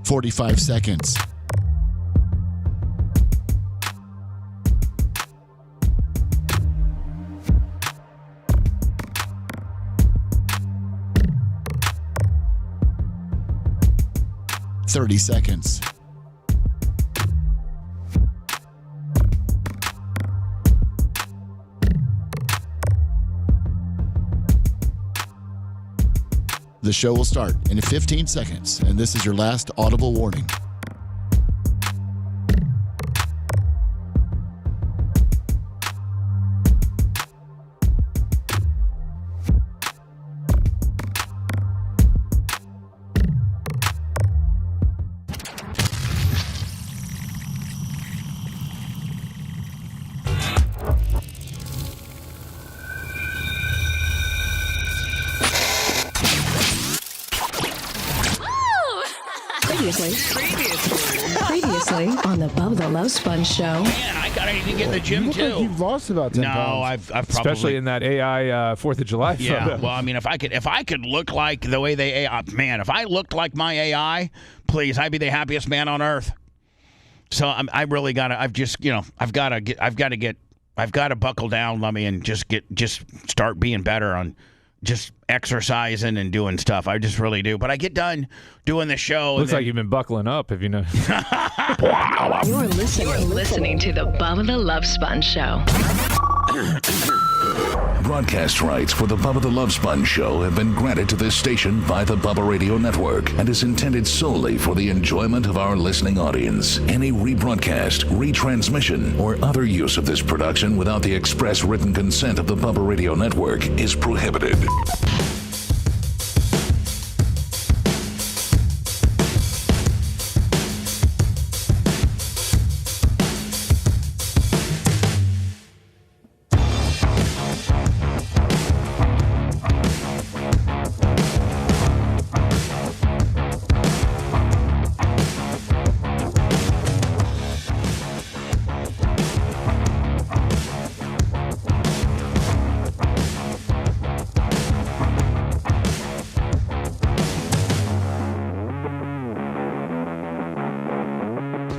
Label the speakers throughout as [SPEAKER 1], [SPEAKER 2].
[SPEAKER 1] 45 seconds. $30 seconds. The show will start in 15 seconds, and this is your last audible warning.
[SPEAKER 2] Previously on the Bubba the Love Sponge show.
[SPEAKER 3] Man, I gotta need to get in the gym too.
[SPEAKER 4] Like you've lost about 10 pounds.
[SPEAKER 3] No, I've probably,
[SPEAKER 5] especially in that AI 4th of July photo.
[SPEAKER 3] Yeah. Well, I mean, if I could look like the way they AI, man, if I looked like my AI, please, I'd be the happiest man on earth. So I really gotta. I've gotta buckle down, Lummy, and just start being better on just exercising and doing stuff. I just really do. But I get done doing the show.
[SPEAKER 5] Looks like you've been buckling up, if you know.
[SPEAKER 2] You're listening to the Bubba the Love Sponge show.
[SPEAKER 6] Broadcast rights for the Bubba the Love Sponge show have been granted to this station by the Bubba Radio Network and is intended solely for the enjoyment of our listening audience. Any rebroadcast, retransmission, or other use of this production without the express written consent of the Bubba Radio Network is prohibited.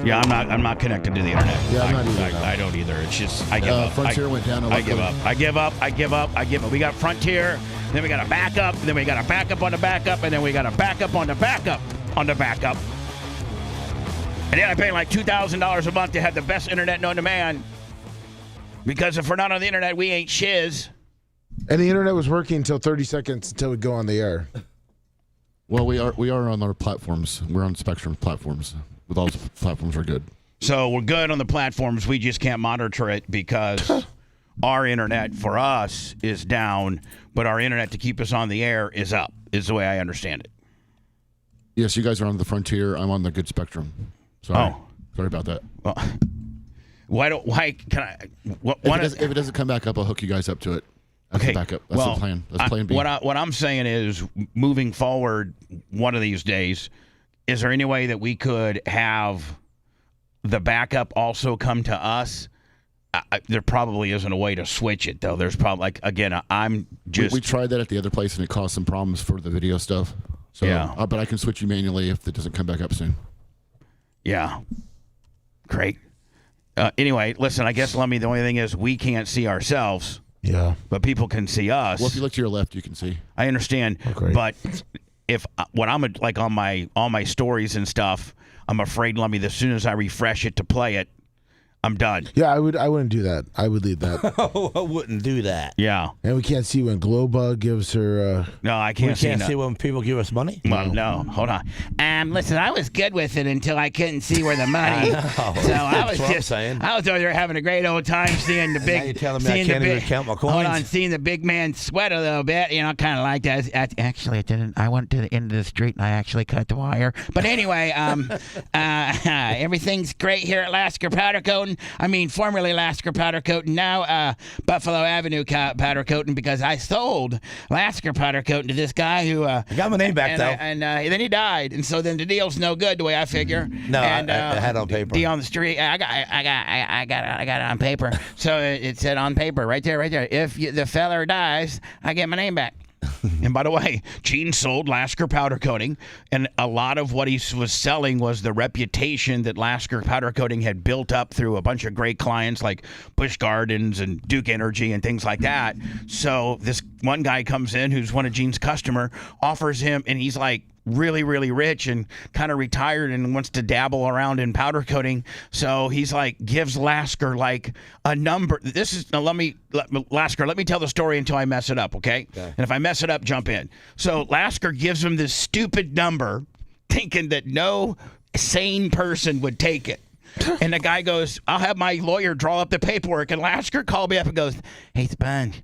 [SPEAKER 3] Yeah, I'm not connected to the internet.
[SPEAKER 4] Yeah, I'm not either.
[SPEAKER 3] I don't either. It's just I give up.
[SPEAKER 1] Frontier went down.
[SPEAKER 3] I give up. I give up. We got Frontier, then we got a backup, then we got a backup on the backup, and then we got a backup on the backup on the backup. And then I pay like $2,000 a month to have the best internet known to man. Because if we're not on the internet, we ain't shiz.
[SPEAKER 4] And the internet was working until 30 seconds until we go on the air.
[SPEAKER 1] Well, we are on our platforms. We're on Spectrum platforms. With all the platforms are good.
[SPEAKER 3] So we're good on the platforms. We just can't monitor it because our internet for us is down, but our internet to keep us on the air is up, is the way I understand it.
[SPEAKER 1] Yes, you guys are on the Frontier. I'm on the good Spectrum. Sorry.
[SPEAKER 3] Oh.
[SPEAKER 1] Sorry about that.
[SPEAKER 3] Well,
[SPEAKER 1] if it doesn't come back up, I'll hook you guys up to it. That's
[SPEAKER 3] okay.
[SPEAKER 1] the backup. That's the plan. That's plan B.
[SPEAKER 3] What I'm saying is, moving forward one of these days, is there any way that we could have the backup also come to us? There probably isn't a way to switch it, though. There's probably, I'm just...
[SPEAKER 1] We tried that at the other place, and it caused some problems for the video stuff. So, yeah. But I can switch you manually if it doesn't come back up soon.
[SPEAKER 3] Yeah. Great. Anyway, listen, I guess, Lummy, the only thing is we can't see ourselves.
[SPEAKER 4] Yeah.
[SPEAKER 3] But people can see us.
[SPEAKER 1] Well, if you look to your left, you can see.
[SPEAKER 3] I understand.
[SPEAKER 4] Okay.
[SPEAKER 3] But if when I'm like on all my stories and stuff, I'm afraid, Lummy, that as soon as I refresh it to play it, I'm done.
[SPEAKER 4] Yeah, I wouldn't do that. I would leave that.
[SPEAKER 7] I wouldn't do that.
[SPEAKER 3] Yeah.
[SPEAKER 4] And we can't see when Glowbug gives her...
[SPEAKER 3] No, I can't see.
[SPEAKER 7] We can't see when people give us money?
[SPEAKER 3] Well, no. Hold on. Listen, I was good with it until I couldn't see where the money... So I was just... I was over there having a great old time seeing the big...
[SPEAKER 7] Now you're telling me I can't even count my coins?
[SPEAKER 3] Hold on, seeing the big man sweat a little bit. You know, kind of like that. Actually, I didn't. I went to the end of the street and I actually cut the wire. But anyway, everything's great here at Lasker Powder Coating. I mean, formerly Lasker Powder Coating, now Buffalo Avenue Powder Coating, because I sold Lasker Powder Coating to this guy who... I
[SPEAKER 7] got my name back, though.
[SPEAKER 3] And then he died. And so then the deal's no good, the way I figure.
[SPEAKER 7] No,
[SPEAKER 3] and,
[SPEAKER 7] I had it on paper.
[SPEAKER 3] Deal on the street. I got it on paper. So it said on paper, right there. If the feller dies, I get my name back. And by the way, Gene sold Lasker powder coating, and a lot of what he was selling was the reputation that Lasker powder coating had built up through a bunch of great clients like Busch Gardens and Duke Energy and things like that. So this one guy comes in who's one of Gene's customer, offers him, and he's like really, really rich and kind of retired and wants to dabble around in powder coating. So he's like, gives Lasker like a number. This is, now Lasker, let me tell the story until I mess it up, okay? And if I mess it up, jump in. So Lasker gives him this stupid number, thinking that no sane person would take it. And the guy goes, I'll have my lawyer draw up the paperwork. And Lasker called me up and goes, hey, Sponge,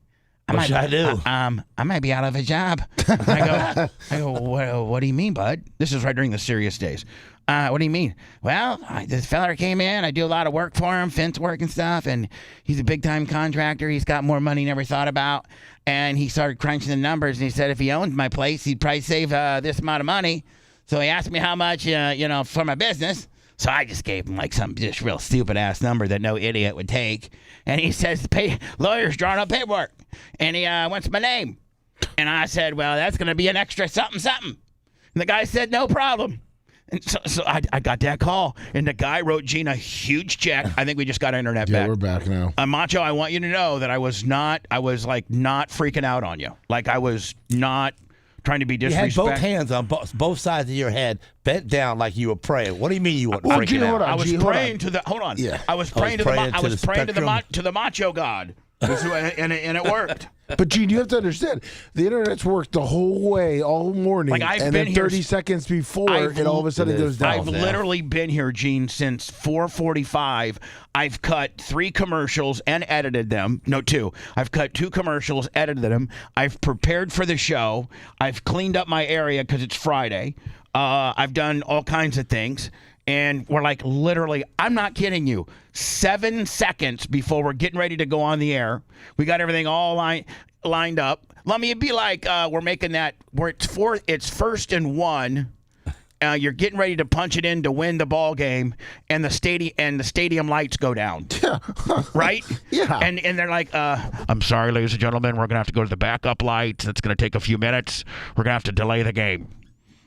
[SPEAKER 7] What should I do?
[SPEAKER 3] I might be out of a job. I go. What do you mean, bud? This is right during the serious days. What do you mean? Well, this fella came in. I do a lot of work for him, fence work and stuff, and he's a big-time contractor. He's got more money he never thought about, and he started crunching the numbers, and he said if he owned my place, he'd probably save this amount of money. So he asked me how much, for my business. So I just gave him like some just real stupid-ass number that no idiot would take. And he says, lawyer's drawing up paperwork. And he wants my name. And I said, well, that's going to be an extra something, something. And the guy said, no problem. And so I got that call. And the guy wrote Gene a huge check. I think we just got internet back.
[SPEAKER 4] Yeah, we're back now.
[SPEAKER 3] Macho, I want you to know that I was not freaking out on you. Like I was not trying to be disrespectful.
[SPEAKER 7] You had both hands on both sides of your head, bent down like you were praying. What do you mean you weren't freaking out?
[SPEAKER 3] I was praying to the. Hold on. Yeah. I was praying to the macho god, and it worked.
[SPEAKER 4] But Gene, you have to understand, the internet's worked the whole way all morning,
[SPEAKER 3] Like, I've
[SPEAKER 4] and
[SPEAKER 3] been
[SPEAKER 4] then
[SPEAKER 3] here
[SPEAKER 4] 30 seconds before, and all of a sudden it goes down.
[SPEAKER 3] I've literally been here, Gene, since 4:45. I've cut 3 commercials and edited them. No, 2. I've cut 2 commercials, edited them. I've prepared for the show. I've cleaned up my area because it's Friday. I've done all kinds of things. And we're like, literally, I'm not kidding you, 7 seconds before we're getting ready to go on the air, we got everything all lined up. Let me be like, we're making that where it's 1st and 1. You're getting ready to punch it in to win the ball game, and the stadium lights go down. Yeah. Right?
[SPEAKER 4] Yeah.
[SPEAKER 3] And they're like, I'm sorry, ladies and gentlemen, we're gonna have to go to the backup lights. It's gonna take a few minutes. We're gonna have to delay the game.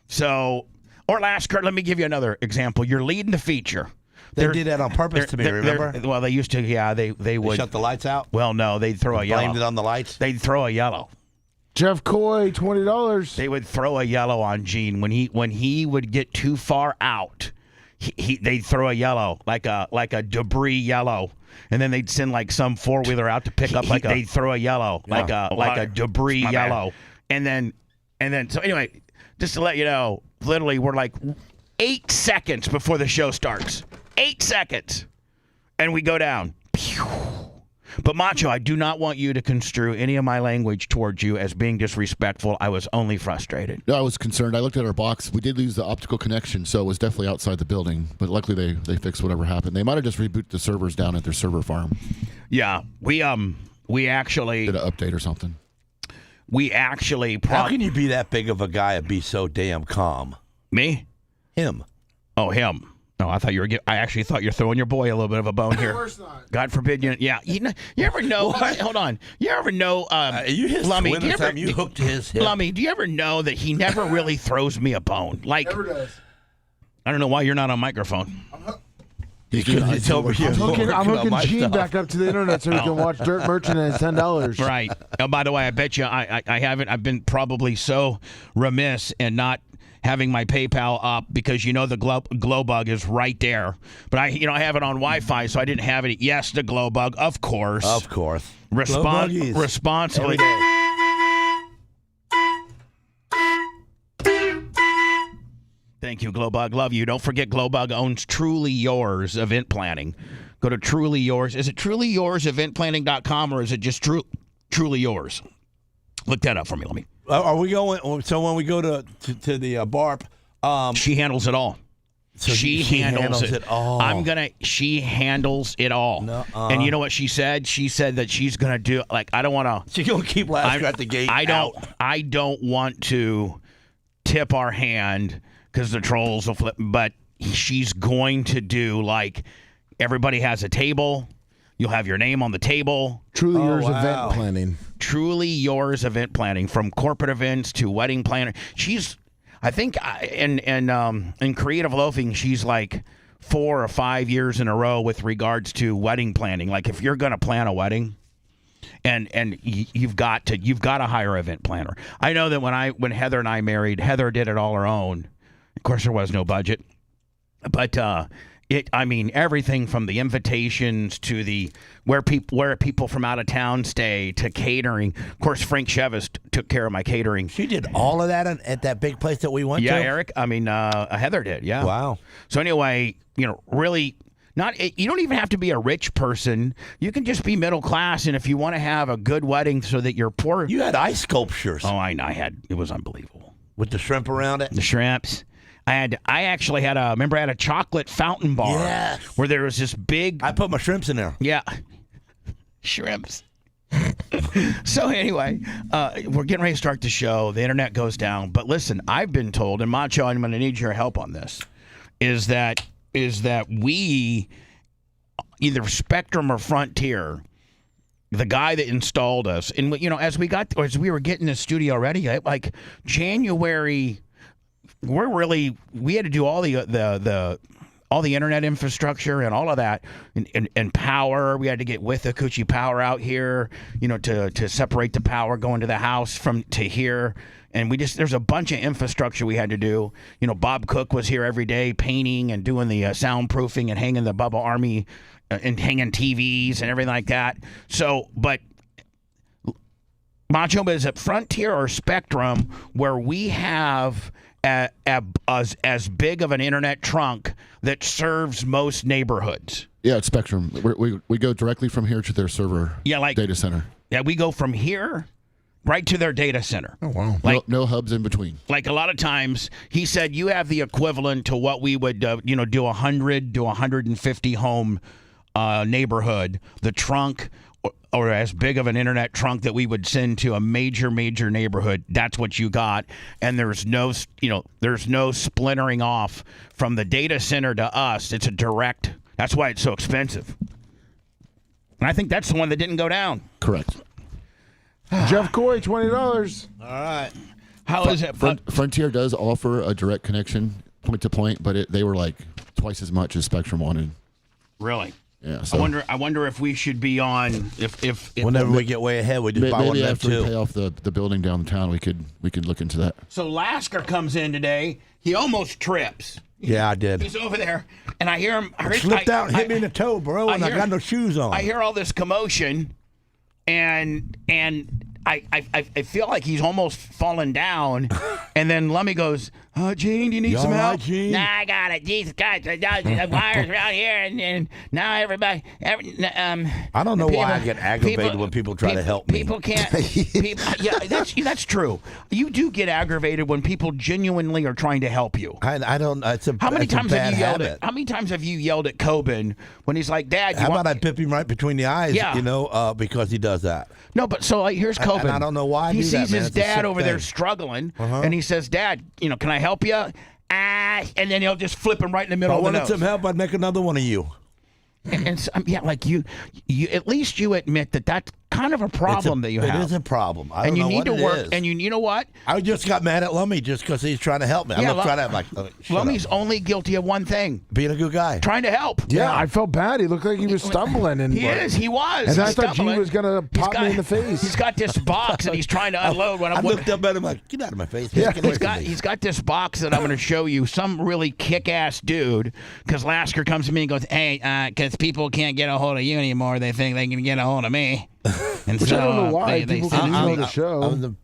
[SPEAKER 3] So. Or Lasker, let me give you another example. You're leading the feature.
[SPEAKER 7] They did that on purpose to me, remember?
[SPEAKER 3] Well, they used to, yeah. They would.
[SPEAKER 7] Shut the lights out?
[SPEAKER 3] Well, no, they'd throw a yellow.
[SPEAKER 7] Blamed it on the lights?
[SPEAKER 3] They'd throw a yellow.
[SPEAKER 4] Jeff Coy, $20.
[SPEAKER 3] They would throw a yellow on Gene. When he would get too far out, they'd throw a yellow, like a debris yellow. And then they'd send like some 4-wheeler out to pick up they'd throw a yellow, like a debris yellow. And then so anyway, just to let you know, literally, we're like 8 seconds before the show starts. 8 seconds. And we go down. Pew. But, Macho, I do not want you to construe any of my language towards you as being disrespectful. I was only frustrated.
[SPEAKER 1] No, I was concerned. I looked at our box. We did lose the optical connection, so it was definitely outside the building. But luckily, they fixed whatever happened. They might have just rebooted the servers down at their server farm.
[SPEAKER 3] Yeah. We actually
[SPEAKER 1] did an update or something.
[SPEAKER 3] We actually...
[SPEAKER 7] How can you be that big of a guy and be so damn calm?
[SPEAKER 3] Me?
[SPEAKER 7] Him.
[SPEAKER 3] Oh, him. No, I thought I actually thought you're throwing your boy a little bit of a bone here.
[SPEAKER 4] Of course not.
[SPEAKER 3] God forbid you. Yeah. You ever know? Hold on. You ever know?
[SPEAKER 7] You his
[SPEAKER 3] Lummy,
[SPEAKER 7] twin or something? You hooked his hip.
[SPEAKER 3] Lummy, do you ever know that he never really throws me a bone? Like,
[SPEAKER 4] Never does.
[SPEAKER 3] I don't know why you're not on microphone.
[SPEAKER 4] I'm hooking Gene back up to the internet so we can watch Dirt Merchant at $10.
[SPEAKER 3] Right. Oh, by the way, I bet you I haven't. I've been probably so remiss in not having my PayPal up because the glow bug is right there. But I have it on Wi-Fi, so I didn't have it. Yes, the glow bug, of course.
[SPEAKER 7] Of course.
[SPEAKER 3] Responsibly. Thank you, Glowbug. Love you. Don't forget, Glowbug owns Truly Yours Event Planning. Go to Truly Yours. Is it trulyourseventplanning.com or is it just Truly Yours? Look that up for me. Let me.
[SPEAKER 7] Are we going? So when we go to the BARP,
[SPEAKER 3] she handles it all.
[SPEAKER 7] So
[SPEAKER 3] she handles it
[SPEAKER 7] all.
[SPEAKER 3] She handles it all.
[SPEAKER 7] Nuh-uh.
[SPEAKER 3] And you know what she said? She said that she's gonna do. Like, I don't want to.
[SPEAKER 7] She's gonna keep Lasker at the gate.
[SPEAKER 3] I don't want to tip our hand because the trolls will flip. But she's going to do like everybody has a table. You'll have your name on the table.
[SPEAKER 4] Truly yours
[SPEAKER 7] wow.
[SPEAKER 4] event planning.
[SPEAKER 3] Truly yours event planning, from corporate events to wedding planner. She's, I think, in creative loafing, she's like 4 or 5 years in a row with regards to wedding planning. Like if you're going to plan a wedding, and you've got to hire an event planner. I know that when Heather and I married, Heather did it all her own. Of course, there was no budget, but everything from the invitations to the where people from out of town stay to catering. Of course, Frank Chevis took care of my catering.
[SPEAKER 7] She did all of that at that big place that we went to?
[SPEAKER 3] Yeah, Eric. Heather did. Yeah.
[SPEAKER 7] Wow.
[SPEAKER 3] So anyway, really. You don't even have to be a rich person. You can just be middle class, and if you want to have a good wedding so that you're poor.
[SPEAKER 7] You had ice sculptures.
[SPEAKER 3] Oh, I had. It was unbelievable.
[SPEAKER 7] With the shrimp around it?
[SPEAKER 3] The shrimps. I actually had a chocolate fountain bar.
[SPEAKER 7] Yes.
[SPEAKER 3] Where there was this big.
[SPEAKER 7] I put my shrimps in there.
[SPEAKER 3] Yeah. Shrimps. So anyway, we're getting ready to start the show. The internet goes down. But listen, I've been told, and Macho, I'm going to need your help on this, is that we, either Spectrum or Frontier, the guy that installed us, and as we were getting the studio ready, like January, we had to do all the internet infrastructure and all of that, and power. We had to get with the Coochie Power out here, to separate the power going to the house to here. And there's a bunch of infrastructure we had to do. Bob Cook was here every day painting and doing the soundproofing and hanging the Bubba Army and hanging TVs and everything like that. So, but Macho, is it Frontier or Spectrum where we have as big of an internet trunk that serves most neighborhoods?
[SPEAKER 1] Yeah, it's Spectrum. We go directly from here to their server data center.
[SPEAKER 3] Yeah, we go from here right to their data center.
[SPEAKER 4] Oh, wow.
[SPEAKER 3] Like,
[SPEAKER 1] no hubs in between.
[SPEAKER 3] Like a lot of times, he said you have the equivalent to what we would, do 100 to 150 home neighborhood. The trunk, or as big of an internet trunk that we would send to a major neighborhood. That's what you got. And there's no splintering off from the data center to us. It's a direct. That's why it's so expensive. And I think that's the one that didn't go down.
[SPEAKER 1] Correct.
[SPEAKER 4] Jeff Coy, $20.
[SPEAKER 7] All right.
[SPEAKER 3] How is it?
[SPEAKER 1] Frontier does offer a direct connection point to point, but they were like twice as much as Spectrum wanted.
[SPEAKER 3] Really?
[SPEAKER 1] Yeah. So
[SPEAKER 3] I wonder if we should be on if
[SPEAKER 7] whenever we get way ahead, we just buy one
[SPEAKER 1] maybe
[SPEAKER 7] of them
[SPEAKER 1] after we
[SPEAKER 7] too.
[SPEAKER 1] pay off the building downtown, we could look into that.
[SPEAKER 3] So Lasker comes in today. He almost trips.
[SPEAKER 7] Yeah, I did.
[SPEAKER 3] He's over there, and I hear him.
[SPEAKER 7] Slipped out and hit me in the toe, bro, and I got no shoes on.
[SPEAKER 3] I hear all this commotion, and I feel like he's almost fallen down, and then Lummy goes, Gene, do you need some help?
[SPEAKER 7] Gene?
[SPEAKER 3] Nah, I got it. Jesus Christ, the wires around here, and now everybody.
[SPEAKER 7] I don't know why I get aggravated when people try to help me.
[SPEAKER 3] People can't. Yeah, that's true. You do get aggravated when people genuinely are trying to help you.
[SPEAKER 7] I don't.
[SPEAKER 3] How many times have you yelled
[SPEAKER 7] at?
[SPEAKER 3] How many times have you yelled at Coben when he's like, "Dad,
[SPEAKER 7] How about I pip him right between the eyes?
[SPEAKER 3] Yeah.
[SPEAKER 7] Because he does that.
[SPEAKER 3] No, but so here's Coben.
[SPEAKER 7] And I don't know why I
[SPEAKER 3] he
[SPEAKER 7] do that,
[SPEAKER 3] sees
[SPEAKER 7] man.
[SPEAKER 3] his
[SPEAKER 7] It's a
[SPEAKER 3] dad
[SPEAKER 7] sick
[SPEAKER 3] over there
[SPEAKER 7] thing.
[SPEAKER 3] struggling, and he says, "Dad, can I help you?" And then he'll just flip him right in the middle
[SPEAKER 7] If I
[SPEAKER 3] of the
[SPEAKER 7] wanted
[SPEAKER 3] nose.
[SPEAKER 7] some help, I'd make another one of you.
[SPEAKER 3] And so, like you at least you admit that that's kind of a problem that you have.
[SPEAKER 7] It is a problem. I don't
[SPEAKER 3] and you
[SPEAKER 7] know
[SPEAKER 3] need
[SPEAKER 7] what
[SPEAKER 3] to
[SPEAKER 7] it
[SPEAKER 3] work.
[SPEAKER 7] is.
[SPEAKER 3] And you know what?
[SPEAKER 7] I just got mad at Lummy just because he's trying to help me. I'm not trying to like.
[SPEAKER 3] Lummy's only guilty of one thing:
[SPEAKER 7] being a good guy.
[SPEAKER 3] trying to help.
[SPEAKER 4] Yeah, I felt bad. He looked like he was stumbling. And
[SPEAKER 3] He was.
[SPEAKER 4] And I
[SPEAKER 3] He's
[SPEAKER 4] thought Gene
[SPEAKER 3] stumbling.
[SPEAKER 4] was going to pop me in the face.
[SPEAKER 3] He's got this box and he's trying to unload. When
[SPEAKER 7] I looked up at him like, get out of my face.
[SPEAKER 4] Yeah.
[SPEAKER 7] Get away from me.
[SPEAKER 3] He's got this box that I'm going to show you. Some really kick-ass dude. Because Lasker comes to me and goes, "Hey, because people can't get a hold of you anymore, they think they can get a hold of me." And
[SPEAKER 4] Which
[SPEAKER 3] so
[SPEAKER 4] I don't know why.
[SPEAKER 3] they
[SPEAKER 4] People
[SPEAKER 3] send
[SPEAKER 4] can
[SPEAKER 3] me-
[SPEAKER 4] email the show.
[SPEAKER 7] I'm the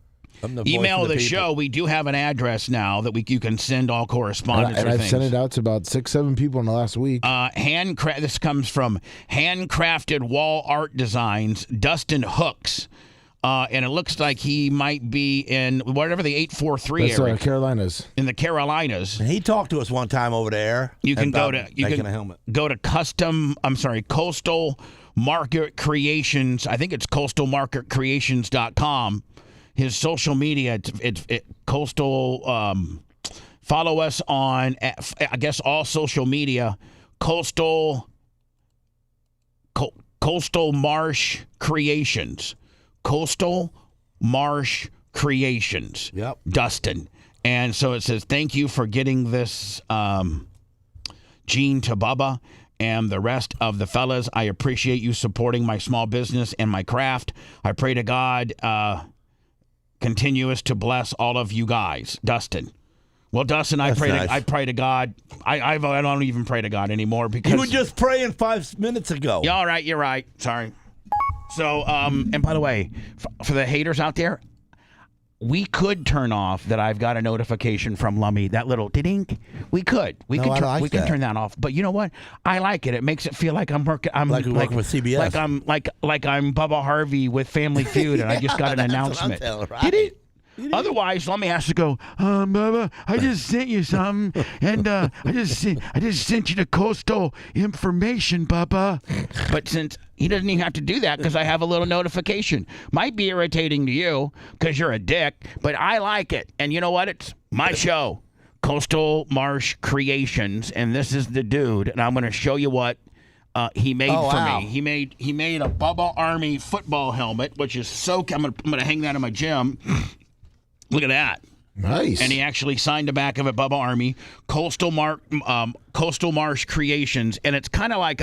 [SPEAKER 7] voice
[SPEAKER 3] email
[SPEAKER 7] of
[SPEAKER 3] the
[SPEAKER 7] people.
[SPEAKER 3] show. We do have an address now that you can send all correspondence
[SPEAKER 4] and
[SPEAKER 3] or
[SPEAKER 4] I've
[SPEAKER 3] things.
[SPEAKER 4] sent it out to about 6-7 people in the last week.
[SPEAKER 3] This comes from Handcrafted Wall Art Designs, Dustin Hooks. And it looks like he might be in whatever the 843
[SPEAKER 4] That's
[SPEAKER 3] area
[SPEAKER 4] Carolinas.
[SPEAKER 3] in the Carolinas.
[SPEAKER 7] And he talked to us one time over there.
[SPEAKER 3] You can go to
[SPEAKER 7] making a helmet.
[SPEAKER 3] go to Coastal Market Creations. I think it's coastalmarketcreations.com. His social media, it's Coastal. Follow us on, I guess, all social media. Coastal Marsh Creations. Coastal Marsh Creations.
[SPEAKER 7] Yep.
[SPEAKER 3] Dustin. And so it says, thank you for getting this gene to Bubba and the rest of the fellas. I appreciate you supporting my small business and my craft. I pray to God continuous to bless all of you guys. Dustin. Well, Dustin, I pray to God. I don't even pray to God anymore because
[SPEAKER 7] you were just praying 5 minutes ago.
[SPEAKER 3] Yeah, all right, you're right. Sorry. So, and by the way, for the haters out there, we could turn off that I've got a notification from Lummy, that little ding. We could. We can turn that off. But you know what? I like it. It makes it feel like I'm working. I'm
[SPEAKER 7] working with CBS.
[SPEAKER 3] Like I'm Bubba Harvey with Family Feud, and I just got an announcement. Did it? Otherwise, Lummy has to go. Bubba, I just sent you something, and I just sent you the coastal information, Bubba. But since he doesn't even have to do that because I have a little notification. Might be irritating to you because you're a dick, but I like it. And you know what? It's my show, Coastal Marsh Creations, and this is the dude. And I'm going to show you what he made for me. He made a Bubba Army football helmet, which is so. I'm gonna hang that in my gym. Look at that.
[SPEAKER 4] Nice.
[SPEAKER 3] And he actually signed the back of it, Bubba Army, Coastal Marsh Creations, and it's kind of like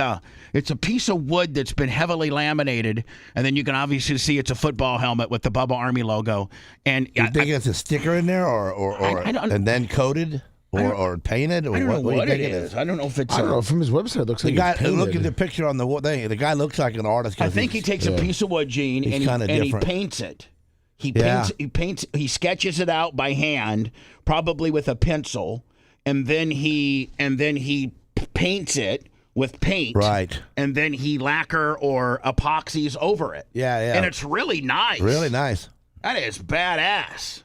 [SPEAKER 3] it's a piece of wood that's been heavily laminated, and then you can obviously see it's a football helmet with the Bubba Army logo. And
[SPEAKER 7] you think it's a sticker in there, or and then coated, or painted, or
[SPEAKER 3] I don't know
[SPEAKER 7] what
[SPEAKER 3] what it is. I don't know if it's.
[SPEAKER 4] I don't know. From his website, it looks like
[SPEAKER 7] the guy.
[SPEAKER 4] it's painted.
[SPEAKER 7] Look at the picture on the thing. The guy looks like an artist.
[SPEAKER 3] I think he takes a piece of wood, Gene, and he paints it. He sketches it out by hand, probably with a pencil, and then he paints it with paint.
[SPEAKER 7] Right.
[SPEAKER 3] And then he lacquer or epoxies over it.
[SPEAKER 7] Yeah.
[SPEAKER 3] And it's really nice.
[SPEAKER 7] Really nice.
[SPEAKER 3] That is badass.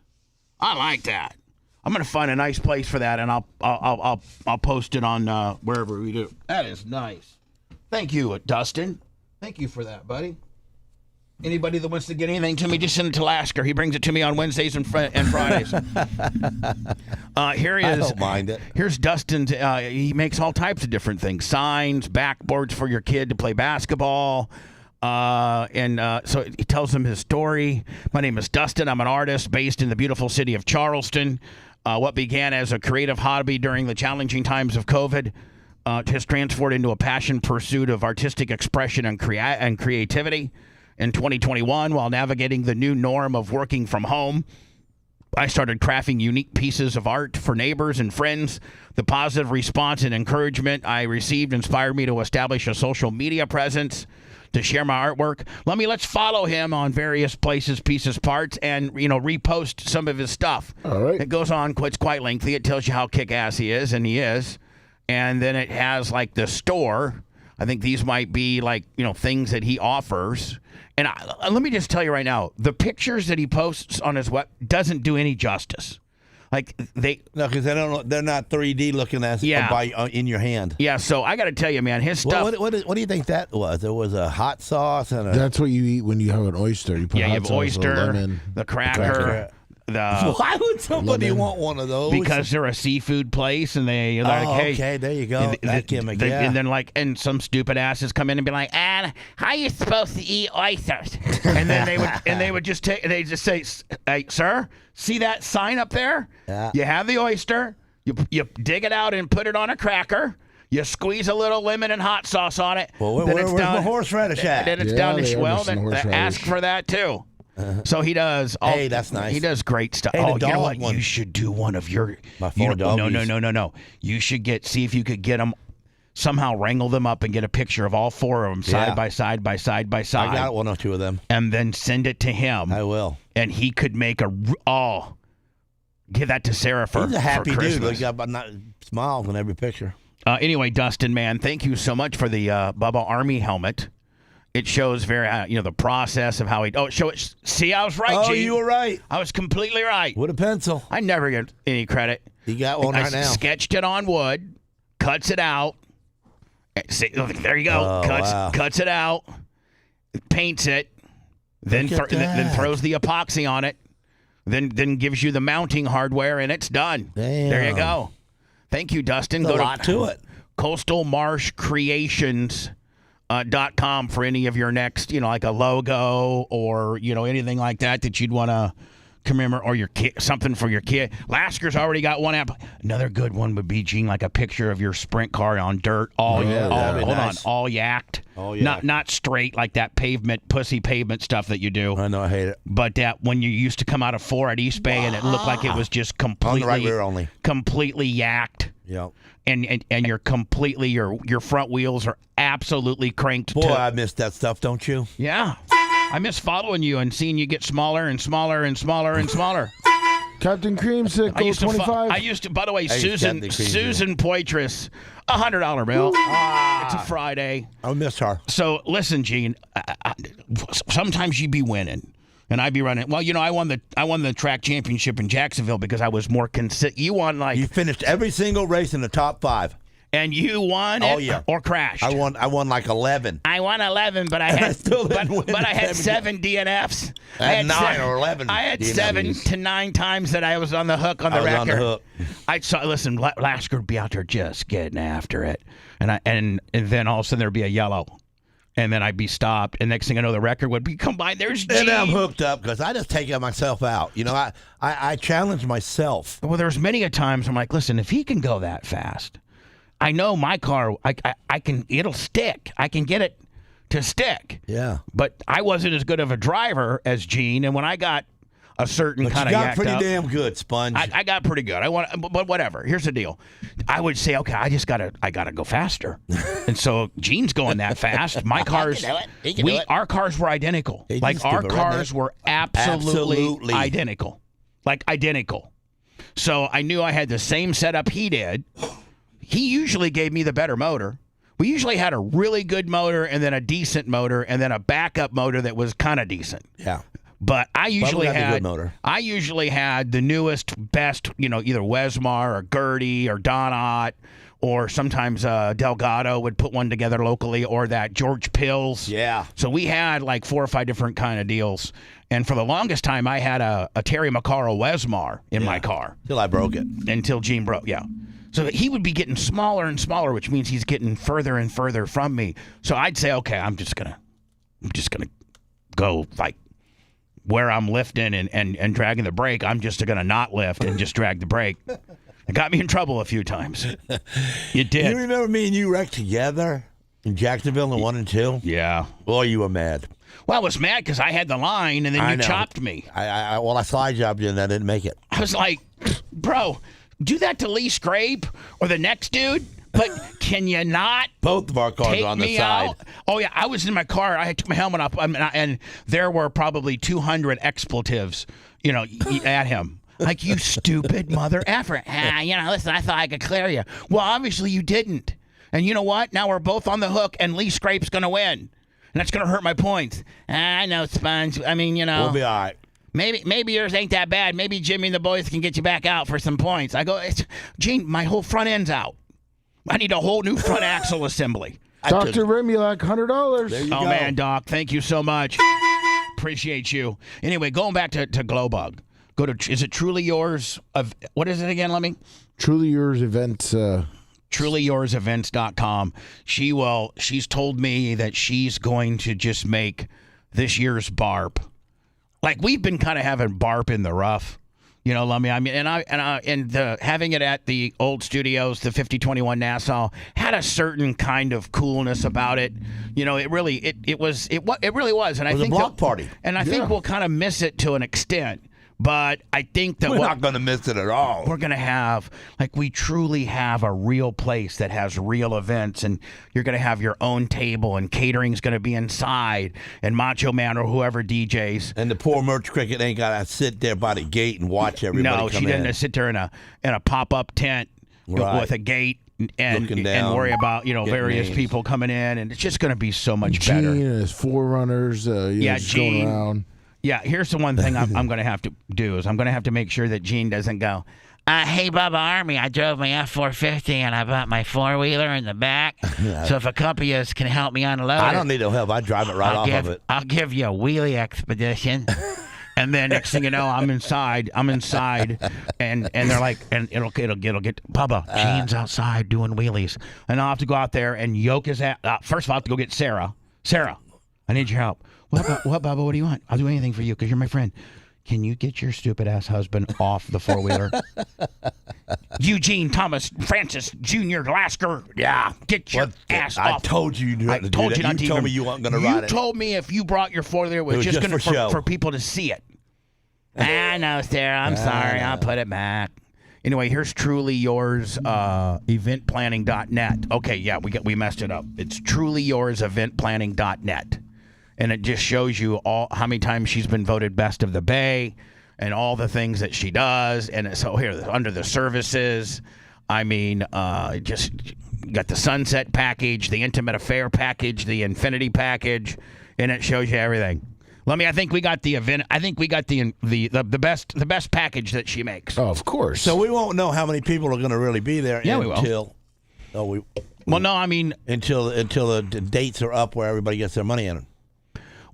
[SPEAKER 3] I like that. I'm gonna find a nice place for that, and I'll post it on wherever we do. That is nice. Thank you, Dustin. Thank you for that, buddy. Anybody that wants to get anything to me, just send it to Lasker. He brings it to me on Wednesdays and Fridays. Here he is.
[SPEAKER 7] I don't mind it.
[SPEAKER 3] Here's Dustin's. He makes all types of different things. Signs, backboards for your kid to play basketball. So he tells them his story. My name is Dustin. I'm an artist based in the beautiful city of Charleston. What began as a creative hobby during the challenging times of COVID has transformed into a passion pursuit of artistic expression and creativity. In 2021, while navigating the new norm of working from home, I started crafting unique pieces of art for neighbors and friends. The positive response and encouragement I received inspired me to establish a social media presence to share my artwork. Let's follow him on various places, pieces, parts, and repost some of his stuff.
[SPEAKER 4] All right.
[SPEAKER 3] It goes on. It's quite lengthy. It tells you how kick-ass he is, and he is. And then it has like the store. I think these might be like things that he offers. And let me just tell you right now, the pictures that he posts on his web doesn't do any justice. Like
[SPEAKER 7] because they're not 3D looking at in your hand.
[SPEAKER 3] Yeah, so I got to tell you, man, his stuff.
[SPEAKER 7] What do you think that was? There was a hot sauce and
[SPEAKER 4] That's what you eat when you have an oyster. You put
[SPEAKER 3] you
[SPEAKER 4] hot
[SPEAKER 3] have
[SPEAKER 4] sauce,
[SPEAKER 3] oyster,
[SPEAKER 4] lemon,
[SPEAKER 3] the cracker.
[SPEAKER 7] Why would somebody want one of those?
[SPEAKER 3] Because they're a seafood place, and they're like, hey,
[SPEAKER 7] okay, there you go. That gimmick, yeah.
[SPEAKER 3] And then and some stupid asses come in and be like, how are you supposed to eat oysters? And then they would just say, hey, sir, see that sign up there?
[SPEAKER 7] Yeah.
[SPEAKER 3] You have the oyster, you dig it out and put it on a cracker. You squeeze a little lemon and hot sauce on it.
[SPEAKER 7] Well, where's my horseradish at?
[SPEAKER 3] Then it's down to ask for that too. So he does.
[SPEAKER 7] Hey, that's nice.
[SPEAKER 3] He does great stuff.
[SPEAKER 7] Hey,
[SPEAKER 3] you know what? You should do one of your.
[SPEAKER 7] My four doggies.
[SPEAKER 3] No. You should see if you could get them, somehow wrangle them up and get a picture of all four of them side by side. I
[SPEAKER 7] got one or two of them.
[SPEAKER 3] And then send it to him.
[SPEAKER 7] I will.
[SPEAKER 3] And he could make give that to Sarah for
[SPEAKER 7] He's a happy
[SPEAKER 3] for
[SPEAKER 7] dude.
[SPEAKER 3] Christmas.
[SPEAKER 7] He got smiles in every picture.
[SPEAKER 3] Anyway, Dustin, man, thank you so much for the Bubba Army helmet. It shows the process of how he. See, I was right,
[SPEAKER 7] Oh,
[SPEAKER 3] Gene.
[SPEAKER 7] you were right.
[SPEAKER 3] I was completely right.
[SPEAKER 7] With a pencil.
[SPEAKER 3] I never get any credit.
[SPEAKER 7] You got one right now.
[SPEAKER 3] I sketched it on wood, cuts it out. See, there you go. Cuts it out, paints it, then throws the epoxy on it, then gives you the mounting hardware, and it's done.
[SPEAKER 7] Damn.
[SPEAKER 3] There you go. Thank you, Dustin.
[SPEAKER 7] There's a lot to it.
[SPEAKER 3] Coastal Marsh Creations. .com for any of your next, like a logo or, anything like that you'd want to commemorate, or your kid, something for your kid. Lasker's already got one app. Another good one would be, Gene, like a picture of your sprint car on dirt, all yacked.
[SPEAKER 7] Oh, yeah.
[SPEAKER 3] Not straight like that pussy pavement stuff that you do.
[SPEAKER 7] I know, I hate it.
[SPEAKER 3] But that when you used to come out of 4 at East Bay and it looked like it was just completely,
[SPEAKER 7] on the right rear only.
[SPEAKER 3] completely yacked.
[SPEAKER 7] Yeah.
[SPEAKER 3] And you're completely, your front wheels are absolutely cranked.
[SPEAKER 7] Boy, I miss that stuff, don't you?
[SPEAKER 3] Yeah. I miss following you and seeing you get smaller and smaller and smaller and smaller.
[SPEAKER 4] Captain Creamsicle, 25.
[SPEAKER 3] I used to, by the way,
[SPEAKER 7] Hey,
[SPEAKER 3] Susan Poitras, $100 bill. It's a Friday.
[SPEAKER 7] I miss her.
[SPEAKER 3] So listen, Gene, sometimes you be winning. And I'd be running. Well, I won the track championship in Jacksonville because I was more consistent. You won
[SPEAKER 7] You finished every single race in the top 5.
[SPEAKER 3] And you won it or crashed?
[SPEAKER 7] I won like 11.
[SPEAKER 3] I won 11, but I had but I had 7 DNFs.
[SPEAKER 7] I had 9 or 11.
[SPEAKER 3] I had
[SPEAKER 7] DNFs.
[SPEAKER 3] 7 to 9 times that I was on the hook on the record.
[SPEAKER 7] On the hook.
[SPEAKER 3] Listen, Lasker would be out there just getting after it, and then all of a sudden there'd be a yellow. And then I'd be stopped, and next thing I know, the record would be combined. There's Gene.
[SPEAKER 7] And I'm hooked up because I just take myself out. I challenge myself.
[SPEAKER 3] Well, there's many a times I'm like, listen, if he can go that fast, I know my car, I can. It'll stick. I can get it to stick.
[SPEAKER 7] Yeah.
[SPEAKER 3] But I wasn't as good of a driver as Gene, and when I got a certain kind of
[SPEAKER 7] you got pretty damn good, Sponge.
[SPEAKER 3] I got pretty good. But whatever. Here's the deal. I would say, okay, I gotta go faster. And so Gene's going that fast. My cars, our cars were identical.
[SPEAKER 7] Hey,
[SPEAKER 3] like our cars were absolutely identical, like identical. So I knew I had the same setup he did. He usually gave me the better motor. We usually had a really good motor and then a decent motor and then a backup motor that was kind of decent.
[SPEAKER 7] Yeah.
[SPEAKER 3] But I usually
[SPEAKER 7] had motor.
[SPEAKER 3] I usually had the newest, best, either Wesmar or Gertie or Donat, or sometimes Delgado would put one together locally, or that George Pills.
[SPEAKER 7] Yeah.
[SPEAKER 3] So we had like 4 or 5 different kind of deals. And for the longest time, I had a Terry McCarroll Wesmar in my car.
[SPEAKER 7] Till I broke it.
[SPEAKER 3] Until Gene broke, yeah. So he would be getting smaller and smaller, which means he's getting further and further from me. So I'd say, okay, I'm just gonna go like where I'm lifting and dragging the brake. I'm just gonna not lift and just drag the brake. It got me in trouble a few times. It did.
[SPEAKER 7] You remember me and you wrecked together in Jacksonville in 1 and 2?
[SPEAKER 3] Yeah.
[SPEAKER 7] Boy, you were mad.
[SPEAKER 3] Well, I was mad because I had the line and then you chopped me.
[SPEAKER 7] I slide jobbed you and I didn't make it.
[SPEAKER 3] I was like, bro, do that to Lee Scrape or the next dude, but can you not?
[SPEAKER 7] Both of our cars
[SPEAKER 3] take
[SPEAKER 7] are on the
[SPEAKER 3] me
[SPEAKER 7] side.
[SPEAKER 3] Out? Oh yeah, I was in my car. I took my helmet off, and there were probably 200 expletives, at him. Like, you stupid mother effer. Listen, I thought I could clear you. Well, obviously you didn't. And you know what? Now we're both on the hook, and Lee Scrape's going to win. And that's going to hurt my points. I know, Sponge. I mean,
[SPEAKER 7] We'll be all right.
[SPEAKER 3] Maybe yours ain't that bad. Maybe Jimmy and the boys can get you back out for some points. I go, Gene, my whole front end's out. I need a whole new front axle assembly.
[SPEAKER 4] Dr. Remy, like $100.
[SPEAKER 7] There you go.
[SPEAKER 3] Oh, man, Doc, thank you so much. Appreciate you. Anyway, going back to Glowbug. Go to, is it Truly Yours? What is it again, Lemmy?
[SPEAKER 4] Truly Yours Events.
[SPEAKER 3] TrulyYoursEvents.com. She's told me that she's going to just make this year's BARP. Like, we've been kind of having BARP in the rough. Lummy. I mean, having it at the old studios, the 5021 Nassau, had a certain kind of coolness about it. It really was. And
[SPEAKER 7] It was a block party.
[SPEAKER 3] And I think we'll kind of miss it to an extent. But I think that
[SPEAKER 7] we're not going to miss it at all.
[SPEAKER 3] We're going to have, we truly have a real place that has real events, and you're going to have your own table, and catering's going to be inside, and Macho Man or whoever DJs.
[SPEAKER 7] And the poor merch cricket ain't got to sit there by the gate and watch everybody come in.
[SPEAKER 3] No, she didn't sit there in a pop-up tent with a gate and worry about various names. People coming in, and it's just going to be so much better.
[SPEAKER 4] Gene and his forerunners, just going around.
[SPEAKER 3] Yeah, here's the one thing I'm going to have to do is I'm going to have to make sure that Gene doesn't go, hey, Bubba Army, I drove my F-450 and I bought my four-wheeler in the back. So if a couple of you can help me unload it.
[SPEAKER 7] I don't need no help. I drive it right off of it.
[SPEAKER 3] I'll give you a wheelie expedition. And And then next thing you know, I'm inside, and they're like, and it'll get Bubba. Gene's outside doing wheelies, and I'll have to go out there and yoke his ass. First of all, I have to go get Sarah. Sarah, I need your help. What, Bubba? What do you want? I'll do anything for you because you're my friend. Can you get your stupid ass husband off the four-wheeler? Eugene Thomas Francis Jr. Lasker. Yeah, get your ass off.
[SPEAKER 7] I told you not to do that. You told me you weren't going to ride it.
[SPEAKER 3] You told me if you brought your four-wheeler, it was just going to for people to see it. I know, Sarah. I'm sorry. I'll put it back. Anyway, here's Truly Yours eventplanning.net. Okay, yeah, we messed it up. It's Truly Yours eventplanning.net. And it just shows you all how many times she's been voted best of the Bay and all the things that she does. And so here, under the services, I mean, just got the Sunset package, the Intimate Affair package, the Infinity package, and it shows you everything. I think we got the event. I think we got the best package that she makes.
[SPEAKER 4] Oh, of course.
[SPEAKER 7] So we won't know how many people are going to really be there until.
[SPEAKER 3] Well, no, I mean
[SPEAKER 7] until the dates are up where everybody gets their money in.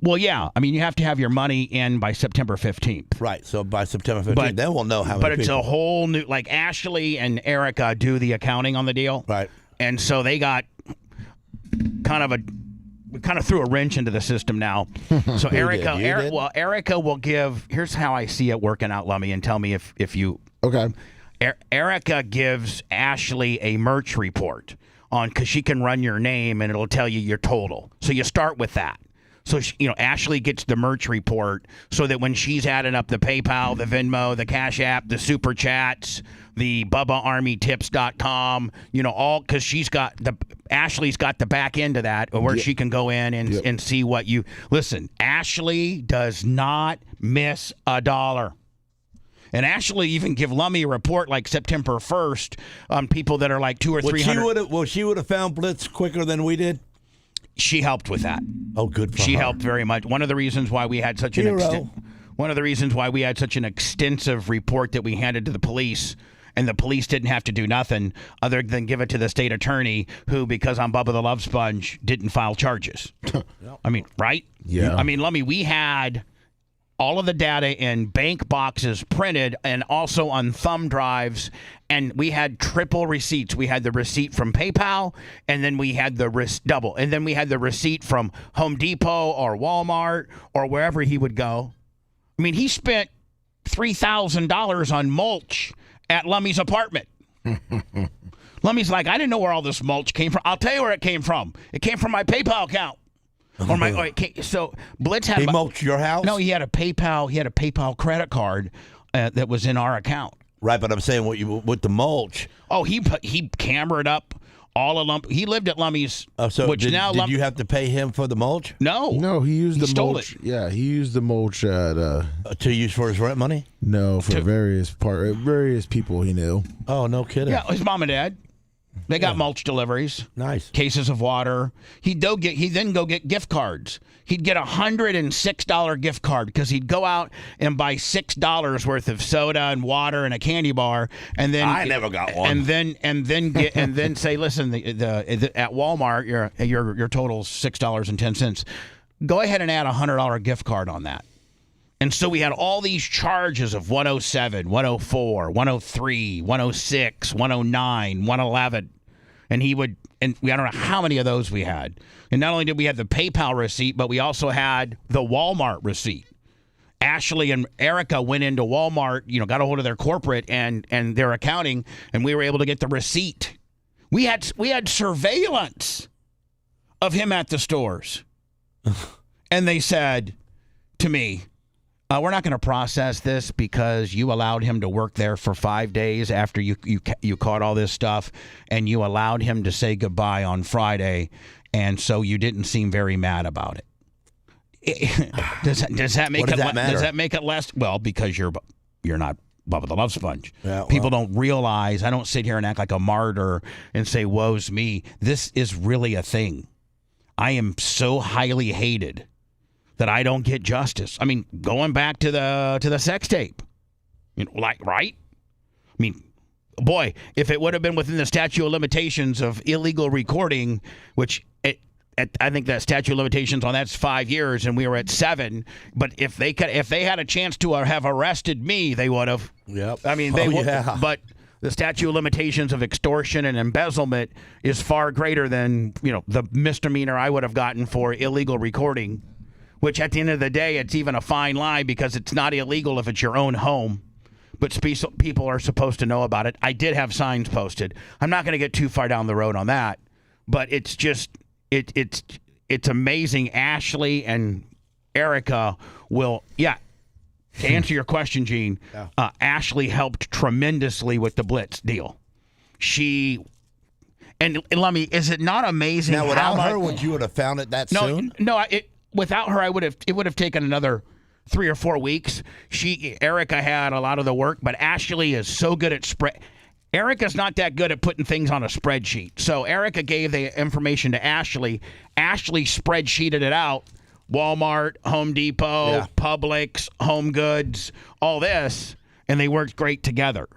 [SPEAKER 3] Well, yeah. I mean, you have to have your money in by September 15th.
[SPEAKER 7] Right. So by September 15th, then we'll know how many people.
[SPEAKER 3] But it's a whole new, like Ashley and Erica do the accounting on the deal.
[SPEAKER 7] Right.
[SPEAKER 3] And so they got kind of threw a wrench into the system now. So Erica will give, here's how I see it working out, Lummy, and tell me if you.
[SPEAKER 4] Okay.
[SPEAKER 3] Erica gives Ashley a merch report because she can run your name and it'll tell you your total. So you start with that. So, Ashley gets the merch report so that when she's adding up the PayPal, the Venmo, the Cash App, the Super Chats, the BubbaArmyTips.com, all because Ashley's got the back end of that where she can go in and see what you listen. Ashley does not miss a dollar. And Ashley even give Lummy a report like September 1st on people that are like 200 or 300.
[SPEAKER 7] She would have found Blitz quicker than we did.
[SPEAKER 3] She helped with that.
[SPEAKER 7] Oh, good for her.
[SPEAKER 3] She helped very much. One of the reasons why we had such an extensive report that we handed to the police, and the police didn't have to do nothing other than give it to the state attorney, who, because I'm Bubba the Love Sponge, didn't file charges. I mean, right?
[SPEAKER 4] Yeah.
[SPEAKER 3] I mean, Lummy, we had all of the data in bank boxes printed and also on thumb drives, and we had triple receipts. We had the receipt from PayPal, and then we had the double, and then we had the receipt from Home Depot or Walmart or wherever he would go. I mean, he spent $3,000 on mulch at Lummy's apartment. Lummy's like, I didn't know where all this mulch came from. I'll tell you where it came from. It came from my PayPal account. So Blitz had.
[SPEAKER 7] He mulched your house?
[SPEAKER 3] No, he had a PayPal credit card that was in our account.
[SPEAKER 7] Right, but I'm saying with the mulch.
[SPEAKER 3] Oh, he cambered up all of Lump. He lived at Lummy's.
[SPEAKER 7] Did you have to pay him for the mulch?
[SPEAKER 3] No,
[SPEAKER 4] he used the
[SPEAKER 3] stole
[SPEAKER 4] mulch.
[SPEAKER 3] It.
[SPEAKER 4] Yeah, he used the mulch at
[SPEAKER 7] to use for his rent money.
[SPEAKER 4] No, for various people he knew.
[SPEAKER 7] Oh, no kidding.
[SPEAKER 3] Yeah, his mom and dad. They got mulch deliveries.
[SPEAKER 7] Nice.
[SPEAKER 3] Cases of water. He'd then go get gift cards. He'd get a $106 gift card because he'd go out and buy $6 worth of soda and water and a candy bar, and then
[SPEAKER 7] I never got one.
[SPEAKER 3] And then say, listen, the at Walmart your total's $6.10. Go ahead and add a $100 gift card on that. And so we had all these charges of 107, 104, 103, 106, 109, 111. And I don't know how many of those we had. And not only did we have the PayPal receipt, but we also had the Walmart receipt. Ashley and Erica went into Walmart, got a hold of their corporate and their accounting, and we were able to get the receipt. We had surveillance of him at the stores. And they said to me, we're not going to process this because you allowed him to work there for 5 days after you caught all this stuff, and you allowed him to say goodbye on Friday, and so you didn't seem very mad about it. Does that make Does that make it less? Well, because you're not Bubba the Love Sponge. Yeah, people don't realize. I don't sit here and act like a martyr and say, "Woe's me." This is really a thing. I am so highly hated that I don't get justice. I mean, going back to the sex tape, right? I mean, boy, if it would have been within the statute of limitations of illegal recording, which I think the statute of limitations on that's 5 years, and we were at 7. But if they had a chance to have arrested me, they would have.
[SPEAKER 7] Yep.
[SPEAKER 3] I mean, they would.
[SPEAKER 7] Yeah.
[SPEAKER 3] But the statute of limitations of extortion and embezzlement is far greater than the misdemeanor I would have gotten for illegal recording. Which at the end of the day, it's even a fine line because it's not illegal if it's your own home. But people are supposed to know about it. I did have signs posted. I'm not going to get too far down the road on that. But it's just, it's amazing. Ashley and Erica will, to answer your question, Gene, Ashley helped tremendously with the Blitz deal. And let me, is it not amazing?
[SPEAKER 7] Now, without her, would you have found it that soon?
[SPEAKER 3] No, without her, it would have taken another 3 or 4 weeks. Erica had a lot of the work, but Ashley is so good at Erica's not that good at putting things on a spreadsheet. So Erica gave the information to Ashley. Ashley spreadsheeted it out. Walmart, Home Depot, Publix, Home Goods, all this, and they worked great together.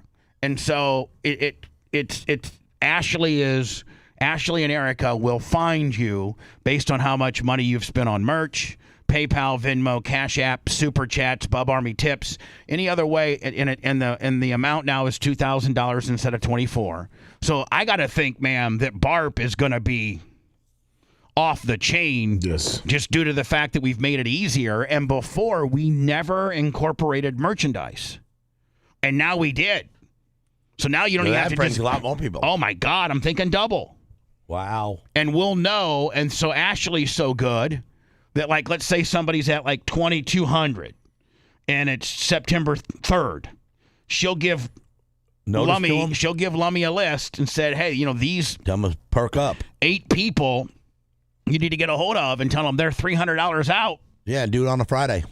[SPEAKER 3] And so it's Ashley and Erica will find you based on how much money you've spent on merch, PayPal, Venmo, Cash App, Super Chats, Bub Army tips, any other way, and the amount now is $2,000 instead of $24,000. So I got to think, ma'am, that BARP is going to be off the chain, just due to the fact that we've made it easier. And before, we never incorporated merchandise, and now we did. So now you don't even have to.
[SPEAKER 7] That brings a lot more people.
[SPEAKER 3] Oh my God, I'm thinking double.
[SPEAKER 7] Wow.
[SPEAKER 3] And we'll know. And so Ashley's so good that, like, let's say somebody's at like 2,200 and it's September 3rd. She'll give Lummy a list and said, hey, these
[SPEAKER 7] tell them to perk up.
[SPEAKER 3] 8 people you need to get a hold of and tell them they're $300 out.
[SPEAKER 7] Yeah, do it on a Friday.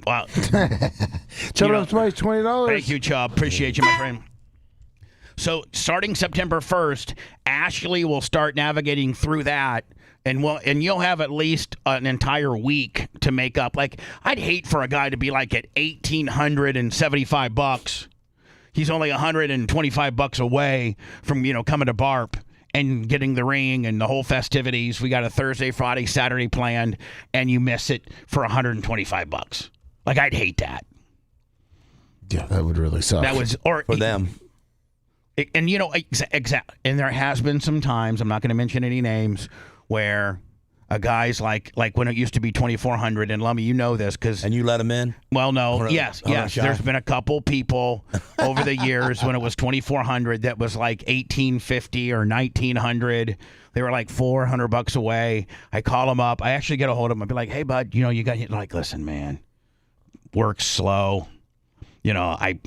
[SPEAKER 3] Wow.
[SPEAKER 4] Tell them somebody's $20.
[SPEAKER 3] Thank you, Chubb. Appreciate you, my friend. So starting September 1st, Ashley will start navigating through that, and you'll have at least an entire week to make up. Like, I'd hate for a guy to be like at $1,875. He's only $125 away from coming to BARP and getting the ring and the whole festivities. We got a Thursday, Friday, Saturday planned, and you miss it for $125. Like, I'd hate that.
[SPEAKER 4] Yeah, that would really suck.
[SPEAKER 3] That was
[SPEAKER 7] for them.
[SPEAKER 3] And exactly. And there has been some times, I'm not going to mention any names, where a guy's like when it used to be 2,400, and Lummy, you know this because. And
[SPEAKER 7] you let him in?
[SPEAKER 3] Well, no. Yes. There's been a couple people over the years when it was 2,400 that was like 1,850 or 1,900. They were like $400 away. I call them up. I actually get a hold of them. I'd be like, hey, bud, you got like, listen, man, work's slow. I'm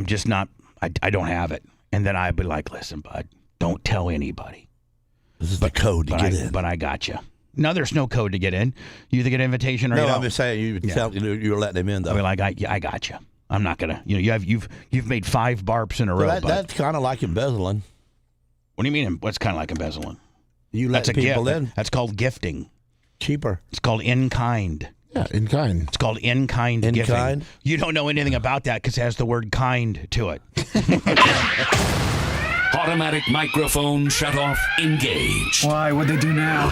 [SPEAKER 3] just not. I don't have it. And then I'd be like, listen, bud, don't tell anybody.
[SPEAKER 7] This is the code to get in.
[SPEAKER 3] But I got you. No, there's no code to get in. You either get an invitation or you don't.
[SPEAKER 7] No, I'm just saying you were letting him in, though.
[SPEAKER 3] I mean, like, I got you. I'm not going to. You've made 5 BARPs in a row, bud.
[SPEAKER 7] That's kind of like embezzling.
[SPEAKER 3] What do you mean? What's kind of like embezzling?
[SPEAKER 7] You let people in.
[SPEAKER 3] That's called gifting.
[SPEAKER 7] Cheaper.
[SPEAKER 3] It's called in kind.
[SPEAKER 4] Yeah, in kind.
[SPEAKER 3] It's called in kind giving.
[SPEAKER 7] Kind?
[SPEAKER 3] You don't know anything about that because it has the word kind to it.
[SPEAKER 8] Automatic microphone shut off. Engage.
[SPEAKER 9] Why? What'd they do now?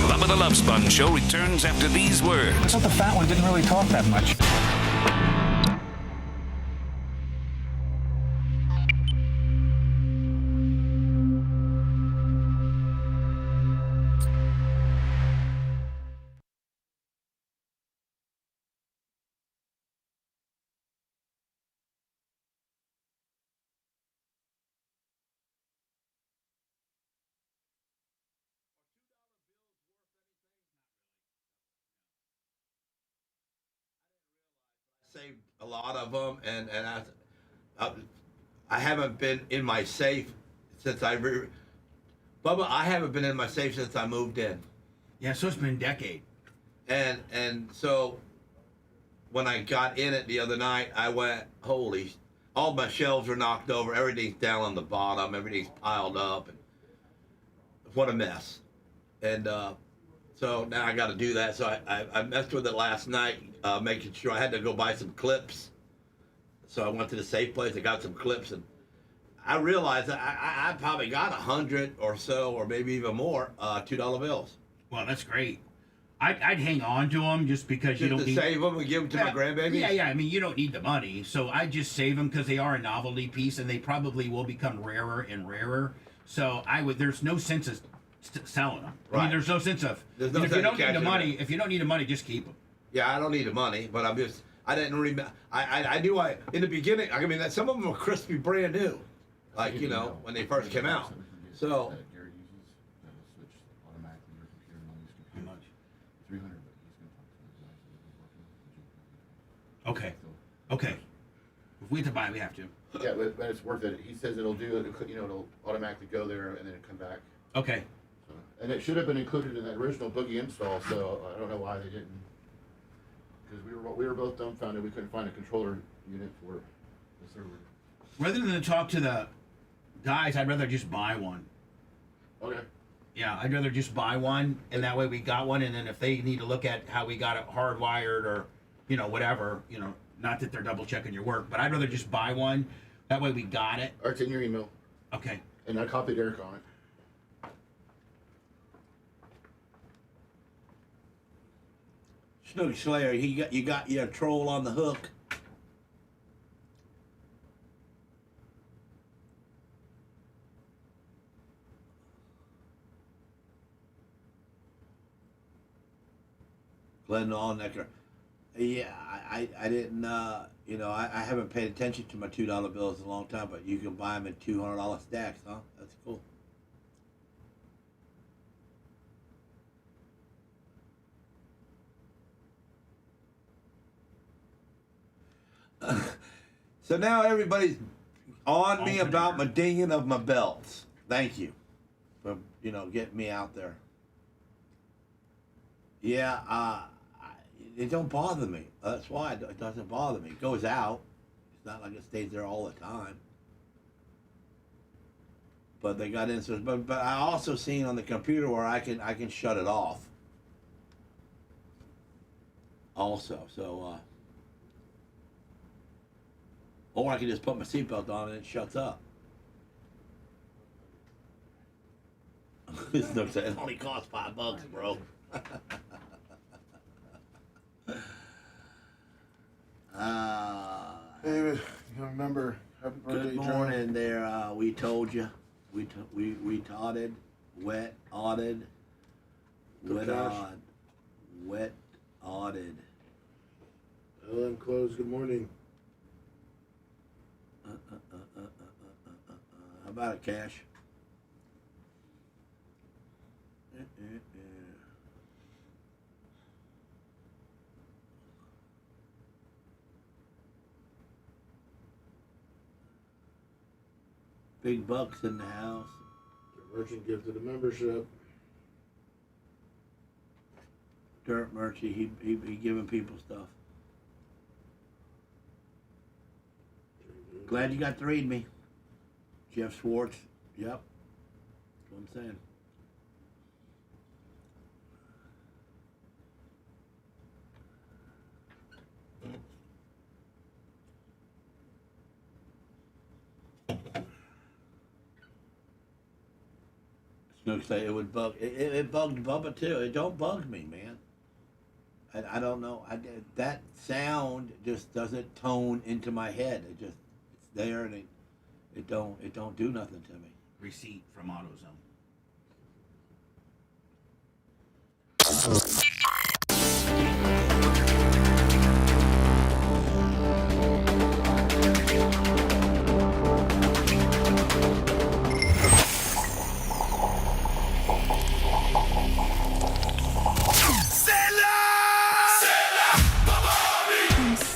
[SPEAKER 8] Bubba the Love Sponge Show returns after these words.
[SPEAKER 9] I thought the fat one didn't really talk that much.
[SPEAKER 10] Saved a lot of them, and I haven't been in my safe since Bubba, I haven't been in my safe since I moved in.
[SPEAKER 3] Yeah, so it's been a decade.
[SPEAKER 10] And so when I got in it the other night, I went, holy, all my shelves are knocked over, everything's down on the bottom, everything's piled up, and what a mess. And so now I got to do that. So I messed with it last night, making sure I had to go buy some clips. So I went to the safe place, I got some clips, and I realized that I probably got 100 or so, or maybe even more, $2 bills.
[SPEAKER 3] Well, that's great. I'd hang on to them just because you
[SPEAKER 10] Just
[SPEAKER 3] don't
[SPEAKER 10] to
[SPEAKER 3] need
[SPEAKER 10] save them and give them to my grandbaby?
[SPEAKER 3] Yeah. I mean, you don't need the money, so I just save them because they are a novelty piece, and they probably will become rarer and rarer. So there's no sense of selling them. I mean, there's no sense of.
[SPEAKER 10] There's no
[SPEAKER 3] if you
[SPEAKER 10] sense
[SPEAKER 3] don't
[SPEAKER 10] of
[SPEAKER 3] need the
[SPEAKER 10] cashing
[SPEAKER 3] money,
[SPEAKER 10] them.
[SPEAKER 3] if you don't need the money, just keep them.
[SPEAKER 10] Yeah, I don't need the money, but I didn't remember. I knew in the beginning. I mean, some of them were crispy, brand new, like when they first came out. So.
[SPEAKER 3] Okay. If we have to buy it, we have to.
[SPEAKER 1] Yeah, but it's worth it. He says it'll do it. It'll automatically go there and then come back.
[SPEAKER 3] Okay.
[SPEAKER 1] So, and it should have been included in that original boogie install. So I don't know why they didn't. Because we were both dumbfounded. We couldn't find a controller unit for the server.
[SPEAKER 3] Rather than talk to the guys, I'd rather just buy one.
[SPEAKER 1] Okay.
[SPEAKER 3] Yeah, I'd rather just buy one, and that way we got one. And then if they need to look at how we got it hardwired or whatever, not that they're double checking your work, but I'd rather just buy one. That way we got it.
[SPEAKER 1] Or it's in your email.
[SPEAKER 3] Okay.
[SPEAKER 1] And I copied Eric on it.
[SPEAKER 7] Snooky Slayer, you got your troll on the hook. Glenn Allnecker. Yeah, I didn't, I haven't paid attention to my $2 bills in a long time, but you can buy them in $200 stacks, huh? That's cool. So now everybody's on me about my dinging of my belts. Thank you for, getting me out there. Yeah, it don't bother me. That's why it doesn't bother me. It goes out. It's not like it stays there all the time. But they got inserts. But I also seen on the computer where I can shut it off. Also, so or I can just put my seatbelt on and it shuts up. It only costs $5, bro.
[SPEAKER 4] David, you remember? Happy birthday,
[SPEAKER 7] Good morning there. We told you. We totted, wet, odded, wet odd, wet odded.
[SPEAKER 4] LM closed. Good morning.
[SPEAKER 7] How about it, Cash? Big bucks in the house.
[SPEAKER 4] The merchant gifted a membership.
[SPEAKER 7] Dirt Murchie, he giving people stuff. Glad you got to read me. Jeff Schwartz. Yep. That's what I'm saying. Snook say it would bug. It bugged Bubba too. It don't bug me, man. I don't know. That sound just doesn't tone into my head. It's there, and it don't do nothing to me.
[SPEAKER 3] Receipt from AutoZone.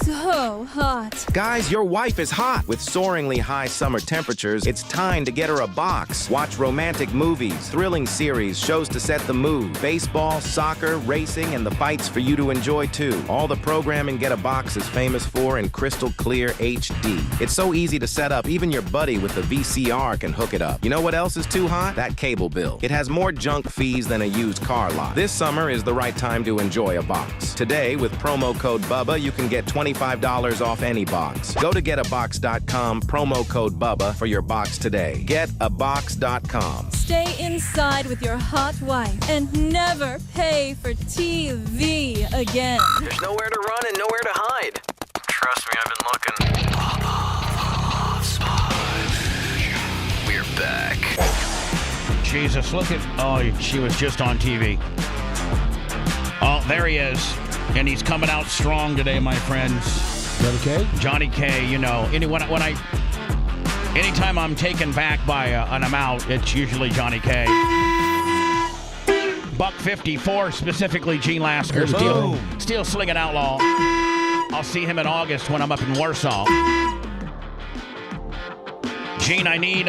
[SPEAKER 11] So hot.
[SPEAKER 12] Guys, your wife is hot. With soaringly high summer temperatures, it's time to get her a box. Watch romantic movies, thrilling series, shows to set the mood, baseball, soccer, racing, and the fights for you to enjoy too. All the programming Get a Box is famous for in crystal clear HD. It's so easy to set up, even your buddy with the VCR can hook it up. You know what else is too hot? That cable bill. It has more junk fees than a used car lot. This summer is the right time to enjoy a box. Today, with promo code BUBBA, you can get $25 off any box. Go to getabox.com, promo code BUBBA for your box today. Getabox.com.
[SPEAKER 11] stay inside with your hot wife and never pay for TV again.
[SPEAKER 13] There's nowhere to run and nowhere to hide. Trust me, I've been looking. We're back.
[SPEAKER 3] Jesus, look at... Oh, she was just on TV. Oh, there he is. And he's coming out strong today, my friends.
[SPEAKER 4] Johnny K?
[SPEAKER 3] Johnny K, you know. Anytime I'm taken back by an amount, it's usually Johnny K. $154, specifically Gene Lasker. Steel slinging outlaw. I'll see him in August when I'm up in Warsaw. Gene, I need...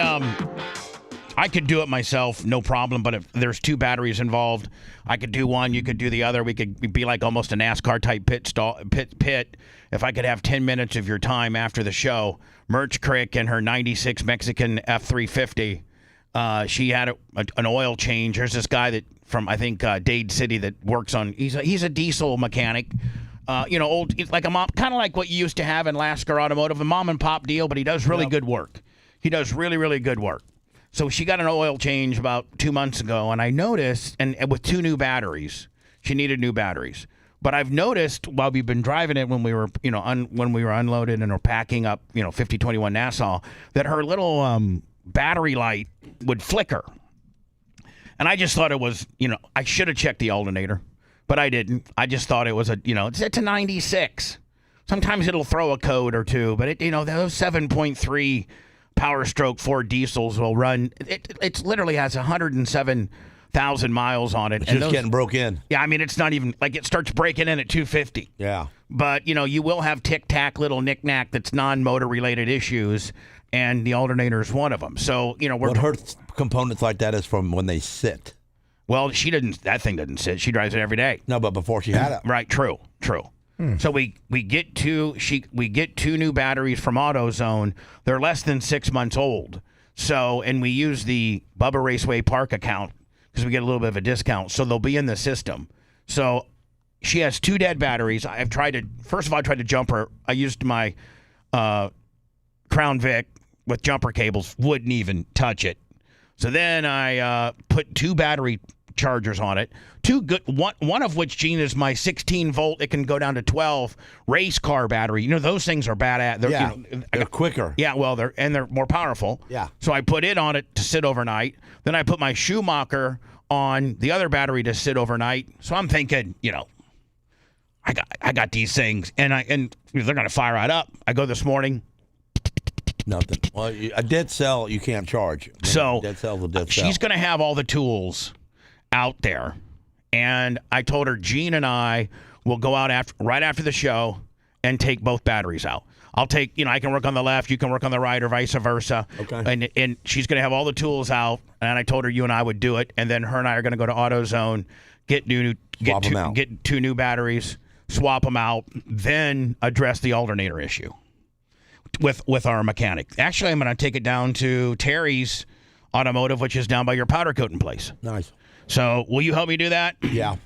[SPEAKER 3] I could do it myself, no problem, but if there's 2 batteries involved, I could do one, you could do the other. We could be like almost a NASCAR-type pit. If I could have 10 minutes of your time after the show, Merch Crick and her 96 Mexican F-350, she had an oil change. There's this guy that from, I think, Dade City that works on, he's a diesel mechanic. Old, like a mom, kind of like what you used to have in Lasker Automotive, a mom and pop deal, but he does really good work. He does really, really good work. So she got an oil change about 2 months ago, and I noticed, and with 2 new batteries, she needed new batteries. But I've noticed while we've been driving it when we were, when we were unloaded and were packing up, 5021 Nassau, that her little battery light would flicker. And I just thought it was, I should have checked the alternator, but I didn't. I just thought it was it's a 96. Sometimes it'll throw a code or two, but those 7.3 Power Stroke 4 diesels will run. It literally has 107,000 miles on it.
[SPEAKER 7] It's just getting broke in.
[SPEAKER 3] Yeah, I mean, it's not even like it starts breaking in at 250.
[SPEAKER 7] Yeah.
[SPEAKER 3] But, you will have tic-tac little knick-knack that's non-motor related issues, and the alternator is one of them. So,
[SPEAKER 7] what hurts components like that is from when they sit.
[SPEAKER 3] Well, that thing doesn't sit. She drives it every day.
[SPEAKER 7] No, but before she had it.
[SPEAKER 3] Right, true. So we get 2 new batteries from AutoZone. They're less than 6 months old. So, and we use the Bubba Raceway Park account because we get a little bit of a discount. So they'll be in the system. So she has 2 dead batteries. First of all, I tried to jump her. I used my Crown Vic with jumper cables, wouldn't even touch it. So then I put 2 battery chargers on it. 2 good, one of which, Gene, is my 16 volt. It can go down to 12 race car battery. Those things are bad.
[SPEAKER 7] They're quicker.
[SPEAKER 3] Yeah, well, they're more powerful.
[SPEAKER 7] Yeah.
[SPEAKER 3] So I put it on it to sit overnight. Then I put my Schumacher on the other battery to sit overnight. So I'm thinking, I got these things, and they're gonna fire right up. I go this morning.
[SPEAKER 7] Nothing. Well, a dead cell you can't charge.
[SPEAKER 3] So
[SPEAKER 7] dead cell's a dead cell.
[SPEAKER 3] She's gonna have all the tools out there, and I told her Gene and I will go out right after the show and take both batteries out. I'll take, I can work on the left, you can work on the right, or vice versa.
[SPEAKER 7] Okay.
[SPEAKER 3] And she's going to have all the tools out, and I told her you and I would do it, and then her and I are going to go to AutoZone, get 2 new batteries, swap them out, then address the alternator issue with our mechanic. Actually, I'm going to take it down to Terry's Automotive, which is down by your powder coating place.
[SPEAKER 7] Nice.
[SPEAKER 3] So will you help me do that?
[SPEAKER 7] Yeah.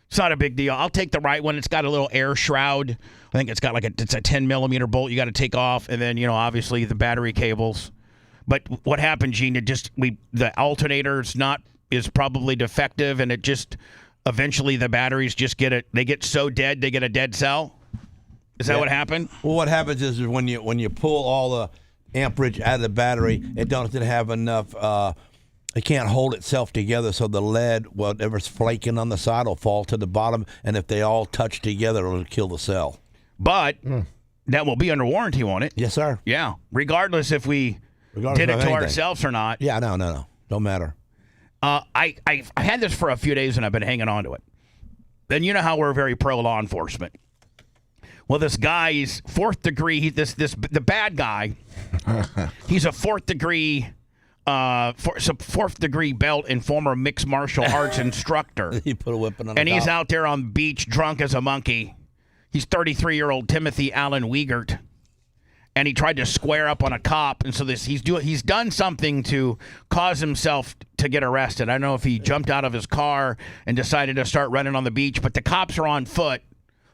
[SPEAKER 3] It's not a big deal. I'll take the right one. It's got a little air shroud. I think it's got it's a 10 millimeter bolt you got to take off, and then obviously the battery cables. But what happened, Gene? The alternator is probably defective, and it just eventually the batteries just they get so dead they get a dead cell. Is that what happened?
[SPEAKER 7] Well, what happens is when you pull all the amperage out of the battery, it doesn't have enough. It can't hold itself together, so the lead, whatever's flaking on the side, will fall to the bottom, and if they all touch together, it'll kill the cell.
[SPEAKER 3] But that will be under warranty, won't it?
[SPEAKER 7] Yes, sir.
[SPEAKER 3] Yeah, regardless if we did it to ourselves or not.
[SPEAKER 7] Yeah, no. Don't matter.
[SPEAKER 3] I had this for a few days, and I've been hanging on to it. Then you know how we're very pro law enforcement. Well, this guy, he's 4th degree. The bad guy, he's a 4th degree... 4th degree belt and former mixed martial arts instructor.
[SPEAKER 7] He put a whipping on
[SPEAKER 3] and he's out there on the beach drunk as a monkey. He's 33-year-old Timothy Allen Wiegert, and he tried to square up on a cop, and so he's done something to cause himself to get arrested. I don't know if he jumped out of his car and decided to start running on the beach, but the cops are on foot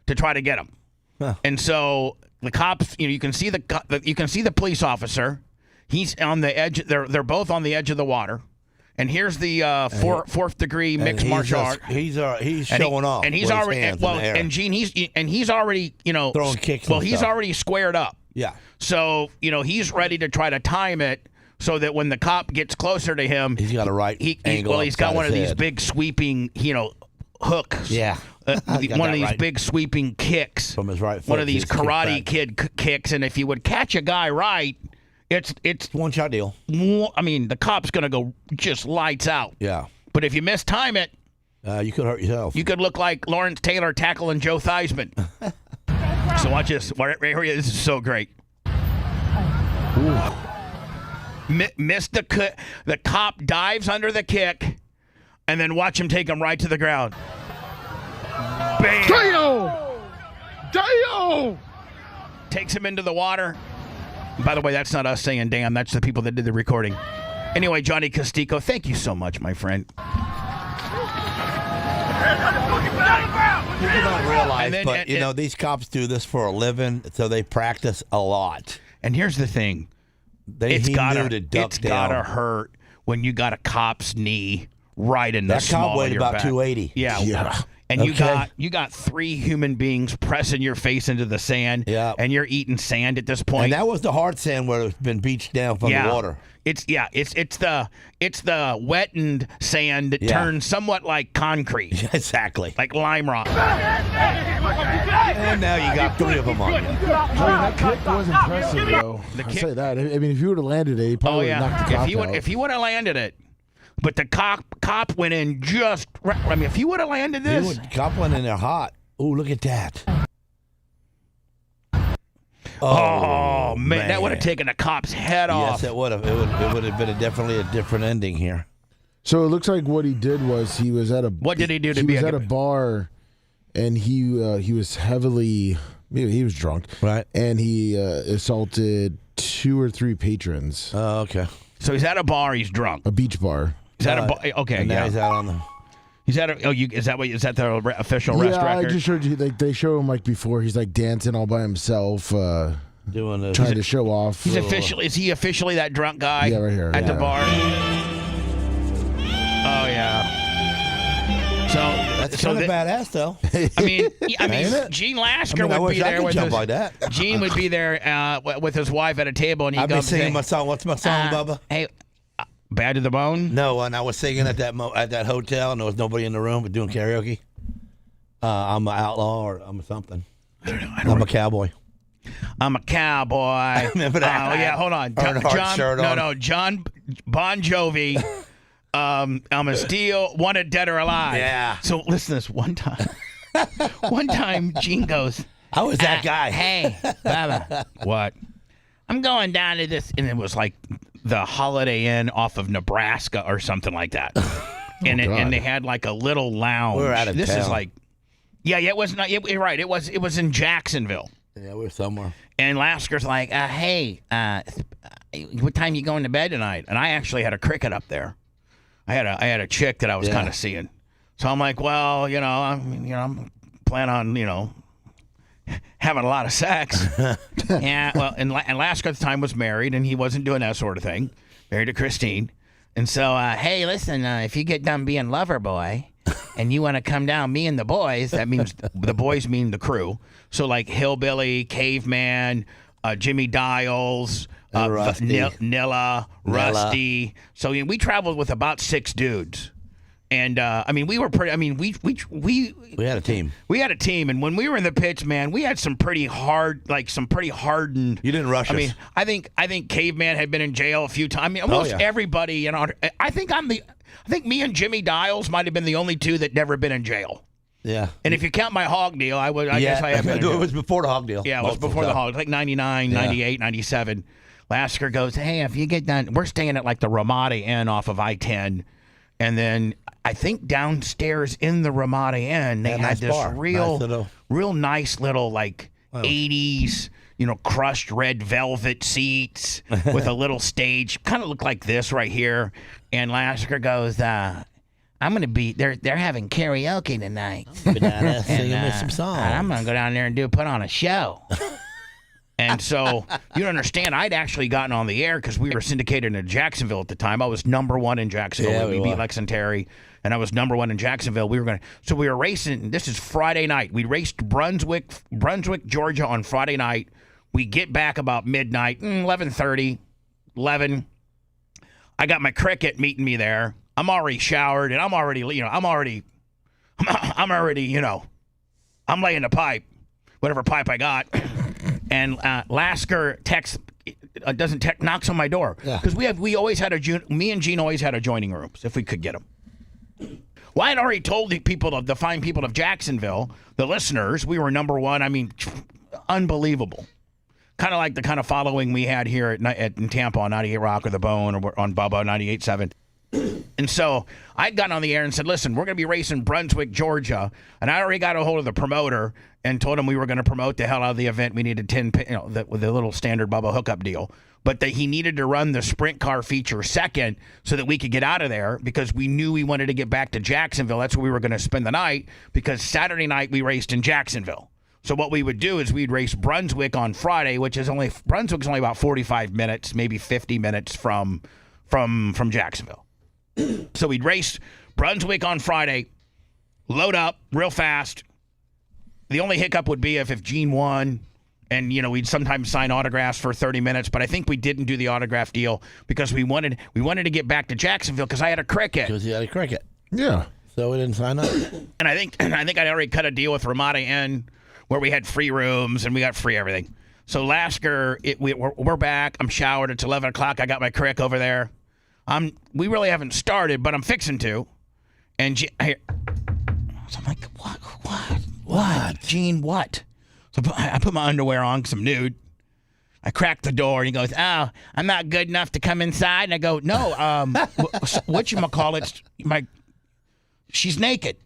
[SPEAKER 3] to try to get him. Huh. And so the cops, you can see the police officer. He's on the edge. They're both on the edge of the water, And here's the fourth degree mixed martial art.
[SPEAKER 7] He's showing off.
[SPEAKER 3] And he's
[SPEAKER 7] with his
[SPEAKER 3] already
[SPEAKER 7] hands in the air.
[SPEAKER 3] and Gene, he's already
[SPEAKER 7] throwing kicks.
[SPEAKER 3] Well,
[SPEAKER 7] and
[SPEAKER 3] he's
[SPEAKER 7] stuff.
[SPEAKER 3] already squared up.
[SPEAKER 7] Yeah.
[SPEAKER 3] So he's ready to try to time it so that when the cop gets closer to him,
[SPEAKER 7] he's got a right angle.
[SPEAKER 3] Well, he's got one of these
[SPEAKER 7] head.
[SPEAKER 3] big sweeping hooks.
[SPEAKER 7] Yeah.
[SPEAKER 3] One of these big sweeping kicks
[SPEAKER 7] from his right foot.
[SPEAKER 3] One of these Karate Kid kicks, and if you would catch a guy right, it's
[SPEAKER 7] one shot deal.
[SPEAKER 3] I mean, the cop's gonna go just lights out.
[SPEAKER 7] Yeah.
[SPEAKER 3] But if you mistime it,
[SPEAKER 7] you could hurt yourself.
[SPEAKER 3] You could look like Lawrence Taylor tackling Joe Theismann. So watch this. Right here. This is so great. Missed the cop dives under the kick, and then watch him take him right to the ground. Bam! Damn! Takes him into the water. By the way, that's not us saying damn. That's the people that did the recording. Anyway, Johnny Castico, thank you so much, my friend.
[SPEAKER 7] People don't realize, these cops do this for a living, so they practice a lot.
[SPEAKER 3] And here's the thing. It's gotta hurt when you got a cop's knee right in the small
[SPEAKER 7] cop weighed
[SPEAKER 3] of your
[SPEAKER 7] about
[SPEAKER 3] back.
[SPEAKER 7] 280.
[SPEAKER 3] Yeah. And you got three human beings pressing your face into the sand.
[SPEAKER 7] Yeah.
[SPEAKER 3] And you're eating sand at this point.
[SPEAKER 7] And that was the hard sand where it's been beached down from the water.
[SPEAKER 3] It's the wettened sand that turns somewhat like concrete.
[SPEAKER 7] Exactly.
[SPEAKER 3] Like lime rock.
[SPEAKER 7] And now you got three of them on you.
[SPEAKER 4] That kick was impressive, though. I'll say that. I mean, if you would have landed it, he probably would have knocked the cop out.
[SPEAKER 3] If he would have landed it, but the cop went in just. I mean, if he would have landed this,
[SPEAKER 7] cop went in there hot. Oh, look at that!
[SPEAKER 3] Oh man, that would have taken the cop's head off.
[SPEAKER 7] Yes, it would have. It would have been definitely a different ending here.
[SPEAKER 4] So it looks like what he did was he was at a.
[SPEAKER 3] What did he do to
[SPEAKER 4] he
[SPEAKER 3] be
[SPEAKER 4] was at a bar, and he was heavily. He was drunk,
[SPEAKER 7] right?
[SPEAKER 4] And he assaulted 2 or 3 patrons.
[SPEAKER 7] Oh, okay.
[SPEAKER 3] So he's at a bar. He's drunk.
[SPEAKER 4] A beach bar.
[SPEAKER 3] Is that a bar? Okay,
[SPEAKER 7] and now he's out on the.
[SPEAKER 3] He's at a. Is that the official arrest record?
[SPEAKER 4] I just showed you. Like they show him like before. He's like dancing all by himself,
[SPEAKER 7] doing this,
[SPEAKER 4] trying to show off.
[SPEAKER 3] He's officially. Is he officially that drunk guy?
[SPEAKER 4] Yeah, right here
[SPEAKER 3] at the bar. Oh yeah. So
[SPEAKER 7] that's kind of badass, though.
[SPEAKER 3] I mean, Gene Lasker would be there with his.
[SPEAKER 7] Like that.
[SPEAKER 3] Gene would be there with his wife at a table, and he'd
[SPEAKER 7] be singing my song. What's my song, Bubba?
[SPEAKER 3] Hey. Bad to the Bone?
[SPEAKER 7] No, and I was singing at that hotel, and there was nobody in the room, but doing karaoke. I'm an outlaw, or I'm something. I'm a cowboy.
[SPEAKER 3] I'm a cowboy.
[SPEAKER 7] Remember that?
[SPEAKER 3] Oh yeah, hold on. John Bon Jovi. I'm a steal, wanted dead or alive.
[SPEAKER 7] Yeah.
[SPEAKER 3] So listen to this one time. One time, Gene goes,
[SPEAKER 7] I was that guy.
[SPEAKER 3] Hey, Bubba. What? I'm going down to this, and it was like the Holiday Inn off of Nebraska or something like that. And they had like a little lounge.
[SPEAKER 7] We're out of
[SPEAKER 3] this
[SPEAKER 7] town.
[SPEAKER 3] is like, it was not. You're right. It was in Jacksonville.
[SPEAKER 7] Yeah, we're somewhere.
[SPEAKER 3] And Lasker's like, hey, what time you going to bed tonight? And I actually had a cricket up there. I had a chick that I was kind of seeing. So I'm like, well, I'm planning on, having a lot of sex. Yeah, well, and Lasker at the time was married, and he wasn't doing that sort of thing. Married to Christine. And so, hey, listen, if you get done being lover boy and you want to come down, me and the boys, that means the boys mean the crew. So, like Hillbilly, Caveman, Jimmy Dials, Nilla, Rusty. So we traveled with about 6 dudes. And we were pretty. I mean, we
[SPEAKER 7] had a team.
[SPEAKER 3] We had a team, and when we were in the pits, man, we had some pretty hardened.
[SPEAKER 7] You didn't rush us.
[SPEAKER 3] I mean, I think Caveman had been in jail a few times. I mean, almost everybody. I think me and Jimmy Dials might have been the only 2 that never been in jail.
[SPEAKER 7] Yeah.
[SPEAKER 3] And if you count my hog deal, I guess I have been in jail.
[SPEAKER 7] It was before the hog deal.
[SPEAKER 3] Yeah, it was before the hog. It was like 99, 98, 97. Lasker goes, hey, if you get done, we're staying at like the Ramada Inn off of I-10. And then I think downstairs in the Ramada Inn, they had this real nice little like 80s, crushed red velvet seats with a little stage. Kind of looked like this right here. And Lasker goes, I'm going to be, they're having karaoke tonight.
[SPEAKER 7] Singing me some songs.
[SPEAKER 3] I'm going to go down there and put on a show. And so you don't understand. I'd actually gotten on the air because we were syndicated in Jacksonville at the time. I was #1 in Jacksonville.
[SPEAKER 14] Yeah,
[SPEAKER 3] we beat Lex and Terry, and I was #1 in Jacksonville. We were racing. This is Friday night. We raced Brunswick, Georgia on Friday night. We get back about midnight, 11:30, 11. I got my cricket meeting me there. I'm already showered, and I'm already I'm laying the pipe, whatever pipe I got. And Lasker knocks on my door because we always had me and Gene always had adjoining rooms if we could get them. Well, I had already told the fine people of Jacksonville, the listeners, we were #1. I mean, unbelievable. Kind of like the kind of following we had here in Tampa on 98 Rock or The Bone or on Bubba 98.7. And so I'd gotten on the air and said, listen, we're going to be racing Brunswick, Georgia. And I already got a hold of the promoter and told him we were going to promote the hell out of the event. We needed 10, with the little standard Bubba hookup deal. But that he needed to run the sprint car feature second so that we could get out of there because we knew we wanted to get back to Jacksonville. That's where we were going to spend the night because Saturday night we raced in Jacksonville. So what we would do is we'd race Brunswick on Friday, Brunswick's only about 45 minutes, maybe 50 minutes from Jacksonville. So we'd race Brunswick on Friday, load up real fast. The only hiccup would be if Gene won, and we'd sometimes sign autographs for 30 minutes. But I think we didn't do the autograph deal because we wanted to get back to Jacksonville because I had a cricket.
[SPEAKER 14] Because you had a cricket.
[SPEAKER 4] Yeah.
[SPEAKER 14] So we didn't sign up.
[SPEAKER 3] And I think I'd already cut a deal with Ramada Inn where we had free rooms and we got free everything. So Lasker, we're back. I'm showered. It's 11 o'clock. I got my crick over there. We really haven't started, but I'm fixing to. And so I'm like, what? Gene, what? So I put my underwear on because I'm nude. I crack the door, and he goes, oh, I'm not good enough to come inside. And I go, no, whatchamacallit, she's naked.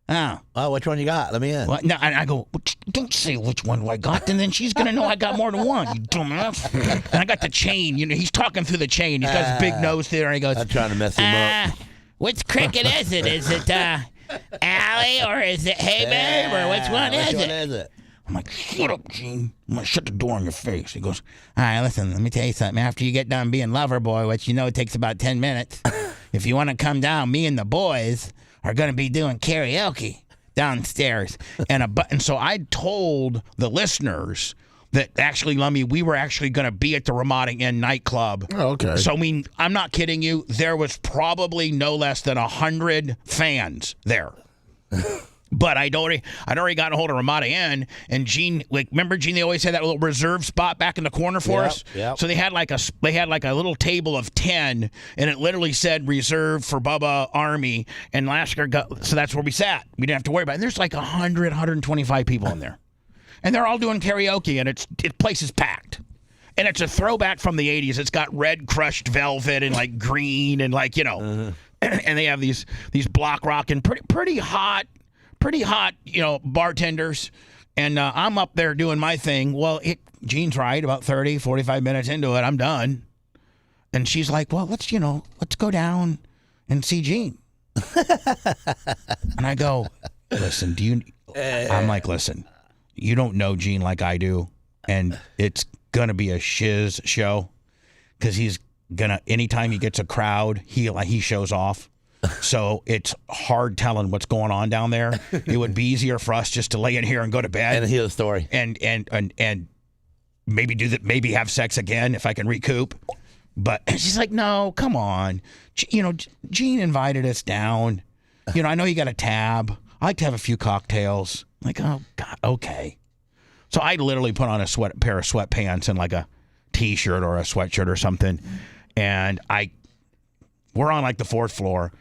[SPEAKER 3] Oh.
[SPEAKER 14] Oh, which one you got? Let me in.
[SPEAKER 3] Well, no, and I go, don't say which one I got, and then she's going to know I got more than one, you dumbass. And I got the chain. He's talking through the chain. He's got his big nose there, and he goes,
[SPEAKER 14] I'm trying to mess him up.
[SPEAKER 3] Which cricket is it? Is it Allie, or is it Hey Babe, or which one is it? I'm like, shut up, Gene. I'm going to shut the door on your face. He goes, all right, listen, let me tell you something. After you get done being lover boy, which it takes about 10 minutes, if you want to come down, me and the boys are going to be doing karaoke downstairs. And so I told the listeners that actually, Lummy, we were actually going to be at the Ramada Inn nightclub.
[SPEAKER 4] Oh, okay.
[SPEAKER 3] So, I'm not kidding you. There was probably no less than 100 fans there. But I'd already got a hold of Ramada Inn, and Gene, remember Gene? They always had that little reserve spot back in the corner for us.
[SPEAKER 14] Yep.
[SPEAKER 3] So they had like a little table of 10, and it literally said reserved for Bubba Army, and Lasker so that's where we sat. We didn't have to worry about it. And there's like 125 people in there, and they're all doing karaoke, and place is packed. And it's a throwback from the 80s. It's got red crushed velvet and like green and and they have these block rock and pretty hot, bartenders. And I'm up there doing my thing. Well, Gene's right, about 30, 45 minutes into it, I'm done. And she's like, well, let's go down and see Gene. And I go, listen, I'm like, listen, you don't know Gene like I do. And it's going to be a shiz show because anytime he gets a crowd, he shows off. So it's hard telling what's going on down there. It would be easier for us just to lay in here and go to bed
[SPEAKER 14] and hear the story,
[SPEAKER 3] and maybe have sex again if I can recoup. But she's like, no, come on. Gene invited us down. I know you got a tab. I like to have a few cocktails. I'm like, oh God, okay. So I literally put on a pair of sweatpants and like a T-shirt or a sweatshirt or something, and we're on like the 4th floor.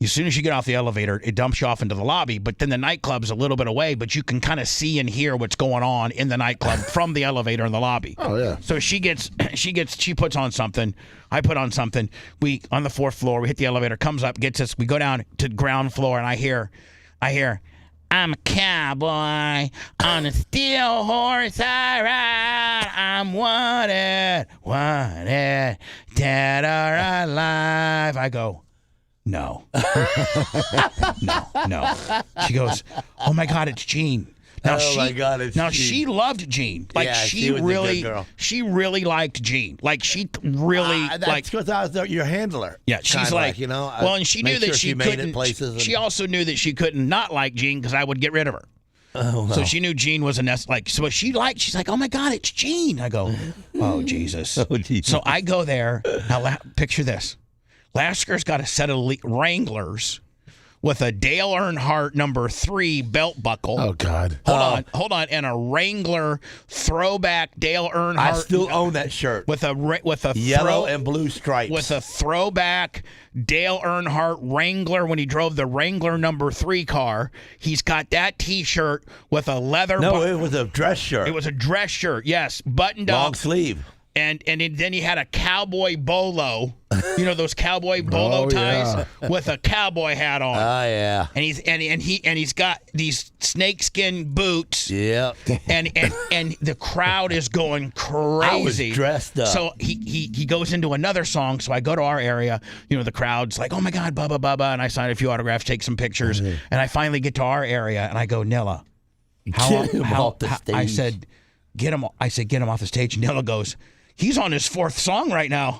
[SPEAKER 3] As soon as you get off the elevator, it dumps you off into the lobby, but then the nightclub's a little bit away, but you can kind of see and hear what's going on in the nightclub from the elevator in the lobby.
[SPEAKER 4] Oh, yeah.
[SPEAKER 3] So she puts on something. I put on something. We, on the 4th floor, we hit the elevator, comes up, gets us, we go down to ground floor, and I hear, I'm a cowboy on a steel horse I ride. I'm wanted, dead or alive. I go, no. No. She goes, oh my God, it's Gene. Now
[SPEAKER 14] my God, it's
[SPEAKER 3] now
[SPEAKER 14] Jean.
[SPEAKER 3] she loved Jean. Like
[SPEAKER 14] Yeah,
[SPEAKER 3] she
[SPEAKER 14] she was a good
[SPEAKER 3] really,
[SPEAKER 14] girl.
[SPEAKER 3] she really liked Jean. Like she really
[SPEAKER 14] That's
[SPEAKER 3] like.
[SPEAKER 14] because I was your handler.
[SPEAKER 3] Yeah, she's
[SPEAKER 14] Kinda
[SPEAKER 3] like,
[SPEAKER 14] you know.
[SPEAKER 3] well, and she knew
[SPEAKER 14] make
[SPEAKER 3] that
[SPEAKER 14] sure
[SPEAKER 3] she
[SPEAKER 14] made
[SPEAKER 3] couldn't.
[SPEAKER 14] it places. And,
[SPEAKER 3] She also knew that she couldn't not like Jean because I would get rid of her.
[SPEAKER 14] oh,
[SPEAKER 3] So
[SPEAKER 14] well.
[SPEAKER 3] she knew Jean was a nest. Like, so she's like, oh my God, it's Jean. I go, oh Jesus.
[SPEAKER 14] Oh, Jesus.
[SPEAKER 3] So I go there. Now picture this: Lasker's got a set of Wranglers with a Dale Earnhardt number 3 belt buckle.
[SPEAKER 4] Oh God.
[SPEAKER 3] Hold on, and a Wrangler throwback Dale Earnhardt.
[SPEAKER 14] I still own that shirt
[SPEAKER 3] with a
[SPEAKER 14] yellow and blue stripes.
[SPEAKER 3] with a throwback Dale Earnhardt Wrangler when he drove the Wrangler number 3 car. He's got that T-shirt with a leather.
[SPEAKER 14] No, it was a dress shirt.
[SPEAKER 3] It was a dress shirt, yes, buttoned up,
[SPEAKER 14] long sleeve.
[SPEAKER 3] and then he had a cowboy bolo. You know those cowboy bolo ties with a cowboy hat on.
[SPEAKER 14] Oh yeah.
[SPEAKER 3] And he's got these snakeskin boots.
[SPEAKER 14] Yeah.
[SPEAKER 3] And the crowd is going crazy.
[SPEAKER 14] I was dressed up.
[SPEAKER 3] So he goes into another song. So I go to our area. You know, the crowd's like, oh my God, Bubba, and I sign a few autographs, take some pictures, and I finally get to our area, and I go, Nilla,
[SPEAKER 14] Get him off the stage.
[SPEAKER 3] I said, get him off the stage. Nilla goes, he's on his 4th song right now.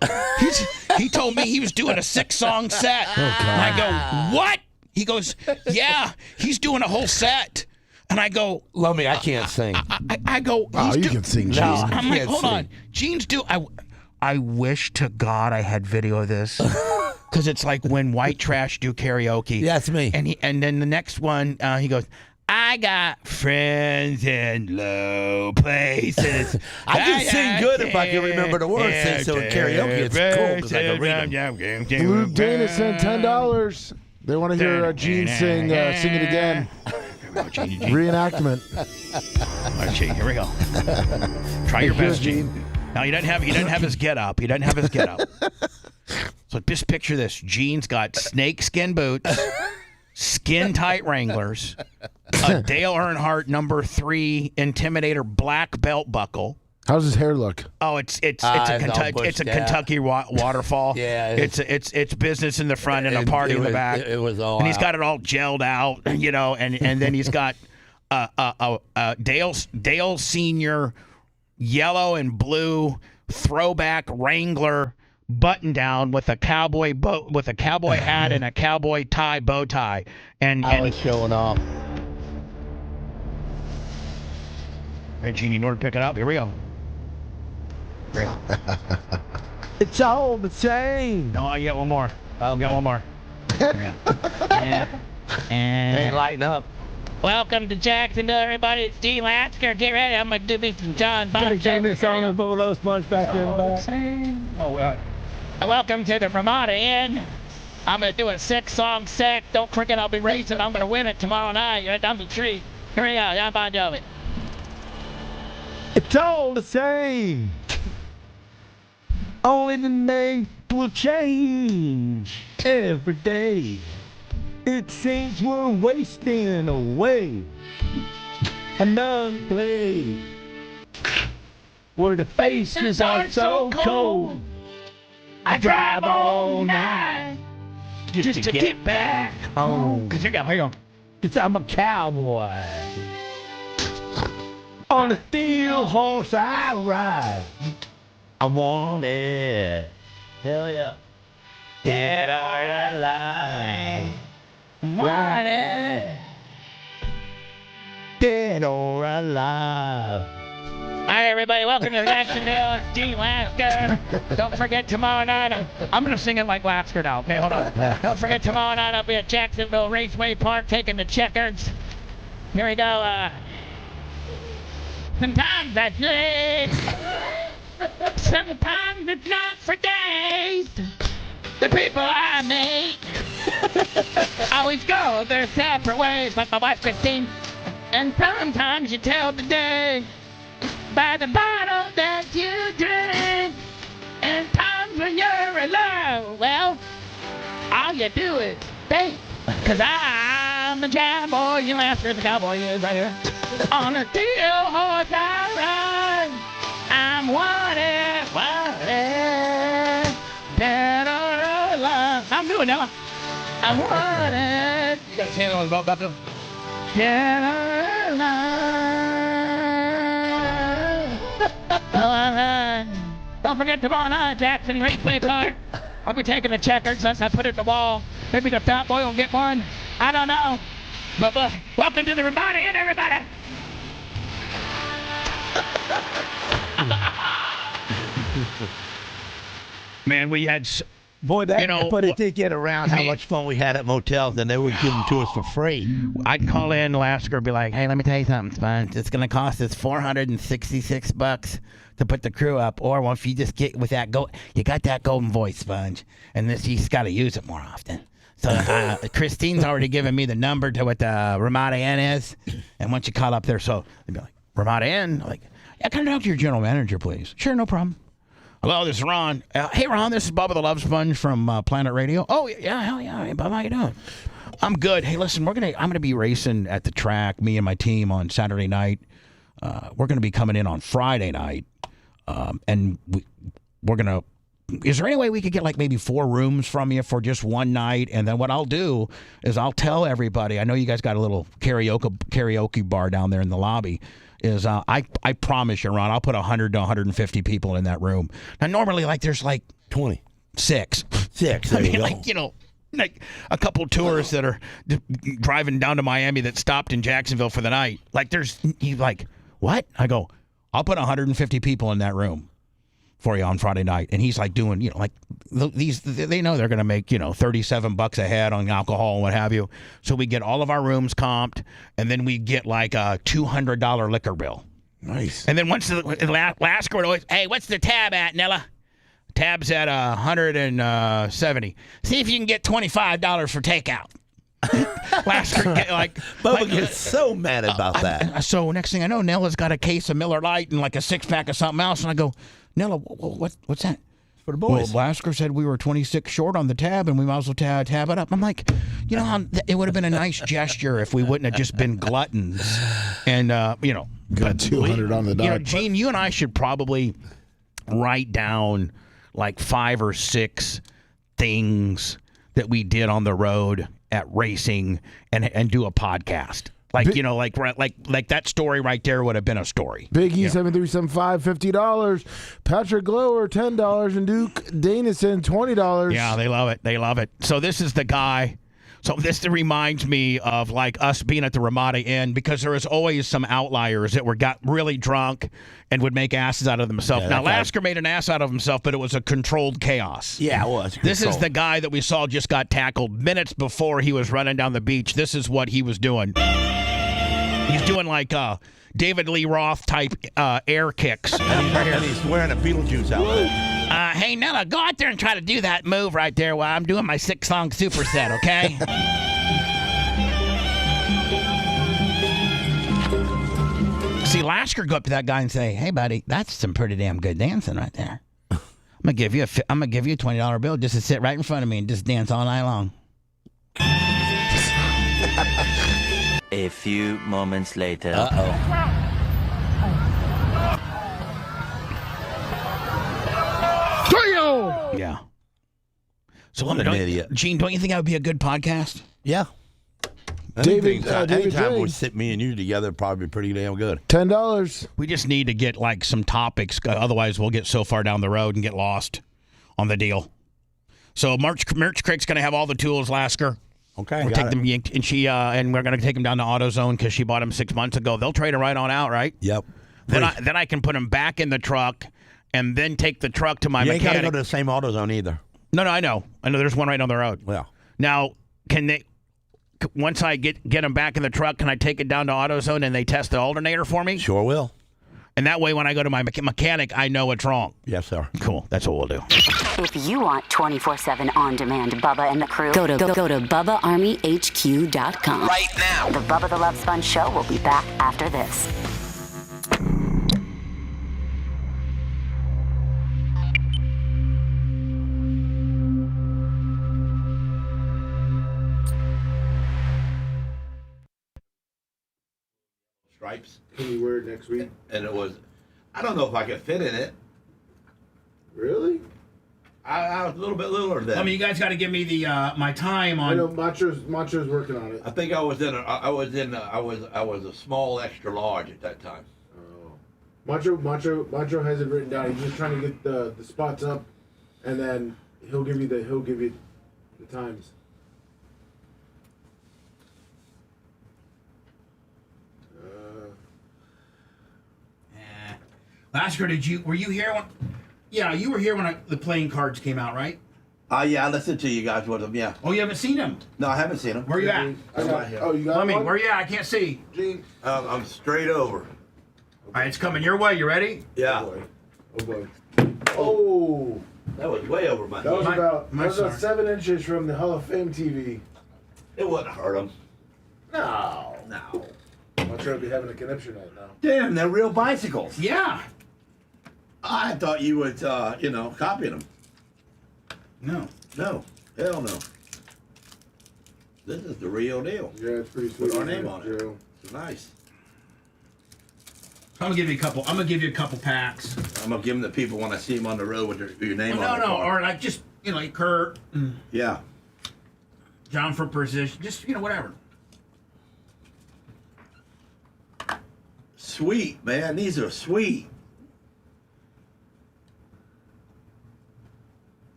[SPEAKER 3] He told me he was doing a 6-song set.
[SPEAKER 4] Oh, God.
[SPEAKER 3] And I go, what? He goes, yeah, he's doing a whole set. And I go,
[SPEAKER 14] Lummy, I can't sing.
[SPEAKER 3] I go,
[SPEAKER 4] Oh, you can sing, Gene.
[SPEAKER 14] No,
[SPEAKER 3] I'm like, hold on. Gene's I wish to God I had video of this. Because it's like when white trash do karaoke.
[SPEAKER 14] Yeah, that's me.
[SPEAKER 3] And then the next one, he goes, I got friends in low places.
[SPEAKER 14] I can sing good if I can remember the words. So in karaoke, it's cool because I can read them.
[SPEAKER 4] Blue Dana sent $10. They want to hear Gene sing it again. Reenactment.
[SPEAKER 3] All right, Gene, here we go. Try your best, Gene. Now he doesn't have his get up. He doesn't have his get up. So just picture this: Gene's got snakeskin boots, skin tight Wranglers, a Dale Earnhardt number 3 Intimidator black belt buckle.
[SPEAKER 4] How's his hair look?
[SPEAKER 3] Oh, it's a Kentucky waterfall.
[SPEAKER 14] Yeah,
[SPEAKER 3] it's business in the front and a party in the back.
[SPEAKER 14] It was all.
[SPEAKER 3] And he's got it all gelled out, you know, and then he's got Dale Senior yellow and blue throwback Wrangler button down with a cowboy hat and a cowboy bow tie. And
[SPEAKER 14] I was showing off.
[SPEAKER 3] Hey, Gene, you know where to pick it up? Here we go.
[SPEAKER 14] It's all the same.
[SPEAKER 3] No, I get one more. I'll get one more. Yeah.
[SPEAKER 14] Ain't lighting up.
[SPEAKER 3] Welcome to Jacksonville, everybody. It's Dean Lasker. Get ready. I'm going to do some John
[SPEAKER 9] Gotta sing this song of Bubba the Love Sponge back there in the back.
[SPEAKER 3] Welcome to the Ramada Inn. I'm going to do a 6-song set. Don't forget I'll be racing. I'm going to win it tomorrow night. You're down the tree. Here we go. John Bon Jovi.
[SPEAKER 9] It's all the same. Only the name will change every day. It seems we're wasting away another place where the faces are so cold. I drive all night just to get back home.
[SPEAKER 3] Here you go.
[SPEAKER 9] 'Cause I'm a cowboy. On a steel horse I ride. I want it. Hell yeah. Dead or alive. Want it. Dead or alive.
[SPEAKER 3] All right, everybody, welcome to Jacksonville. It's Dean Lasker. Don't forget tomorrow night. I'm going to sing it like Lasker now. Okay, hold on. Don't forget tomorrow night I'll be at Jacksonville Raceway Park taking the checkers. Here we go. Sometimes I say, sometimes it's not for days. The people I make always go their separate ways, like my wife Christine. And sometimes you tell the day by the bottle that you drink. And times when you're alone, well, all you do is think. 'Cause I'm the cowboy, you Lasker, the cowboy is right here. On a steel horse I ride. I'm wanted, dead or alive. I'm doing that. I'm wanted. You got a channel on the belt, Dead or alive.
[SPEAKER 9] Don't forget tomorrow night, Jackson Raceway card. I'll be taking the checkers since I put it in the wall. Maybe the fat boy will get one. I don't know. But welcome to the Ramada Inn, everybody.
[SPEAKER 3] Man, we had...
[SPEAKER 14] Boy, but it did get around how much fun we had at motels, and they would give them to us for free.
[SPEAKER 3] I'd call in Lasker and be like, hey, let me tell you something, Sponge. It's going to cost us $466 to put the crew up. Or well, if you just get with that, you got that golden voice, Sponge. And you just got to use it more often. So Christine's already given me the number to what the Ramada Inn is. And once you call up there, so they'd be like, Ramada Inn? I'm like, yeah, can I talk to your general manager, please? Sure, no problem. Hello, this is Ron. Hey, Ron, this is Bubba the Love Sponge from Planet Radio. Oh, yeah, hell yeah. Hey, Bubba, how you doing? I'm good. Hey, listen, I'm gonna be racing at the track, me and my team, on Saturday night. We're gonna be coming in on Friday night, and we're gonna. Is there any way we could get like maybe 4 rooms from you for just one night? And then what I'll do is I'll tell everybody. I know you guys got a little karaoke bar down there in the lobby. I promise you, Ron, I'll put 100 to 150 people in that room. Now, normally, like, there's like 26. I mean, like a couple tourists that are driving down to Miami that stopped in Jacksonville for the night. Like, he's like, what? I go, I'll put 150 people in that room for you on Friday night. And he's like doing, like they know they're going to make, $37 a head on alcohol and what have you. So we get all of our rooms comped, and then we get like a $200 liquor bill.
[SPEAKER 14] Nice.
[SPEAKER 3] And then once the last would always, hey, what's the tab at, Nella? Tab's at 170. See if you can get $25 for takeout.
[SPEAKER 14] Bubba gets so mad about that.
[SPEAKER 3] So next thing I know, Nella's got a case of Miller Lite and like a 6-pack of something else, and I go, Nella, what's that?
[SPEAKER 14] For the boys.
[SPEAKER 3] Well, Lasker said we were 26 short on the tab, and we might as well tab it up. I'm like, it would have been a nice gesture if we wouldn't have just been gluttons, and
[SPEAKER 4] got 200 on the dot.
[SPEAKER 3] Gene, you and I should probably write down like 5 or 6 things that we did on the road at racing and do a podcast. Like, like that story right there would have been a story.
[SPEAKER 4] Biggie 7375 $50. Patrick Glower $10, and Duke Danison $20.
[SPEAKER 3] Yeah, they love it. They love it. So this is the guy. So this reminds me of like us being at the Ramada Inn, because there was always some outliers that got really drunk and would make asses out of themselves.
[SPEAKER 14] Yeah,
[SPEAKER 3] now, Lasker made an ass out of himself, but it was a controlled chaos.
[SPEAKER 14] Yeah, it was.
[SPEAKER 3] This is the guy that we saw just got tackled minutes before he was running down the beach. This is what he was doing. He's doing like David Lee Roth type air kicks.
[SPEAKER 14] And he's wearing a Beetlejuice outfit.
[SPEAKER 3] Hey, Nella, go out there and try to do that move right there while I'm doing my 6-song superset, okay? See, Lasker go up to that guy and say, "Hey, buddy, that's some pretty damn good dancing right there. I'm gonna give you a $20 bill just to sit right in front of me and just dance all night long."
[SPEAKER 15] A few moments later.
[SPEAKER 3] Yeah. So
[SPEAKER 14] I'm an idiot.
[SPEAKER 3] Gene, don't you think that would be a good podcast?
[SPEAKER 14] Yeah. Anytime we sit me and you together, probably pretty damn good.
[SPEAKER 4] $10.
[SPEAKER 3] We just need to get like some topics, otherwise we'll get so far down the road and get lost on the deal. So Merch Crick's going to have all the tools, Lasker.
[SPEAKER 14] Okay,
[SPEAKER 3] we'll take them, and we're going to take them down to AutoZone because she bought them 6 months ago. They'll trade them right on out, right?
[SPEAKER 14] Yep.
[SPEAKER 3] Then I can put them back in the truck, and then take the truck to my mechanic.
[SPEAKER 14] You ain't got to go to the same AutoZone either.
[SPEAKER 3] No, I know. There's one right down the road.
[SPEAKER 14] Yeah.
[SPEAKER 3] Now, once I get them back in the truck, can I take it down to AutoZone and they test the alternator for me?
[SPEAKER 14] Sure will.
[SPEAKER 3] And that way, when I go to my mechanic, I know what's wrong.
[SPEAKER 14] Yes, sir.
[SPEAKER 3] Cool. That's what we'll do.
[SPEAKER 16] If you want 24/7 on-demand Bubba and the crew, go to BubbaArmyHQ.com.
[SPEAKER 13] Right now.
[SPEAKER 16] The Bubba the Love Sponge Show will be back after this.
[SPEAKER 10] Stripes.
[SPEAKER 1] Can you wear it next week?
[SPEAKER 10] And it was, I don't know if I could fit in it.
[SPEAKER 1] Really?
[SPEAKER 10] I was a little bit littler than.
[SPEAKER 3] You guys got to give me the my time on.
[SPEAKER 1] I know Macho's working on it.
[SPEAKER 10] I think I was a small extra large at that time.
[SPEAKER 1] Oh.
[SPEAKER 4] Macho has it written down. He's just trying to get the spots up, and then he'll give you the times.
[SPEAKER 3] Lasker, were you here when? Yeah, you were here when the playing cards came out, right?
[SPEAKER 7] Yeah, I listened to you guys with them. Yeah.
[SPEAKER 3] Oh, you haven't seen them?
[SPEAKER 7] No, I haven't seen them.
[SPEAKER 3] Where you at?
[SPEAKER 4] You got
[SPEAKER 3] Let me.
[SPEAKER 4] one?
[SPEAKER 3] Where you at? I can't see.
[SPEAKER 4] Gene.
[SPEAKER 10] I'm straight over.
[SPEAKER 3] All right, it's coming your way. You ready?
[SPEAKER 10] Yeah.
[SPEAKER 4] Oh boy. Oh.
[SPEAKER 10] That was way over my head.
[SPEAKER 4] That was about 7 inches from the Hall of Fame TV.
[SPEAKER 10] It wouldn't hurt him.
[SPEAKER 4] No.
[SPEAKER 10] No.
[SPEAKER 4] I'm sure I'll be having a conniption right now.
[SPEAKER 7] Damn, they're real bicycles.
[SPEAKER 3] Yeah.
[SPEAKER 7] I thought you would, copying them.
[SPEAKER 3] No.
[SPEAKER 7] No. Hell no. This is the real deal.
[SPEAKER 4] Yeah, it's pretty sweet.
[SPEAKER 7] Put our name on it.
[SPEAKER 4] Joe.
[SPEAKER 7] It's nice.
[SPEAKER 3] I'm gonna give you a couple. I'm gonna give you a couple packs.
[SPEAKER 7] I'm gonna give them to people when I see them on the road with your name on it.
[SPEAKER 3] No, or like just like Kurt.
[SPEAKER 7] Yeah.
[SPEAKER 3] John for position. Just whatever.
[SPEAKER 7] Sweet, man. These are sweet.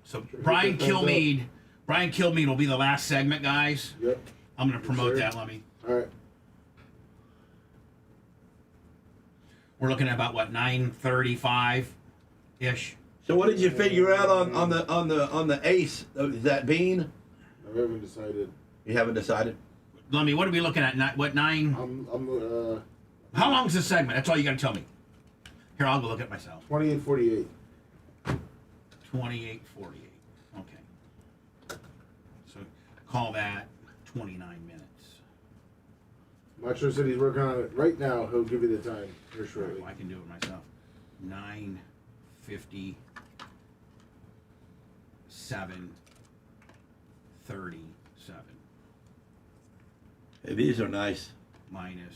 [SPEAKER 3] So Brian Kilmeade will be the last segment, guys.
[SPEAKER 4] Yep.
[SPEAKER 3] I'm gonna promote that. Let me.
[SPEAKER 4] All right.
[SPEAKER 3] We're looking at about 9:35 ish.
[SPEAKER 7] So what did you figure out on the ace? Is that bean?
[SPEAKER 4] I haven't decided.
[SPEAKER 7] You haven't decided?
[SPEAKER 3] Lummy, what are we looking at? What 9? How long is this segment? That's all you got to tell me. Here, I'll go look at myself.
[SPEAKER 4] 28:48.
[SPEAKER 3] 28:48. Okay. So call that 29 minutes.
[SPEAKER 4] Macho said he's working on it right now. He'll give you the time here shortly.
[SPEAKER 3] Well, I can do it myself. 9:57. 37.
[SPEAKER 7] Hey, these are nice.
[SPEAKER 3] Minus.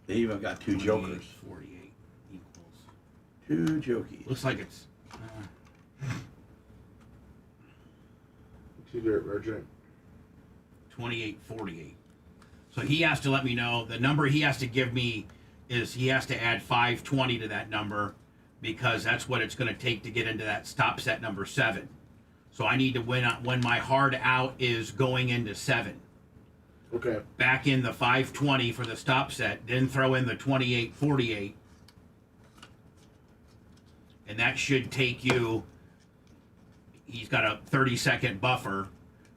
[SPEAKER 7] They even got 2 jokers.
[SPEAKER 3] 48 equals.
[SPEAKER 7] 2 jokies.
[SPEAKER 3] Looks like it's.
[SPEAKER 4] See there, Virgin.
[SPEAKER 3] 28:48. So he has to let me know the number he has to give me is he has to add 520 to that number because that's what it's going to take to get into that stop set number 7. So I need to win when my hard out is going into 7.
[SPEAKER 4] Okay.
[SPEAKER 3] Back in the 520 for the stop set, then throw in the 28:48. And that should take you, he's got a 30-second buffer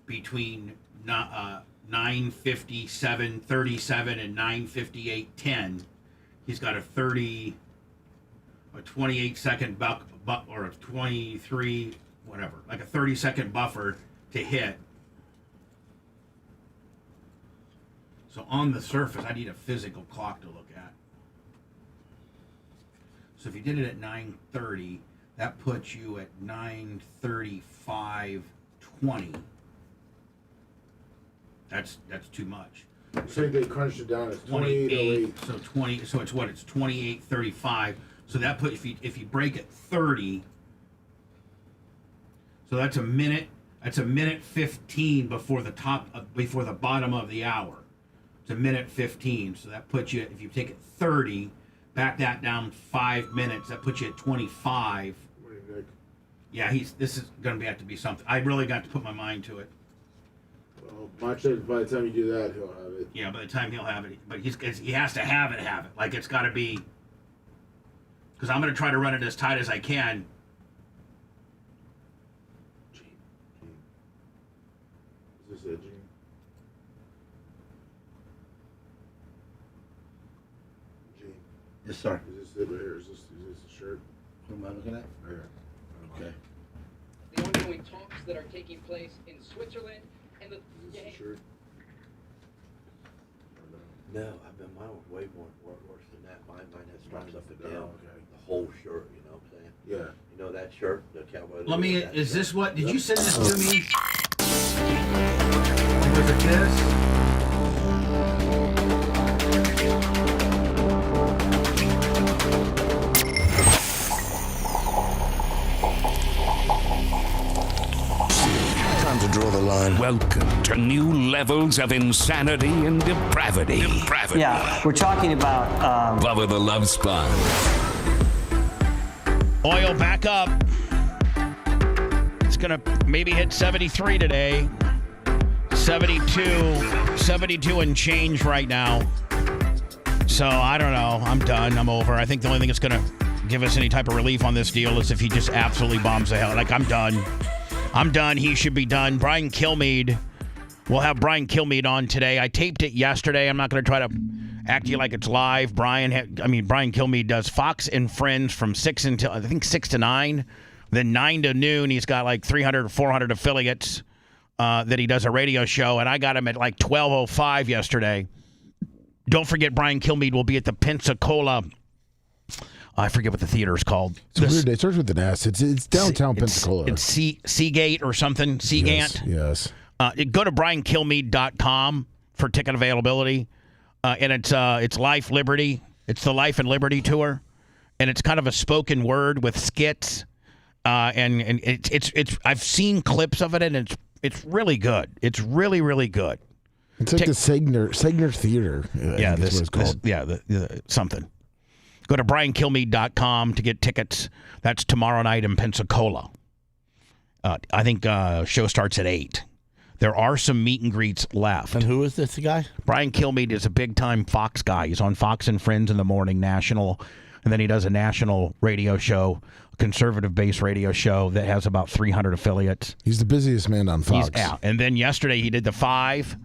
[SPEAKER 3] between 9:57:37 and 9:58:10. He's got a 28-second or a 23, whatever, like a 30-second buffer to hit. So on the surface, I need a physical clock to look at. So if you did it at 9:30, that puts you at 9:35:20. That's too much.
[SPEAKER 4] So they crunched it down. It's 28:08.
[SPEAKER 3] So it's what? It's 28:35. So that put if you break it 30. So that's a minute. That's a minute 15 before the bottom of the hour. It's a minute 15. So that puts you, if you take it 30, back that down 5 minutes, that puts you at 25. Yeah, this is going to have to be something. I really got to put my mind to it.
[SPEAKER 4] Well, Macho, by the time you do that, he'll have it.
[SPEAKER 3] Yeah, by the time he'll have it. But he has to have it. Like, it's got to be, because I'm going to try to run it as tight as I can.
[SPEAKER 4] Is this it, Gene? Gene?
[SPEAKER 7] Yes, sir.
[SPEAKER 4] Is this it right here? Is this a shirt?
[SPEAKER 7] What am I looking at?
[SPEAKER 4] Right here.
[SPEAKER 7] Okay.
[SPEAKER 17] The ongoing talks that are taking place in Switzerland and the.
[SPEAKER 4] Is this a shirt?
[SPEAKER 7] No, mine was way more worse than that. Mine has stripes up and down.
[SPEAKER 4] Okay.
[SPEAKER 7] The whole shirt, you know what I'm saying?
[SPEAKER 4] Yeah.
[SPEAKER 7] You know that shirt, the cowboy.
[SPEAKER 3] Let me, is this what, did you send this to me?
[SPEAKER 4] Was it this?
[SPEAKER 8] Time to draw the line. Welcome to new levels of insanity and depravity.
[SPEAKER 18] Yeah, we're talking about
[SPEAKER 8] Bubba the Love Sponge.
[SPEAKER 3] Oil back up. It's going to maybe hit 73 today. 72 and change right now. So I don't know. I'm done. I'm over. I think the only thing that's going to give us any type of relief on this deal is if he just absolutely bombs the hell. Like, I'm done. I'm done. He should be done. Brian Kilmeade. We'll have Brian Kilmeade on today. I taped it yesterday. I'm not going to try to act to you like it's live. Brian Kilmeade does Fox and Friends from 6 until, I think, 6 to 9. Then 9 to noon, he's got like 300 or 400 affiliates that he does a radio show. And I got him at like 12:05 yesterday. Don't forget, Brian Kilmeade will be at the Pensacola. I forget what the theater is called.
[SPEAKER 4] It's weird. It starts with an S. It's downtown Pensacola.
[SPEAKER 3] It's Seagate or something. Seagate.
[SPEAKER 4] Yes.
[SPEAKER 3] Go to briankilmeade.com for ticket availability. And it's Life Liberty. It's the Life and Liberty tour. And it's kind of a spoken word with skits. And it's I've seen clips of it, and it's really good. It's really, really good.
[SPEAKER 4] It's like the Segner Theater.
[SPEAKER 3] Yeah, this is what it's called. Something. Go to briankilmeade.com to get tickets. That's tomorrow night in Pensacola. I think show starts at 8. There are some meet and greets left.
[SPEAKER 14] And who is this guy?
[SPEAKER 3] Brian Kilmeade is a big-time Fox guy. He's on Fox and Friends in the morning, national, and then he does a national radio show, a conservative-based radio show that has about 300 affiliates.
[SPEAKER 4] He's the busiest man on Fox.
[SPEAKER 3] He's out. And then yesterday he did the 5,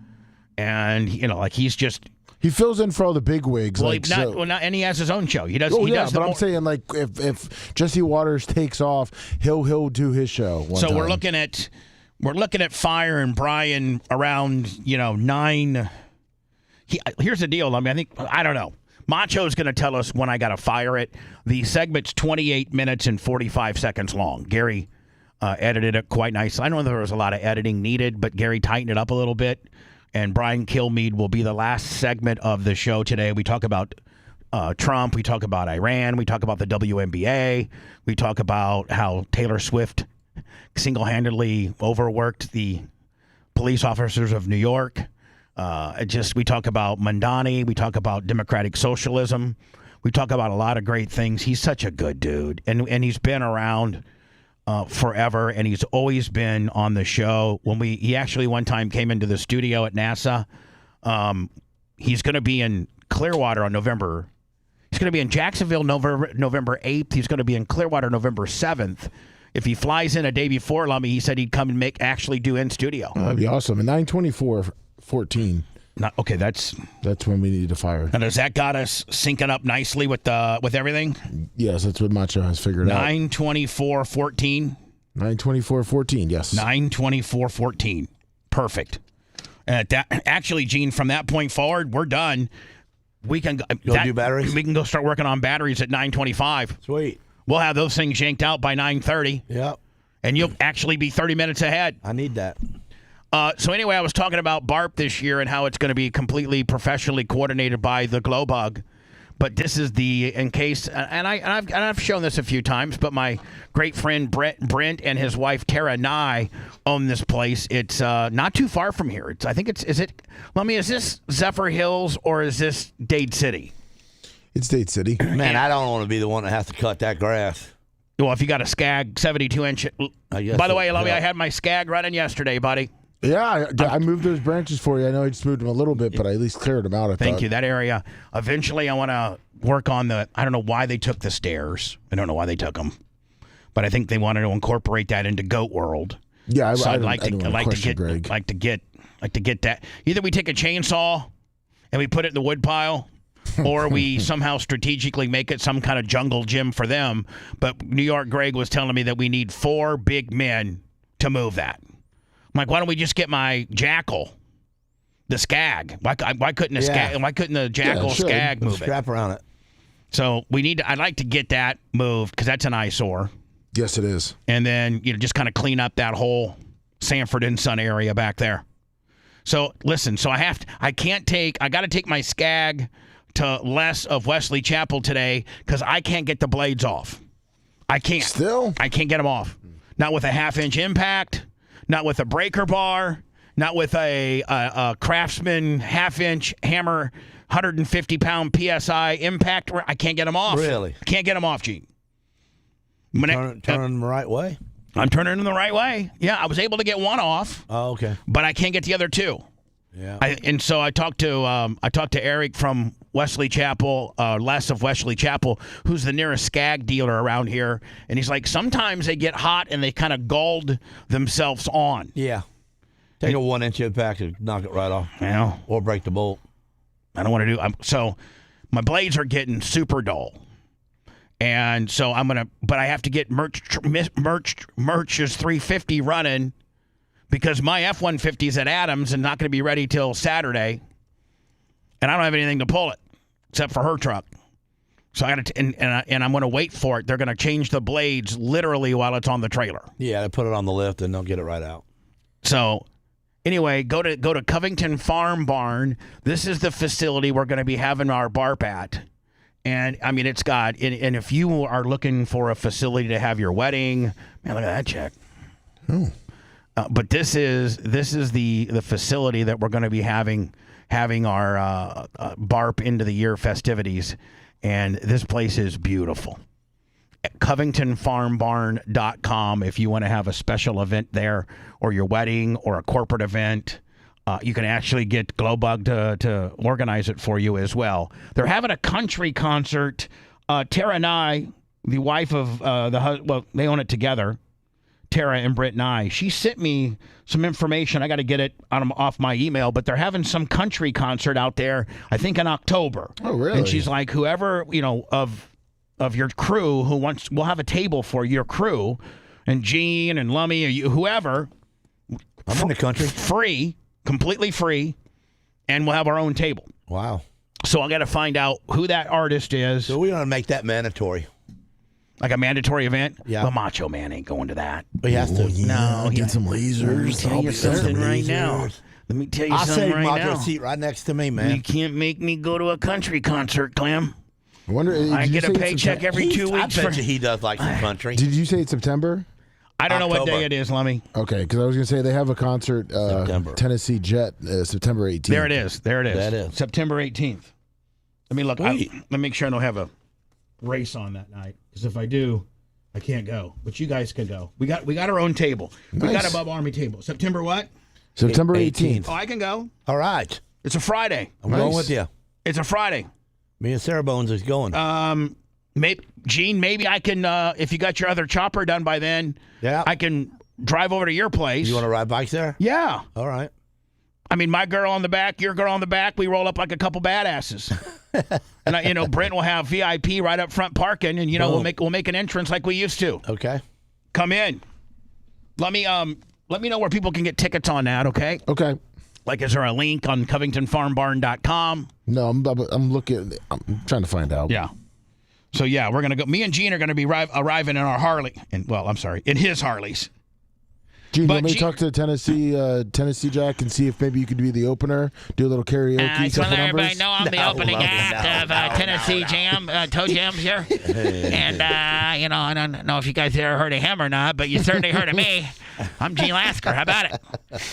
[SPEAKER 3] and he's just.
[SPEAKER 4] He fills in for all the big wigs.
[SPEAKER 3] Well, and he has his own show. He does.
[SPEAKER 4] But I'm saying, like, if Jesse Waters takes off, he'll do his show.
[SPEAKER 3] So we're looking at Fire and Brian around 9. Here's the deal. I don't know. Macho's going to tell us when I got to fire it. The segment's 28 minutes and 45 seconds long. Gary edited it quite nicely. I know there was a lot of editing needed, but Gary tightened it up a little bit. And Brian Kilmeade will be the last segment of the show today. We talk about Trump. We talk about Iran. We talk about the WNBA. We talk about how Taylor Swift single-handedly overworked the police officers of New York. We talk about Mamdani. We talk about democratic socialism. We talk about a lot of great things. He's such a good dude. And he's been around forever, and he's always been on the show. He actually one time came into the studio at NASA. He's going to be in Clearwater on November. He's going to be in Jacksonville November 8th. He's going to be in Clearwater November 7th. If he flies in a day before, Lummy, he said he'd come and actually do in studio.
[SPEAKER 4] That'd be awesome. And 9/24/14.
[SPEAKER 3] Okay, that's
[SPEAKER 4] when we need to fire.
[SPEAKER 3] And has that got us syncing up nicely with everything?
[SPEAKER 4] Yes, that's what Macho has figured out.
[SPEAKER 3] 9/24/14.
[SPEAKER 4] 9/24/14. Yes.
[SPEAKER 3] 9/24/14. Perfect. And actually, Gene, from that point forward, we're done. We can
[SPEAKER 14] do batteries.
[SPEAKER 3] We can go start working on batteries at 9:25.
[SPEAKER 14] Sweet.
[SPEAKER 3] We'll have those things yanked out by 9:30.
[SPEAKER 14] Yep.
[SPEAKER 3] And you'll actually be 30 minutes ahead.
[SPEAKER 14] I need that.
[SPEAKER 3] So anyway, I was talking about BARP this year and how it's going to be completely professionally coordinated by the Glowbug. But this is I've shown this a few times, but my great friend Brent and his wife Tara Nye own this place. It's not too far from here. Is this Zephyr Hills or is this Dade City?
[SPEAKER 4] It's Dade City.
[SPEAKER 14] Man, I don't want to be the one that has to cut that grass.
[SPEAKER 3] Well, if you got a Skag 72-inch. By the way, Lummy, I had my Skag running yesterday, buddy.
[SPEAKER 4] Yeah, I moved those branches for you. I know I just moved them a little bit, but I at least cleared them out.
[SPEAKER 3] Thank you. That area. Eventually, I want to work on I don't know why they took the stairs. I don't know why they took them, but I think they wanted to incorporate that into Goat World.
[SPEAKER 4] Yeah,
[SPEAKER 3] so I'd like to get that. Either we take a chainsaw and we put it in the wood pile, or we somehow strategically make it some kind of jungle gym for them. But New York Greg was telling me that we need 4 big men to move that. I'm like, why don't we just get my Jackal, the Skag? Why couldn't the Skag? Why couldn't the Jackal Skag move it?
[SPEAKER 14] Strap around it.
[SPEAKER 3] So I'd like to get that moved because that's an eyesore.
[SPEAKER 4] Yes, it is.
[SPEAKER 3] And then just kind of clean up that whole Sanford and Son area back there. So listen, I got to take my Skag to Les of Wesley Chapel today because I can't get the blades off. I can't.
[SPEAKER 4] Still?
[SPEAKER 3] I can't get them off. Not with a 1/2-inch impact. Not with a breaker bar. Not with a Craftsman half-inch hammer, 150-pound PSI impact. I can't get them off.
[SPEAKER 14] Really?
[SPEAKER 3] I can't get them off, Gene.
[SPEAKER 14] Turn them the right way?
[SPEAKER 3] I'm turning them the right way. Yeah, I was able to get one off.
[SPEAKER 14] Oh, okay.
[SPEAKER 3] But I can't get the other two.
[SPEAKER 14] Yeah.
[SPEAKER 3] And so I talked to Eric from Wesley Chapel, Les of Wesley Chapel, who's the nearest skag dealer around here, and he's like, sometimes they get hot and they kind of galled themselves on.
[SPEAKER 14] Yeah. Take a 1-inch impact and knock it right off.
[SPEAKER 3] Yeah.
[SPEAKER 14] Or break the bolt.
[SPEAKER 3] I don't want to do. So my blades are getting super dull. And so but I have to get Merch's 350 running because my F-150 is at Adams and not going to be ready till Saturday. And I don't have anything to pull it except for her truck. So I got to, and I'm going to wait for it. They're going to change the blades literally while it's on the trailer.
[SPEAKER 14] Yeah, they put it on the lift and they'll get it right out.
[SPEAKER 3] So anyway, go to Covington Farm Barn. This is the facility we're going to be having our BARP at. And, I mean, it's got, and if you are looking for a facility to have your wedding, man, look at that check.
[SPEAKER 14] Oh.
[SPEAKER 3] But this is the facility that we're going to be having our BARP into the year festivities. And this place is beautiful. CovingtonFarmBarn.com if you want to have a special event there or your wedding or a corporate event. You can actually get Glowbug to organize it for you as well. They're having a country concert. Tara and I, the wife of they own it together, Tara and Britt and I. She sent me some information. I got to get it off my email, but they're having some country concert out there, I think in October.
[SPEAKER 4] Oh, really?
[SPEAKER 3] And she's like, whoever, of your crew we'll have a table for your crew, and Gene and Lummy, or whoever.
[SPEAKER 14] I'm in the country.
[SPEAKER 3] Free. Completely free, and we'll have our own table.
[SPEAKER 14] Wow.
[SPEAKER 3] So I got to find out who that artist is.
[SPEAKER 14] So we're going to make that mandatory.
[SPEAKER 3] Like a mandatory event?
[SPEAKER 14] Yeah.
[SPEAKER 3] The Macho Man ain't going to that.
[SPEAKER 14] He has to.
[SPEAKER 3] No.
[SPEAKER 14] Get some lasers.
[SPEAKER 3] Let me tell you something right now. Let me tell you
[SPEAKER 14] I'll
[SPEAKER 3] something right now.
[SPEAKER 14] I'll save seat right next to me, man.
[SPEAKER 3] You can't make me go to a country concert, Clem.
[SPEAKER 4] I wonder.
[SPEAKER 3] I get a paycheck every 2 weeks.
[SPEAKER 14] I bet you he does like some country.
[SPEAKER 4] Did you say it's September?
[SPEAKER 3] I don't know what day it is, Lummy.
[SPEAKER 4] Okay, because I was going to say they have a concert, Tennessee Jet, September 18th.
[SPEAKER 3] There it is. There it is.
[SPEAKER 14] That is.
[SPEAKER 3] September 18th. Let me look. Let me make sure I don't have a race on that night, because if I do, I can't go. But you guys can go. We got our own table.
[SPEAKER 4] Nice.
[SPEAKER 3] We got a Bubba Army table. September what?
[SPEAKER 4] September 18th.
[SPEAKER 3] Oh, I can go.
[SPEAKER 14] All right.
[SPEAKER 3] It's a Friday.
[SPEAKER 14] I'm going with you.
[SPEAKER 3] It's a Friday.
[SPEAKER 14] Me and Sarah Bones is going.
[SPEAKER 3] Gene, maybe I can, if you got your other chopper done by then, I can drive over to your place.
[SPEAKER 14] You want to ride bikes there?
[SPEAKER 3] Yeah.
[SPEAKER 14] All right.
[SPEAKER 3] I mean, my girl on the back, your girl on the back, we roll up like a couple badasses. And, Brent will have VIP right up front parking, and, we'll make an entrance like we used to.
[SPEAKER 14] Okay.
[SPEAKER 3] Come in. Let me know where people can get tickets on that, okay?
[SPEAKER 4] Okay.
[SPEAKER 3] Like, is there a link on CovingtonFarmBarn.com?
[SPEAKER 4] No, I'm looking. I'm trying to find out.
[SPEAKER 3] Yeah. So, yeah, we're going to go. Me and Gene are going to be arriving in our Harley. In his Harleys.
[SPEAKER 4] Gene, let me talk to Tennessee Jack and see if maybe you could be the opener, do a little karaoke.
[SPEAKER 9] I just want to let everybody know I'm the opening act of Tennessee Jam, Toe Jams here. And, I don't know if you guys ever heard of him or not, but you certainly heard of me. I'm Gene Lasker. How about it?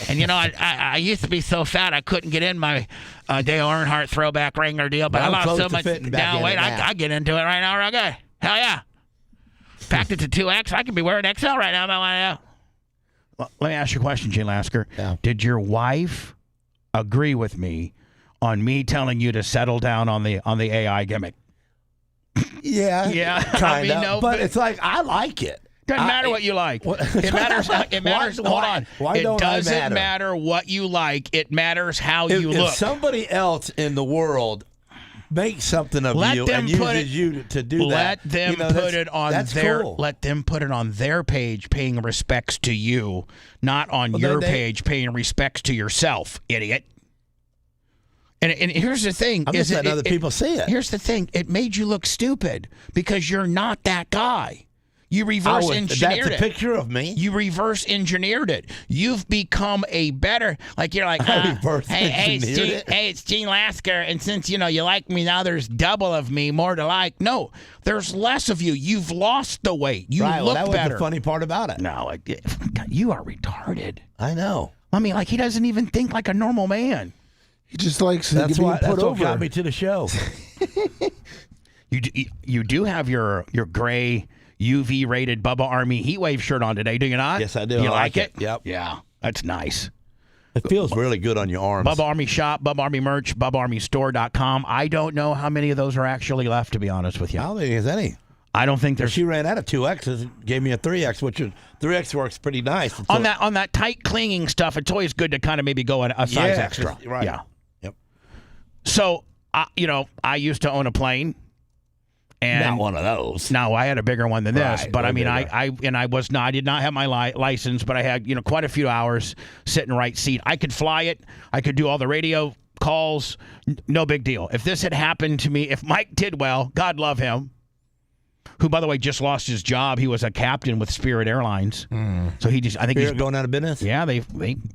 [SPEAKER 9] And, I used to be so fat I couldn't get in my Dale Earnhardt throwback Wrangler deal, but I lost so much. Now, wait, I get into it right now real good. Hell yeah. Packed it to 2X. I could be wearing XL right now if I want to know.
[SPEAKER 3] Well, let me ask you a question, Gene Lasker.
[SPEAKER 14] Yeah.
[SPEAKER 3] Did your wife agree with me on me telling you to settle down on the AI gimmick?
[SPEAKER 14] Yeah.
[SPEAKER 3] Yeah.
[SPEAKER 14] Kind of. But it's like, I like it.
[SPEAKER 3] Doesn't matter what you like. It matters. It matters. Hold on.
[SPEAKER 14] Why don't I
[SPEAKER 3] doesn't
[SPEAKER 14] matter?
[SPEAKER 3] matter what you like. It matters how you look.
[SPEAKER 14] If somebody else in the world makes something of
[SPEAKER 3] let
[SPEAKER 14] you
[SPEAKER 3] them
[SPEAKER 14] and
[SPEAKER 3] put
[SPEAKER 14] uses you to do
[SPEAKER 3] let
[SPEAKER 14] that,
[SPEAKER 3] them put it on their.
[SPEAKER 14] Cool.
[SPEAKER 3] Let them put it on their page, paying respects to you, not on your page, paying respects to yourself, idiot. And here's the thing:
[SPEAKER 14] I'm just letting other people see it.
[SPEAKER 3] Here's the thing: it made you look stupid because you're not that guy. You reverse engineered it.
[SPEAKER 14] That's a picture of me.
[SPEAKER 3] You reverse engineered it. You've become a better, you're like, hey, it's Gene Lasker, and since, you like me now, there's double of me, more to like. No, there's less of you. You've lost the weight. You look
[SPEAKER 14] that was
[SPEAKER 3] better.
[SPEAKER 14] the funny part about it.
[SPEAKER 3] No, God, you are retarded.
[SPEAKER 14] I know.
[SPEAKER 3] I mean, like he doesn't even think like a normal man.
[SPEAKER 4] He just likes
[SPEAKER 14] that's
[SPEAKER 4] being
[SPEAKER 14] what
[SPEAKER 4] put over.
[SPEAKER 14] got me to the show.
[SPEAKER 3] You do have your gray UV rated Bubba Army Heatwave shirt on today, do you not?
[SPEAKER 14] Yes, I do.
[SPEAKER 3] You
[SPEAKER 14] I
[SPEAKER 3] like it?
[SPEAKER 14] Yep.
[SPEAKER 3] Yeah, that's nice.
[SPEAKER 14] It feels really good on your arms.
[SPEAKER 3] Bubba Army shop, Bubba Army merch, BubbaArmyStore.com. I don't know how many of those are actually left, to be honest with you.
[SPEAKER 14] I don't think there's any.
[SPEAKER 3] I don't think there's.
[SPEAKER 14] She ran out of 2Xs and gave me a 3X, which is 3X works pretty nice.
[SPEAKER 3] On that tight clinging stuff, it's always good to kind of maybe go a size extra.
[SPEAKER 14] Right.
[SPEAKER 3] Yeah.
[SPEAKER 14] Yep.
[SPEAKER 3] So, I used to own a plane. And
[SPEAKER 14] not one of those.
[SPEAKER 3] No, I had a bigger one than this.
[SPEAKER 14] Right,
[SPEAKER 3] but I mean,
[SPEAKER 14] bigger.
[SPEAKER 3] I did not have my license, but I had quite a few hours sitting right seat. I could fly it. I could do all the radio calls. No big deal. If this had happened to me, if Mike Tidwell, God love him, who by the way just lost his job, he was a captain with Spirit Airlines. So I think
[SPEAKER 14] Spirit
[SPEAKER 3] he's
[SPEAKER 14] going out of business.
[SPEAKER 3] Yeah, they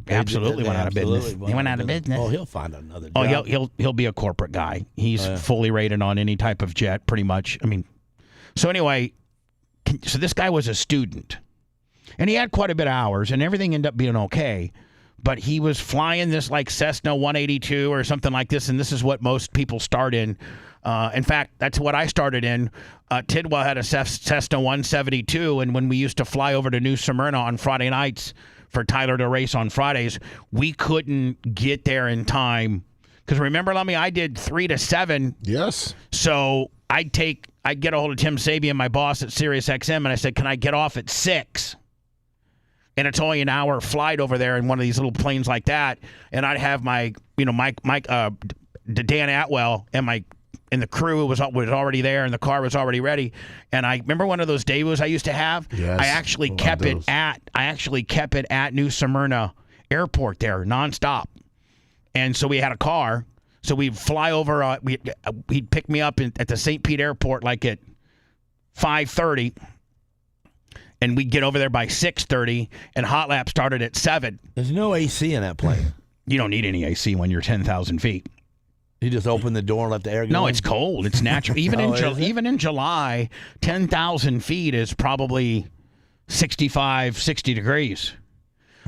[SPEAKER 3] absolutely went out of business. They went out of business.
[SPEAKER 14] Oh, he'll find another job.
[SPEAKER 3] Oh, he'll be a corporate guy. He's fully rated on any type of jet, pretty much. I mean, so anyway, so this guy was a student, and he had quite a bit of hours, and everything ended up being okay. But he was flying this like Cessna 182 or something like this, and this is what most people start in. In fact, that's what I started in. Tidwell had a Cessna 172, and when we used to fly over to New Smyrna on Friday nights for Tyler to race on Fridays, we couldn't get there in time. Because remember, Lummy, I did 3 to 7.
[SPEAKER 4] Yes.
[SPEAKER 3] So I'd get a hold of Tim Sabian, my boss at SiriusXM, and I said, can I get off at 6? And it's only an hour flight over there in one of these little planes like that. And I'd have my, Dan Atwell and the crew was already there, and the car was already ready. And I remember one of those debuts I used to have.
[SPEAKER 4] Yes.
[SPEAKER 3] I actually kept it at New Smyrna Airport there nonstop. And so we had a car. So we'd fly over. He'd pick me up at the St. Pete Airport like at 5:30. And we'd get over there by 6:30, and hot lap started at 7.
[SPEAKER 14] There's no AC in that plane.
[SPEAKER 3] You don't need any AC when you're 10,000 feet.
[SPEAKER 14] You just open the door and let the air go.
[SPEAKER 3] No,
[SPEAKER 14] in?
[SPEAKER 3] it's cold. It's natural. Even in July, 10,000 feet is probably 65, 60 degrees.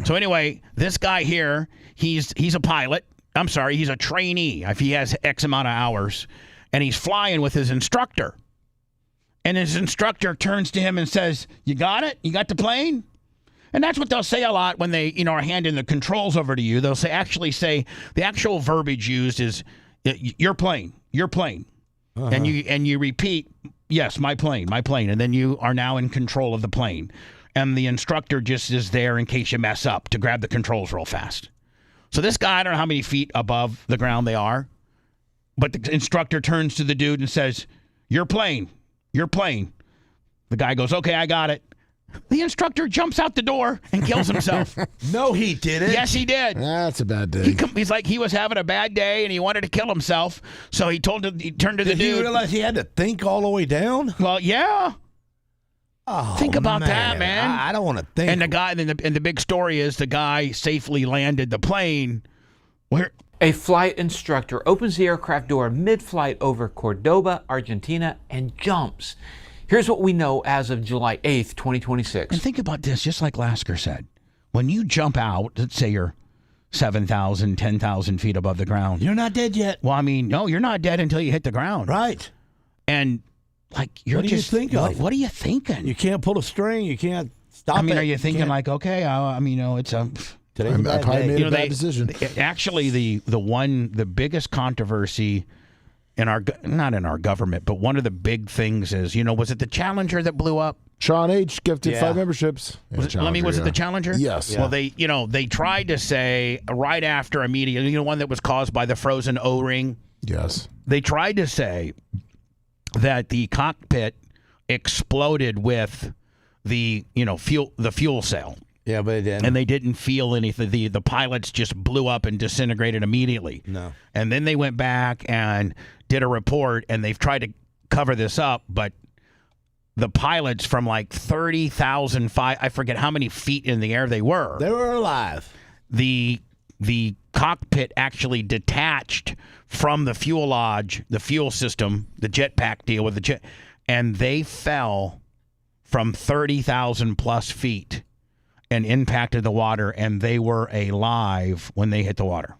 [SPEAKER 3] So anyway, this guy here, he's a pilot. I'm sorry, he's a trainee. If he has X amount of hours, and he's flying with his instructor. And his instructor turns to him and says, "You got it? You got the plane?" And that's what they'll say a lot when they, are handing the controls over to you. They'll actually say the actual verbiage used is, "Your plane, your plane," and you repeat, "Yes, my plane, my plane," and then you are now in control of the plane, and the instructor just is there in case you mess up to grab the controls real fast. So this guy, I don't know how many feet above the ground they are, but the instructor turns to the dude and says, "Your plane, your plane." The guy goes, "Okay, I got it." The instructor jumps out the door and kills himself.
[SPEAKER 14] No, he didn't.
[SPEAKER 3] Yes, he did.
[SPEAKER 4] That's a bad day.
[SPEAKER 3] He's like, he was having a bad day and he wanted to kill himself. So he turned to the dude.
[SPEAKER 14] Did he realize he had to think all the way down?
[SPEAKER 3] Well, yeah.
[SPEAKER 14] Oh,
[SPEAKER 3] think about that, man.
[SPEAKER 14] I don't want to think.
[SPEAKER 3] And the guy, and the big story is the guy safely landed the plane. Where
[SPEAKER 19] a flight instructor opens the aircraft door mid-flight over Cordoba, Argentina, and jumps. Here's what we know as of July 8th, 2026.
[SPEAKER 3] And think about this, just like Lasker said. When you jump out, let's say you're 7,000, 10,000 feet above the ground.
[SPEAKER 14] You're not dead yet.
[SPEAKER 3] Well, I mean, no, you're not dead until you hit the ground.
[SPEAKER 14] Right.
[SPEAKER 3] And, like, you're
[SPEAKER 14] what
[SPEAKER 3] just...
[SPEAKER 14] What do you think of?
[SPEAKER 3] What are you thinking?
[SPEAKER 14] You can't pull a string. You can't stop it.
[SPEAKER 3] I mean, are you thinking like, okay, it's a...
[SPEAKER 14] Today's a bad
[SPEAKER 4] probably
[SPEAKER 14] day.
[SPEAKER 4] made a bad decision.
[SPEAKER 3] Actually, the biggest controversy... not in our government, but one of the big things is, was it the Challenger that blew up?
[SPEAKER 4] Sean H. gifted 5 memberships.
[SPEAKER 3] Was it the Challenger?
[SPEAKER 4] Yes.
[SPEAKER 3] Yeah. Well, they tried to say right after immediately, one that was caused by the frozen O-ring.
[SPEAKER 4] Yes.
[SPEAKER 3] They tried to say that the cockpit exploded with the fuel cell.
[SPEAKER 14] Yeah, but it didn't.
[SPEAKER 3] And they didn't feel anything. The pilots just blew up and disintegrated immediately.
[SPEAKER 14] No.
[SPEAKER 3] And then they went back and did a report, and they've tried to cover this up, but the pilots from like 30,000 feet, I forget how many feet in the air they were.
[SPEAKER 14] They were alive.
[SPEAKER 3] The cockpit actually detached from the fuselage, the fuel system, the jetpack deal with the jet, and they fell from 30,000 plus feet. and impacted the water, and they were alive when they hit the water.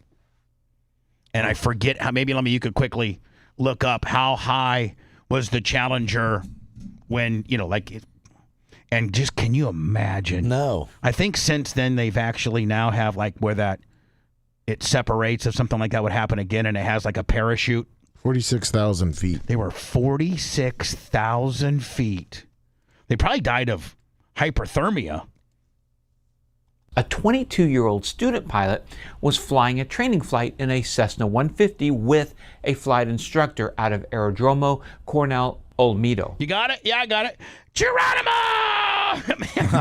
[SPEAKER 3] And I forget how. Maybe you could quickly look up how high was the Challenger when and just can you imagine?
[SPEAKER 14] No.
[SPEAKER 3] I think since then they've actually now have like where that it separates if something like that would happen again, and it has like a parachute.
[SPEAKER 4] 46,000 feet.
[SPEAKER 3] They were 46,000 feet. They probably died of hyperthermia.
[SPEAKER 19] A 22-year-old student pilot was flying a training flight in a Cessna 150 with a flight instructor out of Aerodromo Coronel Olmedo.
[SPEAKER 3] You got it? Yeah, I got it. Geronimo!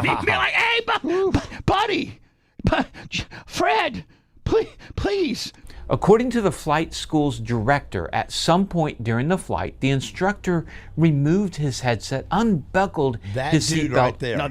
[SPEAKER 3] Be like, hey, buddy, Fred, please.
[SPEAKER 19] According to the flight school's director, at some point during the flight, the instructor removed his headset, unbuckled his seatbelt.
[SPEAKER 14] Right there.
[SPEAKER 3] No,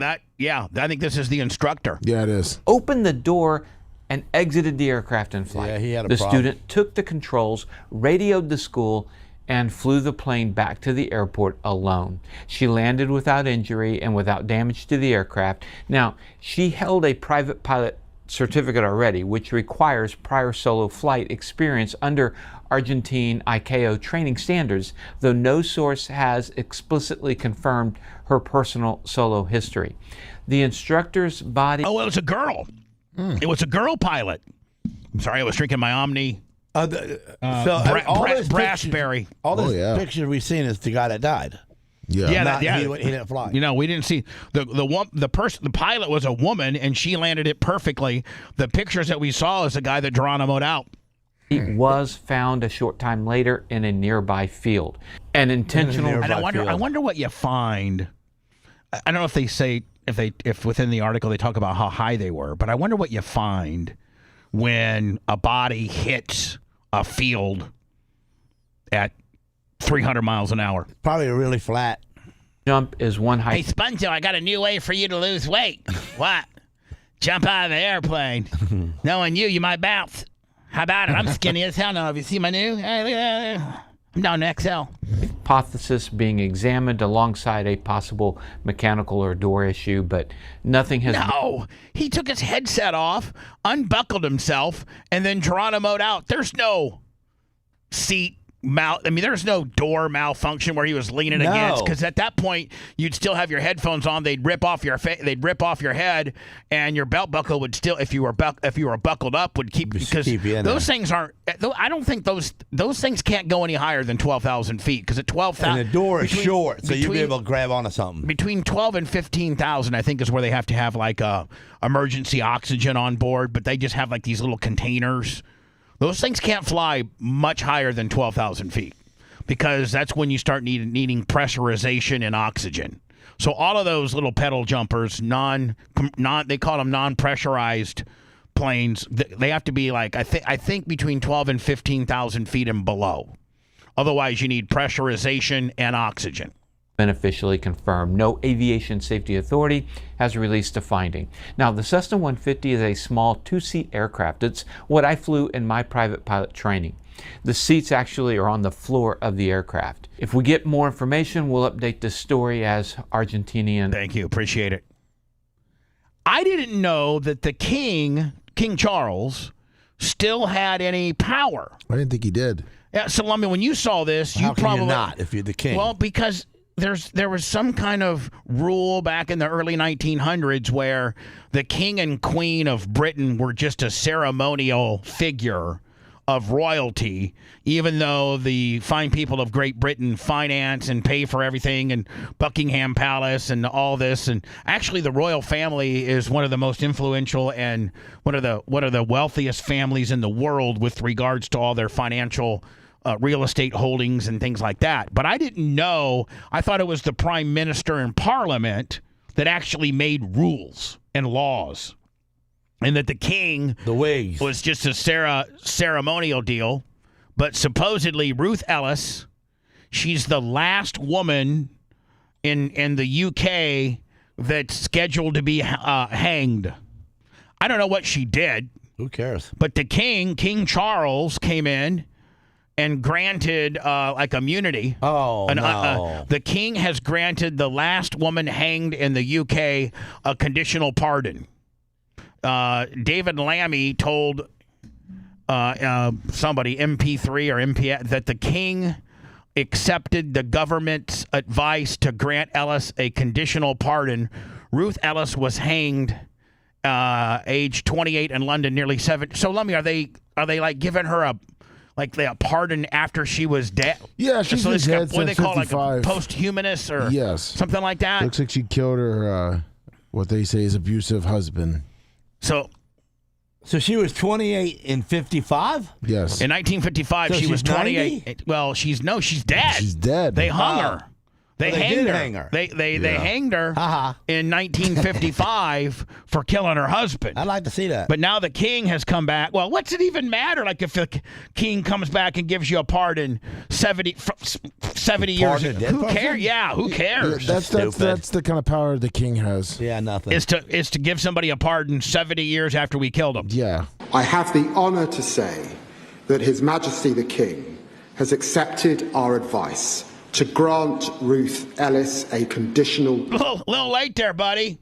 [SPEAKER 3] I think this is the instructor.
[SPEAKER 4] Yeah, it is.
[SPEAKER 19] Opened the door and exited the aircraft in flight.
[SPEAKER 14] Yeah, he had a
[SPEAKER 19] The
[SPEAKER 14] problem.
[SPEAKER 19] student took the controls, radioed the school, and flew the plane back to the airport alone. She landed without injury and without damage to the aircraft. Now, she held a private pilot certificate already, which requires prior solo flight experience under Argentine ICAO training standards, though no source has explicitly confirmed her personal solo history. The instructor's body...
[SPEAKER 3] Oh, it was a girl. It was a girl pilot. I'm sorry, I was drinking my Omni. Raspberry.
[SPEAKER 14] All this picture we've seen is the guy that died.
[SPEAKER 4] Yeah.
[SPEAKER 14] He didn't fly.
[SPEAKER 3] We didn't see the pilot was a woman, and she landed it perfectly. The pictures that we saw is the guy that Geronimo'd out.
[SPEAKER 19] He was found a short time later in a nearby field. An intentional...
[SPEAKER 3] And I wonder what you find. I don't know if they say if within the article they talk about how high they were, but I wonder what you find when a body hits a field at 300 miles an hour.
[SPEAKER 14] Probably really flat.
[SPEAKER 19] Jump is one height.
[SPEAKER 9] Hey, Sponjo, I got a new way for you to lose weight. What? Jump out of the airplane. Knowing you might bounce. How about it? I'm skinny as hell now. Have you seen my new? Hey, look at that. I'm down to XL.
[SPEAKER 19] Hypothesis being examined alongside a possible mechanical or door issue, but nothing has...
[SPEAKER 3] No! He took his headset off, unbuckled himself, and then Geronimo'd out. There's no seat there's no door malfunction where he was leaning against, because at that point you'd still have your headphones on. They'd rip off your head, and your belt buckle would still, if you were buckled up, would keep you in those there. Things aren't. I don't think those things can't go any higher than 12,000 feet, because at 12,000
[SPEAKER 14] and the door is short, so you'd be able to grab onto something.
[SPEAKER 3] Between 12 and 15,000, I think, is where they have to have like emergency oxygen on board, but they just have like these little containers. Those things can't fly much higher than 12,000 feet, because that's when you start needing pressurization and oxygen. So all of those little pedal jumpers, they call them non-pressurized planes. They have to be like I think between 12 and 15,000 feet and below. Otherwise, you need pressurization and oxygen.
[SPEAKER 19] Been officially confirmed. No aviation safety authority has released a finding. Now, the Cessna 150 is a small two-seat aircraft. It's what I flew in my private pilot training. The seats actually are on the floor of the aircraft. If we get more information, we'll update this story as Argentinian.
[SPEAKER 3] Thank you. Appreciate it. I didn't know that the King Charles, still had any power.
[SPEAKER 4] I didn't think he did.
[SPEAKER 3] Yeah, so I mean, when you saw this,
[SPEAKER 14] How can you not if you're the king?
[SPEAKER 3] Well, because there was some kind of rule back in the early 1900s where the king and queen of Britain were just a ceremonial figure of royalty, even though the fine people of Great Britain finance and pay for everything, and Buckingham Palace and all this. And actually, the royal family is one of the most influential and one of the wealthiest families in the world with regards to all their financial real estate holdings and things like that. But I didn't know. I thought it was the prime minister and parliament that actually made rules and laws, and that the king was just a ceremonial deal. But supposedly Ruth Ellis, she's the last woman in the UK that's scheduled to be hanged. I don't know what she did.
[SPEAKER 14] Who cares?
[SPEAKER 3] But the King Charles, came in and granted like immunity. The king has granted the last woman hanged in the UK a conditional pardon. David Lammy told somebody, MP3 or MP, that the king accepted the government's advice to grant Ellis a conditional pardon. Ruth Ellis was hanged, age 28, in London, nearly 7. So, Lummy, are they like giving her a pardon after she was dead?
[SPEAKER 4] Yeah, she's been dead
[SPEAKER 3] what do they
[SPEAKER 4] since
[SPEAKER 3] call it,
[SPEAKER 4] 55.
[SPEAKER 3] like a post-humanist or something like that?
[SPEAKER 4] Looks like she killed her, what they say is abusive husband.
[SPEAKER 3] So
[SPEAKER 14] she was 28 in 55?
[SPEAKER 4] Yes.
[SPEAKER 3] In 1955,
[SPEAKER 14] So
[SPEAKER 3] she was
[SPEAKER 14] she's
[SPEAKER 3] 28.
[SPEAKER 14] 90?
[SPEAKER 3] Well, she's dead.
[SPEAKER 4] She's dead.
[SPEAKER 3] They hung her. They
[SPEAKER 14] did
[SPEAKER 3] hanged her.
[SPEAKER 14] hang her.
[SPEAKER 3] They hanged her in 1955 for killing her husband.
[SPEAKER 14] I'd like to see that.
[SPEAKER 3] But now the king has come back. Well, what's it even matter? Like if the king comes back and gives you a pardon 70 years
[SPEAKER 14] Pardon a
[SPEAKER 3] ago.
[SPEAKER 14] dead
[SPEAKER 3] Who
[SPEAKER 14] person?
[SPEAKER 3] cares? Yeah, who cares?
[SPEAKER 4] That's the kind of power the king has.
[SPEAKER 14] Yeah, nothing.
[SPEAKER 3] Is to give somebody a pardon 70 years after we killed him.
[SPEAKER 4] Yeah.
[SPEAKER 20] I have the honour to say that His Majesty the King has accepted our advice to grant Ruth Ellis a conditional
[SPEAKER 3] little late there, buddy.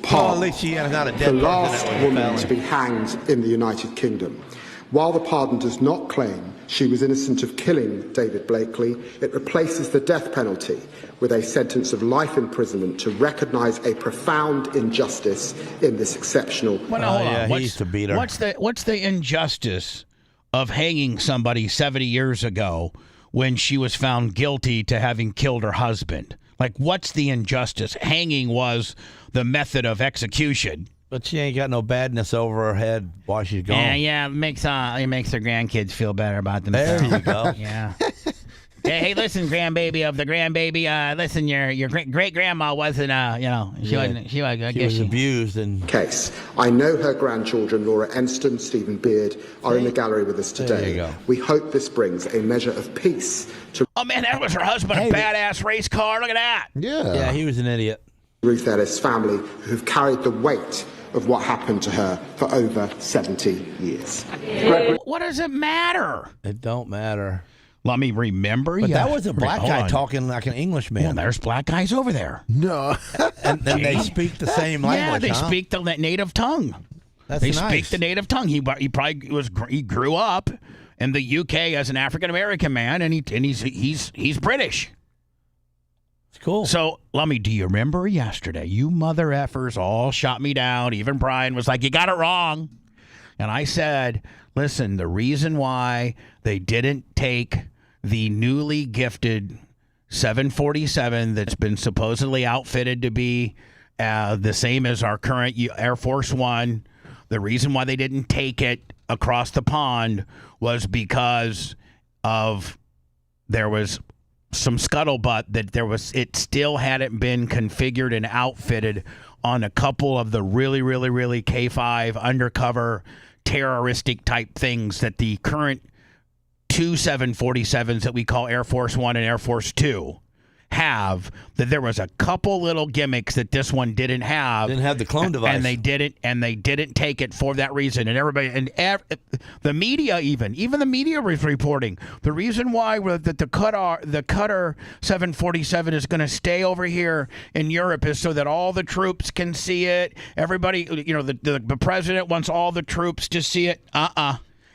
[SPEAKER 20] pardon,
[SPEAKER 14] at least she is not a
[SPEAKER 20] the
[SPEAKER 14] dead person.
[SPEAKER 20] last
[SPEAKER 14] That was a
[SPEAKER 20] woman
[SPEAKER 14] felon.
[SPEAKER 20] to be hanged in the United Kingdom. While the pardon does not claim she was innocent of killing David Blakely, it replaces the death penalty with a sentence of life imprisonment to recognise a profound injustice in this exceptional.
[SPEAKER 3] Well, now, hold on.
[SPEAKER 14] He used to beat her.
[SPEAKER 3] What's the injustice of hanging somebody 70 years ago when she was found guilty to having killed her husband? Like, what's the injustice? Hanging was the method of execution.
[SPEAKER 14] But she ain't got no badness over her head while she's gone.
[SPEAKER 3] Yeah, it makes her grandkids feel better about themselves.
[SPEAKER 14] There you go.
[SPEAKER 3] Yeah. Hey, listen, grandbaby of the grandbaby. Listen, your great grandma wasn't, she was
[SPEAKER 14] abused and
[SPEAKER 20] case. I know her grandchildren, Laura Enston, Stephen Beard, are in the gallery with us
[SPEAKER 14] There
[SPEAKER 20] today.
[SPEAKER 14] you go.
[SPEAKER 20] We hope this brings a measure of peace to
[SPEAKER 3] Oh man, that was her husband, a badass race car. Look at that.
[SPEAKER 14] Yeah, he was an idiot.
[SPEAKER 20] Ruth Ellis' family, who've carried the weight of what happened to her for over 70 years.
[SPEAKER 3] What does it matter?
[SPEAKER 14] It don't matter.
[SPEAKER 3] Let me remember.
[SPEAKER 14] But
[SPEAKER 3] yeah.
[SPEAKER 14] that was a black
[SPEAKER 3] Hold
[SPEAKER 14] guy
[SPEAKER 3] on.
[SPEAKER 14] talking like an Englishman.
[SPEAKER 3] Well, there's black guys over there.
[SPEAKER 4] No.
[SPEAKER 14] and they speak the same language.
[SPEAKER 3] Yeah, they
[SPEAKER 14] huh?
[SPEAKER 3] speak the native tongue.
[SPEAKER 14] That's
[SPEAKER 3] they
[SPEAKER 14] nice.
[SPEAKER 3] speak the native tongue. He grew up in the UK as an African American man, and he's British.
[SPEAKER 14] It's cool.
[SPEAKER 3] So, Lummy, do you remember yesterday? You mother effers all shot me down. Even Brian was like, "You got it wrong," and I said, "Listen, the reason why they didn't take the newly gifted 747 that's been supposedly outfitted to be the same as our current Air Force One, the reason why they didn't take it across the pond was because of there was some scuttlebutt that it still hadn't been configured and outfitted on a couple of the really, really, really K5 undercover terroristic type things that the current two 747s that we call Air Force One and Air Force Two have, that there was a couple little gimmicks that this one didn't have.
[SPEAKER 14] Didn't have the clone device.
[SPEAKER 3] And they didn't take it for that reason. And everybody, the media even the media was reporting the reason why that the Qatar 747 is going to stay over here in Europe is so that all the troops can see it. Everybody, the president wants all the troops to see it.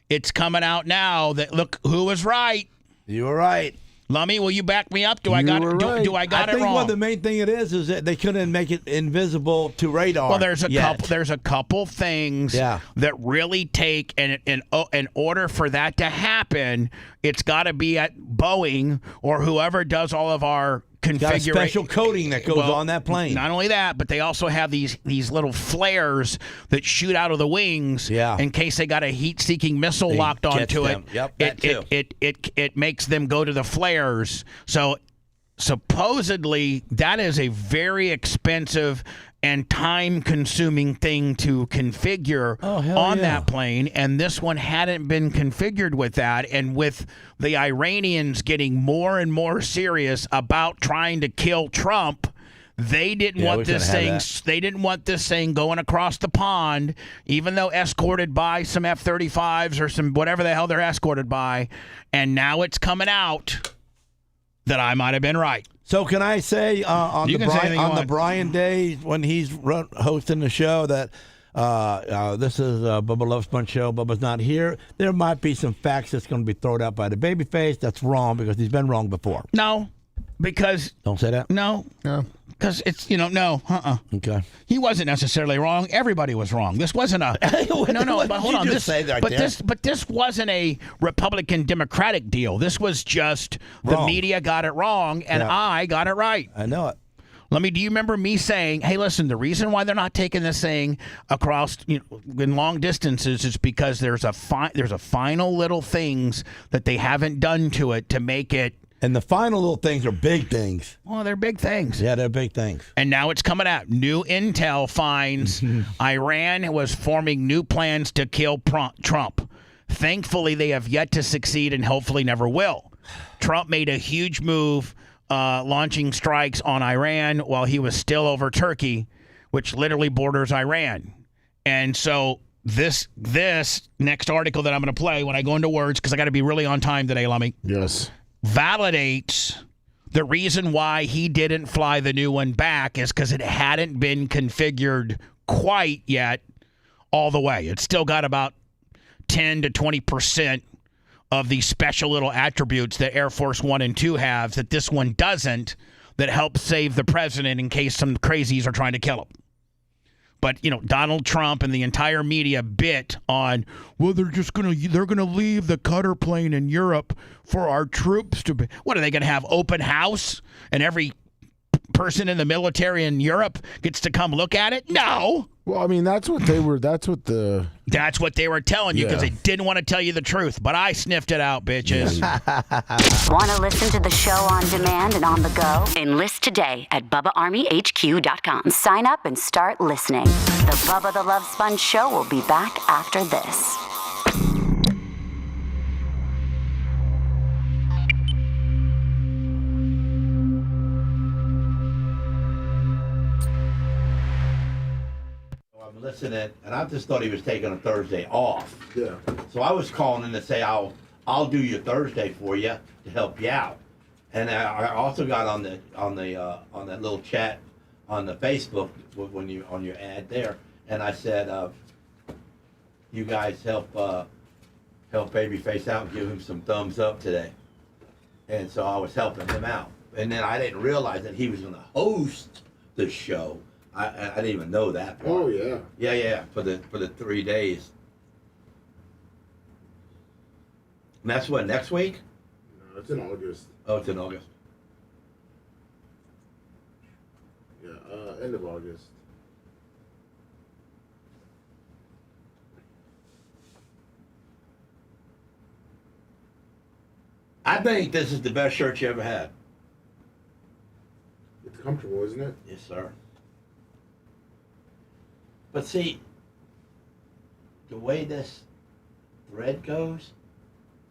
[SPEAKER 3] It's coming out now that look who was right.
[SPEAKER 14] You were right.
[SPEAKER 3] Lummy, will you back me up? Do I got it
[SPEAKER 14] I think
[SPEAKER 3] wrong?
[SPEAKER 14] what the main thing it is that they couldn't make it invisible to radar.
[SPEAKER 3] Well, there's a couple things that really take, and in order for that to happen, it's got to be at Boeing or whoever does all of our configuration.
[SPEAKER 14] Special coating that goes on that plane.
[SPEAKER 3] Not only that, but they also have these little flares that shoot out of the wings in case they got a heat-seeking missile locked onto it.
[SPEAKER 14] Yep,
[SPEAKER 3] it makes them go to the flares. So supposedly that is a very expensive and time-consuming thing to configure on that plane, and this one hadn't been configured with that. And with the Iranians getting more and more serious about trying to kill Trump, they didn't want this thing. They didn't want this thing going across the pond, even though escorted by some F-35s or some whatever the hell they're escorted by. And now it's coming out that I might have been right.
[SPEAKER 14] So can I say on the Brian Day when he's hosting the show that This is Bubba Love Sponge Show. Bubba's not here. There might be some facts that's going to be thrown out by the babyface. That's wrong because he's been wrong before.
[SPEAKER 3] No, because
[SPEAKER 14] don't say that.
[SPEAKER 3] No, because it's no.
[SPEAKER 14] Okay.
[SPEAKER 3] He wasn't necessarily wrong. Everybody was wrong. This wasn't a no. But hold on. This wasn't a Republican Democratic deal. This was just the media got it wrong and I got it right.
[SPEAKER 14] I know it.
[SPEAKER 3] Do you remember me saying, hey, listen, the reason why they're not taking this thing across in long distances is because there's a final little things that they haven't done to it to make it.
[SPEAKER 14] And the final little things are big things.
[SPEAKER 3] Well, they're big things.
[SPEAKER 14] Yeah, they're big things.
[SPEAKER 3] And now it's coming out. New intel finds Iran was forming new plans to kill Trump. Thankfully, they have yet to succeed and hopefully never will. Trump made a huge move launching strikes on Iran while he was still over Turkey, which literally borders Iran. And so this next article that I'm going to play when I go into words, because I got to be really on time today, Lummy.
[SPEAKER 4] Yes.
[SPEAKER 3] Validates the reason why he didn't fly the new one back is because it hadn't been configured quite yet all the way. It's still got about 10 to 20% of the special little attributes that Air Force 1 and 2 have that this one doesn't, that helps save the president in case some crazies are trying to kill him. But, Donald Trump and the entire media bit on, well, they're going to leave the cutter plane in Europe for our troops to be. What, are they going to have open house and every person in the military in Europe gets to come look at it? No.
[SPEAKER 4] Well, I mean, that's what they were
[SPEAKER 3] telling you because they didn't want to tell you the truth. But I sniffed it out, bitches.
[SPEAKER 16] Want to listen to the show on demand and on the go? Enlist today at BubbaArmyHQ.com. Sign up and start listening. The Bubba the Love Sponge Show will be back after this.
[SPEAKER 7] Listening, and I just thought he was taking a Thursday off.
[SPEAKER 4] Yeah.
[SPEAKER 7] So I was calling in to say I'll do your Thursday for you to help you out. And I also got on that little chat on the Facebook when you on your ad there, and I said, you guys help Babyface out and give him some thumbs up today. And so I was helping him out, and then I didn't realize that he was going to host the show. I didn't even know that part.
[SPEAKER 4] Oh yeah.
[SPEAKER 7] Yeah, for the 3 days. And that's what, next week?
[SPEAKER 4] No, it's in August.
[SPEAKER 7] Oh, it's in August.
[SPEAKER 4] Yeah, end of August.
[SPEAKER 7] I think this is the best shirt you ever had.
[SPEAKER 4] It's comfortable, isn't it?
[SPEAKER 7] Yes, sir. But see, the way this thread goes,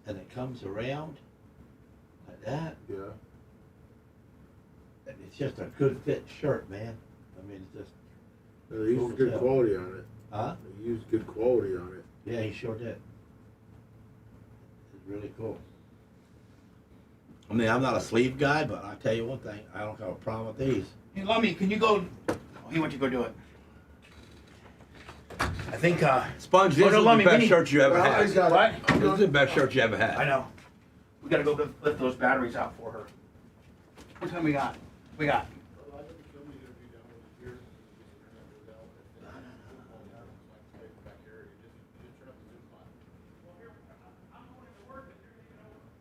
[SPEAKER 7] and it comes around like that.
[SPEAKER 4] Yeah.
[SPEAKER 7] It's just a good fit shirt, man. I mean, it's just.
[SPEAKER 4] They used good quality on it.
[SPEAKER 7] Huh?
[SPEAKER 4] They used good quality on it.
[SPEAKER 7] Yeah, he sure did. It's really cool. I mean, I'm not a sleeve guy, but I tell you one thing, I don't have a problem with these.
[SPEAKER 3] Hey, Lummy, can you go? He wants you to go do it. I think,
[SPEAKER 7] Sponge, this is the best shirt you ever had.
[SPEAKER 3] What?
[SPEAKER 7] This is the best shirt you ever had.
[SPEAKER 3] I know. We gotta go lift those batteries out for her. What time we got? We got.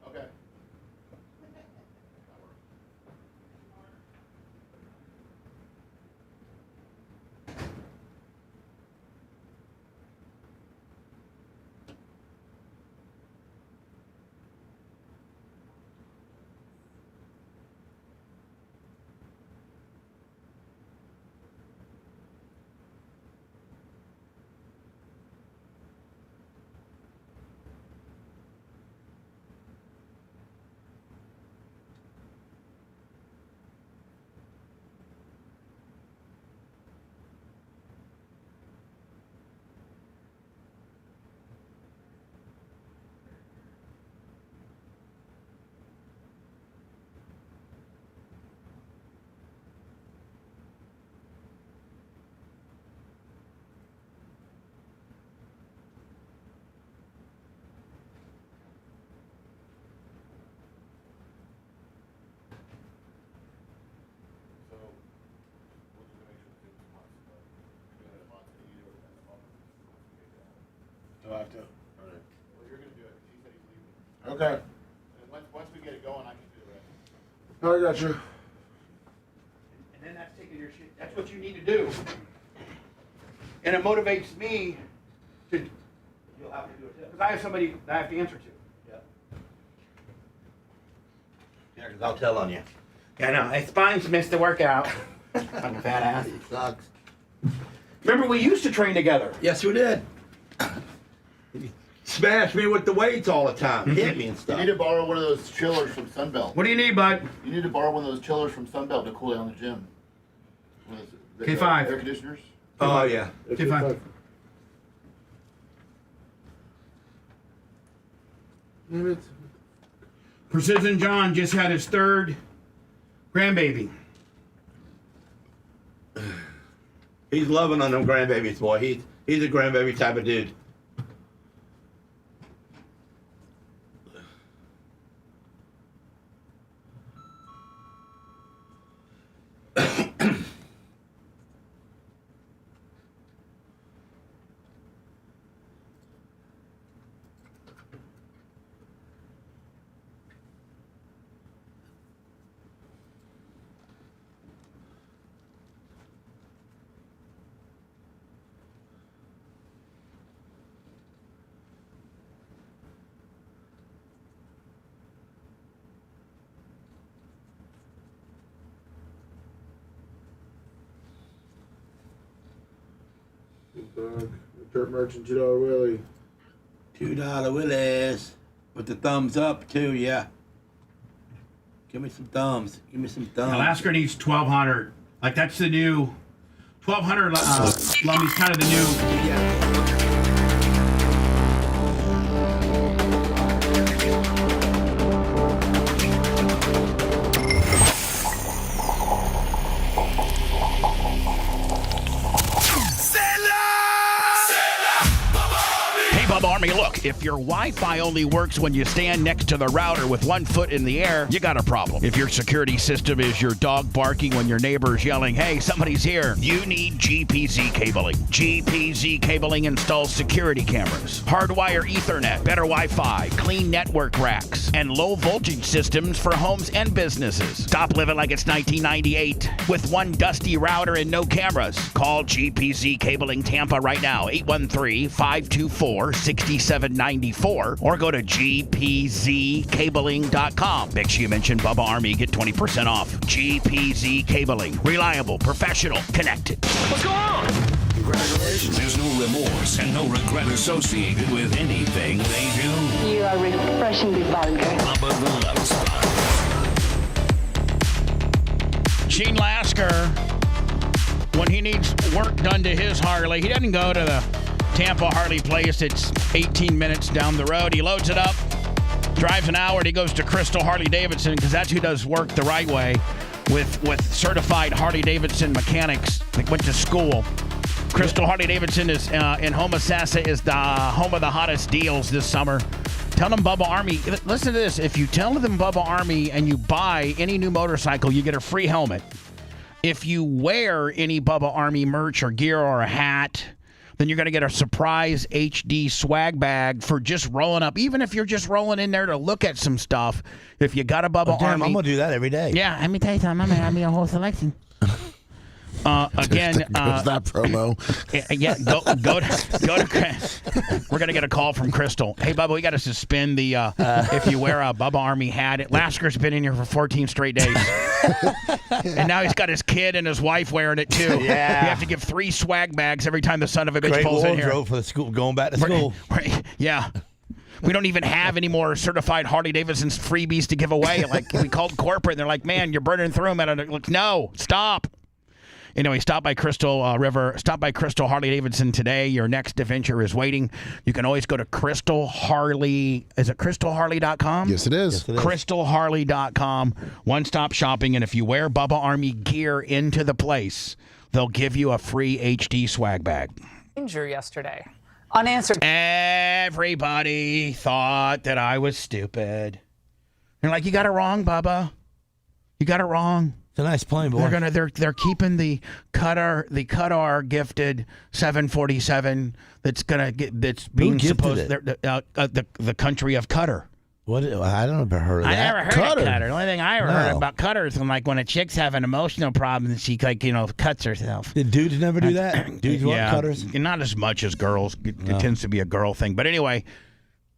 [SPEAKER 1] Okay.
[SPEAKER 4] have to. All right.
[SPEAKER 1] Well, you're going to do it. He said he's leaving.
[SPEAKER 4] Okay.
[SPEAKER 1] And once we get it going, I can do the rest.
[SPEAKER 4] I got you.
[SPEAKER 3] And then that's taking your shit. That's what you need to do. And it motivates me to. You'll have to do it too. Because I have somebody that I have to answer to.
[SPEAKER 10] Yeah, because I'll tell on you.
[SPEAKER 3] Yeah, I know. Hey, Spines missed the workout. Fucking fat ass.
[SPEAKER 10] It sucks.
[SPEAKER 3] Remember, we used to train together.
[SPEAKER 10] Yes, we did. He smashed me with the weights all the time. Hit me and
[SPEAKER 1] You
[SPEAKER 10] stuff.
[SPEAKER 1] need to borrow one of those chillers from Sunbelt.
[SPEAKER 3] What do you need, bud?
[SPEAKER 1] You need to borrow one of those chillers from Sunbelt to cool down the gym. What is it?
[SPEAKER 3] K5.
[SPEAKER 1] Air conditioners?
[SPEAKER 10] Oh, yeah.
[SPEAKER 3] K5.
[SPEAKER 4] Damn it.
[SPEAKER 3] Precision John just had his third grandbaby.
[SPEAKER 10] He's loving on them grandbabies, boy. He's a grandbaby type of dude.
[SPEAKER 4] Dirt Merchant, $2 Willie.
[SPEAKER 10] $2 Willis. With the thumbs up, too, yeah. Give me some thumbs. Give me some thumbs.
[SPEAKER 3] Alaska needs 1,200. Like, that's the new 1,200. Lummy's kind of the new.
[SPEAKER 10] Yeah.
[SPEAKER 3] Bubba Army, look, if your Wi-Fi only works when you stand next to the router with one foot in the air, you got a problem. If your security system is your dog barking when your neighbor's yelling, hey, somebody's here, you need GPZ cabling. GPZ cabling installs security cameras, hardwire Ethernet, better Wi-Fi, clean network racks, and low voltage systems for homes and businesses. Stop living like it's 1998 with one dusty router and no cameras. Call GPZ Cabling Tampa right now, 813-524-6794, or go to gpzcabling.com. Make sure you mention Bubba Army, get 20% off. GPZ Cabling, reliable, professional, connected.
[SPEAKER 8] What's going on? Congratulations. There's no remorse and no regret associated with anything they do.
[SPEAKER 16] You are refreshingly vulgar.
[SPEAKER 8] Bubba the Love Sponge.
[SPEAKER 3] Gene Lasker, when he needs work done to his Harley, he doesn't go to the Tampa Harley place. It's 18 minutes down the road. He loads it up, drives an hour, and he goes to Crystal Harley Davidson because that's who does work the right way with certified Harley Davidson mechanics that went to school. Crystal Harley Davidson is in Homosassa is the home of the hottest deals this summer. Tell them Bubba Army. Listen to this. If you tell them Bubba Army and you buy any new motorcycle, you get a free helmet. If you wear any Bubba Army merch or gear or a hat, then you're going to get a surprise HD swag bag for just rolling up. Even if you're just rolling in there to look at some stuff, if you got a Bubba Army.
[SPEAKER 14] I'm going to do that every day.
[SPEAKER 3] Yeah, let me tell you something. I'm going to have me a whole selection. Again,
[SPEAKER 2] goes that promo.
[SPEAKER 3] Yeah, go to. We're gonna get a call from Crystal. Hey, Bubba, we got to suspend the if you wear a Bubba Army hat. Lasker's been in here for 14 straight days, and now he's got his kid and his wife wearing it too.
[SPEAKER 14] Yeah,
[SPEAKER 3] you have to give 3 swag bags every time the son of a bitch pulls in here.
[SPEAKER 14] For the school, going back to school.
[SPEAKER 3] Yeah. We don't even have any more certified Harley Davidson's freebies to give away. Like, we called corporate, and they're like, man, you're burning through them. Like, no, stop. Anyway, stop by Crystal Harley Davidson today. Your next adventure is waiting. You can always go to Crystal Harley. Is it crystalharley.com?
[SPEAKER 2] Yes, it is.
[SPEAKER 3] Crystalharley.com. One-stop shopping. And if you wear Bubba Army gear into the place, they'll give you a free HD swag bag.
[SPEAKER 21] Yesterday. Unanswered.
[SPEAKER 3] Everybody thought that I was stupid. They're like, you got it wrong, Bubba. You got it wrong.
[SPEAKER 14] It's a nice plane, boy.
[SPEAKER 3] They're keeping the Qatar gifted 747 that's being supposed the country of Qatar.
[SPEAKER 14] What? I don't ever heard of that.
[SPEAKER 9] I never heard of Qatar. The only thing I ever heard about Qatar is when a chick's having emotional problems, she cuts herself.
[SPEAKER 14] Did dudes never do that? Dudes want cutters?
[SPEAKER 3] Not as much as girls. It tends to be a girl thing. But anyway,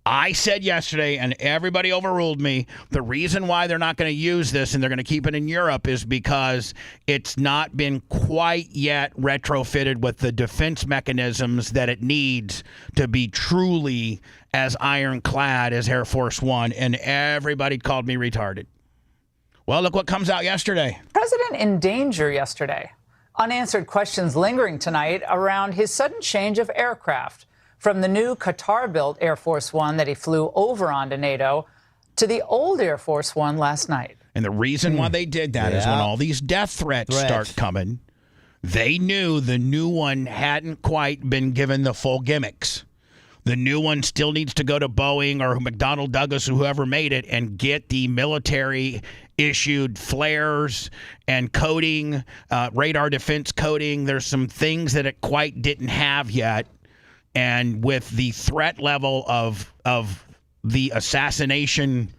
[SPEAKER 3] I said yesterday, and everybody overruled me, the reason why they're not going to use this and they're going to keep it in Europe is because it's not been quite yet retrofitted with the defense mechanisms that it needs to be truly as ironclad as Air Force One, and everybody called me retarded. Well, look what comes out yesterday.
[SPEAKER 21] President in danger yesterday. Unanswered questions lingering tonight around his sudden change of aircraft. From the new Qatar-built Air Force One that he flew over onto NATO to the old Air Force One last night.
[SPEAKER 3] And the reason why they did that is when all these death threats start coming, they knew the new one hadn't quite been given the full gimmicks. The new one still needs to go to Boeing or McDonnell Douglas or whoever made it and get the military-issued flares and coding, radar defense coding. There's some things that it quite didn't have yet. And with the threat level of the assassination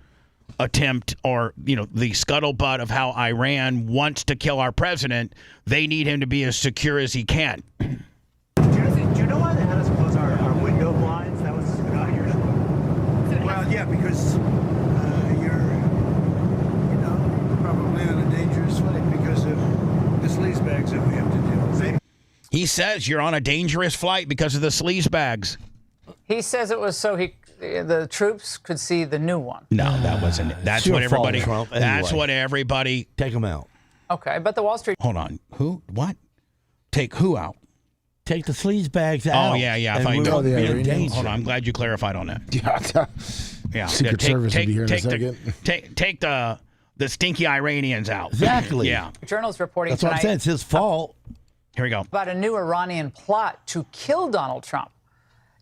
[SPEAKER 3] attempt or, the scuttlebutt of how Iran wants to kill our president, they need him to be as secure as he can.
[SPEAKER 5] Do you know why they had us close our window blinds? That was not usual. Well, yeah, because you're probably on a dangerous flight because of the sleaze bags that we have to deal with.
[SPEAKER 3] He says you're on a dangerous flight because of the sleaze bags.
[SPEAKER 21] He says it was so the troops could see the new one.
[SPEAKER 3] No, that wasn't it. That's what everybody. That's what everybody.
[SPEAKER 14] Take them out.
[SPEAKER 21] Okay, but the Wall Street.
[SPEAKER 3] Hold on. Who? What? Take who out?
[SPEAKER 14] Take the sleaze bags out.
[SPEAKER 3] Oh yeah. I thought you hold on. I'm glad you clarified on that. Yeah.
[SPEAKER 4] Secret Service will be here in a second.
[SPEAKER 3] Take the stinky Iranians out.
[SPEAKER 14] Exactly.
[SPEAKER 3] Yeah.
[SPEAKER 21] Journals reporting
[SPEAKER 14] That's what I'm saying. It's his fault.
[SPEAKER 3] Here we go.
[SPEAKER 21] About a new Iranian plot to kill Donald Trump.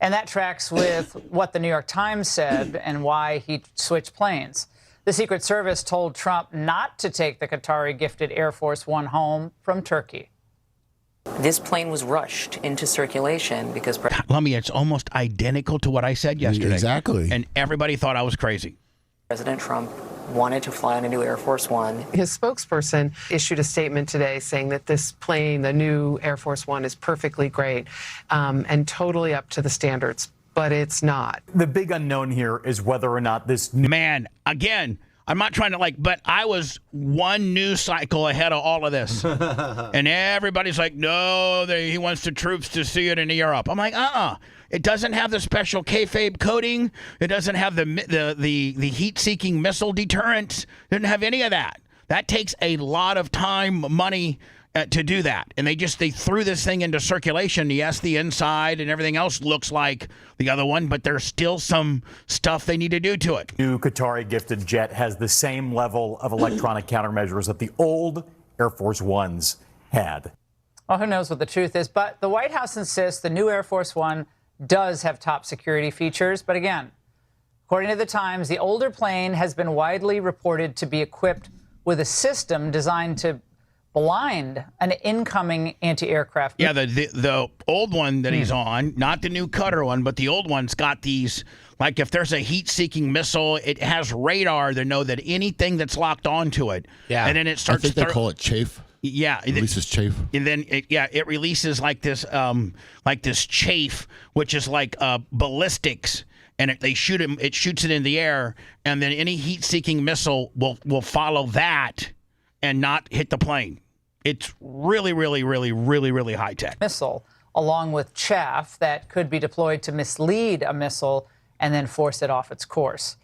[SPEAKER 21] And that tracks with what the New York Times said and why he switched planes. The Secret Service told Trump not to take the Qatari-gifted Air Force One home from Turkey.
[SPEAKER 22] This plane was rushed into circulation because...
[SPEAKER 3] Lummy, it's almost identical to what I said yesterday.
[SPEAKER 4] Exactly.
[SPEAKER 3] And everybody thought I was crazy.
[SPEAKER 22] President Trump wanted to fly on a new Air Force One.
[SPEAKER 23] His spokesperson issued a statement today saying that this plane, the new Air Force One, is perfectly great and totally up to the standards, but it's not.
[SPEAKER 5] The big unknown here is whether or not this...
[SPEAKER 3] Man, again, I'm not trying to but I was one news cycle ahead of all of this. And everybody's like, no, he wants the troops to see it in Europe. I'm like, It doesn't have the special kayfabe coating. It doesn't have the heat-seeking missile deterrent. It doesn't have any of that. That takes a lot of time, money to do that. And they threw this thing into circulation. Yes, the inside and everything else looks like the other one, but there's still some stuff they need to do to it.
[SPEAKER 5] New Qatari gifted jet has the same level of electronic countermeasures that the old Air Force Ones had.
[SPEAKER 21] Well, who knows what the truth is, but the White House insists the new Air Force One does have top security features. But again, according to the Times, the older plane has been widely reported to be equipped with a system designed to blind an incoming anti-aircraft.
[SPEAKER 3] Yeah, the old one that he's on, not the new Qatar one, but the old one's got these, like if there's a heat-seeking missile, it has radar to know that anything that's locked onto it. Yeah. And then it starts...
[SPEAKER 1] I think they call it chafe.
[SPEAKER 3] Yeah,
[SPEAKER 1] it releases chafe,
[SPEAKER 3] and then it releases like this chafe, which is like ballistics, and it shoots it in the air, and then any heat-seeking missile will follow that and not hit the plane. It's really, really, really, really, really high tech.
[SPEAKER 21] Missile, along with chaff that could be deployed to mislead a missile and then force it off its course.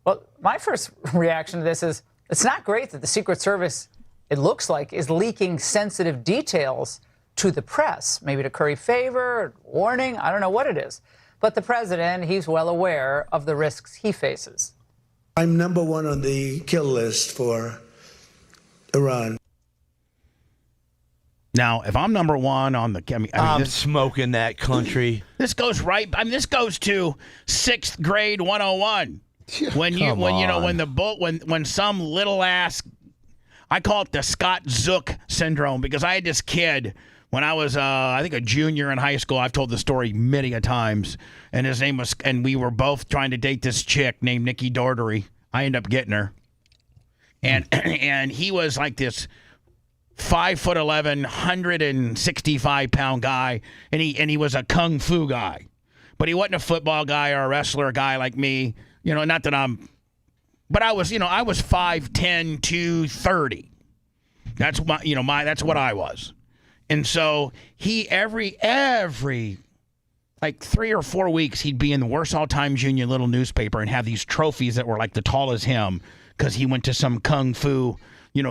[SPEAKER 21] Well, my first reaction to this is it's not great that the Secret Service, it looks like, is leaking sensitive details to the press, maybe to curry favor, warning, I don't know what it is. But the president, he's well aware of the risks he faces.
[SPEAKER 24] I'm number one on the kill list for Iran.
[SPEAKER 3] Now, if I'm number one on the...
[SPEAKER 14] I'm smoking that country.
[SPEAKER 3] This goes this goes to 6th grade 101. When some little ass... I call it the Scott Zook syndrome because I had this kid when I was, I think, a junior in high school. I've told the story many a times. And his name was, and we were both trying to date this chick named Nikki Daugherty. I ended up getting her. And he was like this 5'11", 165-pound guy, and he was a kung fu guy. But he wasn't a football guy or a wrestler guy like me. You know, not that I'm, but I was 5'10", 230. That's that's what I was. And so he every like 3 or 4 weeks he'd be in the Warsaw Times Union little newspaper and have these trophies that were like the tall as him because he went to some kung fu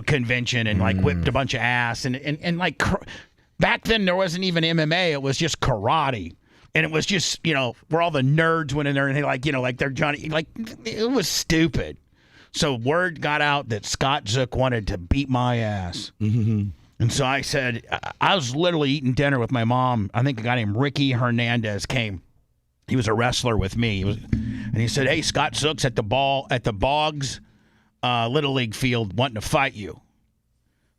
[SPEAKER 3] convention and like whipped a bunch of ass and like back then there wasn't even MMA, it was just karate. And it was just, where all the nerds went in there and they like they're Johnny, like it was stupid. So word got out that Scott Zook wanted to beat my ass. Mm-hmm. And so I said, I was literally eating dinner with my mom. I think a guy named Ricky Hernandez came. He was a wrestler with me. And he said, hey, Scott Zook's at the Boggs Little League field wanting to fight you.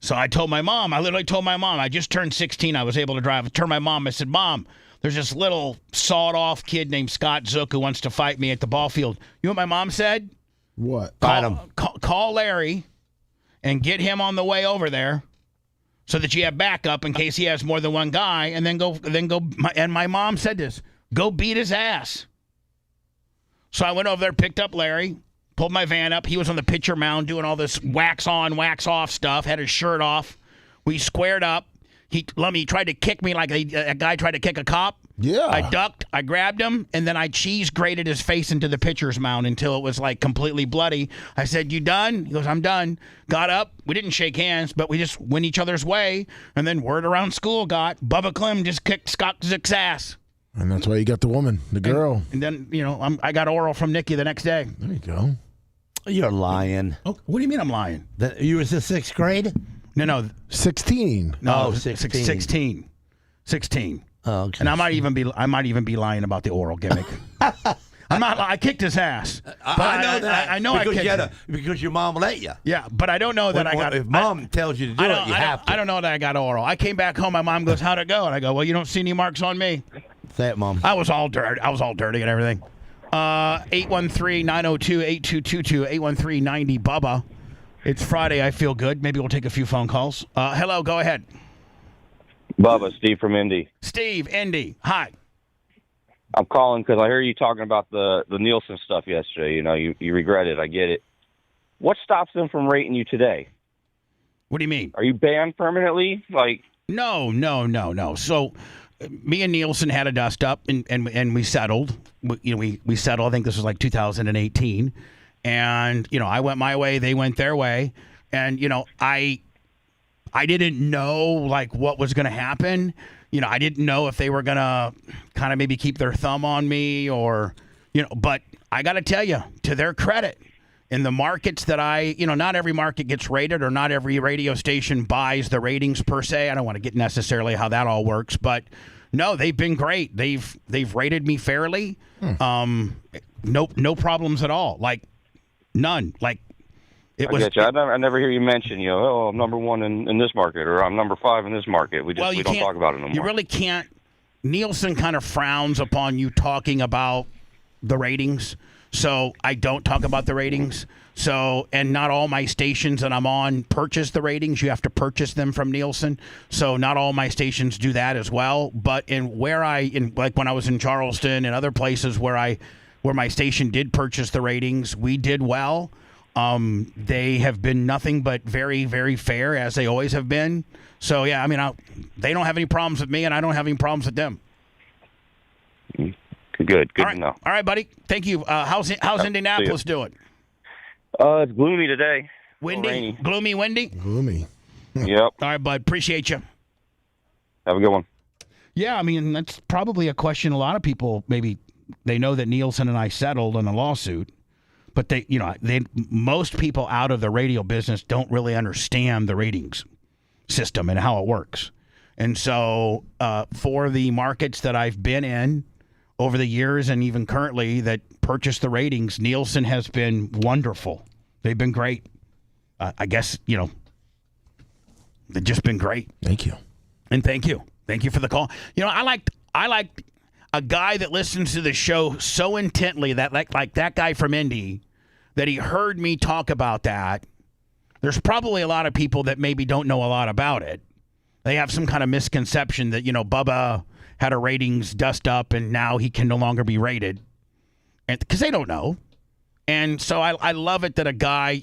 [SPEAKER 3] So I literally told my mom, I just turned 16. I was able to drive. I turned my mom. I said, Mom, there's this little sawed-off kid named Scott Zook who wants to fight me at the ball field. You know what my mom said?
[SPEAKER 4] What?
[SPEAKER 3] Call Larry and get him on the way over there so that you have backup in case he has more than one guy, and then go. And my mom said this, go beat his ass. So I went over there, picked up Larry, pulled my van up. He was on the pitcher mound doing all this wax on, wax off stuff, had his shirt off. We squared up. He tried to kick me like a guy tried to kick a cop.
[SPEAKER 4] Yeah.
[SPEAKER 3] I ducked, I grabbed him, and then I cheese grated his face into the pitcher's mound until it was like completely bloody. I said, you done? He goes, I'm done. Got up. We didn't shake hands, but we just went each other's way. And then word around school got Bubba Clem just kicked Scott Zook's ass.
[SPEAKER 4] And that's why you got the woman, the girl.
[SPEAKER 3] And then, I got oral from Nikki the next day.
[SPEAKER 4] There you go.
[SPEAKER 14] You're lying.
[SPEAKER 3] Oh, what do you mean I'm lying?
[SPEAKER 14] You was in 6th grade?
[SPEAKER 3] No.
[SPEAKER 4] 16.
[SPEAKER 3] No,
[SPEAKER 14] 16.
[SPEAKER 3] 16.
[SPEAKER 14] Oh, okay.
[SPEAKER 3] And I might even be lying about the oral gimmick. I'm not. I kicked his ass.
[SPEAKER 14] I know that.
[SPEAKER 3] I know
[SPEAKER 14] because
[SPEAKER 3] I kicked
[SPEAKER 14] because your mom let you.
[SPEAKER 3] Yeah, but I don't know that I got.
[SPEAKER 14] If mom tells you to do it, you have to.
[SPEAKER 3] I don't know that I got oral. I came back home. My mom goes, "How'd it go?" And I go, "Well, you don't see any marks on me."
[SPEAKER 14] Say it, Mom.
[SPEAKER 3] I was all dirty. And everything. 813-902-8222. 813-90 Bubba. It's Friday. I feel good. Maybe we'll take a few phone calls. Hello. Go ahead.
[SPEAKER 6] Bubba, Steve from Indy.
[SPEAKER 3] Steve, Indy. Hi.
[SPEAKER 6] I'm calling because I hear you talking about the Nielsen stuff yesterday. You regret it. I get it. What stops them from rating you today?
[SPEAKER 3] What do you mean?
[SPEAKER 6] Are you banned permanently?
[SPEAKER 3] No. So me and Nielsen had a dust up and we settled. We settled. I think this was like 2018. And, I went my way. They went their way. And, I didn't know what was going to happen. I didn't know if they were going to kind of maybe keep their thumb on me or, but I got to tell you, to their credit, in the markets that not every market gets rated or not every radio station buys the ratings per se. I don't want to get necessarily how that all works, but no, they've been great. They've rated me fairly. No problems at all. None.
[SPEAKER 6] I never hear you mention, I'm number one in this market or I'm number 5 in this market. We don't talk about it no more.
[SPEAKER 3] You really can't. Nielsen kind of frowns upon you talking about the ratings, so I don't talk about the ratings. So, and not all my stations that I'm on purchase the ratings. You have to purchase them from Nielsen. So not all my stations do that as well. But when I was in Charleston and other places where my station did purchase the ratings, we did well. They have been nothing but very, very fair, as they always have been. So, yeah, they don't have any problems with me, and I don't have any problems with them.
[SPEAKER 6] Good to know.
[SPEAKER 3] All right, buddy. Thank you. How's Indianapolis doing?
[SPEAKER 6] It's gloomy today.
[SPEAKER 3] Windy?
[SPEAKER 6] Rainy.
[SPEAKER 3] Gloomy, windy?
[SPEAKER 4] Gloomy.
[SPEAKER 6] Yep.
[SPEAKER 3] All right, bud. Appreciate you.
[SPEAKER 6] Have a good one.
[SPEAKER 3] Yeah, that's probably a question a lot of people, maybe they know that Nielsen and I settled in a lawsuit. But most people out of the radio business don't really understand the ratings system and how it works. And so for the markets that I've been in over the years and even currently that purchase the ratings, Nielsen has been wonderful. They've been great. I guess, They've just been great.
[SPEAKER 11] Thank you.
[SPEAKER 3] And thank you for the call. I like a guy that listens to the show so intently that like that guy from Indy, that he heard me talk about that. There's probably a lot of people that maybe don't know a lot about it. They have some kind of misconception that, Bubba had a ratings dust up and now he can no longer be rated. And because they don't know. And so I love it that a guy,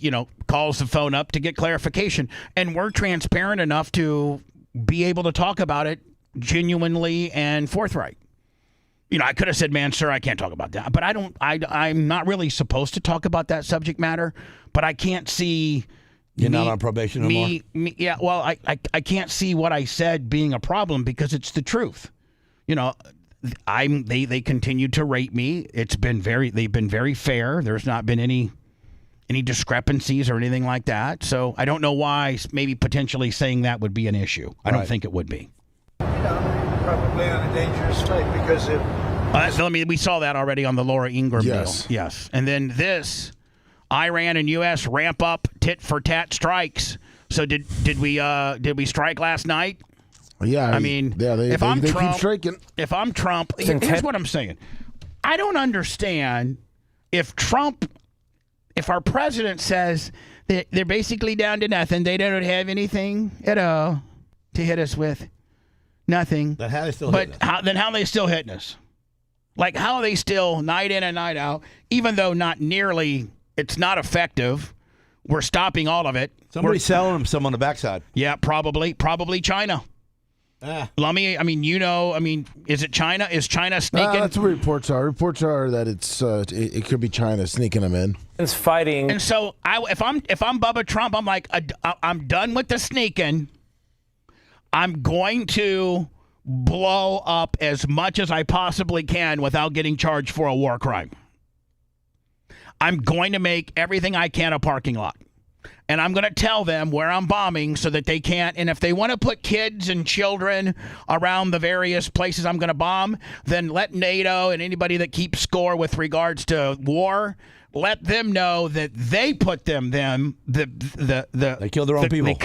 [SPEAKER 3] calls the phone up to get clarification. And we're transparent enough to be able to talk about it genuinely and forthright. I could have said, man, sir, I can't talk about that. But I'm not really supposed to talk about that subject matter. But I can't see...
[SPEAKER 14] You're not on probation anymore?
[SPEAKER 3] Yeah, well, I can't see what I said being a problem because it's the truth. They continue to rate me. They've been very fair. There's not been any discrepancies or anything like that. So I don't know why maybe potentially saying that would be an issue. I don't think it would be.
[SPEAKER 12] Probably on a dangerous fight because
[SPEAKER 3] we saw that already on the Laura Ingraham deal. Yes. And then this, Iran and U.S. ramp up tit-for-tat strikes. So did we strike last night?
[SPEAKER 11] Yeah. They keep striking.
[SPEAKER 3] If I'm Trump, here's what I'm saying. I don't understand if our president says that they're basically down to nothing, they don't have anything at all to hit us with. Nothing.
[SPEAKER 14] Then how are they still hitting us?
[SPEAKER 3] Then how are they still hitting us? Like, how are they still night in and night out, even though it's not effective? We're stopping all of it.
[SPEAKER 14] Somebody's selling them some on the backside.
[SPEAKER 3] Yeah, probably China. Lummy, is it China? Is China sneaking?
[SPEAKER 11] That's what reports are. Reports are that it could be China sneaking them in.
[SPEAKER 13] It's fighting.
[SPEAKER 3] And so if I'm Bubba Trump, I'm like, I'm done with the sneaking. I'm going to blow up as much as I possibly can without getting charged for a war crime. I'm going to make everything I can a parking lot. And I'm going to tell them where I'm bombing so that they can't. And if they want to put kids and children around the various places I'm going to bomb, then let NATO and anybody that keeps score with regards to war, let them know that they put they
[SPEAKER 14] killed their own people.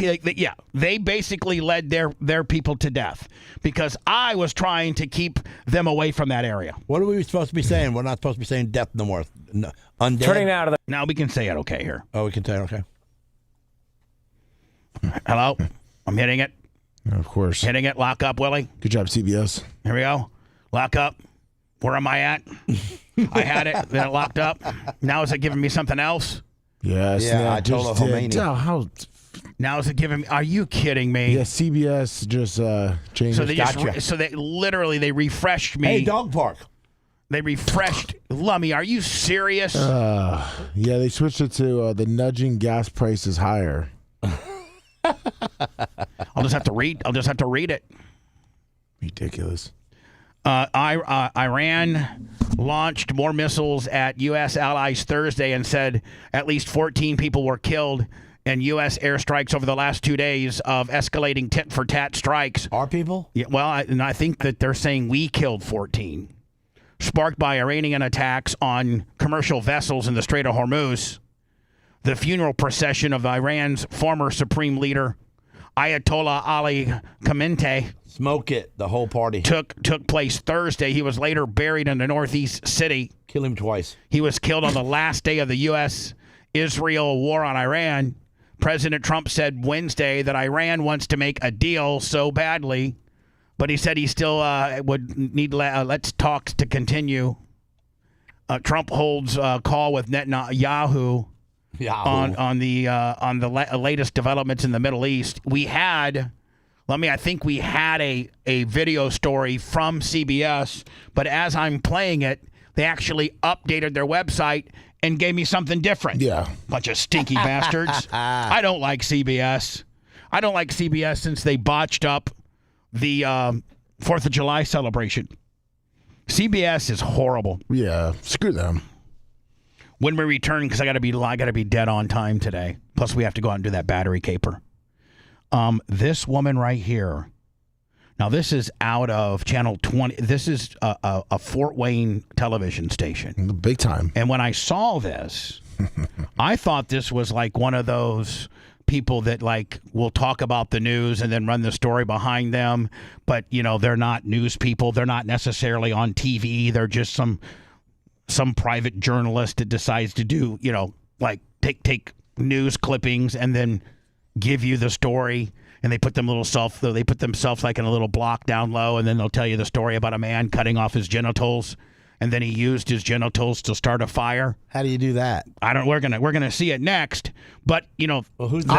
[SPEAKER 3] They basically led their people to death because I was trying to keep them away from that area.
[SPEAKER 14] What are we supposed to be saying? We're not supposed to be saying death no more. Undead.
[SPEAKER 13] Turning out of the.
[SPEAKER 3] Now we can say it okay here.
[SPEAKER 14] Oh, we can say it okay.
[SPEAKER 3] Hello, I'm hitting it.
[SPEAKER 11] Of course.
[SPEAKER 3] Hitting it. Lock up, Willie.
[SPEAKER 11] Good job, CBS.
[SPEAKER 3] Here we go. Lock up. Where am I at? I had it. Then it locked up. Now is it giving me something else?
[SPEAKER 11] Yes.
[SPEAKER 14] Yeah, I told
[SPEAKER 11] Khomeini.
[SPEAKER 3] Now is it giving me? Are you kidding me?
[SPEAKER 11] Yeah, CBS just changed.
[SPEAKER 3] So they refreshed me.
[SPEAKER 14] Hey, dog park.
[SPEAKER 3] They refreshed. Lummy, are you serious?
[SPEAKER 11] Yeah, they switched it to the nudging gas prices higher.
[SPEAKER 3] I'll just have to read it.
[SPEAKER 11] Ridiculous.
[SPEAKER 3] Iran launched more missiles at U.S. allies Thursday and said at least 14 people were killed in U.S. airstrikes over the last 2 days of escalating tit-for-tat strikes.
[SPEAKER 14] Our people?
[SPEAKER 3] Yeah, well, I think that they're saying we killed 14, sparked by Iranian attacks on commercial vessels in the Strait of Hormuz. The funeral procession of Iran's former supreme leader, Ayatollah Ali Khamenei,
[SPEAKER 14] smoke it, the whole party,
[SPEAKER 3] took place Thursday. He was later buried in the northeast city.
[SPEAKER 14] Kill him twice.
[SPEAKER 3] He was killed on the last day of the U.S.-Israel war on Iran. President Trump said Wednesday that Iran wants to make a deal so badly, but he said he still would need let's talks to continue. Trump holds a call with Netanyahu. On the latest developments in the Middle East. I think we had a video story from CBS, but as I'm playing it, they actually updated their website and gave me something different.
[SPEAKER 11] Yeah.
[SPEAKER 3] Bunch of stinky bastards. I don't like CBS. I don't like CBS since they botched up the 4th of July celebration. CBS is horrible.
[SPEAKER 11] Yeah, screw them.
[SPEAKER 3] When we return, because I got to be dead on time today. Plus, we have to go out and do that battery caper. This woman right here. Now, this is out of Channel 20. This is a Fort Wayne television station.
[SPEAKER 11] Big time.
[SPEAKER 3] And when I saw this, I thought this was like one of those people that like will talk about the news and then run the story behind them, but they're not news people. They're not necessarily on TV. They're just some private journalist that decides to do like take news clippings and then give you the story. And they put themselves like in a little block down low, and then they'll tell you the story about a man cutting off his genitals, and then he used his genitals to start a fire.
[SPEAKER 14] How do you do that?
[SPEAKER 3] We're gonna see it next. But
[SPEAKER 14] who's
[SPEAKER 3] that?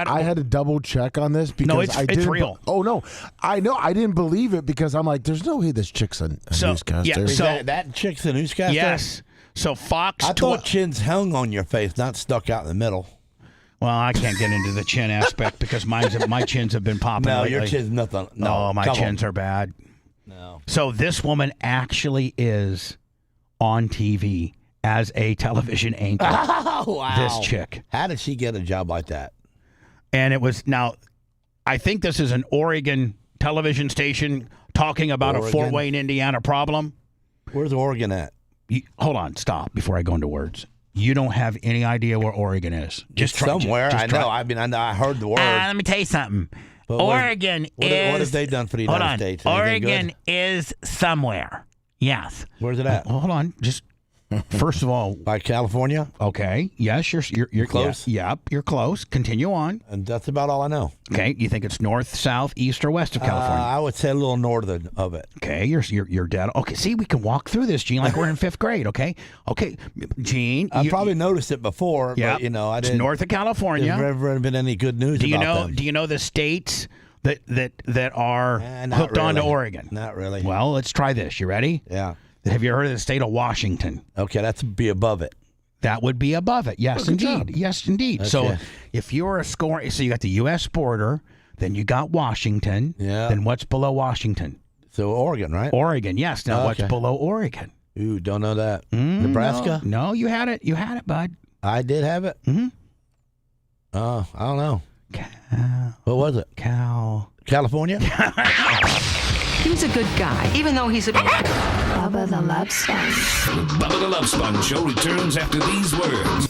[SPEAKER 11] I had to double check on this because
[SPEAKER 3] it's real.
[SPEAKER 11] No, I know I didn't believe it because I'm like, there's no way this chick's a newscaster.
[SPEAKER 3] Yeah,
[SPEAKER 14] so that chick's a newscaster.
[SPEAKER 3] Yes. So Fox.
[SPEAKER 14] I thought chins hung on your face, not stuck out in the middle.
[SPEAKER 3] Well, I can't get into the chin aspect because my chins have been popping lately.
[SPEAKER 14] Your chin's nothing. No,
[SPEAKER 3] my chins are bad.
[SPEAKER 14] No.
[SPEAKER 3] So this woman actually is on TV as a television anchor.
[SPEAKER 14] Oh, wow.
[SPEAKER 3] This chick.
[SPEAKER 14] How did she get a job like that?
[SPEAKER 3] And it was I think this is an Oregon television station talking about a Fort Wayne, Indiana problem.
[SPEAKER 14] Where's Oregon at?
[SPEAKER 3] Hold on, stop before I go into words. You don't have any idea where Oregon is.
[SPEAKER 14] Just somewhere. I know. I know. I heard the word.
[SPEAKER 9] Let me tell you something.
[SPEAKER 14] But
[SPEAKER 9] Oregon is.
[SPEAKER 14] What have they done for the United States?
[SPEAKER 9] Oregon is somewhere. Yes.
[SPEAKER 14] Where's it at?
[SPEAKER 3] Hold on. Just first of all,
[SPEAKER 14] by California.
[SPEAKER 3] Okay. Yes, you're
[SPEAKER 14] close.
[SPEAKER 3] Yep, you're close. Continue on.
[SPEAKER 14] And that's about all I know.
[SPEAKER 3] Okay. You think it's north, south, east, or west of California?
[SPEAKER 14] I would say a little northern of it.
[SPEAKER 3] Okay. You're dead. Okay. See, we can walk through this, Gene, like we're in 5th grade. Okay. Okay, Gene.
[SPEAKER 14] I probably noticed it before.
[SPEAKER 3] Yeah.
[SPEAKER 14] But, I
[SPEAKER 3] it's
[SPEAKER 14] didn't.
[SPEAKER 3] north of California.
[SPEAKER 14] There's never been any good news about them.
[SPEAKER 3] Do you know the states that are hooked onto Oregon?
[SPEAKER 14] Not really.
[SPEAKER 3] Well, let's try this. You ready?
[SPEAKER 14] Yeah.
[SPEAKER 3] Have you heard of the state of Washington?
[SPEAKER 14] Okay, that's be above it.
[SPEAKER 3] That would be above it. Yes, indeed. Yes, indeed.
[SPEAKER 14] Okay.
[SPEAKER 3] So if you're so you got the U.S. border, then you got Washington.
[SPEAKER 14] Yeah.
[SPEAKER 3] Then what's below Washington?
[SPEAKER 14] So Oregon, right?
[SPEAKER 3] Oregon, yes. Now what's below Oregon?
[SPEAKER 14] Ooh, don't know that. Nebraska?
[SPEAKER 3] No, you had it. You had it, bud.
[SPEAKER 14] I did have it?
[SPEAKER 3] Mm-hmm.
[SPEAKER 14] Oh, I don't know. What was it? California?
[SPEAKER 13] He was a good guy, even though he's a Bubba the Love Sponge.
[SPEAKER 8] Bubba the Love Sponge show returns after these words.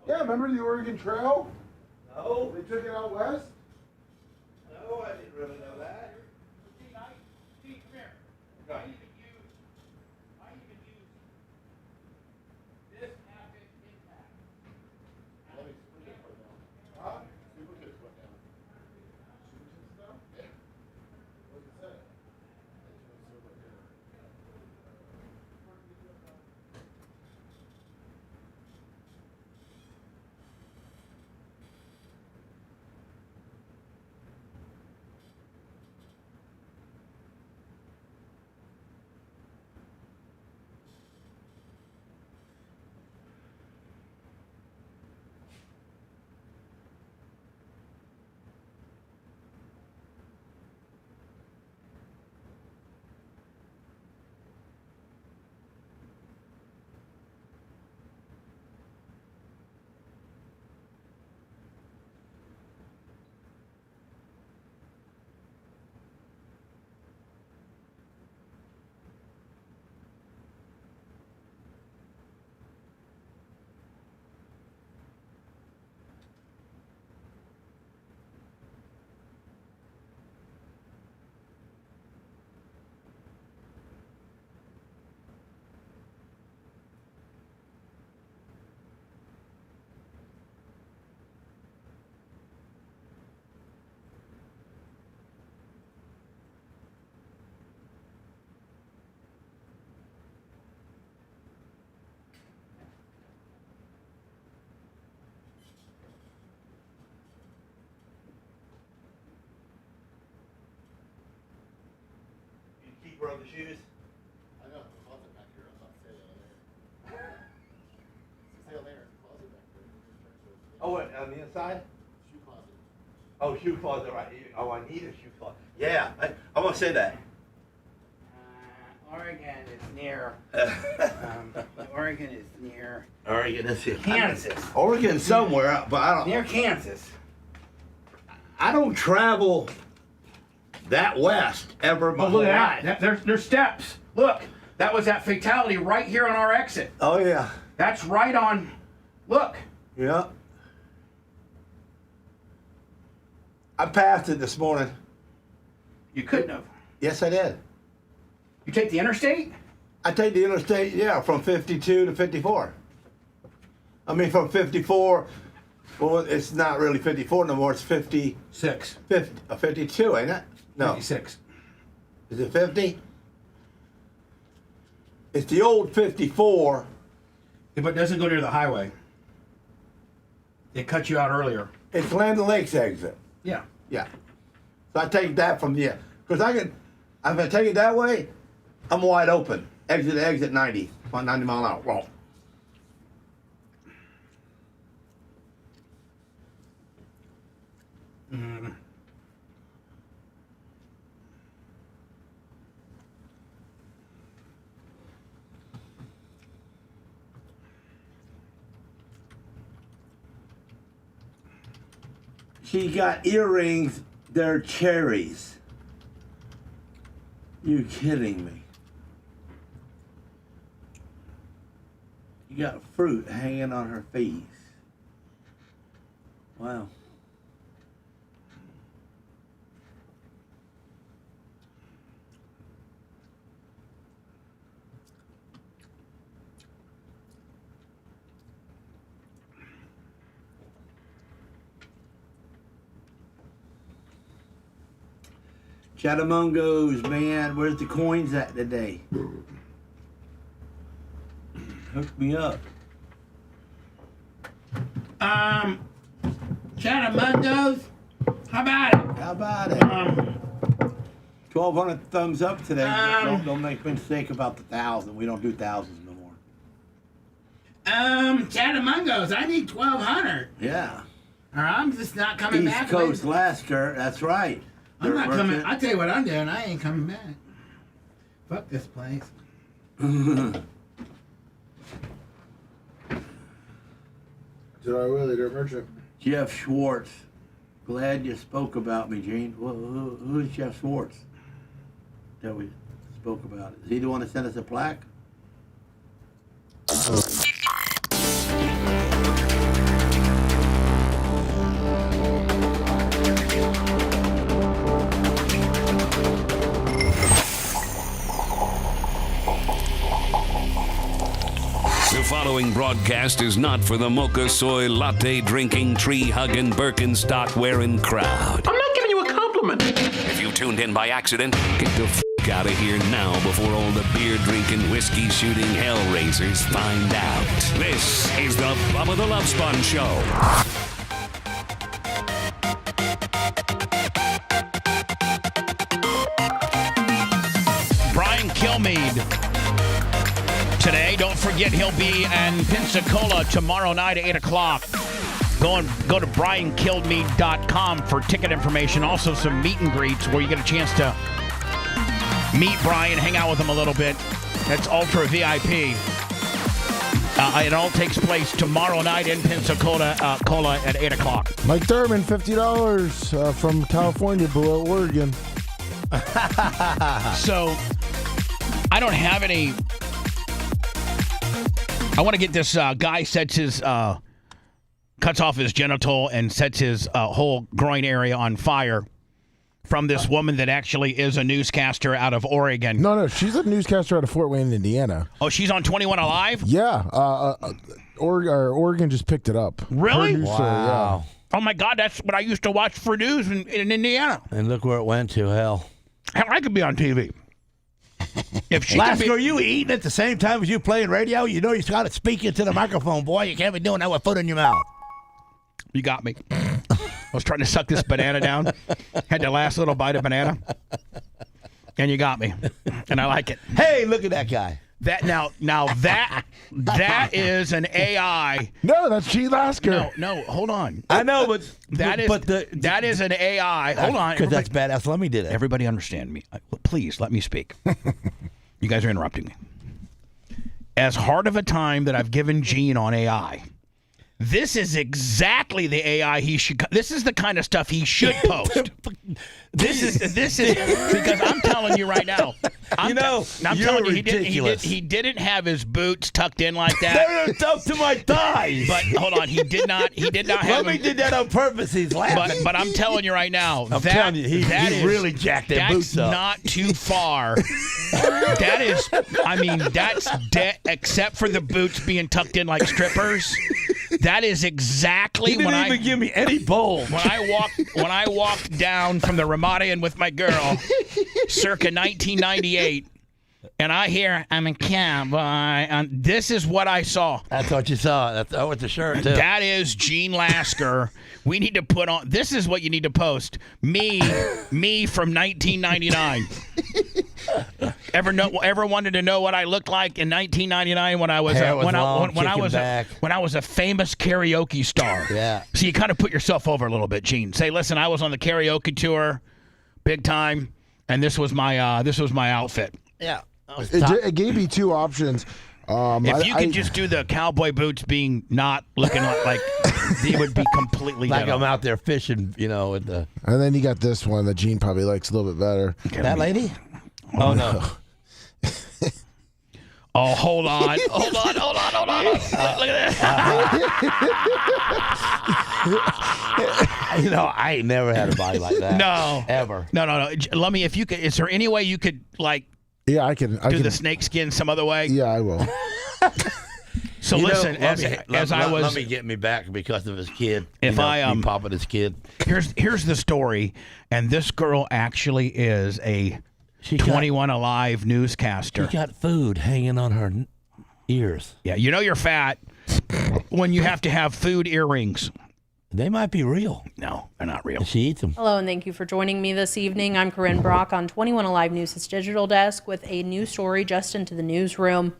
[SPEAKER 4] Yeah, remember the Oregon Trail?
[SPEAKER 7] No.
[SPEAKER 4] They took it out west?
[SPEAKER 7] No, I didn't really know that. Keep the shoes.
[SPEAKER 1] I know, the closet back here. I was about to say that there. Say there, closet back there.
[SPEAKER 7] Oh, what, on the inside?
[SPEAKER 1] Shoe closet.
[SPEAKER 7] Oh, shoe closet, right. Oh, I need a shoe closet. Yeah, I want to say that.
[SPEAKER 9] Oregon is near. Oregon is near.
[SPEAKER 7] Oregon is here.
[SPEAKER 9] Kansas.
[SPEAKER 7] Oregon somewhere, but I don't.
[SPEAKER 9] Near Kansas.
[SPEAKER 10] I don't travel that west ever. My
[SPEAKER 3] Oh, look
[SPEAKER 10] whole
[SPEAKER 3] at
[SPEAKER 10] life.
[SPEAKER 3] that. There's steps. Look, that was that fatality right here on our exit.
[SPEAKER 10] Oh yeah.
[SPEAKER 3] That's right on. Look.
[SPEAKER 10] Yeah. I passed it this morning.
[SPEAKER 3] You couldn't have.
[SPEAKER 10] Yes, I did.
[SPEAKER 3] You take the interstate?
[SPEAKER 10] I take the interstate, yeah, from 52 to 54. I mean, from 54, well, it's not really 54 no more, it's
[SPEAKER 3] 56.
[SPEAKER 10] 52, ain't it? No.
[SPEAKER 3] 56.
[SPEAKER 10] Is it 50? It's the old 54.
[SPEAKER 3] Yeah, but it doesn't go near the highway. They cut you out earlier.
[SPEAKER 10] It's Land Lakes exit.
[SPEAKER 3] Yeah.
[SPEAKER 10] Yeah. So I take that from here. Because if I take it that way, I'm wide open. Exit to exit 90. About 90 mile an hour. Well.
[SPEAKER 3] Mm.
[SPEAKER 10] She got earrings, they're cherries. You kidding me? You got fruit hanging on her face. Wow. Chattamungos, man, where's the coins at today? Hook me up.
[SPEAKER 3] Chattamungos? How about it?
[SPEAKER 10] How about it? 1,200 thumbs up today. Don't make a mistake about the 1,000. We don't do thousands no more.
[SPEAKER 3] Chattamungos, I need 1,200.
[SPEAKER 10] Yeah.
[SPEAKER 3] Or I'm just not coming
[SPEAKER 10] East
[SPEAKER 3] back.
[SPEAKER 10] Coast Lasker, that's right.
[SPEAKER 3] I'm not
[SPEAKER 10] Dirt
[SPEAKER 3] coming.
[SPEAKER 10] merchant.
[SPEAKER 3] I'll tell you what I'm doing. I ain't coming back. Fuck this place.
[SPEAKER 4] Did I really, Dirt Merchant?
[SPEAKER 10] Jeff Schwartz. Glad you spoke about me, Gene. Who's Jeff Schwartz that we spoke about? Is he the one that sent us a plaque?
[SPEAKER 8] The following broadcast is not for the mocha soy latte drinking, tree hugging, Birkenstock wearing crowd.
[SPEAKER 15] I'm not giving you a compliment.
[SPEAKER 8] If you tuned in by accident, get the out of here now before all the beer drinking, whiskey shooting hellraisers find out. This is the Bubba the Love Sponge Show.
[SPEAKER 3] Brian Kilmeade today. Don't forget he'll be in Pensacola tomorrow night at 8 o'clock. Go to briankilmeade.com for ticket information. Also some meet and greets where you get a chance to meet Brian, hang out with him a little bit. That's ultra VIP. It all takes place tomorrow night in Pensacola at 8 o'clock.
[SPEAKER 11] Mike Thurman, $50 from California below Oregon.
[SPEAKER 3] So, I don't have any. I want to get this guy cuts off his genital and sets his whole groin area on fire from this woman that actually is a newscaster out of Oregon.
[SPEAKER 11] No, she's a newscaster out of Fort Wayne, Indiana.
[SPEAKER 3] Oh, she's on 21 Alive?
[SPEAKER 11] Yeah. Oregon just picked it up.
[SPEAKER 3] Really?
[SPEAKER 11] Her news story, yeah.
[SPEAKER 3] Oh, my God, that's what I used to watch for news in Indiana.
[SPEAKER 14] And look where it went to, hell.
[SPEAKER 3] Hell, I could be on TV. If she
[SPEAKER 14] Lasker, are you eating at the same time as you playing radio? You know you got to speak into the microphone, boy. You can't be doing that with food in your mouth.
[SPEAKER 3] You got me. I was trying to suck this banana down. Had the last little bite of banana. And you got me. And I like it.
[SPEAKER 14] Hey, look at that guy.
[SPEAKER 3] That that is an AI.
[SPEAKER 11] No, that's G. Lasker.
[SPEAKER 3] No, hold on.
[SPEAKER 14] I know, but
[SPEAKER 3] that is an AI. Hold on.
[SPEAKER 14] Because that's badass. Let me do that.
[SPEAKER 3] Everybody understand me. Please let me speak. You guys are interrupting me. As hard of a time that I've given Gene on AI, This is exactly the AI he should. This is the kind of stuff he should post. This is because I'm telling you right now. I'm telling you, he didn't have his boots tucked in like that.
[SPEAKER 14] They're up to my thighs.
[SPEAKER 3] But hold on, he did not have.
[SPEAKER 14] Lummy did that on purpose. He's laughing.
[SPEAKER 3] But I'm telling you right now,
[SPEAKER 14] I'm telling you, he really jacked their boots up.
[SPEAKER 3] That's not too far. That is, I mean, that's except for the boots being tucked in like strippers. That is exactly
[SPEAKER 14] he didn't even give me any bowl.
[SPEAKER 3] When I walked down from the Ramadian with my girl, circa 1998, and I hear I'm a cowboy. This is what I saw.
[SPEAKER 14] That's what you saw. That's with the shirt too.
[SPEAKER 3] That is Gene Lasker. We need to put on. This is what you need to post. Me from 1999. Ever wanted to know what I looked like in 1999 when I was when I was a famous karaoke star?
[SPEAKER 14] Yeah.
[SPEAKER 3] So you kind of put yourself over a little bit, Gene. Say, listen, I was on the karaoke tour, big time, and this was my outfit.
[SPEAKER 14] Yeah.
[SPEAKER 11] It gave me two options.
[SPEAKER 3] If you could just do the cowboy boots being not looking like they would be completely
[SPEAKER 14] like
[SPEAKER 3] dead
[SPEAKER 14] I'm
[SPEAKER 3] on.
[SPEAKER 14] out there fishing, with the.
[SPEAKER 11] And then you got this one that Gene probably likes a little bit better.
[SPEAKER 14] That lady? Oh no.
[SPEAKER 3] Oh, hold on. Hold on. Look at
[SPEAKER 14] that. I ain't never had a body like that.
[SPEAKER 3] No.
[SPEAKER 14] Ever.
[SPEAKER 3] No. Let me, if you could, is there any way you could,
[SPEAKER 11] yeah, I can
[SPEAKER 3] do the snake skin some other way?
[SPEAKER 11] Yeah, I will.
[SPEAKER 3] So listen,
[SPEAKER 14] let me get me back because of his kid.
[SPEAKER 3] If
[SPEAKER 14] me popping his kid.
[SPEAKER 3] Here's the story, and this girl actually is a 21 Alive newscaster.
[SPEAKER 14] She got food hanging on her ears.
[SPEAKER 3] Yeah, you're fat when you have to have food earrings.
[SPEAKER 14] They might be real.
[SPEAKER 3] No, they're not real.
[SPEAKER 14] She eats them.
[SPEAKER 15] Hello, and thank you for joining me this evening. I'm Corinne Brock on 21 Alive News' digital desk with a new story just into the newsroom.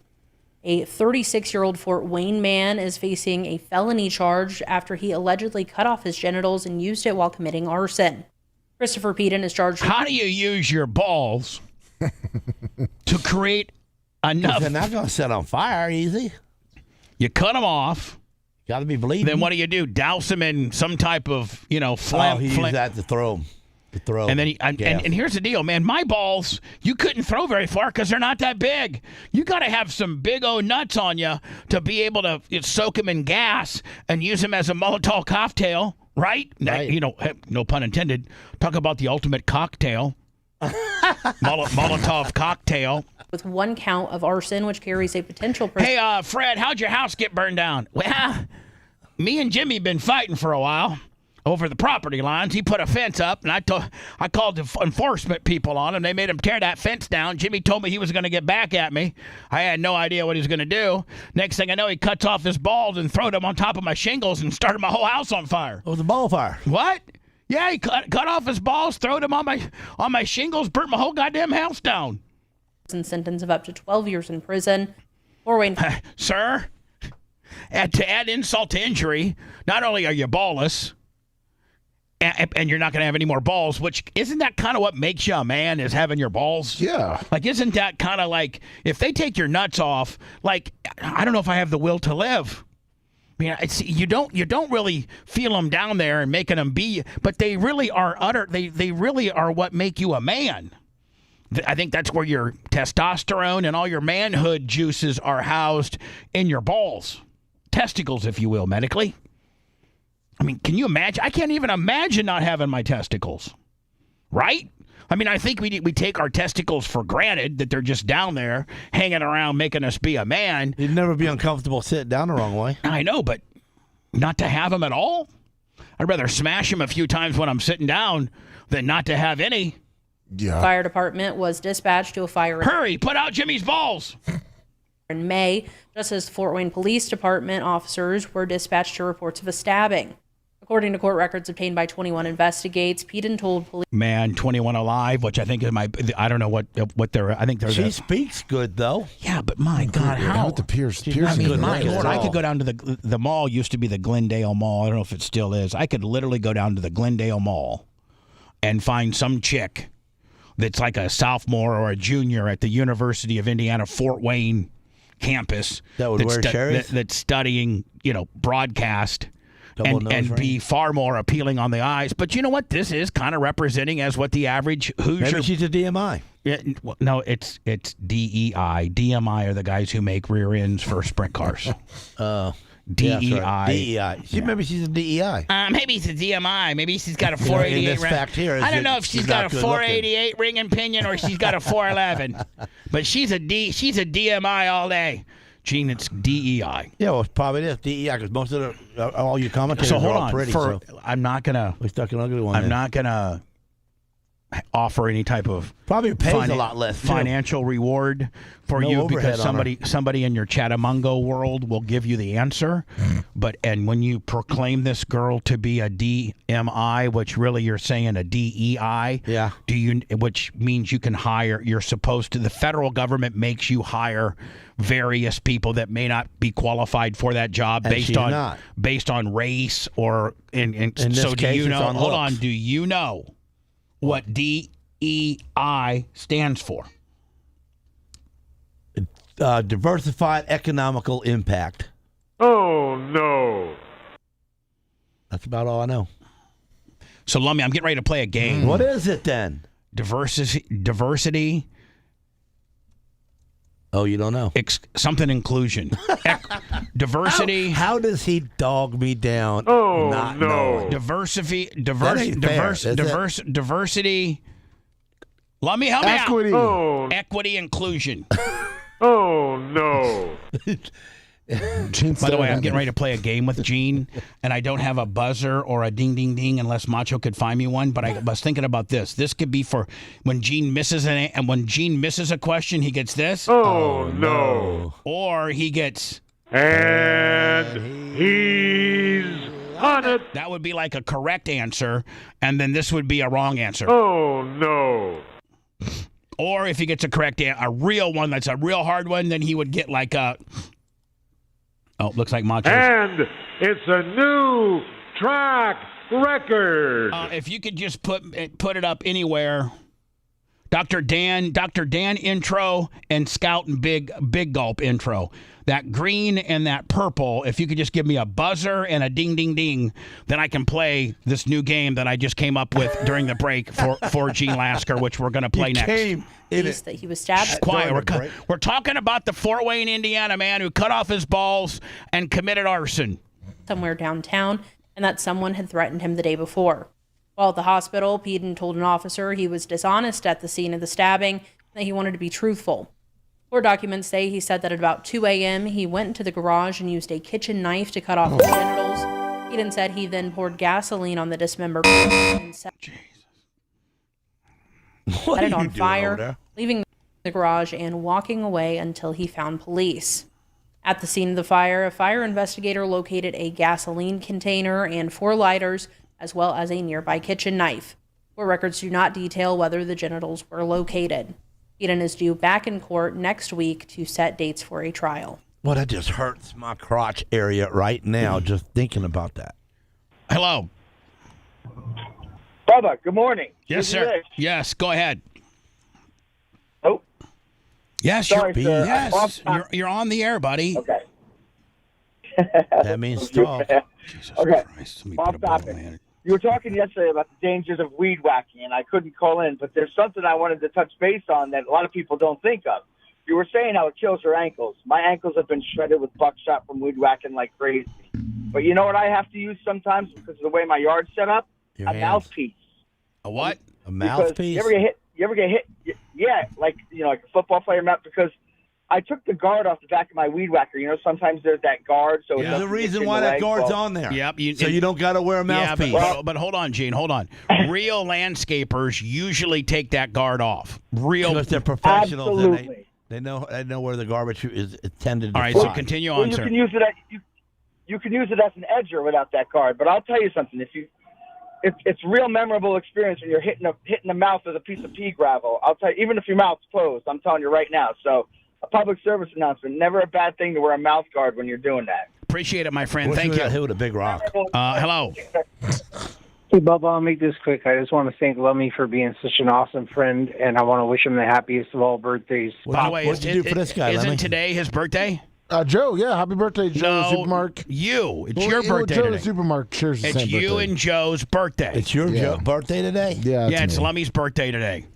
[SPEAKER 15] A 36-year-old Fort Wayne man is facing a felony charge after he allegedly cut off his genitals and used it while committing arson. Christopher Peden is charged.
[SPEAKER 3] How do you use your balls to create enough?
[SPEAKER 14] They're not going to set on fire easy.
[SPEAKER 3] You cut them off.
[SPEAKER 14] Got to be bleeding.
[SPEAKER 3] Then what do? Douse them in some type of, phlegm.
[SPEAKER 14] He used that to throw them.
[SPEAKER 3] And then and here's the deal, man. My balls, you couldn't throw very far because they're not that big. You got to have some big old nuts on you to be able to soak them in gas and use them as a Molotov cocktail, right? No pun intended. Talk about the ultimate cocktail. Molotov cocktail.
[SPEAKER 15] With one count of arson, which carries a potential.
[SPEAKER 3] Hey, Fred, how'd your house get burned down? Well, me and Jimmy been fighting for a while over the property lines. He put a fence up, and I called the enforcement people on him. They made him tear that fence down. Jimmy told me he was going to get back at me. I had no idea what he was going to do. Next thing I know, he cuts off his balls and throws them on top of my shingles and started my whole house on fire.
[SPEAKER 14] It was a ball fire.
[SPEAKER 3] What? Yeah, he cut off his balls, throwed them on my shingles, burnt my whole goddamn house down.
[SPEAKER 15] And sentence of up to 12 years in prison. Fort Wayne.
[SPEAKER 3] Sir, to add insult to injury, not only are you ballless, and you're not going to have any more balls, which isn't that kind of what makes you a man, is having your balls?
[SPEAKER 11] Yeah.
[SPEAKER 3] Isn't that kind of like, if they take your nuts off, I don't know if I have the will to live. I mean, you don't really feel them down there and making them be, but they really are they really are what make you a man. I think that's where your testosterone and all your manhood juices are housed in your balls. Testicles, if you will, medically. I mean, can you imagine? I can't even imagine not having my testicles. Right? I mean, I think we take our testicles for granted, that they're just down there hanging around making us be a man.
[SPEAKER 14] You'd never be uncomfortable sitting down the wrong way.
[SPEAKER 3] I know, but not to have them at all? I'd rather smash them a few times when I'm sitting down than not to have any.
[SPEAKER 11] Yeah.
[SPEAKER 15] Fire department was dispatched to a fire.
[SPEAKER 3] Hurry, put out Jimmy's balls.
[SPEAKER 15] In May, just as Fort Wayne Police Department officers were dispatched to reports of a stabbing. According to court records obtained by 21 Investigates, Peden told police.
[SPEAKER 3] Man, 21 Alive, which I think is I don't know what they're, I think they're.
[SPEAKER 14] She speaks good, though.
[SPEAKER 3] Yeah, but my God, how?
[SPEAKER 11] With the Pierce.
[SPEAKER 3] I mean, my Lord, I could go down to the mall, used to be the Glendale Mall. I don't know if it still is. I could literally go down to the Glendale Mall and find some chick that's like a sophomore or a junior at the University of Indiana, Fort Wayne campus
[SPEAKER 14] That would wear cherries?
[SPEAKER 3] that's studying, broadcast. And be far more appealing on the eyes. But you know what? This is kind of representing as what the average Hoosier.
[SPEAKER 14] Maybe she's a DMI.
[SPEAKER 3] Yeah, no, it's DEI. DMI are the guys who make rear ends for sprint cars. DEI.
[SPEAKER 14] Yeah, right. DEI. Maybe she's a DEI.
[SPEAKER 3] Maybe it's a DMI. Maybe she's got a 488
[SPEAKER 14] in this fact here,
[SPEAKER 3] I don't know if she's got a 488 ring and pinion or she's got a 411. But she's a DMI all day. Gene, it's DEI.
[SPEAKER 14] Yeah, well, probably is DEI because most of all your commentators
[SPEAKER 3] hold
[SPEAKER 14] are all
[SPEAKER 3] on.
[SPEAKER 14] pretty.
[SPEAKER 3] I'm not gonna.
[SPEAKER 14] We stuck an ugly one.
[SPEAKER 3] I'm not gonna offer any type of
[SPEAKER 14] probably pays a lot less
[SPEAKER 3] financial reward for you because somebody in your Chatamungo world will give you the answer. And when you proclaim this girl to be a DMI, which really you're saying a DEI, which means you can hire. You're supposed to. The federal government makes you hire various people that may not be qualified for that job based on race or in
[SPEAKER 14] so
[SPEAKER 3] this
[SPEAKER 14] do
[SPEAKER 3] case,
[SPEAKER 14] you know?
[SPEAKER 3] Hold on. Do you know what DEI stands for?
[SPEAKER 14] Diversified economical impact.
[SPEAKER 4] Oh no.
[SPEAKER 14] That's about all I know.
[SPEAKER 3] So Lummy, I'm getting ready to play a game.
[SPEAKER 14] What is it then?
[SPEAKER 3] Diversity.
[SPEAKER 14] Oh, you don't know?
[SPEAKER 3] Something inclusion. Diversity.
[SPEAKER 14] How does he dog me down?
[SPEAKER 4] Oh,
[SPEAKER 14] not
[SPEAKER 4] no.
[SPEAKER 14] knowing?
[SPEAKER 3] Diversity. Let me help me
[SPEAKER 4] Equity.
[SPEAKER 3] out.
[SPEAKER 4] Oh.
[SPEAKER 3] Equity inclusion.
[SPEAKER 4] Oh no.
[SPEAKER 3] By the way, I'm getting ready to play a game with Gene, and I don't have a buzzer or a ding, ding, ding unless Macho could find me one. But I was thinking about this. This could be for when Gene misses when Gene misses a question, he gets this.
[SPEAKER 4] Oh no.
[SPEAKER 3] Or he gets.
[SPEAKER 4] And he's on it.
[SPEAKER 3] That would be like a correct answer, and then this would be a wrong answer.
[SPEAKER 4] Oh no.
[SPEAKER 3] Or if he gets a real one that's a real hard one, then he would get like a. Oh, looks like Macho.
[SPEAKER 4] And it's a new track record.
[SPEAKER 3] If you could just put it up anywhere. Dr. Dan intro and Scout and Big Gulp intro. That green and that purple, if you could just give me a buzzer and a ding, ding, ding, then I can play this new game that I just came up with during the break for Gene Lasker, which we're going to play next.
[SPEAKER 15] That he was stabbed.
[SPEAKER 3] Quiet. We're talking about the Fort Wayne, Indiana man who cut off his balls and committed arson.
[SPEAKER 15] Somewhere downtown, and that someone had threatened him the day before. While at the hospital, Peden told an officer he was dishonest at the scene of the stabbing and that he wanted to be truthful. Court documents say he said that at about 2 a.m. he went into the garage and used a kitchen knife to cut off his genitals. Peden said he then poured gasoline on the dismembered and set it on fire, leaving the garage and walking away until he found police. At the scene of the fire, a fire investigator located a gasoline container and 4 lighters, as well as a nearby kitchen knife. Court records do not detail whether the genitals were located. Eden is due back in court next week to set dates for a trial.
[SPEAKER 14] Well, that just hurts my crotch area right now, just thinking about that.
[SPEAKER 3] Hello.
[SPEAKER 17] Bubba, good morning.
[SPEAKER 3] Yes, sir. Yes, go ahead.
[SPEAKER 17] Oh.
[SPEAKER 3] Yes,
[SPEAKER 17] Sorry, sir.
[SPEAKER 3] yes. You're on the air, buddy.
[SPEAKER 17] Okay.
[SPEAKER 14] That means talk.
[SPEAKER 3] Jesus
[SPEAKER 17] Okay.
[SPEAKER 3] Christ.
[SPEAKER 17] Off topic. You were talking yesterday about the dangers of weed whacking, and I couldn't call in, but there's something I wanted to touch base on that a lot of people don't think of. You were saying how it kills your ankles. My ankles have been shredded with buckshot from weed whacking like crazy. But you know what I have to use sometimes because of the way my yard's set up? A mouthpiece.
[SPEAKER 3] A what?
[SPEAKER 14] A mouthpiece?
[SPEAKER 17] You ever get hit? Yeah, like a football player mouth, because I took the guard off the back of my weed whacker. You know, sometimes there's that guard. So
[SPEAKER 14] there's a reason why that guard's on there.
[SPEAKER 3] Yep.
[SPEAKER 14] So you don't got to wear a mouthpiece.
[SPEAKER 3] Yeah, but hold on, Gene. Hold on. Real landscapers usually take that guard off.
[SPEAKER 14] Because they're professionals.
[SPEAKER 17] Absolutely.
[SPEAKER 14] And they know where the garbage is intended to
[SPEAKER 3] All right,
[SPEAKER 14] fly.
[SPEAKER 3] so continue on,
[SPEAKER 17] you
[SPEAKER 3] sir.
[SPEAKER 17] Can use it you can use it as an edger without that guard. But I'll tell you something. It's real memorable experience when you're hitting the mouth with a piece of pea gravel. I'll tell you, even if your mouth's closed, I'm telling you right now. So a public service announcement, never a bad thing to wear a mouth guard when you're doing that.
[SPEAKER 3] Appreciate it, my friend. Thank you.
[SPEAKER 14] Hit with a big rock.
[SPEAKER 3] Hello.
[SPEAKER 16] Hey, Bubba, I'll make this quick. I just want to thank Lummy for being such an awesome friend, and I want to wish him the happiest of all birthdays.
[SPEAKER 3] By the way, what'd you do for this guy, isn't today his birthday?
[SPEAKER 11] Joe, yeah, happy birthday, Joe the Supermark.
[SPEAKER 3] You. It's your
[SPEAKER 11] Well,
[SPEAKER 3] birthday
[SPEAKER 11] Joe
[SPEAKER 3] today.
[SPEAKER 11] the Supermark shares the
[SPEAKER 3] It's
[SPEAKER 11] same
[SPEAKER 3] you
[SPEAKER 11] birthday.
[SPEAKER 3] and Joe's birthday.
[SPEAKER 14] It's your birthday today?
[SPEAKER 11] Yeah,
[SPEAKER 3] it's Lummy's birthday today.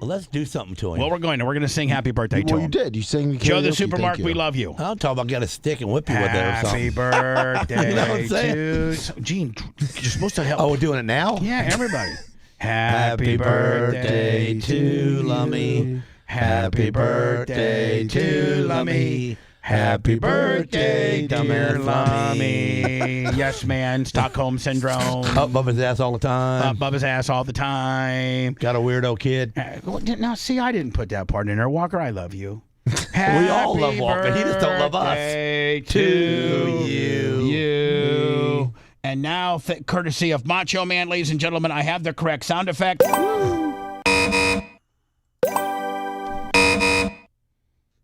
[SPEAKER 14] Well, let's do something to him.
[SPEAKER 3] Well, we're going to sing happy birthday to
[SPEAKER 11] Well,
[SPEAKER 3] him.
[SPEAKER 11] you did. You sang the
[SPEAKER 3] Joe the
[SPEAKER 11] karaoke.
[SPEAKER 3] Supermark,
[SPEAKER 11] Thank you.
[SPEAKER 3] we love you.
[SPEAKER 14] I'm talking about get a stick and whip you with it or something.
[SPEAKER 3] Happy birthday
[SPEAKER 14] You know what I'm saying?
[SPEAKER 3] to Gene. You're supposed to help.
[SPEAKER 14] Oh, we're doing it now?
[SPEAKER 3] Yeah, everybody.
[SPEAKER 14] Happy birthday to Lummy. Happy birthday to Lummy. Happy birthday, dear
[SPEAKER 3] Lummy. Yes, man. Stockholm Syndrome.
[SPEAKER 14] Up Bubba's ass all the time.
[SPEAKER 3] Up Bubba's ass all the time.
[SPEAKER 14] Got a weirdo kid.
[SPEAKER 3] Now, see, I didn't put that part in there. Walker, I love you.
[SPEAKER 14] We all love Walker. He just don't love us.
[SPEAKER 3] Happy to you. And now, courtesy of Macho Man, ladies and gentlemen, I have the correct sound effect.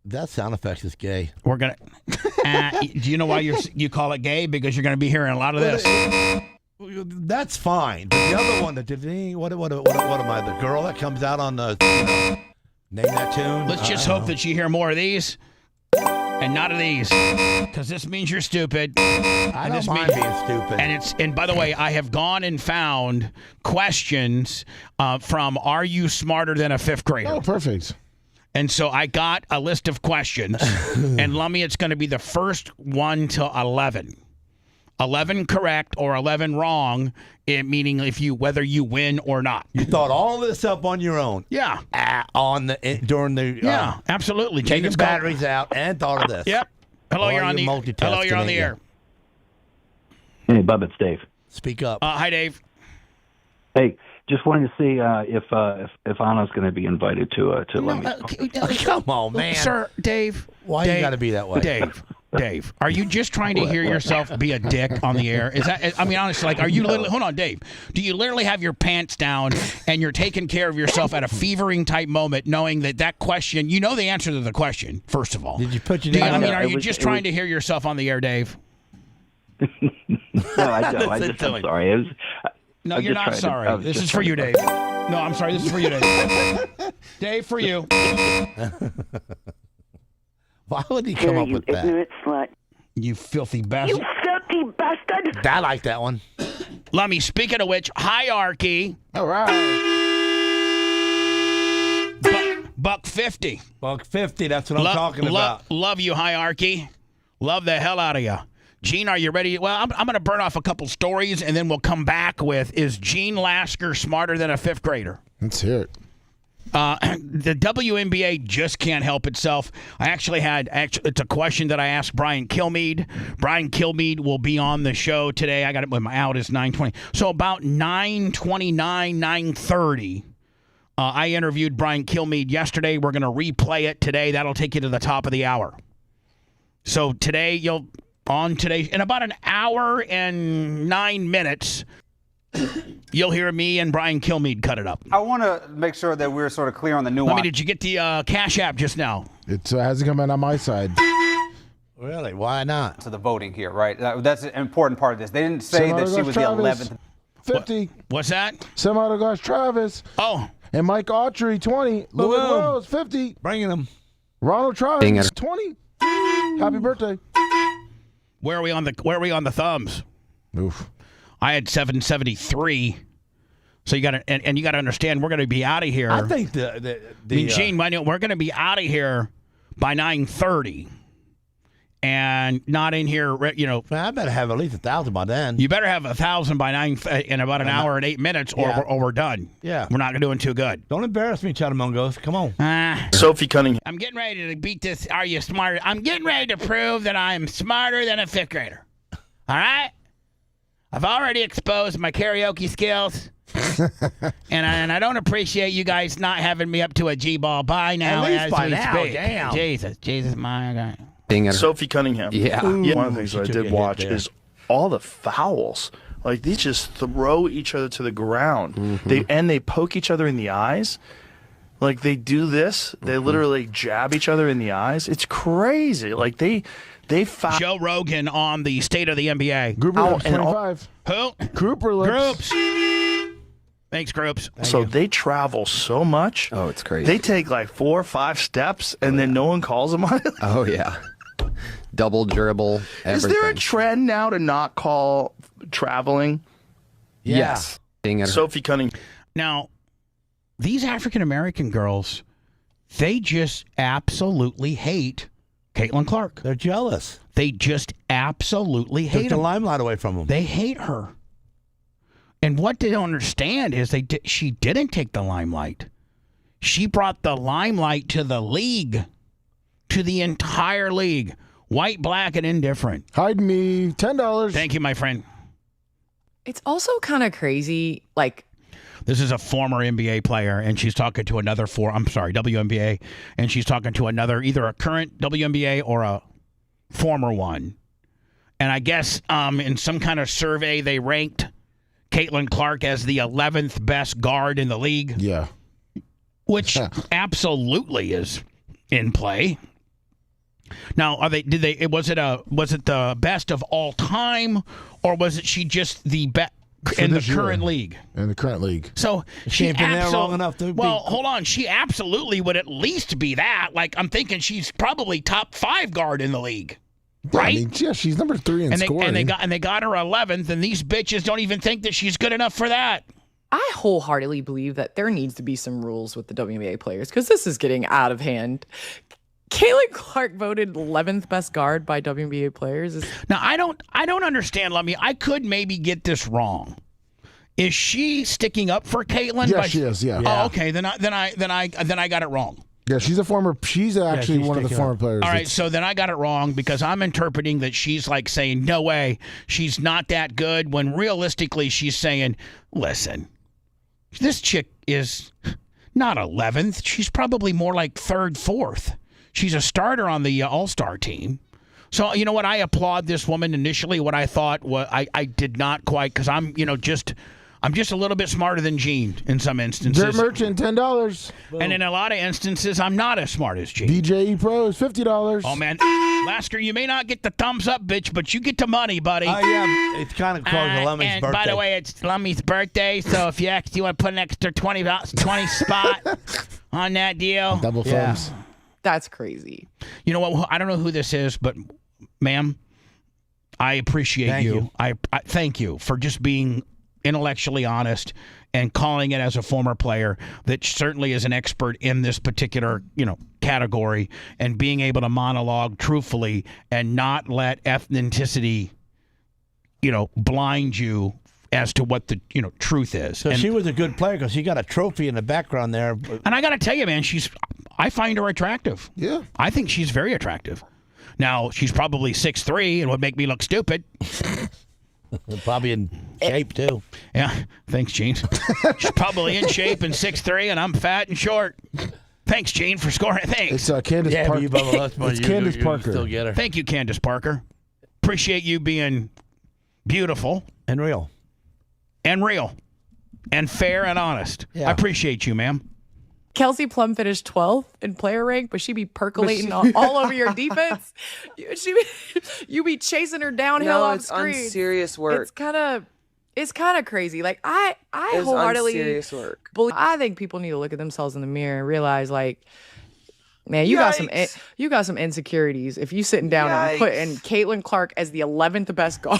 [SPEAKER 14] That sound effect is gay.
[SPEAKER 3] We're gonna. Do you know why you call it gay? Because you're gonna be hearing a lot of this.
[SPEAKER 14] That's fine. But the other one that did what am I? The girl that comes out on the name that tune.
[SPEAKER 3] Let's just hope that you hear more of these and not of these, because this means you're stupid.
[SPEAKER 14] I don't mind being stupid.
[SPEAKER 3] And by the way, I have gone and found questions from "Are you smarter than a fifth grader?"
[SPEAKER 11] Oh, perfect.
[SPEAKER 3] And so I got a list of questions, and Lummy, it's going to be the first 1 to 11. 11 correct or 11 wrong, meaning whether you win or not.
[SPEAKER 14] You thought all this up on your own.
[SPEAKER 3] Yeah.
[SPEAKER 14] During the
[SPEAKER 3] yeah, absolutely.
[SPEAKER 14] Taking batteries out and thought of this.
[SPEAKER 3] Yep. Hello, you're on the
[SPEAKER 14] multitasking,
[SPEAKER 3] air.
[SPEAKER 18] Hey, Bub, it's Dave.
[SPEAKER 14] Speak up.
[SPEAKER 3] Hi, Dave.
[SPEAKER 18] Hey, just wanted to see if Anna's going to be invited to Lemmy's.
[SPEAKER 14] Come on, man.
[SPEAKER 3] Sir, Dave.
[SPEAKER 14] Why you got to be that way?
[SPEAKER 3] Dave, are you just trying to hear yourself be a dick on the air? Is that? I mean, honestly, like, are you literally? Hold on, Dave. Do you literally have your pants down and you're taking care of yourself at a fevering type moment, knowing that question? You know the answer to the question. First of all,
[SPEAKER 14] did you put your?
[SPEAKER 3] Are you just trying to hear yourself on the air, Dave?
[SPEAKER 18] No, I don't. I'm sorry.
[SPEAKER 3] No, you're not sorry. This is for you, Dave. No, I'm sorry. This is for you, Dave. Dave, for you.
[SPEAKER 14] Why would he come up with that?
[SPEAKER 19] Ignorant slut.
[SPEAKER 3] You filthy bastard.
[SPEAKER 19] You filthy bastard.
[SPEAKER 14] I like that one.
[SPEAKER 3] Lummy, speaking of which, hierarchy.
[SPEAKER 11] All right.
[SPEAKER 3] $1.50.
[SPEAKER 14] $1.50. That's what I'm talking about.
[SPEAKER 3] Love you, hierarchy. Love the hell out of you. Gene, are you ready? Well, I'm going to burn off a couple stories, and then we'll come back with, is Gene Lasker smarter than a fifth grader?
[SPEAKER 11] Let's hear it.
[SPEAKER 3] The WNBA just can't help itself. It's a question that I asked Brian Kilmeade. Brian Kilmeade will be on the show today. I got it when my out is 9:20. So about 9:29, 9:30, I interviewed Brian Kilmeade yesterday. We're going to replay it today. That'll take you to the top of the hour. So today, in about an hour and 9 minutes, you'll hear me and Brian Kilmeade cut it up.
[SPEAKER 20] I want to make sure that we're sort of clear on the nuance.
[SPEAKER 3] Did you get the Cash App just now?
[SPEAKER 11] It hasn't come in on my side.
[SPEAKER 14] Really? Why not?
[SPEAKER 20] To the voting here, right? That's an important part of this. They didn't say that she was the 11th.
[SPEAKER 11] 50.
[SPEAKER 3] What's that?
[SPEAKER 11] Semi-autograph Travis.
[SPEAKER 3] Oh.
[SPEAKER 11] And Mike Autry, 20. Louis Wells, 50.
[SPEAKER 14] Bringing them.
[SPEAKER 11] Ronald Travis, 20. Happy birthday.
[SPEAKER 3] Where are we on the thumbs?
[SPEAKER 11] Oof.
[SPEAKER 3] I had 773. So you got to and you got to understand, we're going to be out of here.
[SPEAKER 14] I think
[SPEAKER 3] Gene, we're going to be out of here by 9:30, and not in here.
[SPEAKER 14] Man, I better have at least 1,000 by then.
[SPEAKER 3] You better have 1,000 by in about an hour and 8 minutes, or we're done.
[SPEAKER 14] Yeah,
[SPEAKER 3] we're not doing too good.
[SPEAKER 14] Don't embarrass me, Chatamungos. Come on.
[SPEAKER 25] Sophie Cunningham.
[SPEAKER 3] I'm getting ready to beat this. Are you smarter? I'm getting ready to prove that I'm smarter than a fifth grader. All right. I've already exposed my karaoke skills, and I don't appreciate you guys not having me up to a G-ball by now.
[SPEAKER 14] At least
[SPEAKER 3] as
[SPEAKER 14] by
[SPEAKER 3] we
[SPEAKER 14] now,
[SPEAKER 3] speak.
[SPEAKER 14] damn.
[SPEAKER 3] Jesus, my God.
[SPEAKER 25] Sophie Cunningham. Yeah.
[SPEAKER 14] Ooh,
[SPEAKER 25] One of the things that I did watch is all the fouls. Like, these just throw each other to the ground.
[SPEAKER 14] Mm-hmm.
[SPEAKER 25] They poke each other in the eyes. Like, they do this. They literally jab each other in the eyes. It's crazy. Like, They found
[SPEAKER 3] Joe Rogan on the State of the NBA.
[SPEAKER 11] Grouper Lips 25.
[SPEAKER 3] Who?
[SPEAKER 11] Grouper Lips.
[SPEAKER 3] Groups. Thanks, Groups.
[SPEAKER 25] So they travel so much.
[SPEAKER 2] Oh, it's crazy.
[SPEAKER 25] They take like 4 or 5 steps, and then no one calls them on it.
[SPEAKER 2] Oh, yeah. Double dribble, everything.
[SPEAKER 25] Is there a trend now to not call traveling?
[SPEAKER 2] Yes.
[SPEAKER 25] Sophie Cunningham.
[SPEAKER 3] Now, these African American girls, they just absolutely hate Caitlin Clark.
[SPEAKER 14] They're jealous.
[SPEAKER 3] They just absolutely hate
[SPEAKER 14] Took the
[SPEAKER 3] her.
[SPEAKER 14] limelight away from them.
[SPEAKER 3] They hate her. And what they don't understand is she didn't take the limelight. She brought the limelight to the league, to the entire league, white, black, and indifferent.
[SPEAKER 11] Hide me, $10.
[SPEAKER 3] Thank you, my friend.
[SPEAKER 5] It's also kind of crazy, like.
[SPEAKER 3] This is a former NBA player, and she's talking to another WNBA, and she's talking to another, either a current WNBA or a former one. And I guess in some kind of survey, they ranked Caitlin Clark as the 11th best guard in the league.
[SPEAKER 11] Yeah.
[SPEAKER 3] Which absolutely is in play. Now, was it the best of all time, or was it she just the best in the current league?
[SPEAKER 11] In the current league.
[SPEAKER 3] So
[SPEAKER 14] she ain't been there long enough to
[SPEAKER 3] hold on. She absolutely would at least be that. Like, I'm thinking she's probably top 5 guard in the league.
[SPEAKER 11] Yeah,
[SPEAKER 3] Right?
[SPEAKER 11] I mean, yeah, she's number 3 in scoring.
[SPEAKER 3] And they got her 11th, and these bitches don't even think that she's good enough for that.
[SPEAKER 5] I wholeheartedly believe that there needs to be some rules with the WNBA players because this is getting out of hand. Caitlin Clark voted 11th best guard by WNBA players.
[SPEAKER 3] Now I don't understand. I could maybe get this wrong. Is she sticking up for Caitlin?
[SPEAKER 11] Yeah, she is. Yeah.
[SPEAKER 3] Oh, okay. Then I got it wrong.
[SPEAKER 11] Yeah, she's actually one of the former players.
[SPEAKER 3] All right, so then I got it wrong because I'm interpreting that she's like saying, no way, she's not that good, when realistically she's saying, listen, this chick is not 11th. She's probably more like 3rd, 4th. She's a starter on the All-Star team. So, you know what? I applaud this woman initially. What I thought was I did not quite, because I'm just a little bit smarter than Gene in some instances.
[SPEAKER 11] Dirt Merchant, $10.
[SPEAKER 3] And in a lot of instances, I'm not as smart as Gene.
[SPEAKER 11] BJE Pros, $50.
[SPEAKER 3] Oh, man. Lasker, you may not get the thumbs up, bitch, but you get the money, buddy.
[SPEAKER 14] Oh, yeah. It's kind of close to Lummy's
[SPEAKER 3] and
[SPEAKER 14] birthday.
[SPEAKER 3] by the way, it's Lummy's birthday, so if you want to put an extra 20 spot on that deal.
[SPEAKER 11] Double thumbs.
[SPEAKER 5] That's crazy.
[SPEAKER 3] You know what? I don't know who this is, but, ma'am, I appreciate you. I thank you for just being intellectually honest and calling it as a former player that certainly is an expert in this particular, category, and being able to monologue truthfully and not let ethnicity, blind you as to what the truth is.
[SPEAKER 14] So she was a good player because she got a trophy in the background there.
[SPEAKER 3] And I got to tell you, man, I find her attractive.
[SPEAKER 11] Yeah.
[SPEAKER 3] I think she's very attractive. Now, she's probably 6'3" and would make me look stupid.
[SPEAKER 14] Probably in shape, too.
[SPEAKER 3] Yeah. Thanks, Gene. She's probably in shape and 6'3", and I'm fat and short. Thanks, Gene, for scoring. Thanks.
[SPEAKER 11] It's Candace Parker. It's Candace Parker.
[SPEAKER 14] Still get her.
[SPEAKER 3] Thank you, Candace Parker. Appreciate you being beautiful.
[SPEAKER 14] And real.
[SPEAKER 3] And fair and honest.
[SPEAKER 14] Yeah.
[SPEAKER 3] I appreciate you, ma'am.
[SPEAKER 5] Kelsey Plum finished 12th in player rank, but she be percolating all over your defense. You be chasing her downhill off screen.
[SPEAKER 21] It's unserious work.
[SPEAKER 5] It's kind of crazy. Like I
[SPEAKER 21] It's
[SPEAKER 5] wholeheartedly
[SPEAKER 21] unserious work.
[SPEAKER 5] I think people need to look at themselves in the mirror and realize, like, man, you got some insecurities if you sitting down and putting Caitlin Clark as the 11th best guard.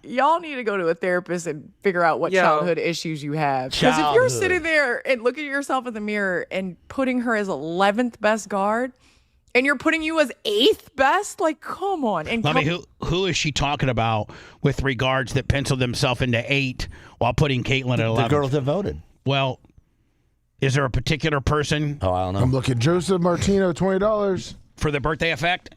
[SPEAKER 5] Y'all need to go to a therapist and figure out what childhood issues you have. Because if you're sitting there and looking at yourself in the mirror and putting her as 11th best guard, and you're putting you as 8th best, like, come on. And
[SPEAKER 3] who is she talking about with regards that penciled themselves into 8 while putting Caitlin at 11?
[SPEAKER 14] The girls that voted.
[SPEAKER 3] Well, is there a particular person?
[SPEAKER 14] Oh, I don't know.
[SPEAKER 11] I'm looking. Joseph Martino, $20.
[SPEAKER 3] For the birthday effect?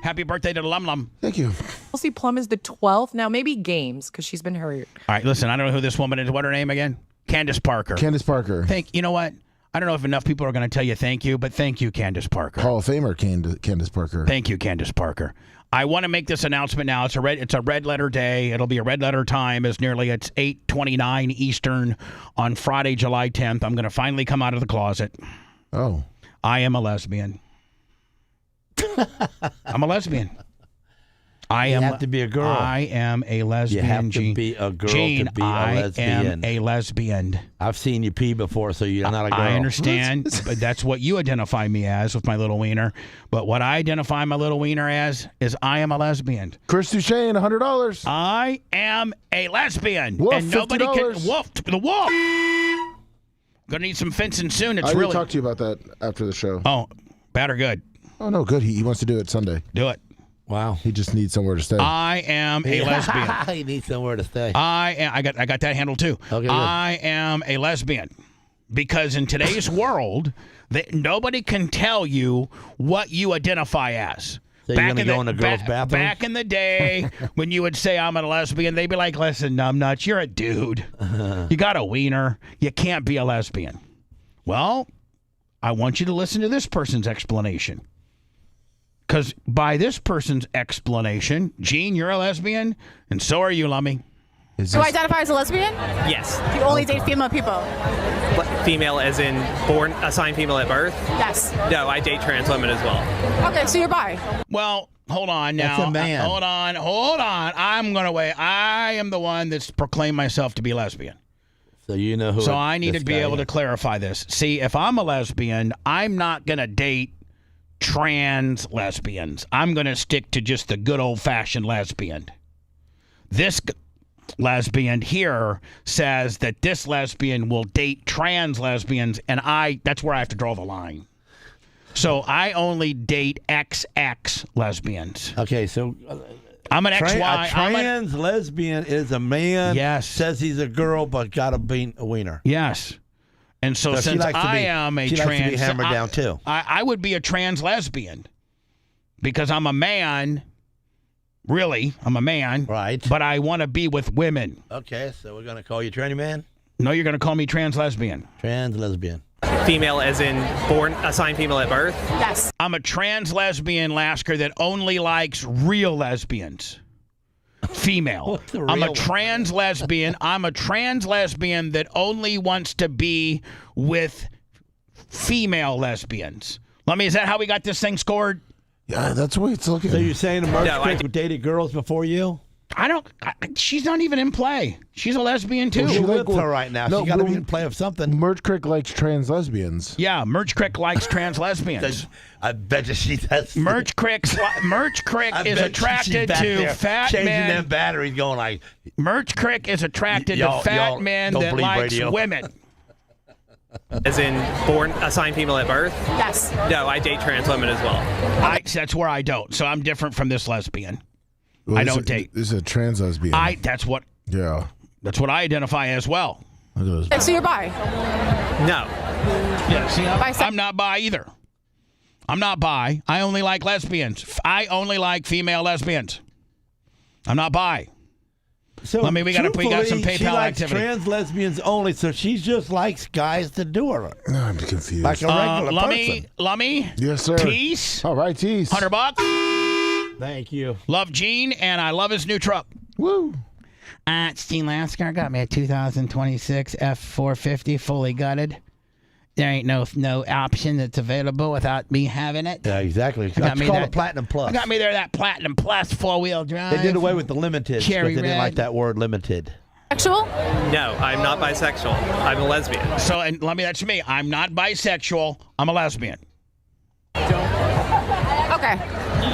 [SPEAKER 3] Happy birthday to Lum Lum.
[SPEAKER 11] Thank you.
[SPEAKER 5] Kelsey Plum is the 12th. Now, maybe games, because she's been hurt.
[SPEAKER 3] All right, listen, I don't know who this woman is. What's her name again? Candace Parker.
[SPEAKER 11] Candace Parker.
[SPEAKER 3] You know what? I don't know if enough people are going to tell you thank you, but thank you, Candace Parker.
[SPEAKER 11] Hall of Famer Candace Parker.
[SPEAKER 3] Thank you, Candace Parker. I want to make this announcement now. It's a red letter day. It'll be a red letter time it's 8:29 Eastern on Friday, July 10th. I'm going to finally come out of the closet.
[SPEAKER 11] Oh.
[SPEAKER 3] I am a lesbian. I'm a lesbian.
[SPEAKER 14] You have to be a girl.
[SPEAKER 3] I am a lesbian.
[SPEAKER 14] You have to
[SPEAKER 3] Gene.
[SPEAKER 14] be a girl
[SPEAKER 3] Gene,
[SPEAKER 14] to be a
[SPEAKER 3] I
[SPEAKER 14] lesbian.
[SPEAKER 3] am a lesbian.
[SPEAKER 14] I've seen you pee before, so you're not a girl.
[SPEAKER 3] I understand, but that's what you identify me as with my little wiener. But what I identify my little wiener as is I am a lesbian.
[SPEAKER 11] Chris Duchesne, $100.
[SPEAKER 3] I am a lesbian.
[SPEAKER 11] Wolf,
[SPEAKER 3] and nobody
[SPEAKER 11] $50.
[SPEAKER 3] can... Wolf, the wolf. Gonna need some fencing soon. It's
[SPEAKER 11] I
[SPEAKER 3] really...
[SPEAKER 11] will talk to you about that after the show.
[SPEAKER 3] Oh, bad or good?
[SPEAKER 11] Oh, no, good. He wants to do it Sunday.
[SPEAKER 3] Do it.
[SPEAKER 14] Wow.
[SPEAKER 11] He just needs somewhere to stay.
[SPEAKER 3] I am a lesbian.
[SPEAKER 14] He needs somewhere to stay.
[SPEAKER 3] I got that handle too.
[SPEAKER 14] Okay, good.
[SPEAKER 3] I am a lesbian because in today's world, nobody can tell you what you identify as.
[SPEAKER 14] So you're going to go in the girls' bathroom?
[SPEAKER 3] Back in the day, when you would say I'm a lesbian, they'd be like, listen, numbnuts, you're a dude. You got a wiener. You can't be a lesbian. Well, I want you to listen to this person's explanation. Because by this person's explanation, Gene, you're a lesbian, and so are you, Lummy.
[SPEAKER 6] Do I identify as a lesbian?
[SPEAKER 21] Yes.
[SPEAKER 6] You only date female people?
[SPEAKER 21] Female as in born, assigned female at birth?
[SPEAKER 6] Yes.
[SPEAKER 21] No, I date trans women as well.
[SPEAKER 6] Okay, so you're bi.
[SPEAKER 3] Well, hold on now.
[SPEAKER 14] That's a man.
[SPEAKER 3] Hold on. I'm going to wait. I am the one that's proclaimed myself to be lesbian.
[SPEAKER 14] So you know who.
[SPEAKER 3] So I need to be able to clarify this. See, if I'm a lesbian, I'm not going to date trans lesbians. I'm going to stick to just the good old-fashioned lesbian. This lesbian here says that this lesbian will date trans lesbians, and that's where I have to draw the line. So I only date XX lesbians.
[SPEAKER 14] Okay, so
[SPEAKER 3] I'm an XY.
[SPEAKER 14] A trans lesbian is a man.
[SPEAKER 3] Yes.
[SPEAKER 14] Says he's a girl, but got a wiener.
[SPEAKER 3] Yes. And so since I am a
[SPEAKER 14] she
[SPEAKER 3] trans,
[SPEAKER 14] likes to be hammered down too.
[SPEAKER 3] I would be a trans lesbian because I'm a man. Really, I'm a man.
[SPEAKER 14] Right.
[SPEAKER 3] But I want to be with women.
[SPEAKER 14] Okay, so we're gonna call you tranny man.
[SPEAKER 3] No, you're gonna call me trans lesbian.
[SPEAKER 14] Trans lesbian.
[SPEAKER 21] Female as in born, assigned female at birth?
[SPEAKER 6] Yes.
[SPEAKER 3] I'm a trans lesbian, Lasker, that only likes real lesbians. Female. I'm a trans lesbian. I'm a trans lesbian that only wants to be with female lesbians. Is that how we got this thing scored?
[SPEAKER 11] Yeah, that's the way it's looking.
[SPEAKER 14] So you're saying the Merch dated girls before you?
[SPEAKER 3] She's not even in play. She's a lesbian too.
[SPEAKER 14] Well, you're with her right now.
[SPEAKER 11] No,
[SPEAKER 14] she got to be in play of something.
[SPEAKER 11] Merch Crick likes trans lesbians.
[SPEAKER 3] Yeah, Merch Crick likes trans lesbians.
[SPEAKER 14] I bet you she does.
[SPEAKER 3] Merch Crick is attracted to fat
[SPEAKER 14] changing
[SPEAKER 3] men.
[SPEAKER 14] them batteries, going like.
[SPEAKER 3] Merch Crick is attracted to fat men that likes women.
[SPEAKER 21] As in born, assigned female at birth?
[SPEAKER 6] Yes.
[SPEAKER 21] No, I date trans women as well.
[SPEAKER 3] That's where I don't. So I'm different from this lesbian.
[SPEAKER 11] Well,
[SPEAKER 3] I don't date.
[SPEAKER 11] This is a trans lesbian.
[SPEAKER 3] That's what
[SPEAKER 11] I
[SPEAKER 3] identify as well.
[SPEAKER 6] Okay, so you're bi.
[SPEAKER 21] No.
[SPEAKER 3] Yeah, see, I'm not bi either. I'm not bi. I only like lesbians. I only like female lesbians. I'm not bi.
[SPEAKER 14] So
[SPEAKER 3] we got some PayPal
[SPEAKER 14] she likes
[SPEAKER 3] activity.
[SPEAKER 14] Trans lesbians only, so she just likes guys to do her.
[SPEAKER 11] I'm confused.
[SPEAKER 14] Like a regular person.
[SPEAKER 3] Lummy.
[SPEAKER 11] Yes, sir.
[SPEAKER 3] Tease.
[SPEAKER 11] All right, Tease.
[SPEAKER 3] $100.
[SPEAKER 14] Thank you.
[SPEAKER 3] Love Gene, and I love his new truck.
[SPEAKER 11] Woo.
[SPEAKER 9] It's Gene Lasker. Got me a 2026 F450 fully gutted. There ain't no option that's available without me having it.
[SPEAKER 14] Yeah, exactly. That's called a Platinum Plus.
[SPEAKER 9] I got me there that Platinum Plus 4-wheel drive.
[SPEAKER 14] They did away with the limited because they didn't like that word limited.
[SPEAKER 6] Bisexual?
[SPEAKER 21] No, I'm not bisexual. I'm a lesbian.
[SPEAKER 3] So, and that's me. I'm not bisexual. I'm a lesbian.
[SPEAKER 6] Okay.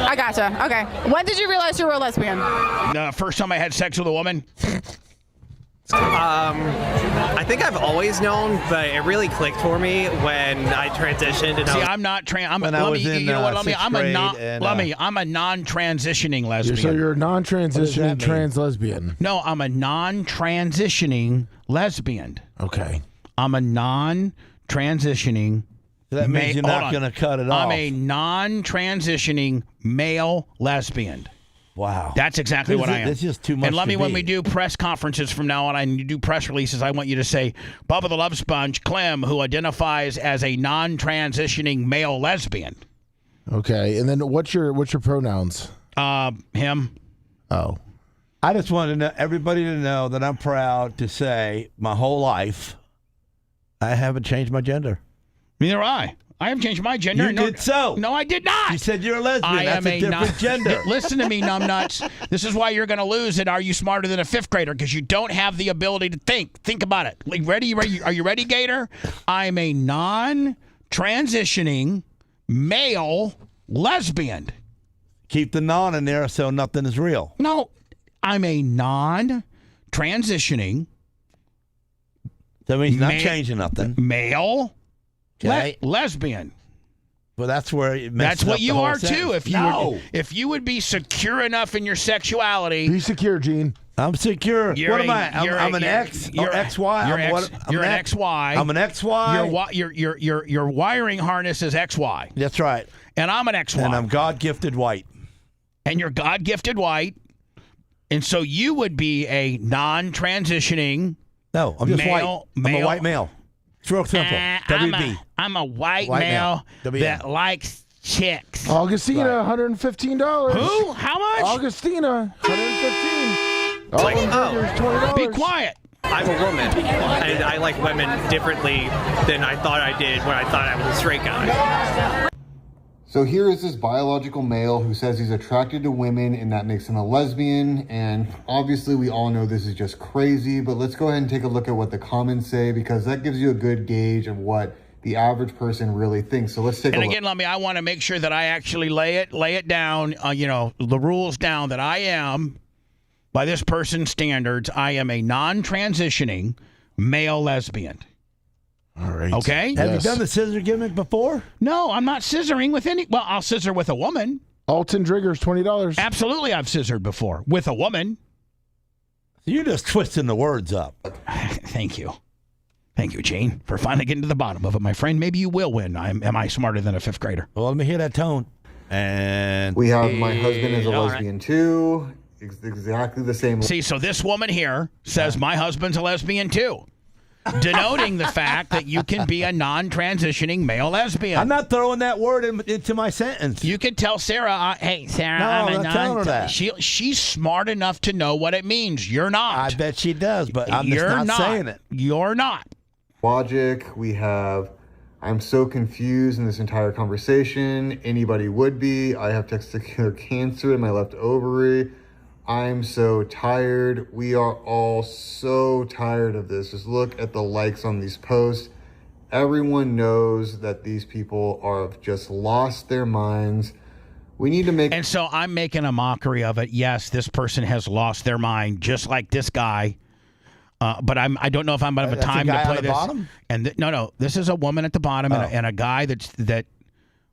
[SPEAKER 6] I gotcha. Okay. When did you realize you were a lesbian?
[SPEAKER 3] The first time I had sex with a woman.
[SPEAKER 21] I think I've always known, but it really clicked for me when I transitioned. And
[SPEAKER 3] I'm not trans. I'm a non-transitioning lesbian.
[SPEAKER 11] So you're a non-transitioning trans lesbian.
[SPEAKER 3] No, I'm a non-transitioning lesbian.
[SPEAKER 11] Okay.
[SPEAKER 3] I'm a non-transitioning.
[SPEAKER 14] That means you're not going to cut it off.
[SPEAKER 3] I'm a non-transitioning male lesbian.
[SPEAKER 14] Wow.
[SPEAKER 3] That's exactly what I am.
[SPEAKER 14] That's just too much.
[SPEAKER 3] And let me, when we do press conferences from now on and you do press releases, I want you to say, Bubba the Love Sponge, Clem, who identifies as a non-transitioning male lesbian.
[SPEAKER 11] Okay. And then what's your pronouns?
[SPEAKER 3] Him.
[SPEAKER 11] Oh.
[SPEAKER 14] I just wanted everybody to know that I'm proud to say my whole life I haven't changed my gender.
[SPEAKER 3] Neither I. I have changed my gender.
[SPEAKER 14] You did so.
[SPEAKER 3] No, I did not.
[SPEAKER 14] You said you're a lesbian.
[SPEAKER 3] I
[SPEAKER 14] That's
[SPEAKER 3] am
[SPEAKER 14] a different gender.
[SPEAKER 3] Listen to me, numbnuts. This is why you're going to lose at Are You Smarter Than a Fifth Grader? Because you don't have the ability to think. Think about it. Like, ready? Are you ready, Gator? I'm a non-transitioning male lesbian.
[SPEAKER 14] Keep the non in there so nothing is real.
[SPEAKER 3] No, I'm a non-transitioning.
[SPEAKER 14] That means not changing nothing.
[SPEAKER 3] Male.
[SPEAKER 14] Okay.
[SPEAKER 3] Lesbian.
[SPEAKER 14] Well, that's where it
[SPEAKER 3] That's what you are too. If you would be secure enough in your sexuality,
[SPEAKER 11] be secure, Gene.
[SPEAKER 14] I'm secure. What am I? I'm an X or XY.
[SPEAKER 3] You're an XY.
[SPEAKER 14] I'm an XY.
[SPEAKER 3] Your wiring harness is XY.
[SPEAKER 14] That's right.
[SPEAKER 3] And I'm an XY.
[SPEAKER 14] And I'm God-gifted white.
[SPEAKER 3] And you're God-gifted white. And so you would be a non-transitioning.
[SPEAKER 14] No, I'm just
[SPEAKER 3] male,
[SPEAKER 14] white. I'm a white male. It's real simple. WB.
[SPEAKER 3] I'm a white male that likes chicks.
[SPEAKER 11] Augustina, $115.
[SPEAKER 3] Who? How much?
[SPEAKER 11] Augustina, $115. $20.
[SPEAKER 3] Be quiet.
[SPEAKER 21] I'm a woman, and I like women differently than I thought I did when I thought I was a straight guy.
[SPEAKER 12] So here is this biological male who says he's attracted to women and that makes him a lesbian. And obviously we all know this is just crazy, but let's go ahead and take a look at what the comments say, because that gives you a good gauge of what the average person really thinks. So let's take a look.
[SPEAKER 3] And again, I want to make sure that I actually lay it down, the rules down, that I am, by this person's standards, I am a non-transitioning male lesbian.
[SPEAKER 11] All right.
[SPEAKER 3] Okay?
[SPEAKER 14] Have you done the scissor gimmick before?
[SPEAKER 3] No, I'm not scissoring with any. Well, I'll scissor with a woman.
[SPEAKER 11] Alton Driggers, $20.
[SPEAKER 3] Absolutely, I've scissored before with a woman.
[SPEAKER 14] You're just twisting the words up.
[SPEAKER 3] Thank you. Thank you, Gene, for finally getting to the bottom of it, my friend. Maybe you will win. Am I smarter than a fifth grader?
[SPEAKER 14] Well, let me hear that tone. And
[SPEAKER 12] we have my husband is a lesbian too. Exactly the same.
[SPEAKER 3] See, so this woman here says my husband's a lesbian too, denoting the fact that you can be a non-transitioning male lesbian.
[SPEAKER 14] I'm not throwing that word into my sentence.
[SPEAKER 3] You could tell Sarah, hey, Sarah,
[SPEAKER 14] No,
[SPEAKER 3] I'm
[SPEAKER 14] not telling her that.
[SPEAKER 3] She's smart enough to know what it means. You're not.
[SPEAKER 14] I bet she does, but I'm just not saying it.
[SPEAKER 3] You're not.
[SPEAKER 12] Logic, we have, I'm so confused in this entire conversation. Anybody would be. I have testicular cancer in my left ovary. I'm so tired. We are all so tired of this. Just look at the likes on these posts. Everyone knows that these people have just lost their minds. We need to make...
[SPEAKER 3] And so I'm making a mockery of it. Yes, this person has lost their mind, just like this guy. But I don't know if I'm going to have time to play this.
[SPEAKER 14] Bottom?
[SPEAKER 3] And no, this is a woman at the bottom and a guy that.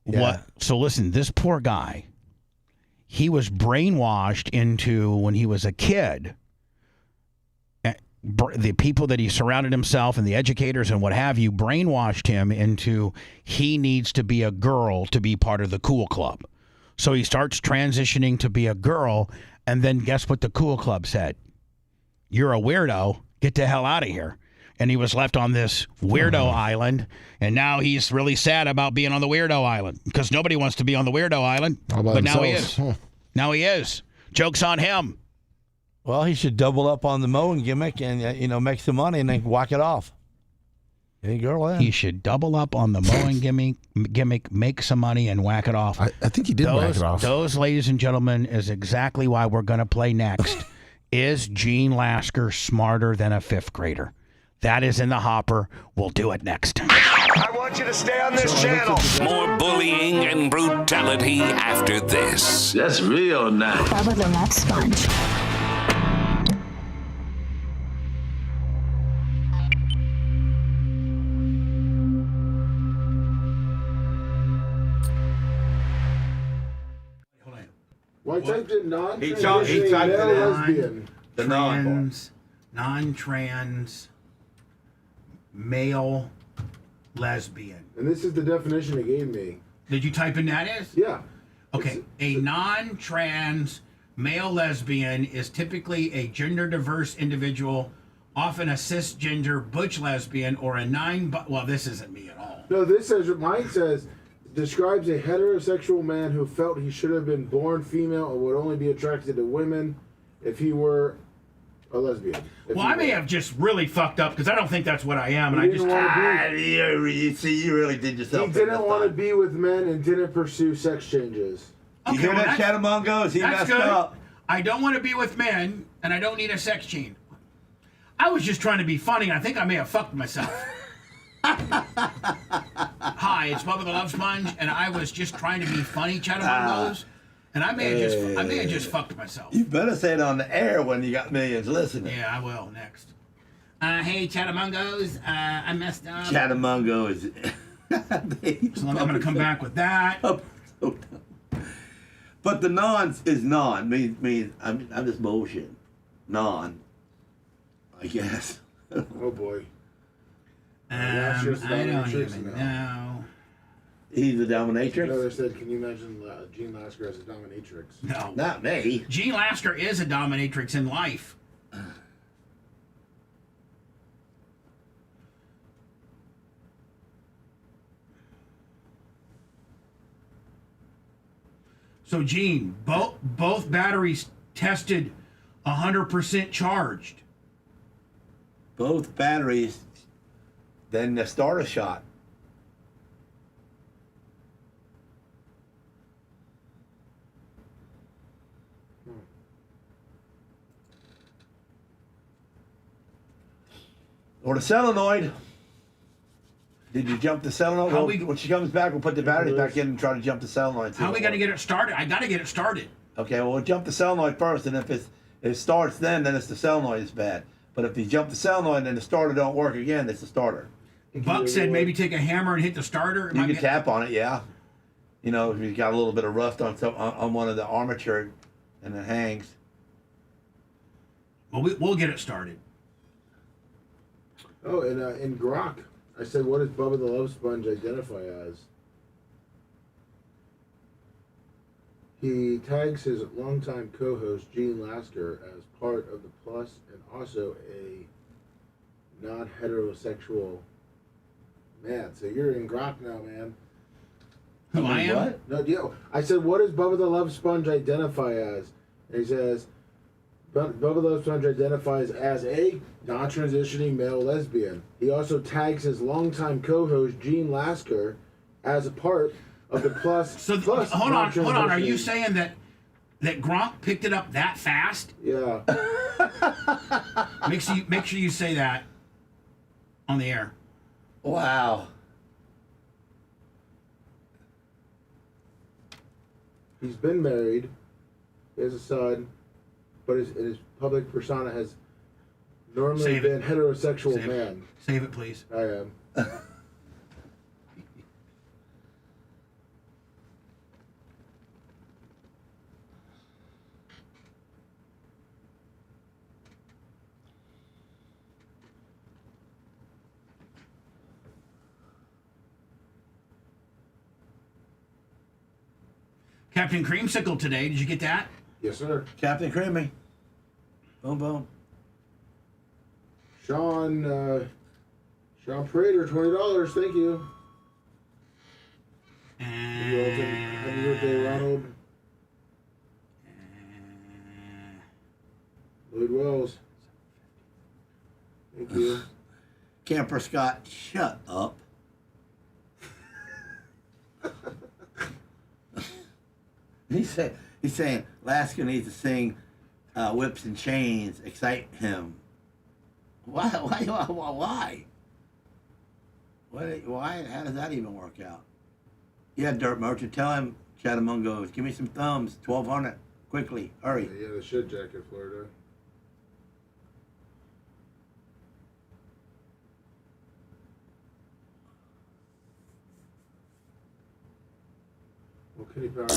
[SPEAKER 3] What? So listen, this poor guy. He was brainwashed into, when he was a kid, the people that he surrounded himself and the educators and what have you brainwashed him into he needs to be a girl to be part of the cool club. So he starts transitioning to be a girl, and then guess what the cool club said? You're a weirdo. Get the hell out of here. And he was left on this weirdo island, and now he's really sad about being on the weirdo island because nobody wants to be on the weirdo island. But now he is. Now he is. Joke's on him.
[SPEAKER 14] Well, he should double up on the mowing gimmick and make some money and then whack it off. Hey, girl,
[SPEAKER 3] he should double up on the mowing gimmick, make some money, and whack it off.
[SPEAKER 11] I think he did whack it off.
[SPEAKER 3] Those, ladies and gentlemen, is exactly why we're going to play next. Is Gene Lasker smarter than a fifth grader? That is in the hopper. We'll do it next.
[SPEAKER 8] I want you to stay on this channel. More bullying and brutality after this.
[SPEAKER 10] That's real nice.
[SPEAKER 19] Bubba the Love Sponge.
[SPEAKER 4] Why typed in
[SPEAKER 10] He typed
[SPEAKER 4] non-transitioning
[SPEAKER 10] it in.
[SPEAKER 4] lesbian?
[SPEAKER 10] The
[SPEAKER 3] non-trans, male, lesbian.
[SPEAKER 4] And this is the definition it gave me.
[SPEAKER 3] Did you type in that is?
[SPEAKER 4] Yeah.
[SPEAKER 3] Okay. A non-trans male lesbian is typically a gender-diverse individual, often a cisgender butch lesbian or a well, this isn't me at all.
[SPEAKER 4] No, this says, mine says, describes a heterosexual man who felt he should have been born female and would only be attracted to women if he were A lesbian.
[SPEAKER 3] Well, I may have just really fucked up because I don't think that's what I am, and
[SPEAKER 4] He
[SPEAKER 3] I just.
[SPEAKER 4] didn't wanna
[SPEAKER 7] you really did yourself.
[SPEAKER 4] He didn't want to be with men and didn't pursue sex changes.
[SPEAKER 7] You hear that, Chatamungos? He
[SPEAKER 3] That's
[SPEAKER 7] messed
[SPEAKER 3] good.
[SPEAKER 7] up.
[SPEAKER 3] I don't want to be with men, and I don't need a sex gene. I was just trying to be funny, and I think I may have fucked myself. Hi, it's Bubba the Love Sponge, and I was just trying to be funny, Chatamungos, and I may have just fucked myself.
[SPEAKER 7] You better say it on the air when you got millions listening.
[SPEAKER 3] Yeah, I will next. Hey, Chatamungos, I messed up.
[SPEAKER 7] Chatamungos.
[SPEAKER 3] So I'm going to come back with that.
[SPEAKER 7] But the non is non. Means I'm just bullshit. Non. I guess.
[SPEAKER 4] Oh boy.
[SPEAKER 3] I don't even know.
[SPEAKER 7] He's a dominatrix?
[SPEAKER 4] No, they said, can you imagine Gene Lasker as a dominatrix?
[SPEAKER 3] No.
[SPEAKER 7] Not me.
[SPEAKER 3] Gene Lasker is a dominatrix in life. So, Gene, both batteries tested 100% charged.
[SPEAKER 7] Both batteries, then the starter shot. Or the solenoid. Did you jump the solenoid? When she comes back, we'll put the batteries back in and try to jump the solenoid.
[SPEAKER 3] How we got to get it started? I got to get it started.
[SPEAKER 7] Okay, well, we'll jump the solenoid first, and if it starts then it's the solenoid is bad. But if you jump the solenoid and the starter don't work again, it's the starter.
[SPEAKER 3] Buck said maybe take a hammer and hit the starter.
[SPEAKER 7] You can tap on it, yeah. You know, if you got a little bit of rust on one of the armature and it hangs.
[SPEAKER 3] Well, we'll get it started.
[SPEAKER 4] Oh, and in Grok, I said, what does Bubba the Love Sponge identify as? He tags his longtime co-host, Gene Lasker, as part of the Plus and also a non-heterosexual man. So you're in Grok now, man.
[SPEAKER 3] Who I am?
[SPEAKER 4] What? No, yo. I said, what does Bubba the Love Sponge identify as? And he says, Bubba the Love Sponge identifies as a non-transitioning male lesbian. He also tags his longtime co-host, Gene Lasker, as a part of the Plus.
[SPEAKER 3] So
[SPEAKER 4] plus
[SPEAKER 3] hold on. Are you saying that Gronk picked it up that fast?
[SPEAKER 4] Yeah.
[SPEAKER 3] Make sure you say that on the air.
[SPEAKER 7] Wow.
[SPEAKER 4] He's been married. He has a son, but his public persona has normally been heterosexual man.
[SPEAKER 3] Save it, please.
[SPEAKER 4] I am.
[SPEAKER 3] Captain Creamsicle today. Did you get that?
[SPEAKER 4] Yes, sir.
[SPEAKER 7] Captain Creamy. Boom, boom.
[SPEAKER 4] Sean Prater, $20. Thank you. Happy birthday, Ronald. Lloyd Wells. Thank you.
[SPEAKER 7] Camper Scott, shut up. He's saying Lasker needs to sing Whips and Chains, excite him. Why? Why? How does that even work out? Yeah, Dirt Merchant, tell him, Chatamungos, give me some thumbs, 1,200, quickly, hurry.
[SPEAKER 4] Yeah, the shit jacket, Florida. Well, Kenny Power.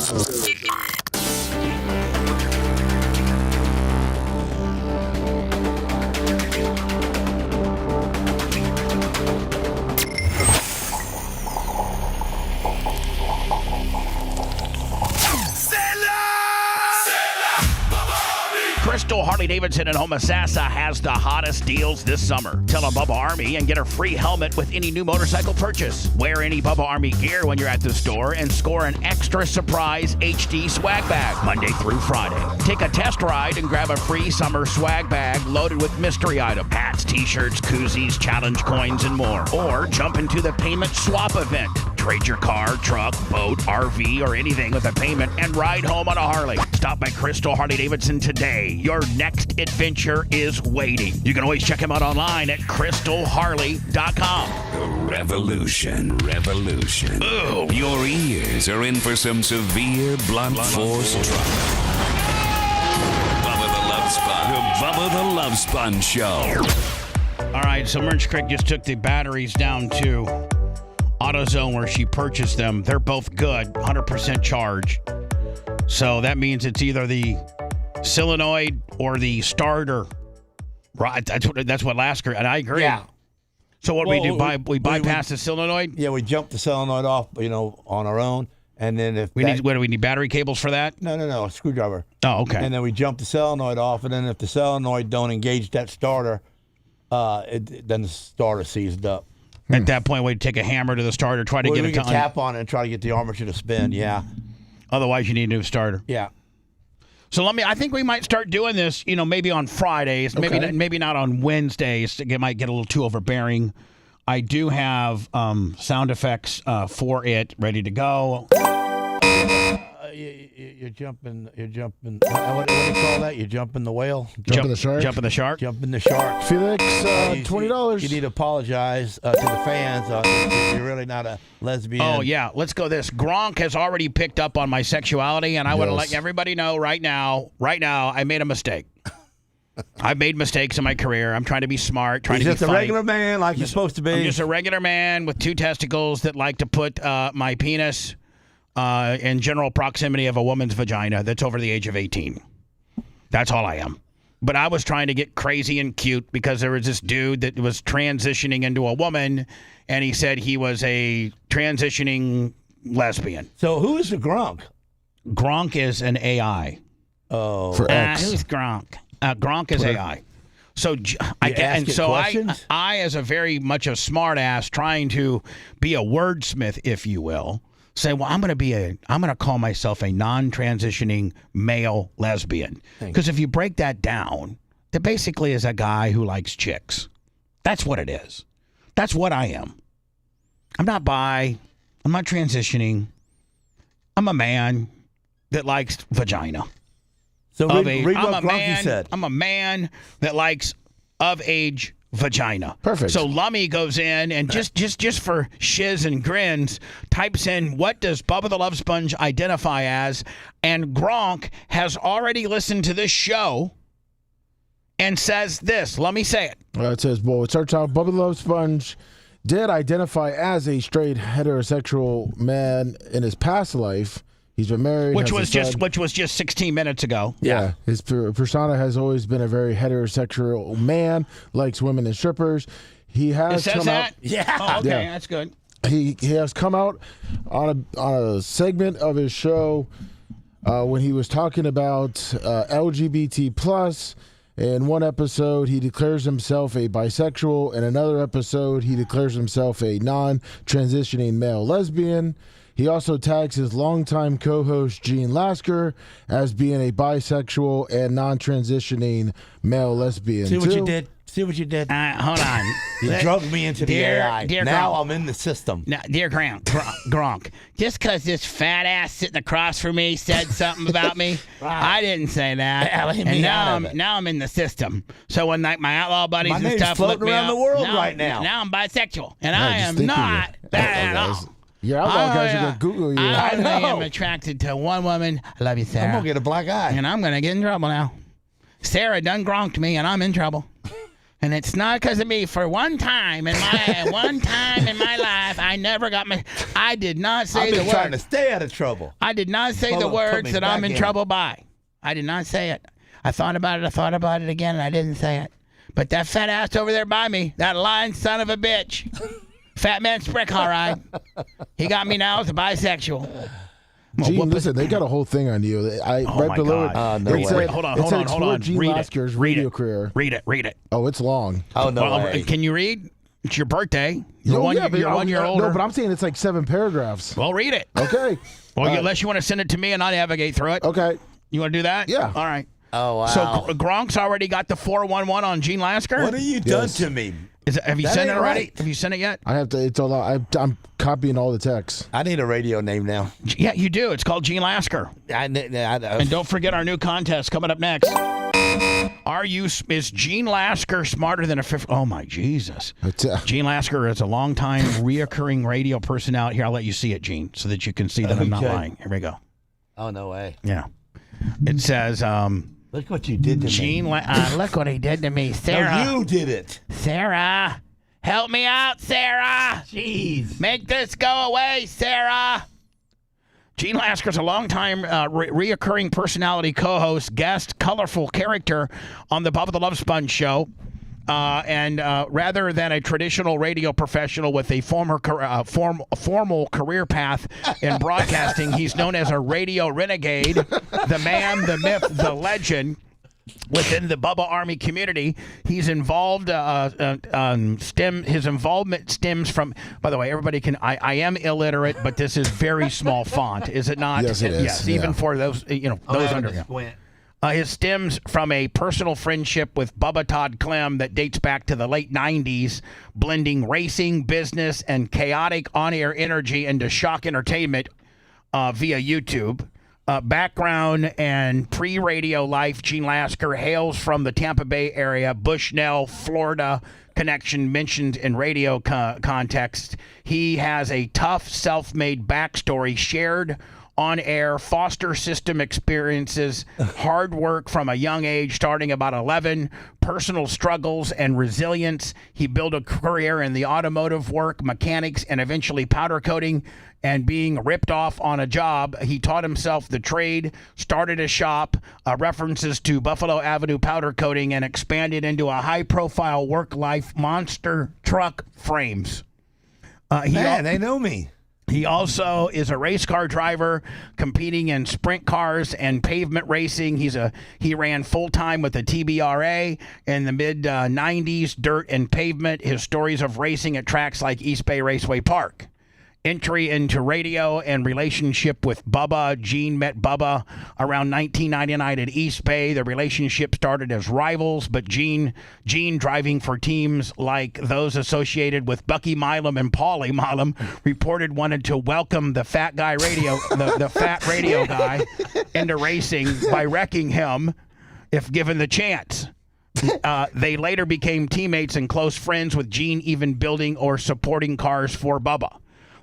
[SPEAKER 3] Crystal Crystal Harley-Davidson in Homosassa has the hottest deals this summer. Tell a Bubba Army and get a free helmet with any new motorcycle purchase. Wear any Bubba Army gear when you're at the store and score an extra surprise HD swag bag Monday through Friday. Take a test ride and grab a free summer swag bag loaded with mystery items, hats, t-shirts, koozies, challenge coins, and more. Or jump into the payment swap event. Trade your car, truck, boat, RV, or anything with a payment and ride home on a Harley. Stop by Crystal Harley-Davidson today. Your next adventure is waiting. You can always check him out online at crystalharley.com.
[SPEAKER 8] Revolution. Ooh. Your ears are in for some severe blunt force trouble. Bubba the Love Sponge. The Bubba the Love Sponge Show.
[SPEAKER 3] All right, so Merch Creek just took the batteries down to AutoZone where she purchased them. They're both good, 100% charged. So that means it's either the solenoid or the starter. Right, that's what Lasker, and I agree.
[SPEAKER 14] Yeah.
[SPEAKER 3] So what we do? We bypass the solenoid?
[SPEAKER 14] Yeah, we jump the solenoid off, on our own. And then if
[SPEAKER 3] do we need battery cables for that?
[SPEAKER 14] No, a screwdriver.
[SPEAKER 3] Oh, okay.
[SPEAKER 14] And then we jump the solenoid off, and then if the solenoid don't engage that starter, then the starter seized up.
[SPEAKER 3] At that point, we'd take a hammer to the starter, try to get it to
[SPEAKER 14] tap on it and try to get the armature to spin. Yeah.
[SPEAKER 3] Otherwise, you need a new starter.
[SPEAKER 14] Yeah.
[SPEAKER 3] So I think we might start doing this, maybe on Fridays, maybe not on Wednesdays. It might get a little too overbearing. I do have sound effects for it ready to go.
[SPEAKER 14] You're jumping. What do you call that? You're jumping the whale.
[SPEAKER 11] Jumping the shark.
[SPEAKER 3] Jumping the shark.
[SPEAKER 14] Jumping the shark.
[SPEAKER 11] Felix, $20.
[SPEAKER 14] You need to apologize to the fans. You're really not a lesbian.
[SPEAKER 3] Oh yeah, let's go. This Gronk has already picked up on my sexuality, and I want to let everybody know right now. I made a mistake. I've made mistakes in my career. I'm trying to be smart.
[SPEAKER 14] He's just a regular man, like you're supposed to be.
[SPEAKER 3] I'm just a regular man with 2 testicles that like to put my penis in general proximity of a woman's vagina that's over the age of 18. That's all I am. But I was trying to get crazy and cute because there was this dude that was transitioning into a woman, and he said he was a transitioning lesbian.
[SPEAKER 14] So who is the Gronk?
[SPEAKER 3] Gronk is an AI.
[SPEAKER 14] Oh.
[SPEAKER 11] For X.
[SPEAKER 3] Who's Gronk? Gronk is AI. So I as a very much a smart ass trying to be a wordsmith, if you will, say, well, I'm going to call myself a non-transitioning male lesbian. Because if you break that down, that basically is a guy who likes chicks. That's what it is. That's what I am. I'm not bi. I'm not transitioning. I'm a man that likes vagina.
[SPEAKER 14] So read what Gronky said.
[SPEAKER 3] I'm a man that likes of-age vagina.
[SPEAKER 11] Perfect.
[SPEAKER 3] So Lummy goes in and just for shiz and grins, types in, what does Bubba the Love Sponge identify as? And Gronk has already listened to this show and says this. Let me say it.
[SPEAKER 11] It says, well, it starts out, Bubba the Love Sponge did identify as a straight heterosexual man in his past life. He's been married.
[SPEAKER 3] Which was just 16 minutes ago.
[SPEAKER 11] Yeah. His persona has always been a very heterosexual man, likes women and strippers. He has
[SPEAKER 3] come out.
[SPEAKER 14] Yeah.
[SPEAKER 3] Oh, okay, that's good.
[SPEAKER 11] He has come out on a segment of his show when he was talking about LGBT plus. In one episode, he declares himself a bisexual. In another episode, he declares himself a non-transitioning male lesbian. He also tags his longtime co-host Gene Lasker as being a bisexual and non-transitioning male lesbian.
[SPEAKER 14] See what you did? See what you did?
[SPEAKER 3] Hold on.
[SPEAKER 14] You drugged me into the AI. Now
[SPEAKER 3] Gronk.
[SPEAKER 14] I'm in the system.
[SPEAKER 3] Now, dear Gronk, just because this fat ass sitting across from me said something about me, I didnn't say that. And now I'm in the system. So when my outlaw buddies and stuff look me
[SPEAKER 14] around
[SPEAKER 3] up,
[SPEAKER 14] the world right now.
[SPEAKER 3] Now I'm bisexual, and I am not that at all.
[SPEAKER 11] Yeah, outlaw guys are going to Google you.
[SPEAKER 3] I am attracted to one woman. I love you, Sarah.
[SPEAKER 14] I'm going to get a black eye.
[SPEAKER 3] And I'm going to get in trouble now. Sarah done gronked me, and I'm in trouble. And it's not because of me. For one time in my life, I never got I did not say the word.
[SPEAKER 14] I've been trying to stay out of trouble.
[SPEAKER 3] I did not say the words that I'm in trouble by. I did not say it. I thought about it again, and I didn't say it. But that fat ass over there by me, that lying son of a bitch. Fat man Sprick, all right. He got me now as a bisexual.
[SPEAKER 11] Gene, listen, they got a whole thing on you. Right below it.
[SPEAKER 3] Hold on.
[SPEAKER 11] Gene Lasker's radio career.
[SPEAKER 3] Read it.
[SPEAKER 11] Oh, it's long.
[SPEAKER 3] Oh, no way. Can you read? It's your birthday. You're 1 year older.
[SPEAKER 11] No, but I'm saying it's like 7 paragraphs.
[SPEAKER 3] Well, read it.
[SPEAKER 11] Okay.
[SPEAKER 3] Well, unless you want to send it to me and I'll navigate through it.
[SPEAKER 11] Okay.
[SPEAKER 3] You want to do that?
[SPEAKER 11] Yeah.
[SPEAKER 3] All right.
[SPEAKER 1] Oh, wow.
[SPEAKER 3] So Gronk's already got the 411 on Gene Lasker?
[SPEAKER 1] What have you done to me?
[SPEAKER 3] Have you sent it already? Right. Have you sent it yet?
[SPEAKER 11] I have to. It's all. I'm copying all the texts.
[SPEAKER 1] I need a radio name now.
[SPEAKER 3] Yeah, you do. It's called Gene Lasker. And don't forget our new contest coming up next. Is Gene Lasker smarter than a fifth? Oh my Jesus! Gene Lasker is a longtime reoccurring radio personality. Here, I'll let you see it, Gene, so that you can see that I'm not lying. Here we go.
[SPEAKER 1] Oh, no way.
[SPEAKER 3] Yeah. It says.
[SPEAKER 1] Look what you did to
[SPEAKER 3] Gene
[SPEAKER 1] me.
[SPEAKER 9] Look what he did to me, Sarah.
[SPEAKER 1] No, you did it.
[SPEAKER 9] Sarah, help me out, Sarah.
[SPEAKER 1] Jeez.
[SPEAKER 9] Make this go away, Sarah.
[SPEAKER 3] Gene Lasker's a longtime reoccurring personality, co-host, guest, colorful character on the Bubba the Love Sponge show. And rather than a traditional radio professional with a formal career path in broadcasting, he's known as a radio renegade, the man, the myth, the legend. Within the Bubba Army community, he's involved. His involvement stems from. By the way, everybody can. I am illiterate, but this is very small font, is it not?
[SPEAKER 11] Yes, it is.
[SPEAKER 3] Yes, even for those those under. His stems from a personal friendship with Bubba Todd Clem that dates back to the late 90s, blending racing, business, and chaotic on-air energy into shock entertainment via YouTube. Background and pre-radio life, Gene Lasker hails from the Tampa Bay area, Bushnell, Florida connection mentioned in radio context. He has a tough, self-made backstory shared on-air, foster system experiences, hard work from a young age, starting about 11, personal struggles and resilience. He built a career in the automotive work, mechanics, and eventually powder coating, and being ripped off on a job. He taught himself the trade, started a shop, references to Buffalo Avenue powder coating, and expanded into a high-profile work-life monster truck frames.
[SPEAKER 1] Man, they know me.
[SPEAKER 3] He also is a race car driver, competing in sprint cars and pavement racing. He ran full-time with the TBRA in the mid-90s, dirt and pavement. His stories of racing at tracks like East Bay Raceway Park. Entry into radio and relationship with Bubba. Gene met Bubba around 1999 at East Bay. The relationship started as rivals, but Gene driving for teams like those associated with Bucky Milam and Paulie Milam, reported wanted to welcome the fat guy radio, the fat radio guy into racing by wrecking him if given the chance. They later became teammates and close friends, with Gene even building or supporting cars for Bubba.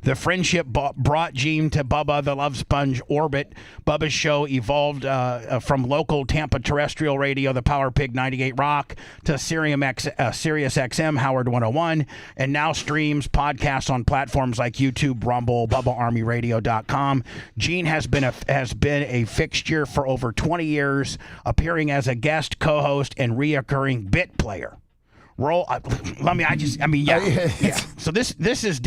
[SPEAKER 3] The friendship brought Gene to Bubba the Love Sponge orbit. Bubba's show evolved from local Tampa terrestrial radio, the Power Pig 98 Rock, to Sirius XM Howard 101, and now streams podcasts on platforms like YouTube, Rumble, BubbaArmyRadio.com. Gene has been a fixture for over 20 years, appearing as a guest, co-host, and reoccurring bit player. Yeah. So this is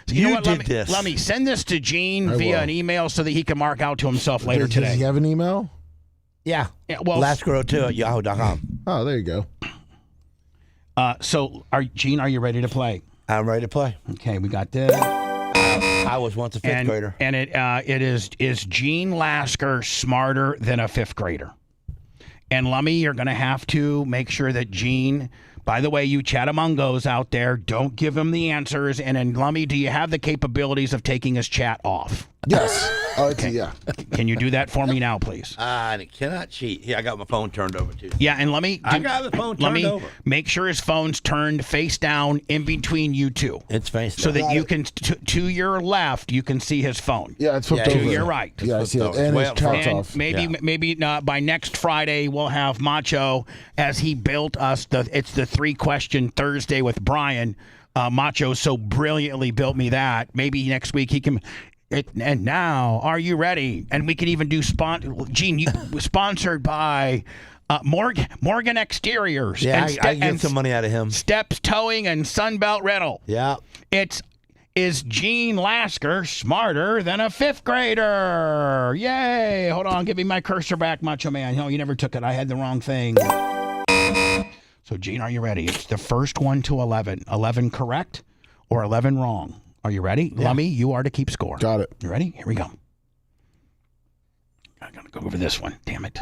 [SPEAKER 3] you know what? Let me send this to Gene via an email so that he can mark out to himself later today.
[SPEAKER 11] Does he have an email?
[SPEAKER 3] Yeah. Well,
[SPEAKER 14] Lasker02@yahoo.com.
[SPEAKER 11] Oh, there you go.
[SPEAKER 3] Gene, are you ready to play?
[SPEAKER 14] I'm ready to play.
[SPEAKER 3] Okay, we got this.
[SPEAKER 14] I was once a fifth grader.
[SPEAKER 3] And it is Gene Lasker smarter than a fifth grader? And Lummy, you're going to have to make sure that Gene, by the way, you Chatamungos out there, don't give him the answers. And then, Lummy, do you have the capabilities of taking his chat off?
[SPEAKER 11] Yes. Okay. Yeah.
[SPEAKER 3] Can you do that for me now, please?
[SPEAKER 1] I cannot cheat. Here, I got my phone turned over to you.
[SPEAKER 3] Yeah, and
[SPEAKER 1] I got the phone turned over.
[SPEAKER 3] Make sure his phone's turned face down in between you two.
[SPEAKER 14] It's face down.
[SPEAKER 3] So that you can, to your left, you can see his phone.
[SPEAKER 11] Yeah, it's flipped over.
[SPEAKER 3] To your right.
[SPEAKER 11] Yeah, I see it. And his chat's off.
[SPEAKER 3] Maybe by next Friday, we'll have Macho, as he built us, it's the 3-question Thursday with Brian. Macho so brilliantly built me that. Maybe next week he can... And now, are you ready? And we can even do Gene, sponsored by Morgan Exteriors.
[SPEAKER 14] Yeah, I get some money out of him.
[SPEAKER 3] Steps Towing and Sunbelt Rental.
[SPEAKER 14] Yeah.
[SPEAKER 3] It's Is Gene Lasker smarter than a 5th grader? Yay! Hold on, give me my cursor back, Macho Man. No, you never took it. I had the wrong thing. So, Gene, are you ready? It's the first one to 11. 11 correct or 11 wrong? Are you ready? Yeah. Lummy, you are to keep score.
[SPEAKER 11] Got it.
[SPEAKER 3] You ready? Here we go. I gotta go over this one. Damn it.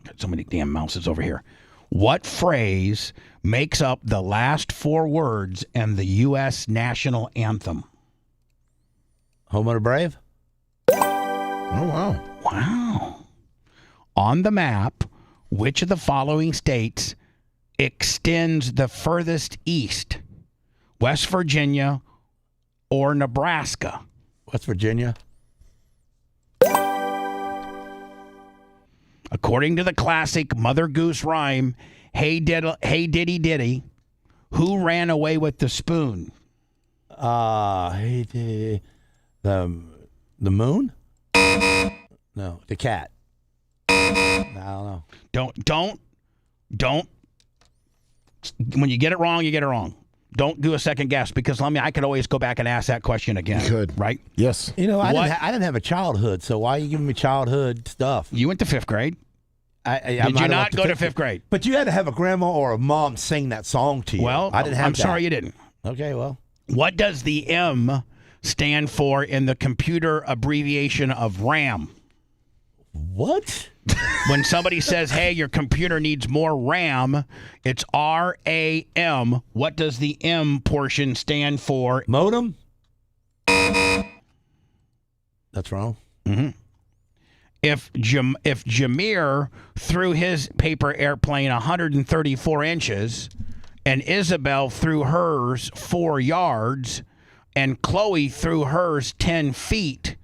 [SPEAKER 3] Got so many damn mouses over here. What phrase makes up the last 4 words in the U.S. national anthem?
[SPEAKER 14] Home of the Brave?
[SPEAKER 11] Oh, wow.
[SPEAKER 3] Wow. On the map, which of the following states extends the furthest east? West Virginia or Nebraska?
[SPEAKER 14] West Virginia.
[SPEAKER 3] According to the classic Mother Goose rhyme, hey diddy diddy, who ran away with the spoon?
[SPEAKER 14] Hey diddy, the moon? No, the cat. I don't know.
[SPEAKER 3] Don't. When you get it wrong, you get it wrong. Don't do a second guess, because I could always go back and ask that question again.
[SPEAKER 11] You could.
[SPEAKER 3] Right?
[SPEAKER 11] Yes.
[SPEAKER 14] You know, I didn't have a childhood, so why are you giving me childhood stuff?
[SPEAKER 3] You went to 5th grade.
[SPEAKER 14] Did
[SPEAKER 3] you not go to 5th grade?
[SPEAKER 14] But you had to have a grandma or a mom sing that song to you.
[SPEAKER 3] Well,
[SPEAKER 14] I didn't have
[SPEAKER 3] I'm
[SPEAKER 14] that.
[SPEAKER 3] sorry you didn't.
[SPEAKER 14] Okay, well.
[SPEAKER 3] What does the M stand for in the computer abbreviation of RAM?
[SPEAKER 14] What?
[SPEAKER 3] When somebody says, hey, your computer needs more RAM, it's RAM. What does the M portion stand for?
[SPEAKER 14] Modem? That's wrong.
[SPEAKER 3] Mm-hmm. If Jameer threw his paper airplane 134 inches and Isabel threw hers 4 yards and Chloe threw hers 10 feet,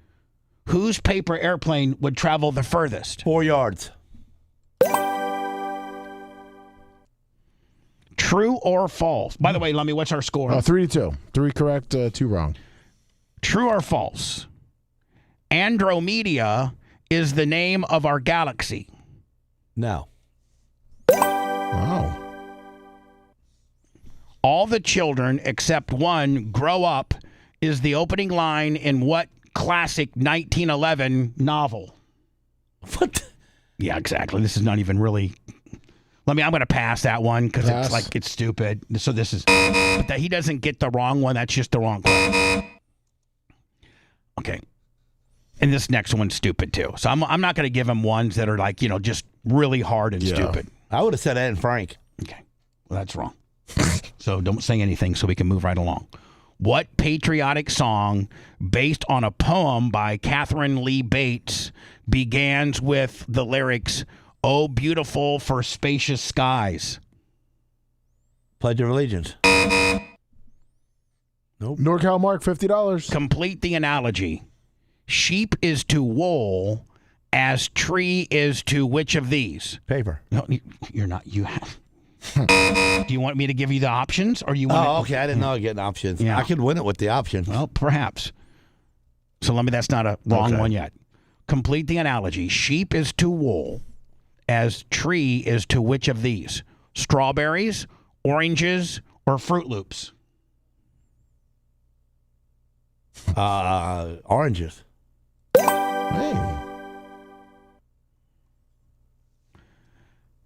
[SPEAKER 3] whose paper airplane would travel the furthest?
[SPEAKER 14] 4 yards.
[SPEAKER 3] True or false? By the way, Lummy, what's our score?
[SPEAKER 11] 3-2. 3 correct, 2 wrong.
[SPEAKER 3] True or false? Andromeda is the name of our galaxy.
[SPEAKER 14] No.
[SPEAKER 11] Wow.
[SPEAKER 3] All the children except one grow up is the opening line in what classic 1911 novel?
[SPEAKER 14] What?
[SPEAKER 3] Yeah, exactly. This is not even really. I'm going to pass that one because it's stupid. So this is. But that he doesn't get the wrong one. That's just the wrong one. Okay. And this next one's stupid too. So I'm not going to give him ones that are just really hard and stupid.
[SPEAKER 14] I would have said Anne Frank.
[SPEAKER 3] Okay. Well, that's wrong. So don't say anything so we can move right along. What patriotic song based on a poem by Catherine Lee Bates begins with the lyrics, "Oh, beautiful for spacious skies"?
[SPEAKER 14] Pledge of Allegiance.
[SPEAKER 11] Nope. NorCal Mark, $50.
[SPEAKER 3] Complete the analogy. Sheep is to wool as tree is to which of these?
[SPEAKER 14] Paper.
[SPEAKER 3] No, you're not. You have. Do you want me to give you the options, or do you want?
[SPEAKER 14] Oh, okay. I didn't know I was getting options.
[SPEAKER 3] Yeah.
[SPEAKER 14] I could win it with the options.
[SPEAKER 3] Well, perhaps. So that's not a wrong one yet. Complete the analogy. Sheep is to wool as tree is to which of these? Strawberries, oranges, or Fruit Loops?
[SPEAKER 14] Oranges.
[SPEAKER 11] Hey.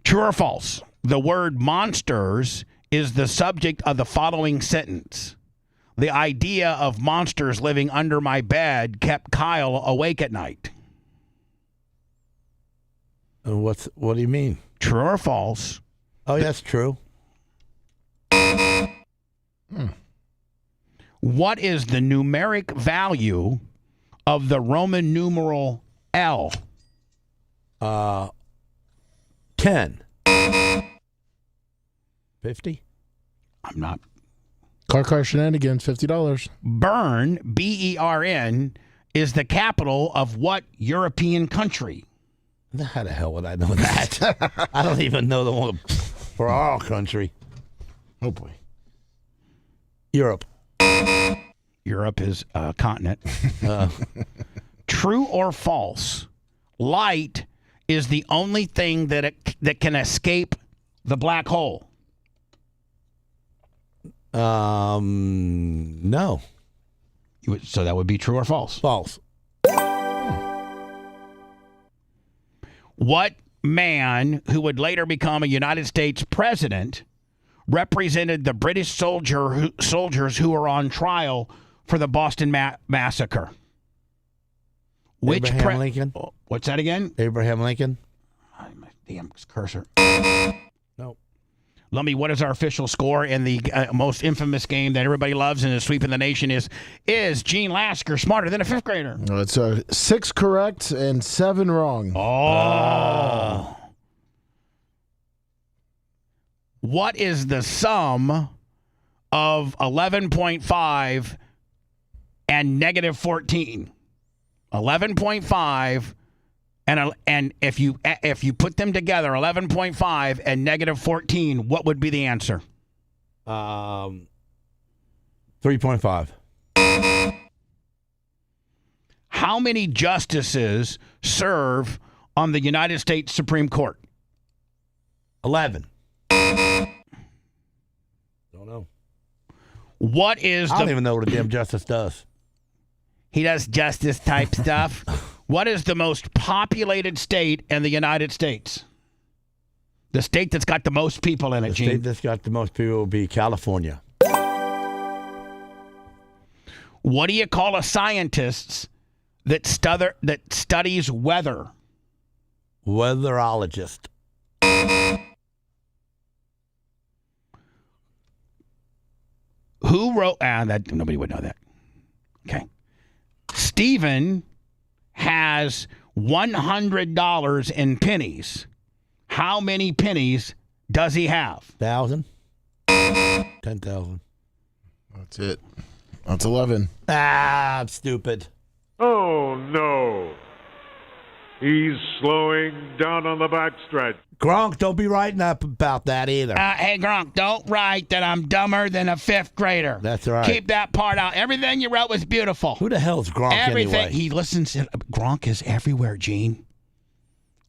[SPEAKER 3] True or false? The word monsters is the subject of the following sentence. The idea of monsters living under my bed kept Kyle awake at night.
[SPEAKER 14] What do you mean?
[SPEAKER 3] True or false?
[SPEAKER 14] Oh, that's true.
[SPEAKER 3] What is the numeric value of the Roman numeral L?
[SPEAKER 14] 10. 50?
[SPEAKER 3] I'm not.
[SPEAKER 11] Car shenanigans, $50.
[SPEAKER 3] Bern, Bern, is the capital of what European country?
[SPEAKER 14] How the hell would I know that? I don't even know the one for our country.
[SPEAKER 11] Oh, boy.
[SPEAKER 14] Europe.
[SPEAKER 3] Europe is a continent. True or false? Light is the only thing that can escape the black hole.
[SPEAKER 14] No.
[SPEAKER 3] So that would be true or false?
[SPEAKER 14] False.
[SPEAKER 3] What man who would later become a United States president represented the British soldiers who were on trial for the Boston Massacre?
[SPEAKER 14] Abraham Lincoln.
[SPEAKER 3] What's that again?
[SPEAKER 14] Abraham Lincoln.
[SPEAKER 3] My damn cursor.
[SPEAKER 14] Nope.
[SPEAKER 3] Lummy, what is our official score in the most infamous game that everybody loves and is sweeping the nation? Is Gene Lasker smarter than a fifth grader?
[SPEAKER 11] No, it's 6 correct and 7 wrong.
[SPEAKER 3] Oh. What is the sum of 11.5 and negative 14? 11.5 and if you put them together, 11.5 and negative 14, what would be the answer?
[SPEAKER 14] 3.5.
[SPEAKER 3] How many justices serve on the United States Supreme Court?
[SPEAKER 14] 11. Don't know.
[SPEAKER 3] What is
[SPEAKER 14] I don't even know what a damn justice does.
[SPEAKER 3] He does justice type stuff. What is the most populated state in the United States? The state that's got the most people in it,
[SPEAKER 14] The
[SPEAKER 3] Gene.
[SPEAKER 14] state that's got the most people will be California.
[SPEAKER 3] What do you call a scientist that studies weather?
[SPEAKER 14] Weatherologist.
[SPEAKER 3] Who wrote... that nobody would know that. Okay. Stephen has $100 in pennies. How many pennies does he have?
[SPEAKER 14] 1,000. 10,000.
[SPEAKER 11] That's it. That's 11.
[SPEAKER 14] I'm stupid.
[SPEAKER 13] Oh, no. He's slowing down on the backstretch.
[SPEAKER 14] Gronk, don't be writing up about that either.
[SPEAKER 3] Hey, Gronk, don't write that I'm dumber than a fifth grader.
[SPEAKER 14] That's right.
[SPEAKER 3] Keep that part out. Everything you wrote was beautiful.
[SPEAKER 14] Who the hell's Gronk
[SPEAKER 3] Everything.
[SPEAKER 14] anyway?
[SPEAKER 3] He listens. Gronk is everywhere, Gene.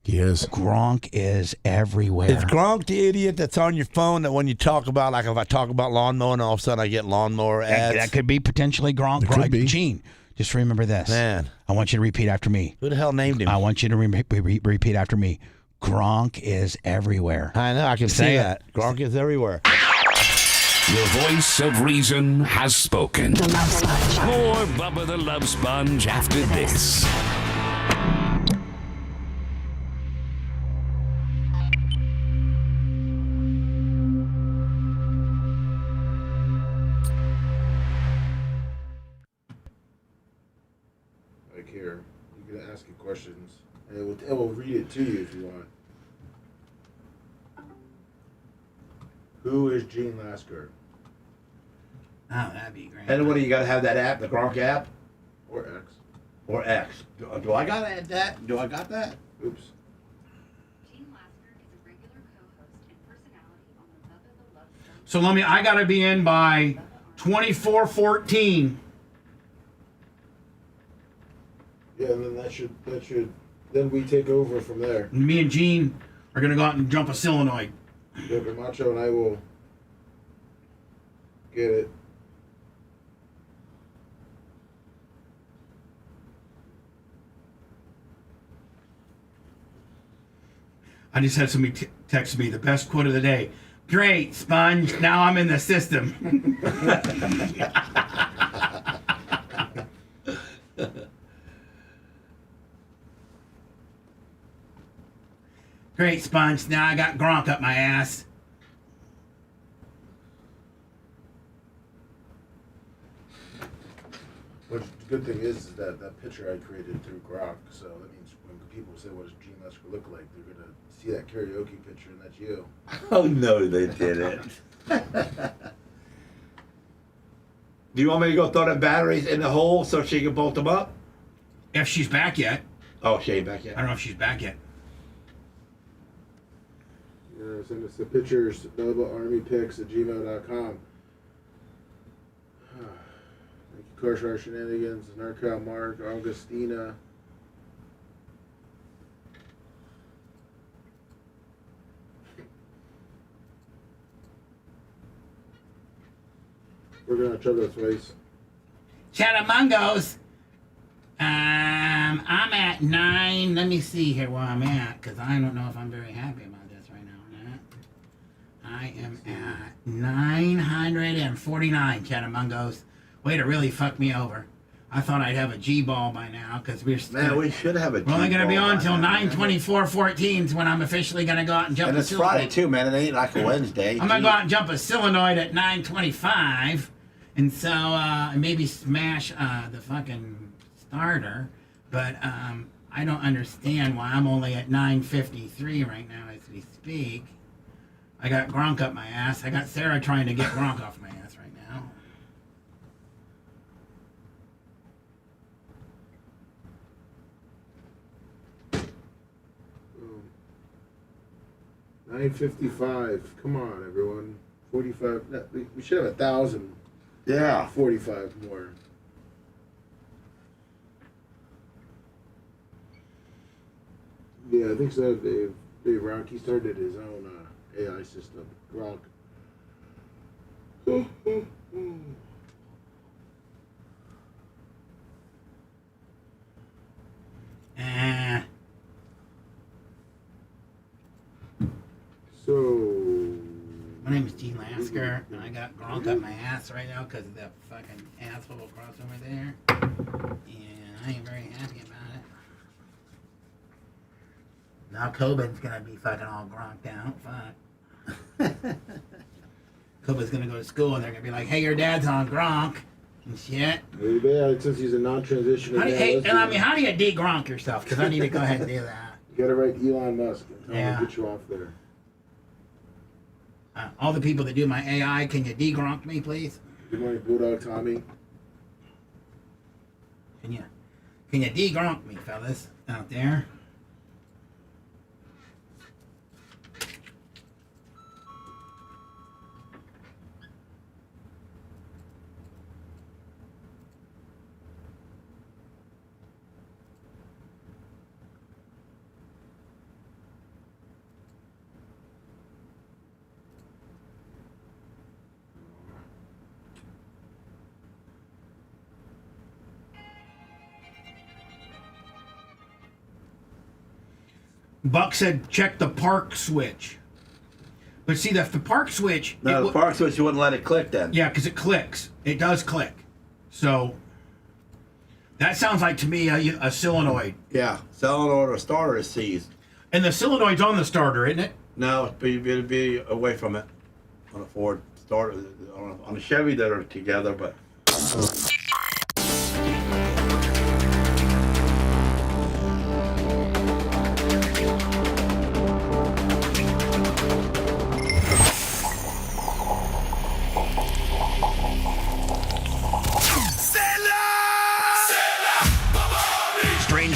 [SPEAKER 11] He is.
[SPEAKER 3] Gronk is everywhere.
[SPEAKER 14] Is Gronk the idiot that's on your phone that when you talk about, like if I talk about lawnmower and all of a sudden I get lawnmower ads?
[SPEAKER 3] That could be potentially Gronk.
[SPEAKER 14] It could be.
[SPEAKER 3] Gene, just remember this.
[SPEAKER 14] Man.
[SPEAKER 3] I want you to repeat after me.
[SPEAKER 14] Who the hell named him?
[SPEAKER 3] I want you to repeat after me. Gronk is everywhere.
[SPEAKER 14] I know. I can see that. Gronk is everywhere.
[SPEAKER 8] The voice of reason has spoken. More Bubba the Love Sponge after this.
[SPEAKER 4] Like here, you can ask it questions, and it will read it to you if you want. Who is Gene Lasker?
[SPEAKER 3] Oh, that'd be great.
[SPEAKER 7] And what do you got to have that app, the Gronk app?
[SPEAKER 4] Or X.
[SPEAKER 7] Or X. Do I got to add that? Do I got that?
[SPEAKER 4] Oops.
[SPEAKER 3] So let me. I got to be in by 24:14.
[SPEAKER 4] Yeah, and then that should then we take over from there.
[SPEAKER 3] Me and Gene are gonna go out and jump a solenoid.
[SPEAKER 4] Yeah, but Macho and I will get it.
[SPEAKER 3] I just had somebody text me the best quote of the day. Great, Sponge. Now I'm in the system. Great, Sponge. Now I got Gronk up my ass.
[SPEAKER 4] Which the good thing is that that picture I created through Grok, so that means when people say what does Gene Lasker look like, they're gonna see that karaoke picture and that's you.
[SPEAKER 7] Oh no, they didn't. Do you want me to go throw the batteries in the hole so she can bolt them up?
[SPEAKER 3] If she's back yet.
[SPEAKER 7] Oh, she ain't back yet.
[SPEAKER 3] I don't know if she's back yet.
[SPEAKER 4] Send us the pictures, BubbaArmyPics@gmail.com. Thank you, Koshar Shenanigans, Narcow Mark, Augustina. We're gonna try this face.
[SPEAKER 9] Chatamungos. I'm at 9. Let me see here where I'm at, because I don't know if I'm very happy about this right now. I am at 949, Chatamungos. Way to really fuck me over. I thought I'd have a G-ball by now, because we
[SPEAKER 7] should have a G-ball.
[SPEAKER 9] We're only going to be on until 9:24:14 when I'm officially going to go out and jump
[SPEAKER 7] and
[SPEAKER 9] a
[SPEAKER 7] it's Friday,
[SPEAKER 9] solenoid.
[SPEAKER 7] too, man. It ain't like a Wednesday.
[SPEAKER 9] I'm going to go out and jump a solenoid at 9:25, and so maybe smash the fucking starter, but I don't understand why I'm only at 9:53 right now as we speak. I got Gronk up my ass. I got Sarah trying to get Gronk off my ass right now.
[SPEAKER 4] 9:55. Come on, everyone. 45. No, we should have 1,000.
[SPEAKER 7] Yeah.
[SPEAKER 4] 45 more. Yeah, I think so. Dave Gronk, he started his own AI system. Gronk. So,
[SPEAKER 9] my name is G. Lasker, and I got Gronk up my ass right now because of that fucking asshole across over there. And I ain't very happy about it. Now Coben's gonna be fucking all gronked out. Fuck. Coben's gonna go to school and they're gonna be like, "Hey, your dad's on Gronk and shit."
[SPEAKER 4] Yeah, since he's a non-transitional.
[SPEAKER 9] How do you de-Gronk yourself? Because I need to go ahead and do that.
[SPEAKER 4] You gotta write Elon Musk and tell him to get you off there.
[SPEAKER 9] All the people that do my AI, can you de-Gronk me, please?
[SPEAKER 4] Good morning, Bulldog Tommy.
[SPEAKER 9] Can you de-Gronk me, fellas, out there? Buck said, check the park switch. But see, the park switch...
[SPEAKER 7] No, the park switch, you wouldn't let it click then.
[SPEAKER 9] Yeah, because it clicks. It does click. So, that sounds like to me a solenoid.
[SPEAKER 7] Yeah, solenoid or starter is seized.
[SPEAKER 9] And the solenoid's on the starter, isn't it?
[SPEAKER 7] No, it'd be away from it on a Ford starter. On a Chevy, they're together, but...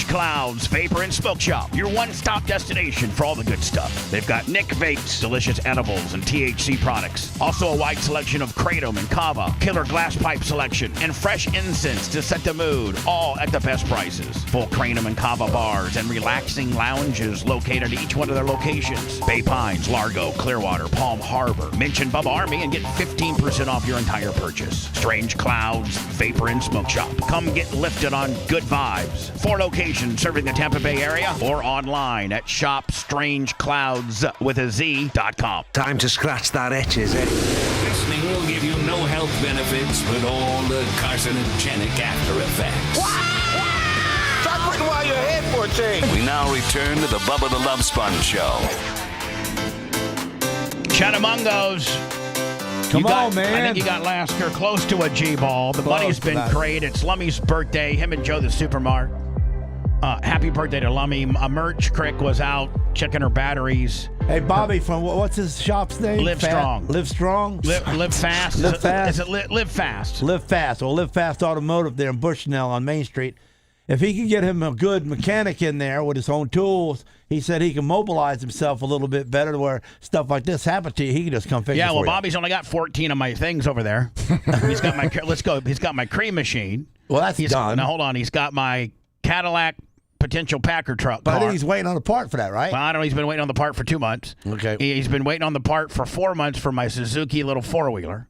[SPEAKER 3] Clouds Vapor and Smoke Shop, your one-stop destination for all the good stuff. They've got Nick Vapes, delicious edibles and THC products. Also a wide selection of Kratom and Kava, killer glass pipe selection, and fresh incense to set the mood, all at the best prices. Full Kratom and Kava bars and relaxing lounges located at each one of their locations. Bay Pines, Largo, Clearwater, Palm Harbor. Mention Bubba Army and get 15% off your entire purchase. Strange Clouds Vapor and Smoke Shop. Come get lifted on good vibes. 4 locations serving the Tampa Bay area or online at shopstrangeclouds.com.
[SPEAKER 8] Time to scratch that itch, is it? Listening will give you no health benefits, but all the carcinogenic after effects.
[SPEAKER 1] Stop looking while you're ahead for a change.
[SPEAKER 8] We now return to the Bubba the Love Sponge Show.
[SPEAKER 3] Chatamungos.
[SPEAKER 14] Come on, man.
[SPEAKER 3] I think you got Lasker close to a G-ball. The money's been great. It's Lummy's birthday. Him and Joe the Supermark. Happy birthday to Lummy. Merch Crick was out checking her batteries.
[SPEAKER 14] Hey, Bobby, from what's his shop's name?
[SPEAKER 3] Live Strong.
[SPEAKER 14] Live Strong?
[SPEAKER 3] Live Fast.
[SPEAKER 14] Live Fast?
[SPEAKER 3] Is it Live Fast?
[SPEAKER 14] Live Fast. Well, Live Fast Automotive there in Bushnell on Main Street. If he could get him a good mechanic in there with his own tools, he said he can mobilize himself a little bit better to where stuff like this happens to you. He can just come fix it for you.
[SPEAKER 3] Bobby's only got 14 of my things over there. He's got my He's got my cream machine.
[SPEAKER 14] Well, that's done.
[SPEAKER 3] Now hold on. He's got my Cadillac potential Packer truck.
[SPEAKER 14] But
[SPEAKER 3] car.
[SPEAKER 14] I think he's waiting on a part for that, right?
[SPEAKER 3] Well, I don't know. He's been waiting on the part for 2 months.
[SPEAKER 14] Okay.
[SPEAKER 3] He's been waiting on the part for 4 months for my Suzuki little 4-wheeler.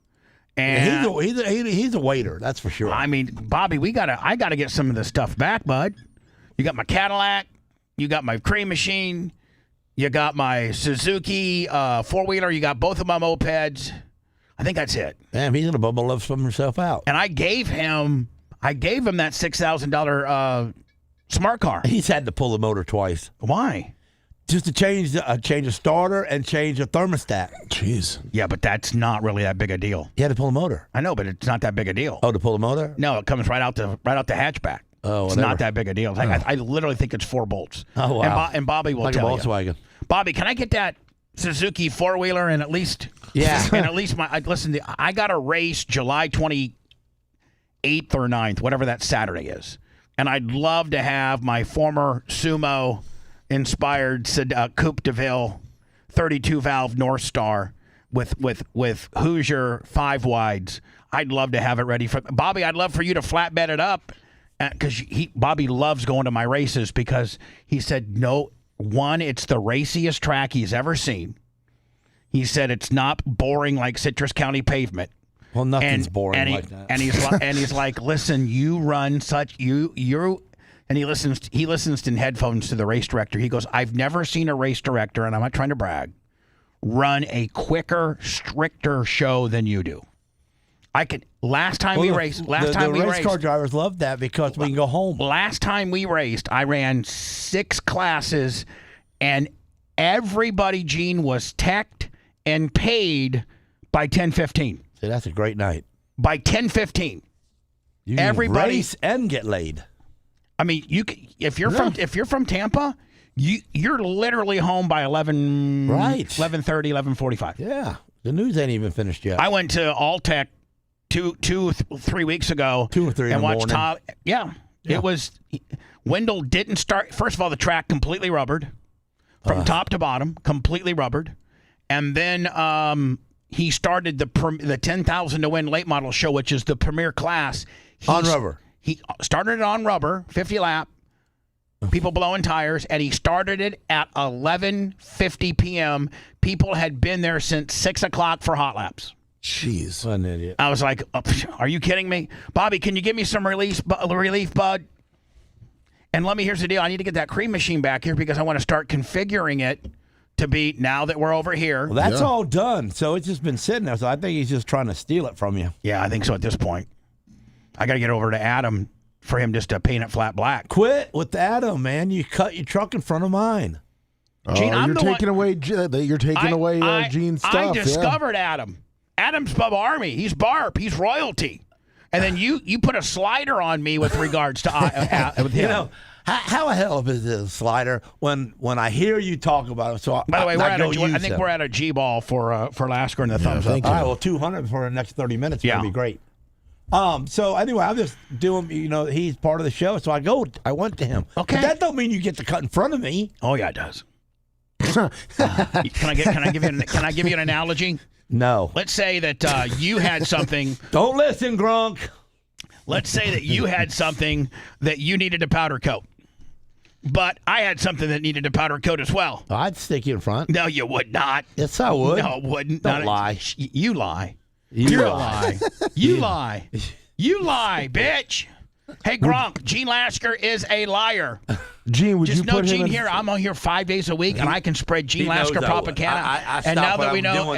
[SPEAKER 3] And
[SPEAKER 14] he's a waiter, that's for sure.
[SPEAKER 3] I mean, Bobby, I gotta get some of this stuff back, bud. You got my Cadillac, you got my cream machine, you got my Suzuki 4-wheeler, you got both of my mopeds. I think that's it.
[SPEAKER 14] Damn, he's gonna Bubba Love Sponge himself out.
[SPEAKER 3] And I gave him that $6,000 smart car.
[SPEAKER 14] He's had to pull the motor twice.
[SPEAKER 3] Why?
[SPEAKER 14] Just to change a starter and change a thermostat.
[SPEAKER 11] Jeez.
[SPEAKER 3] Yeah, but that's not really that big a deal.
[SPEAKER 14] You had to pull the motor.
[SPEAKER 3] I know, but it's not that big a deal.
[SPEAKER 14] Oh, to pull the motor?
[SPEAKER 3] No, it comes right out the hatchback.
[SPEAKER 14] Oh,
[SPEAKER 3] it's not that big a deal. I literally think it's 4 bolts.
[SPEAKER 14] Oh, wow.
[SPEAKER 3] And Bobby will
[SPEAKER 14] like
[SPEAKER 3] tell
[SPEAKER 14] a Volkswagen.
[SPEAKER 3] you. Bobby, can I get that Suzuki 4-wheeler and at least I got a race July 28th or 9th, whatever that Saturday is, and I'd love to have my former sumo inspired Coupe de Ville 32 valve North Star with Hoosier 5 wides. I'd love to have it ready for Bobby. I'd love for you to flatbed it up because Bobby loves going to my races because he said it's the raciest track he's ever seen. He said it's not boring like Citrus County pavement.
[SPEAKER 14] Well, nothing's boring like that.
[SPEAKER 3] And he's like, listen, you run such you're. And he listens in headphones to the race director. He goes, I've never seen a race director, and I'm not trying to brag, run a quicker, stricter show than you do. Last time we raced.
[SPEAKER 14] The race car drivers love that because we can go home.
[SPEAKER 3] Last time we raced, I ran 6 classes, and everybody, Gene, was teched and paid by 10:15.
[SPEAKER 14] See, that's a great night.
[SPEAKER 3] By 10:15,
[SPEAKER 14] you
[SPEAKER 3] everybody
[SPEAKER 14] race and get laid.
[SPEAKER 3] I mean, if you're from Tampa, you're literally home by 11,
[SPEAKER 14] right?
[SPEAKER 3] 11:30, 11:45.
[SPEAKER 14] Yeah, the news ain't even finished yet.
[SPEAKER 3] I went to Alltech 3 weeks ago.
[SPEAKER 14] 2 or 3
[SPEAKER 3] and
[SPEAKER 14] in the
[SPEAKER 3] watched
[SPEAKER 14] morning.
[SPEAKER 3] It was Wendell didn't start. First of all, the track completely rubbered from top to bottom, completely rubbered, and then he started the 10,000 to win late model show, which is the premier class
[SPEAKER 14] on rubber.
[SPEAKER 3] He started it on rubber, 50 lap, people blowing tires, and he started it at 11:50 p.m. People had been there since 6 o'clock for hot laps.
[SPEAKER 11] Jeez.
[SPEAKER 14] What an idiot.
[SPEAKER 3] I was like, are you kidding me? Bobby, can you give me some relief, bud? And here's the deal. I need to get that cream machine back here because I want to start configuring it to be, now that we're over here.
[SPEAKER 14] Well, that's all done. So it's just been sitting there. So I think he's just trying to steal it from you.
[SPEAKER 3] Yeah, I think so at this point. I got to get over to Adam for him just to paint it flat black.
[SPEAKER 14] Quit with Adam, man. You cut your truck in front of mine.
[SPEAKER 3] Gene,
[SPEAKER 11] you're taking away Gene's stuff.
[SPEAKER 3] I discovered Adam. Adam's Bubba Army. He's Barb. He's royalty. And then you put a slider on me with regards to with him.
[SPEAKER 14] You know, how the hell is this a slider when I hear you talk about it? So
[SPEAKER 3] by the way, I think we're at a G-ball for Lasker and the thumbs up.
[SPEAKER 14] All right, well, 200 for the next 30 minutes is going to be great. So anyway, I'm just doing, he's part of the show, so I went to him.
[SPEAKER 3] Okay.
[SPEAKER 14] But that don't mean you get to cut in front of me.
[SPEAKER 3] Oh yeah, it does. Can I give you an analogy?
[SPEAKER 14] No.
[SPEAKER 3] Let's say that you had something.
[SPEAKER 14] Don't listen, Gronk.
[SPEAKER 3] Let's say that you had something that you needed to powder coat. But I had something that needed a powder coat as well.
[SPEAKER 14] I'd stick you in front.
[SPEAKER 3] No, you would not.
[SPEAKER 14] Yes, I would.
[SPEAKER 3] No, it wouldn't.
[SPEAKER 14] Don't lie.
[SPEAKER 3] You lie.
[SPEAKER 14] You're
[SPEAKER 3] a lie. You lie. You lie, bitch. Hey, Gronk, Gene Lasker is a liar.
[SPEAKER 11] Gene, would
[SPEAKER 3] Just
[SPEAKER 11] you
[SPEAKER 3] know
[SPEAKER 11] put
[SPEAKER 3] Gene
[SPEAKER 11] him in...
[SPEAKER 3] here. I'm on here 5 days a week, and I can spread Gene Lasker propaganda.
[SPEAKER 14] I
[SPEAKER 3] and now that we know,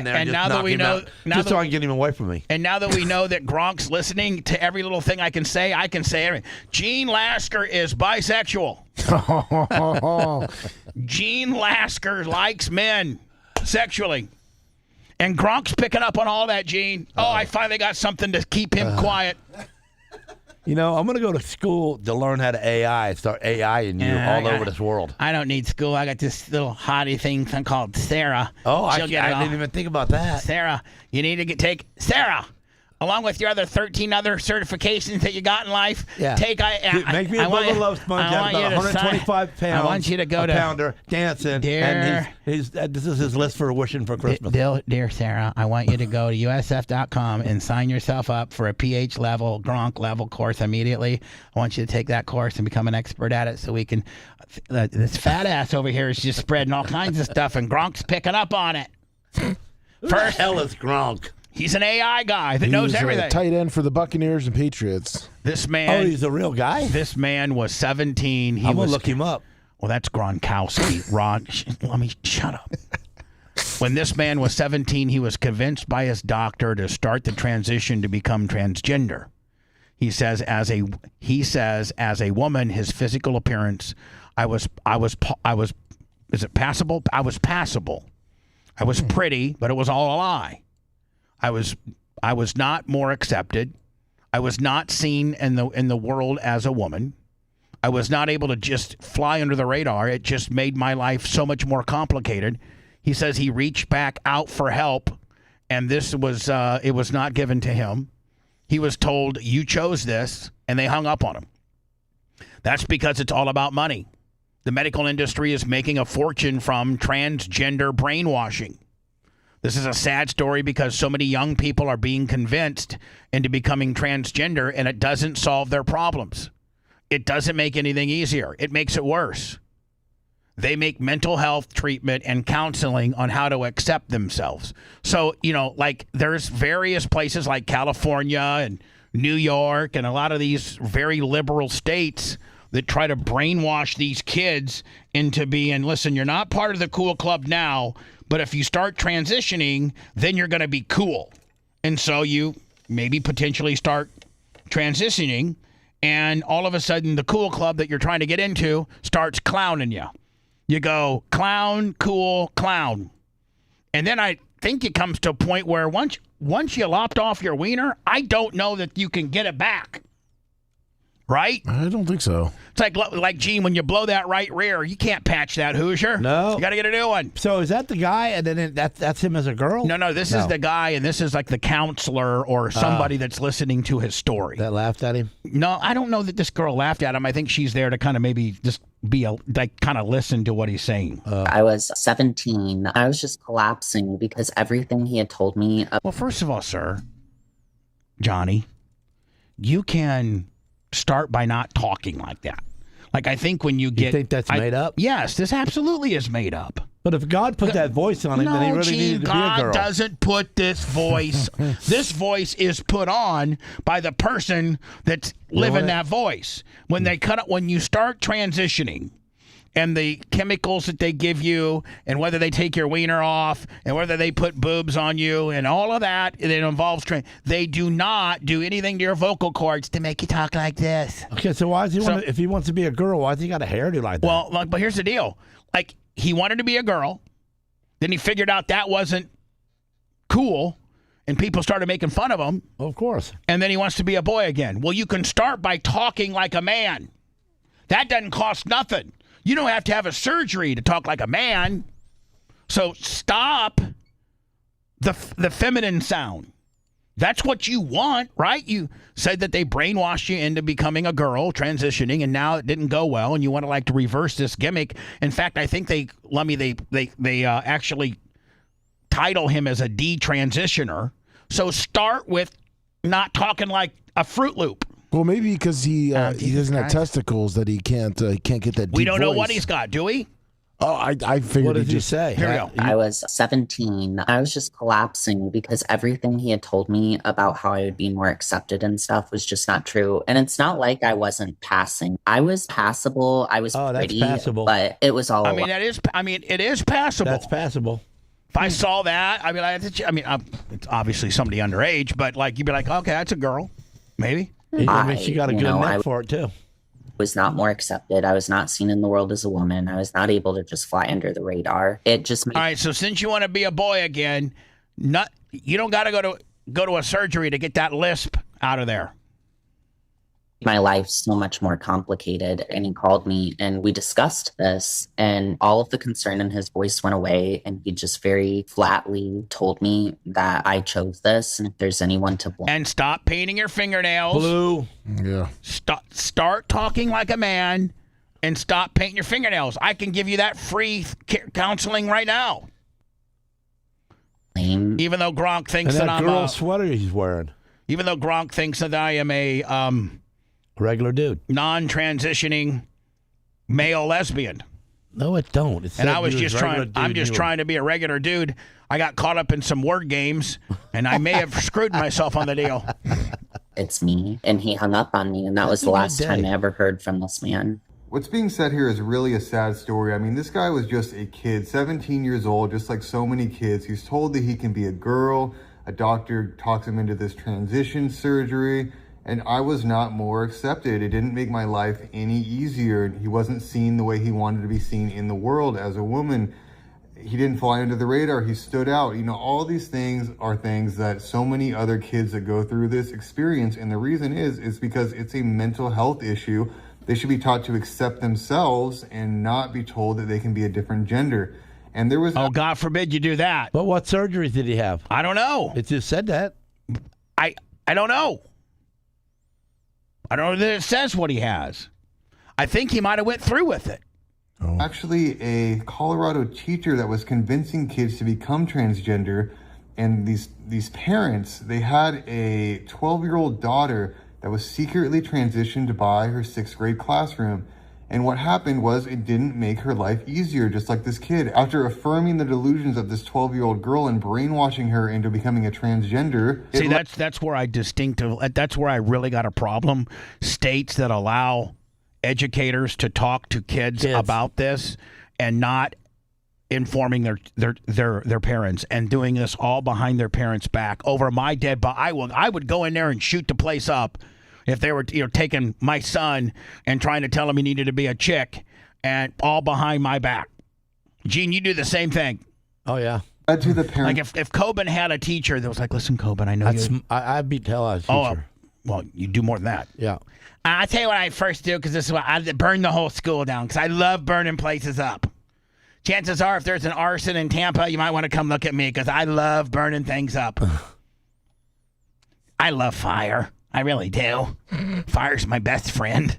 [SPEAKER 14] just so I can get him away from me.
[SPEAKER 3] And now that we know that Gronk's listening to every little thing I can say everything. Gene Lasker is bisexual. Gene Lasker likes men sexually. And Gronk's picking up on all that, Gene. I finally got something to keep him quiet.
[SPEAKER 14] I'm going to go to school to learn how to AI, start AIing you all over this world.
[SPEAKER 9] I don't need school. I got this little hottie thing called Sarah.
[SPEAKER 14] Oh, I didn't even think about that.
[SPEAKER 9] Sarah, you need to take Sarah. Along with your other 13 other certifications that you got in life,
[SPEAKER 14] make me a Bubba Love Sponge at about 125 pounds.
[SPEAKER 9] I want you to go
[SPEAKER 14] a pounder dancing.
[SPEAKER 9] Dear,
[SPEAKER 14] and this is his list for wishing for Christmas.
[SPEAKER 9] Dear Sarah, I want you to go to USF.com and sign yourself up for a PH level, Gronk level course immediately. I want you to take that course and become an expert at it so we can. This fat ass over here is just spreading all kinds of stuff, and Gronk's picking up on it.
[SPEAKER 14] Who the hell is Gronk?
[SPEAKER 3] He's an AI guy that
[SPEAKER 11] He
[SPEAKER 3] knows
[SPEAKER 11] was
[SPEAKER 3] everything.
[SPEAKER 11] a tight end for the Buccaneers and Patriots.
[SPEAKER 3] This man.
[SPEAKER 14] Oh, he's a real guy?
[SPEAKER 3] This man was 17.
[SPEAKER 14] I'm going to look him up.
[SPEAKER 3] Well, that's Gronkowski. Ron, let me shut up. When this man was 17, he was convinced by his doctor to start the transition to become transgender. He says, as a woman, his physical appearance, is it passable? I was passable. I was pretty, but it was all a lie. I was not more accepted. I was not seen in the world as a woman. I was not able to just fly under the radar. It just made my life so much more complicated. He says he reached back out for help, and this was it was not given to him. He was told, you chose this, and they hung up on him. That's because it's all about money. The medical industry is making a fortune from transgender brainwashing. This is a sad story because so many young people are being convinced into becoming transgender, and it doesn't solve their problems. It doesn't make anything easier. It makes it worse. They make mental health treatment and counseling on how to accept themselves. So, like there's various places like California and New York and a lot of these very liberal states that try to brainwash these kids into being, listen, you're not part of the cool club now, but if you start transitioning, then you're going to be cool. And so you maybe potentially start transitioning, and all of a sudden the cool club that you're trying to get into starts clowning you. You go clown, cool, clown. And then I think it comes to a point where once you lopped off your wiener, I don't know that you can get it back. Right?
[SPEAKER 11] I don't think so.
[SPEAKER 3] It's like Gene, when you blow that right rear, you can't patch that Hoosier.
[SPEAKER 14] No.
[SPEAKER 3] You got to get a new one.
[SPEAKER 14] So is that the guy, and then that's him as a girl?
[SPEAKER 3] No, this is the guy, and this is like the counselor or somebody that's listening to his story.
[SPEAKER 14] That laughed at him?
[SPEAKER 3] No, I don't know that this girl laughed at him. I think she's there to kind of maybe just kind of listen to what he's saying.
[SPEAKER 15] I was 17. I was just collapsing because everything he had told me.
[SPEAKER 3] Well, first of all, sir, Johnny, you can start by not talking like that. Like, I think when you get...
[SPEAKER 14] You think that's made up?
[SPEAKER 3] Yes, this absolutely is made up.
[SPEAKER 14] But if God put that voice on him, then he really needed to be a girl.
[SPEAKER 3] God doesn't put this voice. This voice is put on by the person that's living that voice. When they when you start transitioning, and the chemicals that they give you, and whether they take your wiener off, and whether they put boobs on you, and all of that, it involves they do not do anything to your vocal cords to make you talk like this.
[SPEAKER 14] Okay, so why does he if he wants to be a girl, why does he got a hairdo like that?
[SPEAKER 3] Well, but here's the deal. Like, he wanted to be a girl, then he figured out that wasn't cool, and people started making fun of him.
[SPEAKER 14] Of course.
[SPEAKER 3] And then he wants to be a boy again. Well, you can start by talking like a man. That doesn't cost nothing. You don't have to have a surgery to talk like a man. So stop the feminine sound. That's what you want, right? You said that they brainwashed you into becoming a girl, transitioning, and now it didn't go well, and you want to to reverse this gimmick. In fact, I think they actually title him as a detransitioner. So start with not talking like a Fruit Loop.
[SPEAKER 11] Well, maybe because he doesn't have testicles that he can't get that deep
[SPEAKER 3] We don't know
[SPEAKER 11] voice.
[SPEAKER 3] what he's got, do we?
[SPEAKER 11] Oh, I figured.
[SPEAKER 14] What did he say?
[SPEAKER 3] Here we go.
[SPEAKER 15] I was 17. I was just collapsing because everything he had told me about how I would be more accepted and stuff was just not true. And it's not like I wasn't passing. I was passable. I was pretty,
[SPEAKER 14] passable.
[SPEAKER 15] But it was all.
[SPEAKER 3] It is passable.
[SPEAKER 14] That's passable.
[SPEAKER 3] If I saw that, it's obviously somebody underage, but you'd be like, okay, that's a girl, maybe.
[SPEAKER 14] I mean, she got a good neck for it too.
[SPEAKER 15] Was not more accepted. I was not seen in the world as a woman. I was not able to just fly under the radar. It just made
[SPEAKER 3] all right. So since you want to be a boy again, you don't got to go to a surgery to get that lisp out of there.
[SPEAKER 15] my life so much more complicated. And he called me and we discussed this, and all of the concern in his voice went away. And he just very flatly told me that I chose this, and if there's anyone to blame.
[SPEAKER 3] And stop painting your fingernails.
[SPEAKER 14] Blue.
[SPEAKER 11] Yeah.
[SPEAKER 3] Start talking like a man and stop painting your fingernails. I can give you that free counseling right now. Even though Gronk thinks
[SPEAKER 14] and
[SPEAKER 3] that I'm
[SPEAKER 14] girl sweater he's wearing.
[SPEAKER 3] Even though Gronk thinks that I am a
[SPEAKER 14] regular dude,
[SPEAKER 3] non-transitioning male lesbian.
[SPEAKER 14] No, it don't.
[SPEAKER 3] And I was just trying. I'm just trying to be a regular dude. I got caught up in some word games, and I may have screwed myself on the deal.
[SPEAKER 15] It's me. And he hung up on me, and that was the last time I ever heard from this man.
[SPEAKER 12] What's being said here is really a sad story. I mean, this guy was just a kid, 17 years old, just like so many kids. He's told that he can be a girl. A doctor talks him into this transition surgery, and I was not more accepted. It didn't make my life any easier. He wasn't seen the way he wanted to be seen in the world as a woman. He didn't fly under the radar. He stood out. You know, all these things are things that so many other kids that go through this experience. And the reason is because it's a mental health issue. They should be taught to accept themselves and not be told that they can be a different gender. And there was...
[SPEAKER 3] Oh, God forbid you do that.
[SPEAKER 14] But what surgeries did he have?
[SPEAKER 3] I don't know.
[SPEAKER 14] It just said that.
[SPEAKER 3] I don't know. I don't know that it says what he has. I think he might have went through with it.
[SPEAKER 12] Actually, a Colorado teacher that was convincing kids to become transgender, and these parents, they had a 12-year-old daughter that was secretly transitioned by her 6th grade classroom. And what happened was it didn't make her life easier, just like this kid. After affirming the delusions of this 12-year-old girl and brainwashing her into becoming a transgender.
[SPEAKER 3] See, that's where that's where I really got a problem. States that allow educators to talk to kids about this and not informing their parents and doing this all behind their parents' back over my dead body. I would go in there and shoot the place up if they were taking my son and trying to tell him he needed to be a chick, and all behind my back. Gene, you do the same thing.
[SPEAKER 14] Oh yeah.
[SPEAKER 12] To the parents.
[SPEAKER 3] Like if Coben had a teacher that was like, listen, Coben, I know
[SPEAKER 14] I'd be telling a teacher.
[SPEAKER 3] Oh, well, you do more than that.
[SPEAKER 14] Yeah.
[SPEAKER 3] I'll tell you what I first do, because this is what I burn the whole school down, because I love burning places up. Chances are, if there's an arson in Tampa, you might want to come look at me, because I love burning things up. I love fire. I really do. Fire's my best friend.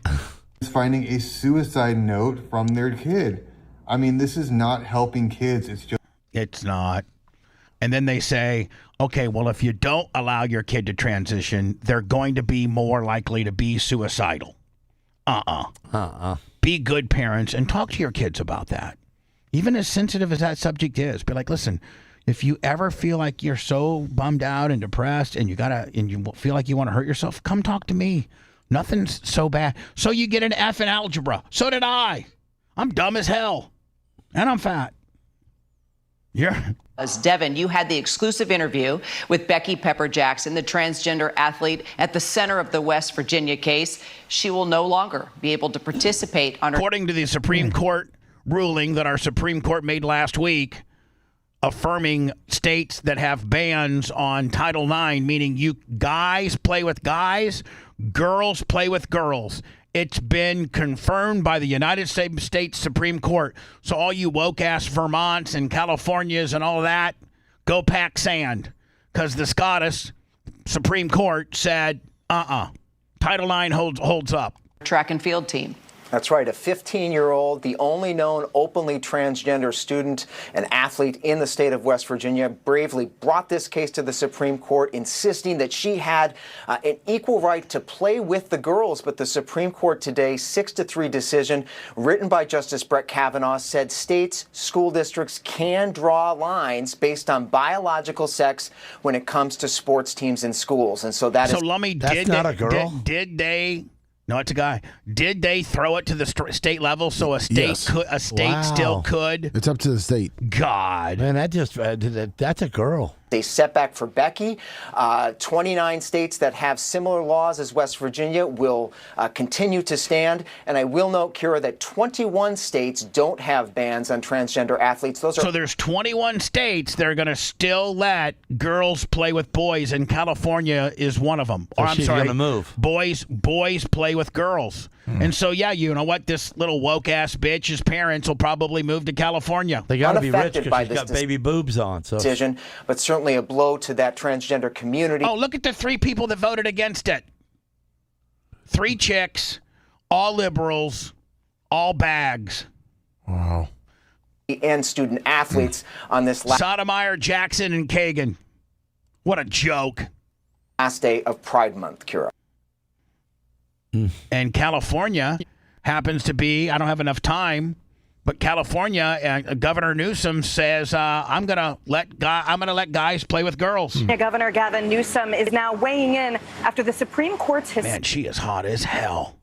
[SPEAKER 12] Finding a suicide note from their kid. I mean, this is not helping kids.
[SPEAKER 3] It's not. And then they say, okay, well, if you don't allow your kid to transition, they're going to be more likely to be suicidal. Be good parents and talk to your kids about that. Even as sensitive as that subject is, be like, listen, if you ever feel like you're so bummed out and depressed and you feel like you want to hurt yourself, come talk to me. Nothing's so bad. So you get an F in algebra. So did I. I'm dumb as hell. And I'm fat.
[SPEAKER 16] As Devin, you had the exclusive interview with Becky Pepper Jackson, the transgender athlete at the center of the West Virginia case. She will no longer be able to participate on her...
[SPEAKER 3] According to the Supreme Court ruling that our Supreme Court made last week, affirming states that have bans on Title IX, meaning you guys play with guys, girls play with girls. It's been confirmed by the United States Supreme Court. So all you woke-ass Vermonts and Californias and all that, go pack sand. Because the Scottish Supreme Court said, Title IX holds up.
[SPEAKER 16] Track and field team.
[SPEAKER 17] That's right. A 15-year-old, the only known openly transgender student and athlete in the state of West Virginia, bravely brought this case to the Supreme Court, insisting that she had an equal right to play with the girls. But the Supreme Court today, 6-3 decision written by Justice Brett Kavanaugh, said states, school districts can draw lines based on biological sex when it comes to sports teams in schools. And so that's
[SPEAKER 3] Lummy,
[SPEAKER 14] that's not a girl.
[SPEAKER 3] Did they? No, it's a guy. Did they throw it to the state level so a state still could?
[SPEAKER 11] It's up to the state.
[SPEAKER 3] God,
[SPEAKER 14] man, that's a girl.
[SPEAKER 17] A setback for Becky. 29 states that have similar laws as West Virginia will continue to stand. And I will note, Kira, that 21 states don't have bans on transgender athletes.
[SPEAKER 3] So there's 21 states that are going to still let girls play with boys, and California is one of them.
[SPEAKER 14] So she's going to move.
[SPEAKER 3] Boys play with girls. And so, yeah, you know what? This little woke-ass bitch's parents will probably move to California.
[SPEAKER 14] They got to be rich because she's got baby boobs on. So.
[SPEAKER 17] Decision, but certainly a blow to that transgender community.
[SPEAKER 3] Oh, look at the 3 people that voted against it. 3 chicks, all liberals, all bags.
[SPEAKER 11] Wow.
[SPEAKER 17] And student athletes on this
[SPEAKER 3] Sotomayor, Jackson, and Kagan. What a joke.
[SPEAKER 17] Last day of Pride Month, Kira.
[SPEAKER 3] And California happens to be, I don't have enough time But California, Governor Newsom says, I'm gonna let guys play with girls.
[SPEAKER 18] Governor Gavin Newsom is now weighing in after the Supreme Court's
[SPEAKER 3] Man, she is hot as hell.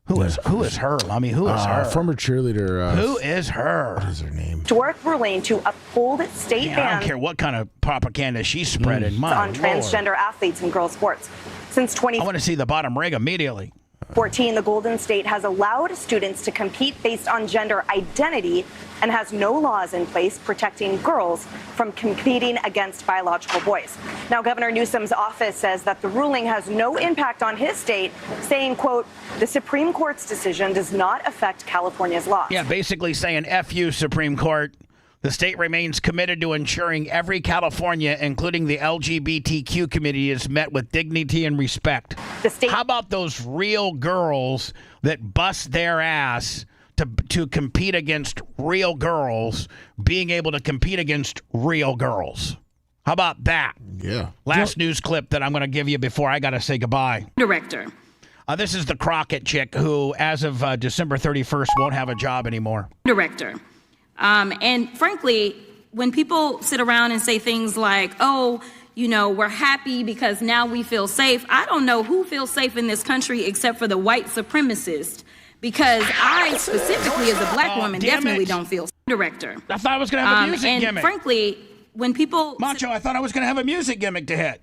[SPEAKER 3] Who is her? I mean, who is her?
[SPEAKER 11] Former cheerleader.
[SPEAKER 3] Who is her?
[SPEAKER 11] What is her name?
[SPEAKER 18] historic ruling to uphold state
[SPEAKER 3] I
[SPEAKER 18] bans
[SPEAKER 3] don't care what kind of propaganda she's spreading. My
[SPEAKER 18] on
[SPEAKER 3] Lord.
[SPEAKER 18] transgender athletes in girls' sports. Since
[SPEAKER 3] I want to see the bottom rig immediately.
[SPEAKER 18] 2014, the Golden State has allowed students to compete based on gender identity and has no laws in place protecting girls from competing against biological boys. Now, Governor Newsom's office says that the ruling has no impact on his state, saying, quote, the Supreme Court's decision does not affect California's laws.
[SPEAKER 3] Yeah, basically saying, F you, Supreme Court. The state remains committed to ensuring every California, including the LGBTQ community, is met with dignity and respect. How about those real girls that bust their ass to compete against real girls, being able to compete against real girls? How about that?
[SPEAKER 11] Yeah.
[SPEAKER 3] Last news clip that I'm going to give you before I got to say goodbye.
[SPEAKER 20] Director.
[SPEAKER 3] This is the Crockett chick who, as of December 31st, won't have a job anymore.
[SPEAKER 20] Director. And frankly, when people sit around and say things like, oh, you know, we're happy because now we feel safe. I don't know who feels safe in this country except for the white supremacists, because I specifically as a black woman definitely don't feel safe. Director.
[SPEAKER 3] I thought I was going to have a music
[SPEAKER 20] and
[SPEAKER 3] gimmick.
[SPEAKER 20] Frankly, when people...
[SPEAKER 3] Macho, I thought I was going to have a music gimmick to hit.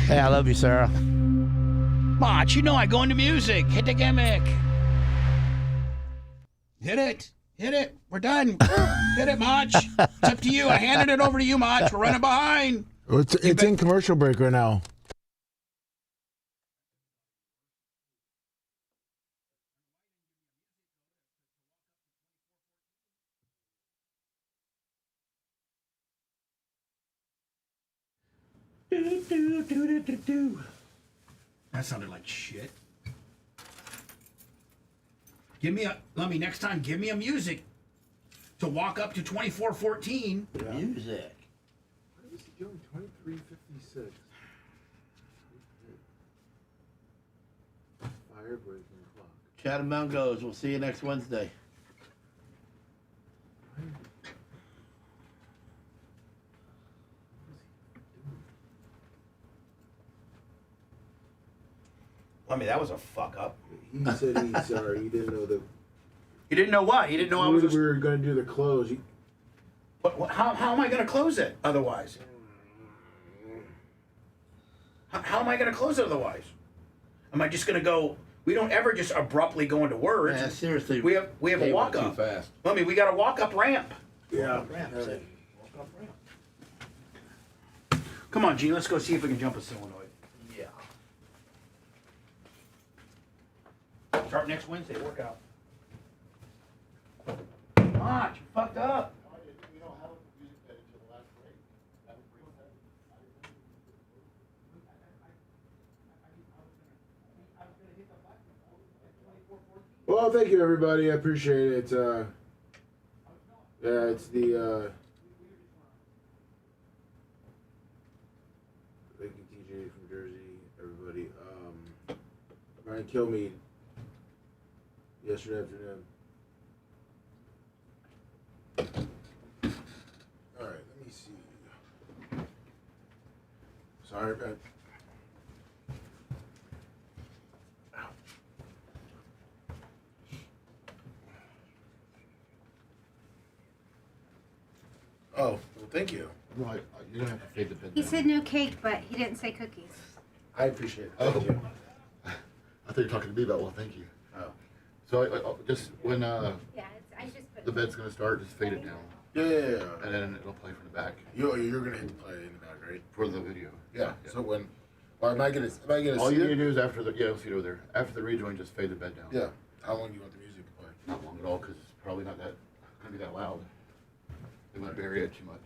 [SPEAKER 14] Hey, I love you, Sarah.
[SPEAKER 3] Mach, you know I go into music. Hit the gimmick. Hit it. Hit it. We're done. Hit it, Mach. It's up to you. I handed it over to you, Mach. We're running behind.
[SPEAKER 11] It's in commercial break right now.
[SPEAKER 3] That sounded like shit. Let me next time, give me a music to walk up to 2414.
[SPEAKER 7] Yeah. Music.
[SPEAKER 4] What is he doing? 2356. Fire breaking clock.
[SPEAKER 7] Chatham Mountain goes. We'll see you next Wednesday.
[SPEAKER 3] I mean, that was a fuck up.
[SPEAKER 4] He said he's sorry. He didn't know the.
[SPEAKER 3] You didn't know what? You didn't know I was.
[SPEAKER 4] We were going to do the close.
[SPEAKER 3] How am I going to close it otherwise? How am I going to close it otherwise? Am I just going to go? We don't ever just abruptly go into words.
[SPEAKER 7] Man, seriously.
[SPEAKER 3] We have a walk up.
[SPEAKER 7] Too fast.
[SPEAKER 3] I mean, we got a walk up ramp.
[SPEAKER 4] Yeah.
[SPEAKER 3] Walk up ramp. Come on, Gene. Let's go see if we can jump a solenoid.
[SPEAKER 7] Yeah.
[SPEAKER 3] Start next Wednesday. Workout. Come on, you fucked up.
[SPEAKER 4] Well, thank you, everybody. I appreciate it. Yeah, it's the. Thank you, TJ from Jersey, everybody. Ryan Kilmeade yesterday afternoon. All right, let me see. Sorry, man. Oh, well, thank you.
[SPEAKER 22] No, you don't have to fade the bed.
[SPEAKER 23] He said no cake, but he didn't say cookies.
[SPEAKER 4] I appreciate it. Thank you.
[SPEAKER 22] I thought you were talking to me about, well, thank you.
[SPEAKER 4] Oh.
[SPEAKER 22] So I just when
[SPEAKER 23] Yeah, I just put
[SPEAKER 22] the bed's going to start, just fade it down.
[SPEAKER 4] Yeah.
[SPEAKER 22] And then it'll play from the back.
[SPEAKER 4] You're going to hit the play in the back, right?
[SPEAKER 22] For the video.
[SPEAKER 4] Yeah. So when, well, am I going to
[SPEAKER 22] All
[SPEAKER 4] see
[SPEAKER 22] you
[SPEAKER 4] it?
[SPEAKER 22] need to do is after the, yeah, I'll see it over there. After the rejoin, just fade the bed down.
[SPEAKER 4] Yeah. How long do you want the music to play?
[SPEAKER 22] Not long at all, because it's probably not that going to be that loud. They might bury it too much.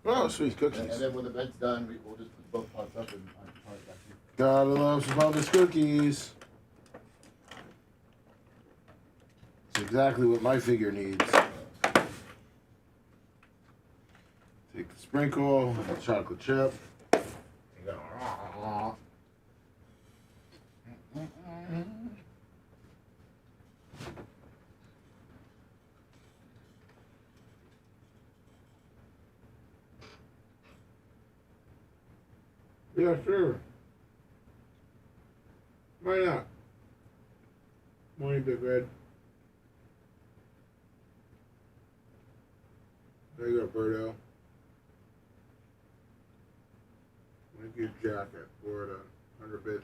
[SPEAKER 4] Oh, sweet cookies.
[SPEAKER 22] And then when the bed's done, we'll just put both pots up and I'll it back to you.
[SPEAKER 4] Gotta love some Bubba's cookies. It's exactly what my figure needs. Take the sprinkle, chocolate chip. You go, Yeah, sure. Why not? Morning, Big Red. There you go, Birdo. Thank you, jacket. Florida. 100 bits.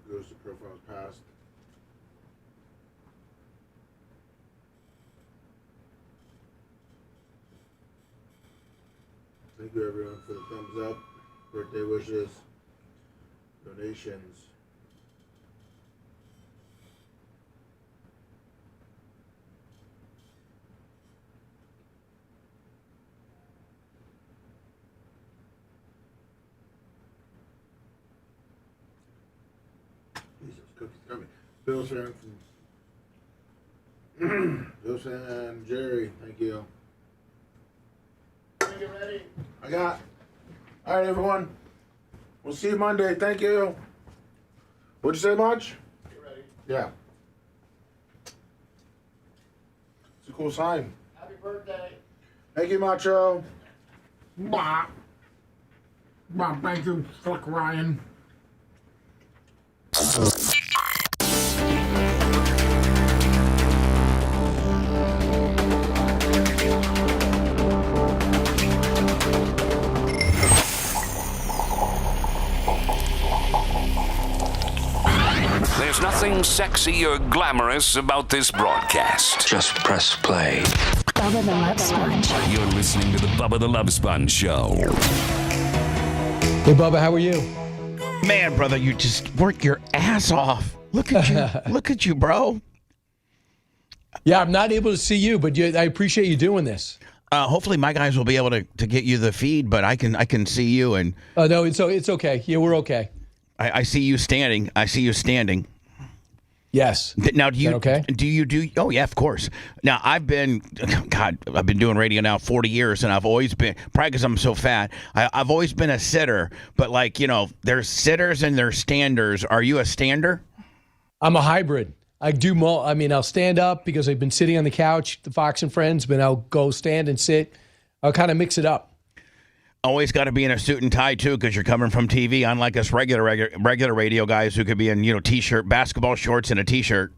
[SPEAKER 4] Goes to profiles past. Thank you everyone for the thumbs up, birthday wishes, donations. Jesus, cookies coming. Bill's fan from Bill's fan Jerry, thank you. Are you ready? I got. All right, everyone. We'll see you Monday. Thank you. What'd you say, Marge? You ready? Yeah. It's a cool sign.
[SPEAKER 22] Happy birthday.
[SPEAKER 4] Thank you, Macho. Blah. Blah, thank you, fuck Ryan.
[SPEAKER 8] There's nothing sexy or glamorous about this broadcast. Just press play.
[SPEAKER 2] Bubba the Love Sponge.
[SPEAKER 8] You're listening to the Bubba the Love Sponge Show.
[SPEAKER 5] Hey, Bubba, how are you?
[SPEAKER 3] Man, brother, you just work your ass off. Look at you. Look at you, bro.
[SPEAKER 5] Yeah, I'm not able to see you, but I appreciate you doing this.
[SPEAKER 3] Hopefully my guys will be able to get you the feed, but I can see you. And
[SPEAKER 5] no, it's okay. Yeah, we're okay.
[SPEAKER 3] I see you standing. I see you standing.
[SPEAKER 5] Yes.
[SPEAKER 3] Now, do you
[SPEAKER 5] okay?
[SPEAKER 3] Oh, yeah, of course. Now, I've been doing radio now 40 years, and I've always been, probably because I'm so fat, I've always been a sitter. But, like, there's sitters and there's standers. Are you a stander?
[SPEAKER 5] I'm a hybrid. I'll stand up because I've been sitting on the couch, the Fox and Friends, but I'll go stand and sit. I'll kind of mix it up.
[SPEAKER 3] Always got to be in a suit and tie, too, because you're coming from TV, unlike us regular radio guys who could be in, T-shirt, basketball shorts and a T-shirt.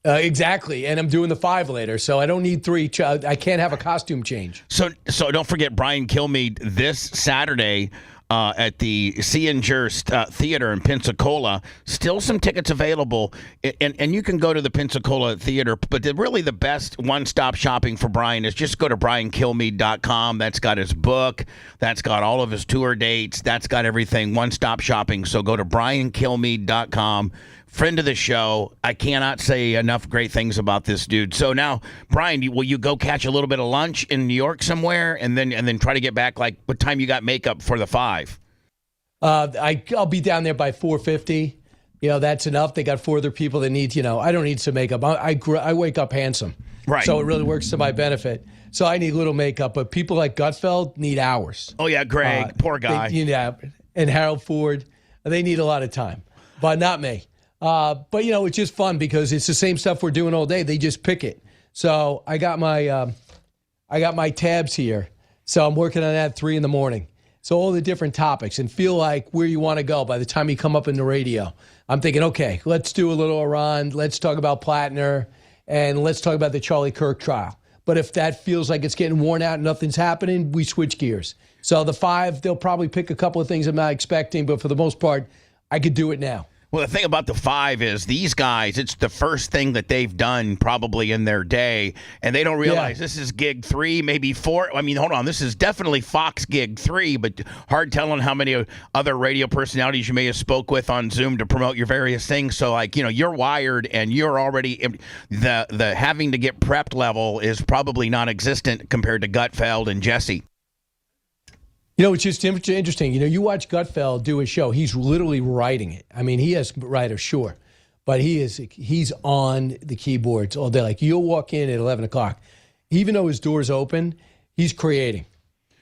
[SPEAKER 5] Exactly, and I'm doing the 5 later, so I don't need 3. I can't have a costume change.
[SPEAKER 3] So don't forget Brian Kilmeade this Saturday at the Seingers Theater in Pensacola. Still some tickets available, and you can go to the Pensacola Theater, but really the best one-stop shopping for Brian is just go to briankilmeade.com. That's got his book. That's got all of his tour dates. That's got everything, one-stop shopping. So go to briankilmeade.com. Friend of the show. I cannot say enough great things about this dude. So now, Brian, will you go catch a little bit of lunch in New York somewhere, and then try to get back? Like, what time you got makeup for the 5?
[SPEAKER 5] I'll be down there by 4:50. That's enough. They got 4 other people that need. I don't need some makeup. I wake up handsome,
[SPEAKER 3] right?
[SPEAKER 5] So it really works to my benefit. So I need little makeup, but people like Gutfeld need hours.
[SPEAKER 3] Oh yeah, Greg, poor guy.
[SPEAKER 5] And Harold Ford, they need a lot of time, but not me. But it's just fun because it's the same stuff we're doing all day. They just pick it. So I got my tabs here. So I'm working on that at 3 a.m. So all the different topics, and feel like where you want to go by the time you come up in the radio. I'm thinking, okay, let's do a little Iran. Let's talk about Plattner, and let's talk about the Charlie Kirk trial. But if that feels like it's getting worn out and nothing's happening, we switch gears. So the 5, they'll probably pick a couple of things I'm not expecting, but for the most part, I could do it now.
[SPEAKER 3] Well, the thing about the 5 is these guys, it's the first thing that they've done probably in their day, and they don't realize this is gig 3, maybe 4. I mean, hold on, this is definitely Fox gig 3, but hard telling how many other radio personalities you may have spoke with on Zoom to promote your various things. So, like, you're wired, and you're already the having to get prepped level is probably non-existent compared to Gutfeld and Jesse.
[SPEAKER 5] It's just interesting. You watch Gutfeld do a show. He's literally writing it. I mean, he has writers, sure, but he's on the keyboards all day. Like, you'll walk in at 11 o'clock. Even though his door's open, he's creating.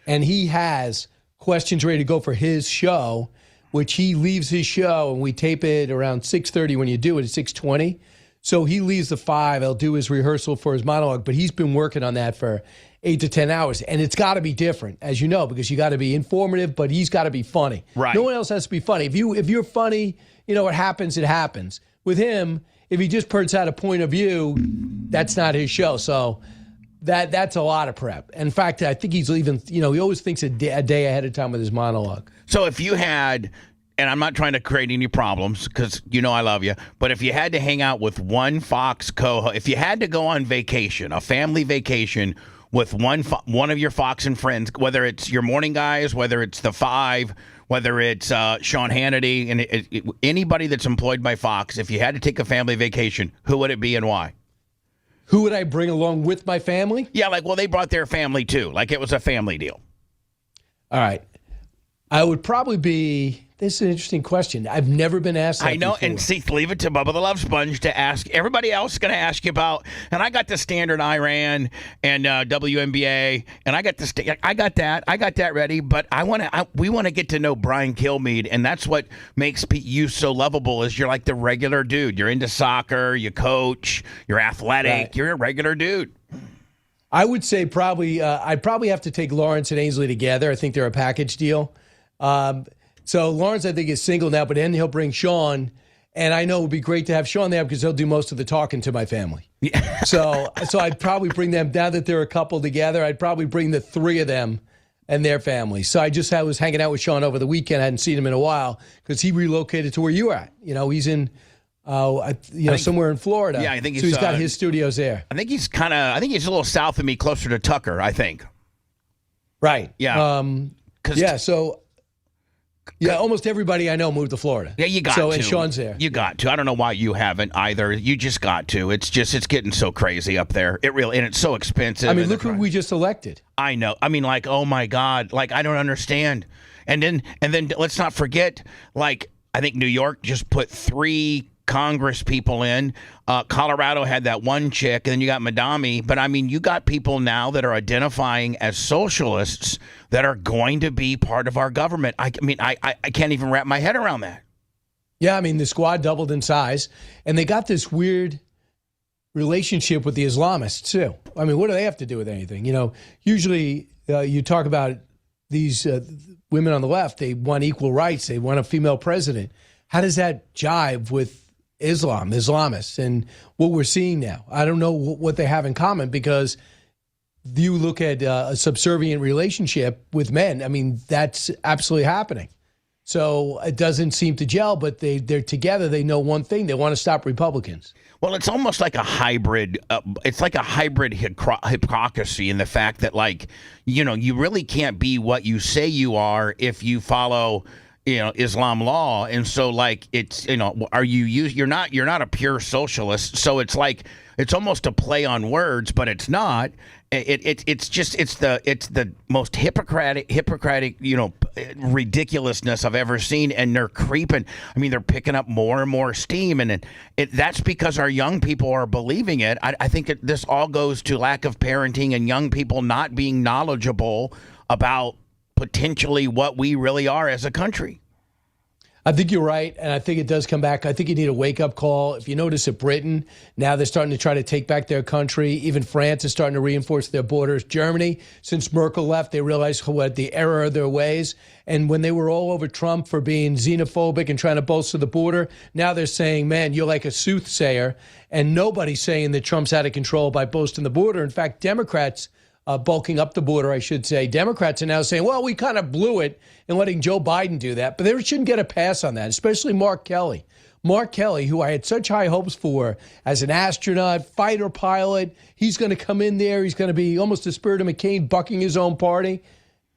[SPEAKER 5] And he has questions ready to go for his show, which he leaves his show, and we tape it around 6:30 when you do it at 6:20. So he leaves at 5. He'll do his rehearsal for his monologue, but he's been working on that for 8 to 10 hours. And it's got to be different, as you know, because you got to be informative, but he's got to be funny.
[SPEAKER 3] Right.
[SPEAKER 5] No one else has to be funny. If you're funny, it happens, it happens. With him, if he just puts out a point of view, that's not his show. So that's a lot of prep. In fact, I think he's even, he always thinks a day ahead of time with his monologue.
[SPEAKER 3] So if you had, and I'm not trying to create any problems because I love you, but if you had to hang out with one Fox co-host, if you had to go on vacation, a family vacation with one of your Fox and friends, whether it's your morning guys, whether it's the 5, whether it's Sean Hannity, and anybody that's employed by Fox, if you had to take a family vacation, who would it be and why?
[SPEAKER 5] Who would I bring along with my family?
[SPEAKER 3] Yeah, they brought their family too. Like it was a family deal.
[SPEAKER 5] All right. I would probably be... This is an interesting question. I've never been asked that
[SPEAKER 3] I know,
[SPEAKER 5] before.
[SPEAKER 3] and see, leave it to Bubba the Love Sponge to ask. Everybody else is going to ask you about, and I got the standard Iran and WNBA, and I got that ready. But we want to get to know Brian Kilmeade, and that's what makes you so lovable. Is you're like the regular dude. You're into soccer, you coach, you're athletic,
[SPEAKER 5] Right.
[SPEAKER 3] You're a regular dude.
[SPEAKER 5] I would say probably I'd probably have to take Lawrence and Ainsley together. I think they're a package deal. So Lawrence, I think, is single now, but then he'll bring Sean, and I know it would be great to have Sean there because he'll do most of the talking to my family. Yeah. So I'd probably bring them, now that they're a couple together, I'd probably bring the 3 of them and their families. So I was hanging out with Sean over the weekend. I hadn't seen him in a while because he relocated to where you were at. He's in, somewhere in Florida.
[SPEAKER 3] Yeah, I think
[SPEAKER 5] so he's got his studios there.
[SPEAKER 3] I think he's a little south of me, closer to Tucker, I think.
[SPEAKER 5] Right.
[SPEAKER 3] Yeah.
[SPEAKER 5] Almost everybody I know moved to Florida.
[SPEAKER 3] Yeah, you got to.
[SPEAKER 5] So, and Sean's there.
[SPEAKER 3] You got to. I don't know why you haven't either. You just got to. It's getting so crazy up there. It really, and it's so expensive.
[SPEAKER 5] I mean, look who we just elected.
[SPEAKER 3] I know. I mean, oh my God. I don't understand. And then let's not forget, I think New York just put 3 Congress people in. Colorado had that one chick, and then you got Mamdani. But I mean, you got people now that are identifying as socialists that are going to be part of our government. I can't even wrap my head around that.
[SPEAKER 5] Yeah, I mean, the squad doubled in size, and they got this weird relationship with the Islamists too. I mean, what do they have to do with anything? Usually you talk about these women on the left. They want equal rights. They want a female president. How does that jive with Islamists, and what we're seeing now? I don't know what they have in common, because you look at a subservient relationship with men. I mean, that's absolutely happening. So it doesn't seem to gel, but they're together. They know one thing: they want to stop Republicans.
[SPEAKER 3] Well, it's almost like a hybrid. It's like a hybrid hypocrisy in the fact that, you really can't be what you say you are if you follow Islam law. And so it's, you're not a pure socialist. So it's it's almost a play on words, but it's not. It's the most hypocritic, ridiculousness I've ever seen. And they're creeping. I mean, they're picking up more and more steam, and that's because our young people are believing it. I think this all goes to lack of parenting and young people not being knowledgeable about potentially what we really are as a country.
[SPEAKER 5] I think you're right, and I think it does come back. I think you need a wake-up call. If you notice at Britain, now they're starting to try to take back their country. Even France is starting to reinforce their borders. Germany, since Merkel left, they realized what the error of their ways. And when they were all over Trump for being xenophobic and trying to bolster the border, now they're saying, man, you're like a soothsayer. And nobody's saying that Trump's out of control by boasting the border. In fact, Democrats, bulking up the border, I should say. Democrats are now saying, well, we kind of blew it in letting Joe Biden do that. But they shouldn't get a pass on that, especially Mark Kelly. Mark Kelly, who I had such high hopes for as an astronaut, fighter pilot. He's going to come in there. He's going to be almost the spirit of McCain, bucking his own party.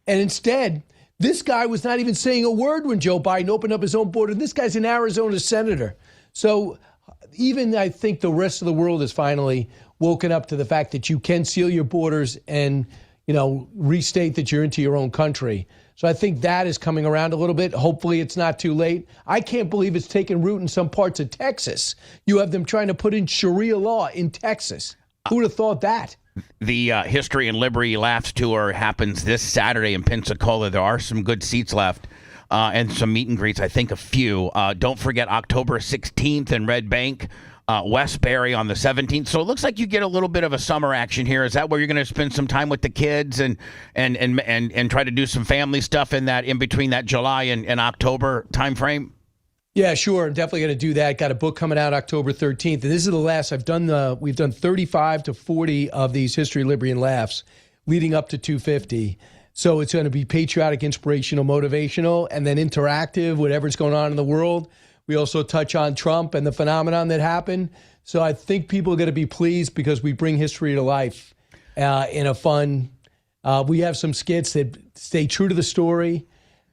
[SPEAKER 5] And instead, this guy was not even saying a word when Joe Biden opened up his own border. This guy's an Arizona senator. So even I think the rest of the world has finally woken up to the fact that you can seal your borders and, restate that you're into your own country. So I think that is coming around a little bit. Hopefully it's not too late. I can't believe it's taken root in some parts of Texas. You have them trying to put in Sharia law in Texas. Who would have thought that?
[SPEAKER 3] The History and Liberty Laughs Tour happens this Saturday in Pensacola. There are some good seats left and some meet and greets, I think a few. Don't forget October 16th in Red Bank, Westbury on the 17th. So it looks like you get a little bit of a summer action here. Is that where you're going to spend some time with the kids and try to do some family stuff in between that July and October timeframe?
[SPEAKER 5] Yeah, sure. I'm definitely going to do that. Got a book coming out October 13th. And this is the last I've done. We've done 35 to 40 of these History, Liberty, and Laughs leading up to 250. So it's going to be patriotic, inspirational, motivational, and then interactive, whatever's going on in the world. We also touch on Trump and the phenomenon that happened. So I think people are going to be pleased because we bring history to life in a fun. We have some skits that stay true to the story,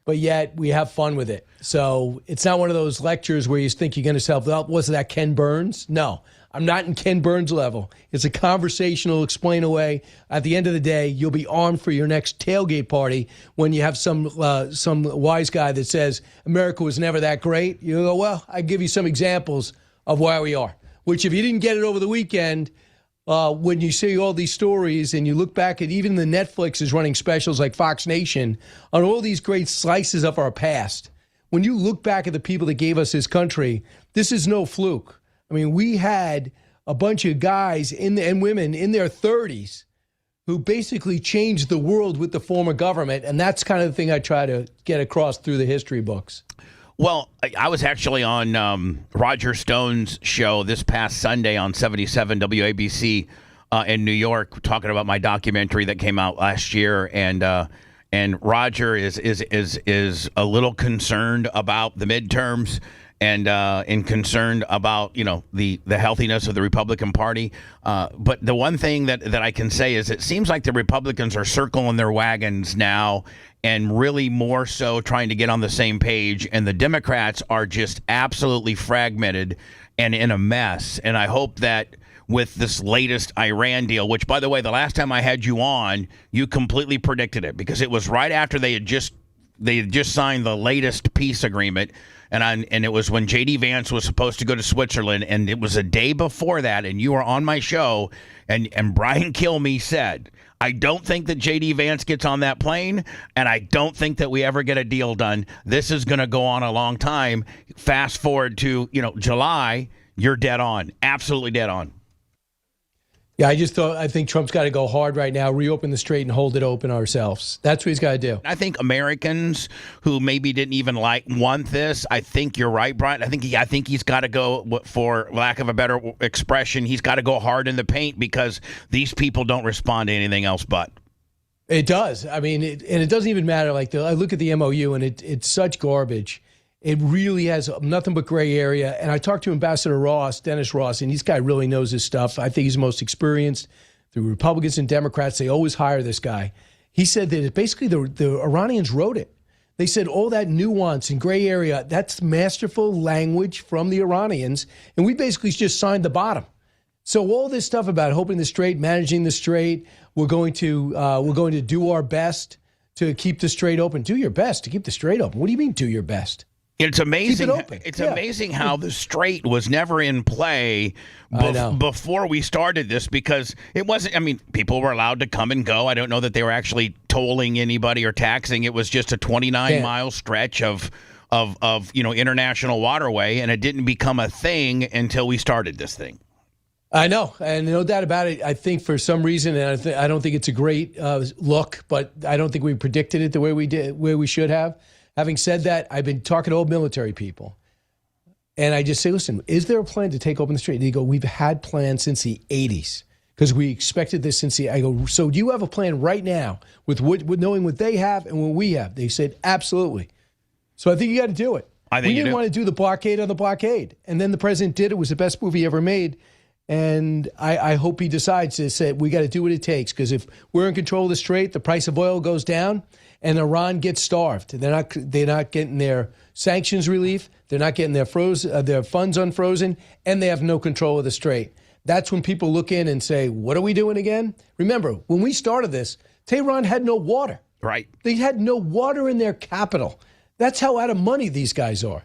[SPEAKER 5] but yet we have fun with it. So it's not one of those lectures where you think you're going to say, well, wasn't that Ken Burns? No, I'm not in Ken Burns level. It's a conversational explain away. At the end of the day, you'll be armed for your next tailgate party when you have some wise guy that says America was never that great. You go, well, I give you some examples of where we are, which if you didn't get it over the weekend, when you see all these stories and you look back at even the Netflix is running specials like Fox Nation on all these great slices of our past. When you look back at the people that gave us this country, this is no fluke. I mean, we had a bunch of guys and women in their 30s who basically changed the world with the form of government. And that's kind of the thing I try to get across through the history books.
[SPEAKER 3] Well, I was actually on Roger Stone's show this past Sunday on 77 WABC in New York, talking about my documentary that came out last year, and Roger is a little concerned about the midterms and concerned about the healthiness of the Republican Party. But the one thing that I can say is it seems like the Republicans are circling their wagons now and really more so trying to get on the same page. And the Democrats are just absolutely fragmented and in a mess. And I hope that with this latest Iran deal, which, by the way, the last time I had you on, you completely predicted it because it was right after they had just signed the latest peace agreement. And it was when J.D. Vance was supposed to go to Switzerland, and it was a day before that, and you were on my show, and Brian Kilmeade said, I don't think that J.D. Vance gets on that plane, and I don't think that we ever get a deal done. This is going to go on a long time. Fast forward to, July, you're dead on. Absolutely dead on.
[SPEAKER 5] Yeah, I think Trump's got to go hard right now, reopen the strait and hold it open ourselves. That's what he's got to do.
[SPEAKER 3] I think Americans who maybe didn't even want this, I think you're right, Brian. I think he's got to go, for lack of a better expression, he's got to go hard in the paint because these people don't respond to anything else but.
[SPEAKER 5] It does. I mean, and it doesn't even matter. Like I look at the MOU and it's such garbage. It really has nothing but gray area. And I talked to Ambassador Ross, Dennis Ross, and this guy really knows his stuff. I think he's the most experienced. Through Republicans and Democrats, they always hire this guy. He said that basically the Iranians wrote it. They said all that nuance and gray area, that's masterful language from the Iranians. And we basically just signed the bottom. So all this stuff about hoping the strait, managing the strait, we're going to do our best to keep the strait open. Do your best to keep the strait open. What do you mean do your best?
[SPEAKER 3] It's amazing. It's amazing how the strait was never in play before we started this because it wasn't. I mean, people were allowed to come and go. I don't know that they were actually tolling anybody or taxing. It was just a 29-mile stretch of international waterway, and it didn't become a thing until we started this thing.
[SPEAKER 5] I know, and no doubt about it. I think for some reason, and I don't think it's a great look, but I don't think we predicted it the way we did, where we should have. Having said that, I've been talking to old military people, and I just say, listen, is there a plan to take open the strait? And they go, we've had plans since the 80s because we expected this since I go, so do you have a plan right now with knowing what they have and what we have? They said, absolutely. So I think you got to do it. We didn't want to do the blockade on the blockade. And then the president did. It was the best movie ever made. And I hope he decides to say, we got to do what it takes because if we're in control of the strait, the price of oil goes down. And Iran gets starved. They're not getting their sanctions relief. They're not getting their funds unfrozen, and they have no control of the strait. That's when people look in and say, "What are we doing again?" Remember, when we started this, Tehran had no water.
[SPEAKER 3] Right.
[SPEAKER 5] They had no water in their capital. That's how out of money these guys are.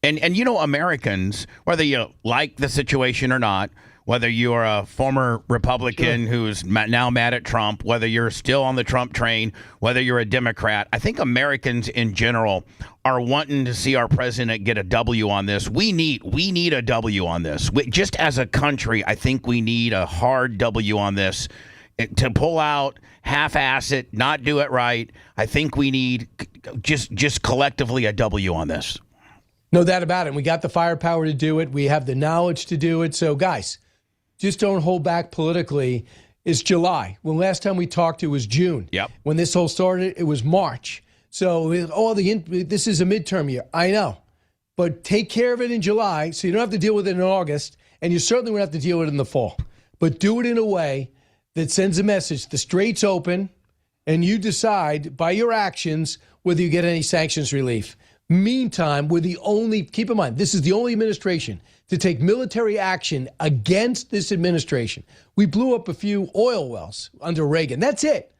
[SPEAKER 3] And Americans, whether you like the situation or not, whether you're a former Republican who's now mad at Trump, whether you're still on the Trump train, whether you're a Democrat. I think Americans in general are wanting to see our president get a W on this. We need a W on this. Just as a country, I think we need a hard W on this. To pull out, half-ass it, not do it right. I think we need just collectively a W on this.
[SPEAKER 5] No doubt about it. We got the firepower to do it. We have the knowledge to do it. So, guys, just don't hold back politically. It's July. When last time we talked, it was June.
[SPEAKER 3] Yep.
[SPEAKER 5] When this whole started, it was March. So this is a midterm year. I know. But take care of it in July so you don't have to deal with it in August, and you certainly won't have to deal with it in the fall. But do it in a way that sends a message. The strait's open, and you decide by your actions whether you get any sanctions relief. Meantime, keep in mind, this is the only administration to take military action against this administration. We blew up a few oil wells under Reagan. That's it.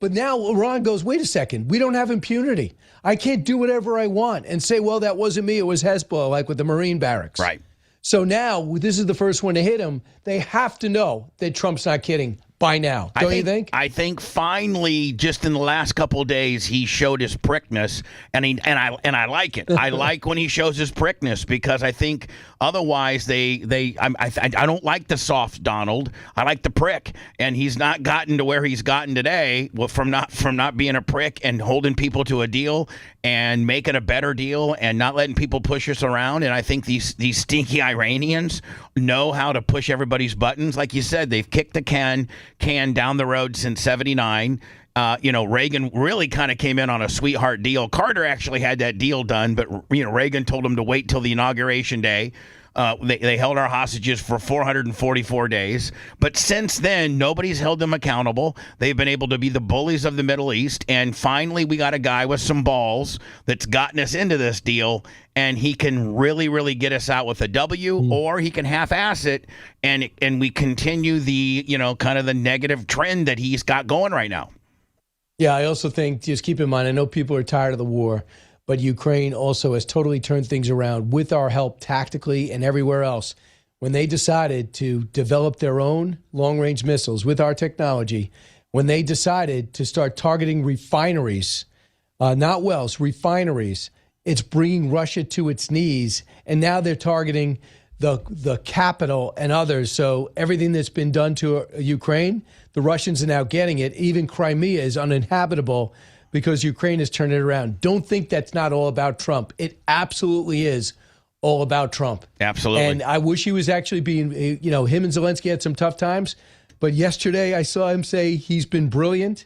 [SPEAKER 5] But now Iran goes, wait a second, we don't have impunity. I can't do whatever I want and say, well, that wasn't me, it was Hezbollah, like with the Marine barracks.
[SPEAKER 3] Right.
[SPEAKER 5] So now this is the first one to hit them. They have to know that Trump's not kidding by now. Don't you think?
[SPEAKER 3] I think finally, just in the last couple of days, he showed his prickness, and I like it. I like when he shows his prickness because I think otherwise I don't like the soft Donald. I like the prick, and he's not gotten to where he's gotten today from not being a prick and holding people to a deal and making a better deal and not letting people push us around. And I think these stinky Iranians know how to push everybody's buttons. Like you said, they've kicked the can down the road since 79. Reagan really kind of came in on a sweetheart deal. Carter actually had that deal done, but Reagan told him to wait till the inauguration day. They held our hostages for 444 days. But since then, nobody's held them accountable. They've been able to be the bullies of the Middle East. And finally, we got a guy with some balls that's gotten us into this deal. And he can really, really get us out with a W, or he can half-ass it. And we continue the, kind of the negative trend that he's got going right now.
[SPEAKER 5] Yeah, I also think, just keep in mind, I know people are tired of the war, but Ukraine also has totally turned things around with our help tactically and everywhere else. When they decided to develop their own long-range missiles with our technology, when they decided to start targeting refineries, not wells, refineries, it's bringing Russia to its knees. And now they're targeting the capital and others. So everything that's been done to Ukraine, the Russians are now getting it. Even Crimea is uninhabitable because Ukraine has turned it around. Don't think that's not all about Trump. It absolutely is all about Trump.
[SPEAKER 3] Absolutely.
[SPEAKER 5] And I wish he was actually being, him and Zelensky had some tough times. But yesterday I saw him say he's been brilliant.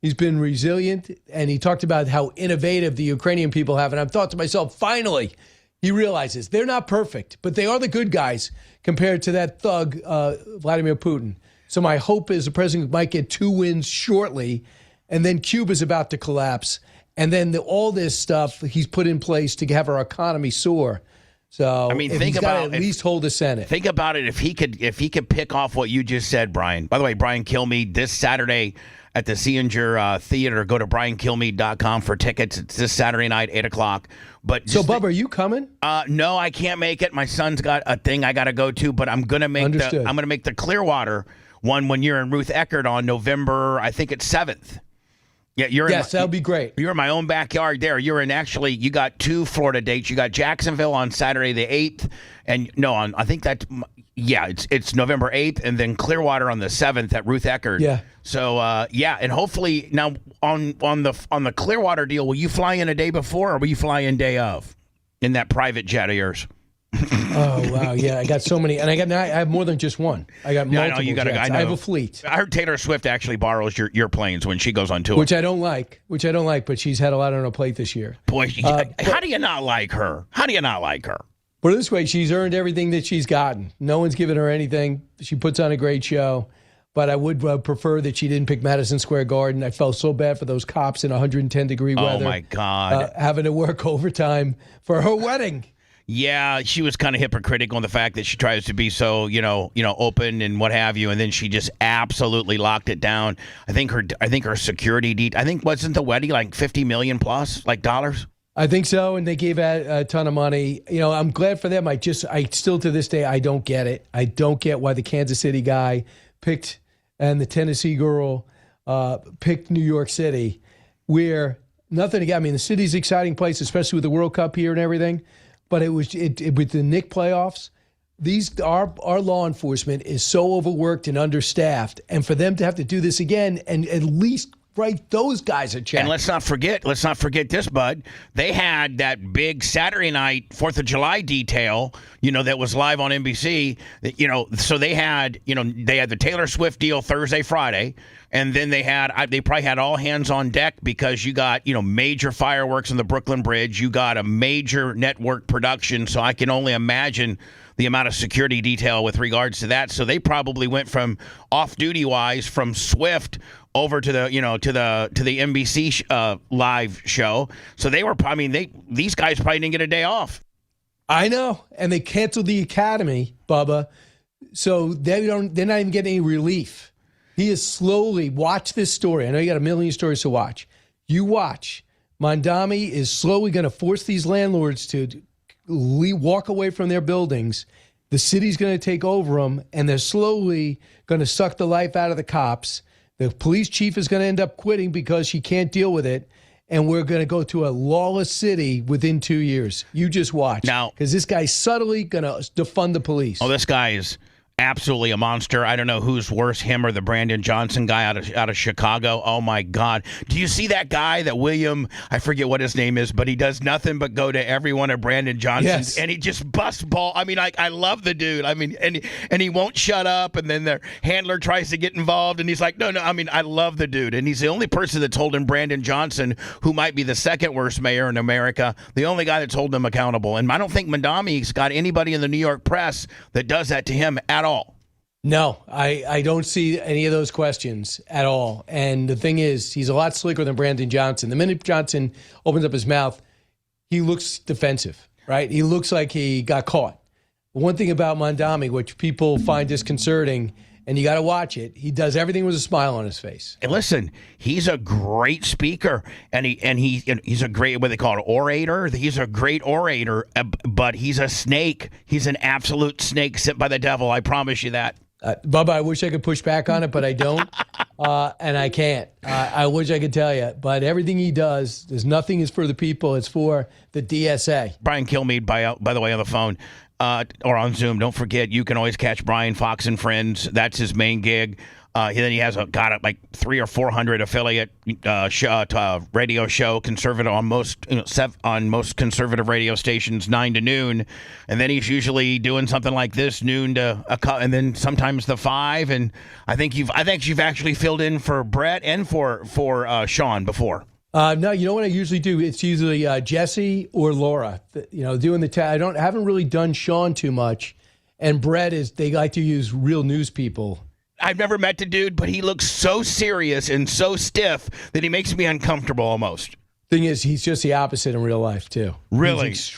[SPEAKER 5] He's been resilient. And he talked about how innovative the Ukrainian people have. And I've thought to myself, finally, he realizes they're not perfect, but they are the good guys compared to that thug, Vladimir Putin. So my hope is the president might get 2 wins shortly. And then Cuba's about to collapse. And then all this stuff he's put in place to have our economy soar. So think about at least hold the Senate.
[SPEAKER 3] Think about it if he could pick off what you just said, Brian. By the way, Brian Kilmeade this Saturday at the Seenger Theater. Go to briankilmeade.com for tickets. It's this Saturday night, 8 o'clock. But
[SPEAKER 5] so, Bubba, are you coming?
[SPEAKER 3] No, I can't make it. My son's got a thing I got to go to, but I'm gonna make the Clearwater one when you're in Ruth Eckerd on November, I think it's 7th. Yeah,
[SPEAKER 5] that'll be great.
[SPEAKER 3] You're in my own backyard there. You got 2 Florida dates. You got Jacksonville on Saturday the 8th, and it's November 8th, and then Clearwater on the 7th at Ruth Eckerd.
[SPEAKER 5] Yeah.
[SPEAKER 3] So and hopefully now on the Clearwater deal, will you fly in a day before or will you fly in day of in that private jet of yours?
[SPEAKER 5] Oh wow, yeah, I got so many, and I have more than just one. I got multiple jets. I have a fleet.
[SPEAKER 3] I heard Taylor Swift actually borrows your planes when she goes on tour,
[SPEAKER 5] which I don't like. But she's had a lot on her plate this year.
[SPEAKER 3] Boy, how do you not like her? Put
[SPEAKER 5] it this way, she's earned everything that she's gotten. No one's given her anything. She puts on a great show. But I would prefer that she didn't pick Madison Square Garden. I felt so bad for those cops in 110-degree weather.
[SPEAKER 3] Oh my God,
[SPEAKER 5] having to work overtime for her wedding.
[SPEAKER 3] Yeah, she was kind of hypocritical on the fact that she tries to be so, open and what have you, and then she just absolutely locked it down. I think her security wasn't the wedding like $50 million plus, like dollars?
[SPEAKER 5] I think so, and they gave a ton of money. You know, I'm glad for them. I still to this day, I don't get it. I don't get why the Kansas City guy picked and the Tennessee girl picked New York City, where nothing again. I mean, the city's an exciting place, especially with the World Cup here and everything. But it was with the Knick playoffs. Our law enforcement is so overworked and understaffed, and for them to have to do this again and at least write those guys a check.
[SPEAKER 3] And let's not forget this, Bud. They had that big Saturday night 4th of July detail, that was live on NBC. So they had the Taylor Swift deal Thursday, Friday, and then they probably had all hands on deck because you got major fireworks on the Brooklyn Bridge. You got a major network production, so I can only imagine the amount of security detail with regards to that. So they probably went from off-duty wise from Swift over to the NBC live show. So they were. I mean, these guys probably didn't get a day off.
[SPEAKER 5] I know, and they canceled the Academy, Bubba. So they're not even getting any relief. He is slowly watch this story. I know you got a million stories to watch. You watch. Mamdani is slowly going to force these landlords to walk away from their buildings. The city's going to take over them, and they're slowly going to suck the life out of the cops. The police chief is going to end up quitting because she can't deal with it, and we're going to go to a lawless city within 2 years. You just watch.
[SPEAKER 3] Now,
[SPEAKER 5] because this guy's subtly going to defund the police.
[SPEAKER 3] Oh, this guy is absolutely a monster. I don't know who's worse, him or the Brandon Johnson guy out of Chicago. Oh my God! Do you see that guy, that William? I forget what his name is, but he does nothing but go to every one of Brandon Johnson's, and he just busts ball. I mean, I love the dude. I mean, and he won't shut up. And then their handler tries to get involved, and he's like, no. I mean, I love the dude, and he's the only person that's holding Brandon Johnson, who might be the second worst mayor in America, the only guy that's holding him accountable. And I don't think Mamdani's got anybody in the New York press that does that to him at all.
[SPEAKER 5] No, I don't see any of those questions at all. And the thing is, he's a lot slicker than Brandon Johnson. The minute Johnson opens up his mouth, he looks defensive, right? He looks like he got caught. But one thing about Mamdani, which people find disconcerting, and you got to watch it, he does everything with a smile on his face.
[SPEAKER 3] And listen, he's a great speaker, and he's a great, what they call it, orator. He's a great orator, but he's a snake. He's an absolute snake sent by the devil. I promise you that.
[SPEAKER 5] Bubba, I wish I could push back on it, but I don't, and I can't. I wish I could tell you, but everything he does, nothing is for the people. It's for the DSA.
[SPEAKER 3] Brian Kilmeade, by the way, on the phone or on Zoom. Don't forget, you can always catch Brian, Fox and Friends. That's his main gig. Then he has like 300 or 400 affiliate radio show, conservative on most conservative radio stations, 9 to noon, and then he's usually doing something like this, noon to and then sometimes the 5. And I think you've actually filled in for Brett and for Sean before.
[SPEAKER 5] No, you know what I usually do? It's usually Jesse or Laura. Doing the I haven't really done Sean too much, and Brett they like to use real news people.
[SPEAKER 3] I've never met the dude, but he looks so serious and so stiff that he makes me uncomfortable almost.
[SPEAKER 5] Thing is, he's just the opposite in real life, too.
[SPEAKER 3] Really?
[SPEAKER 5] He's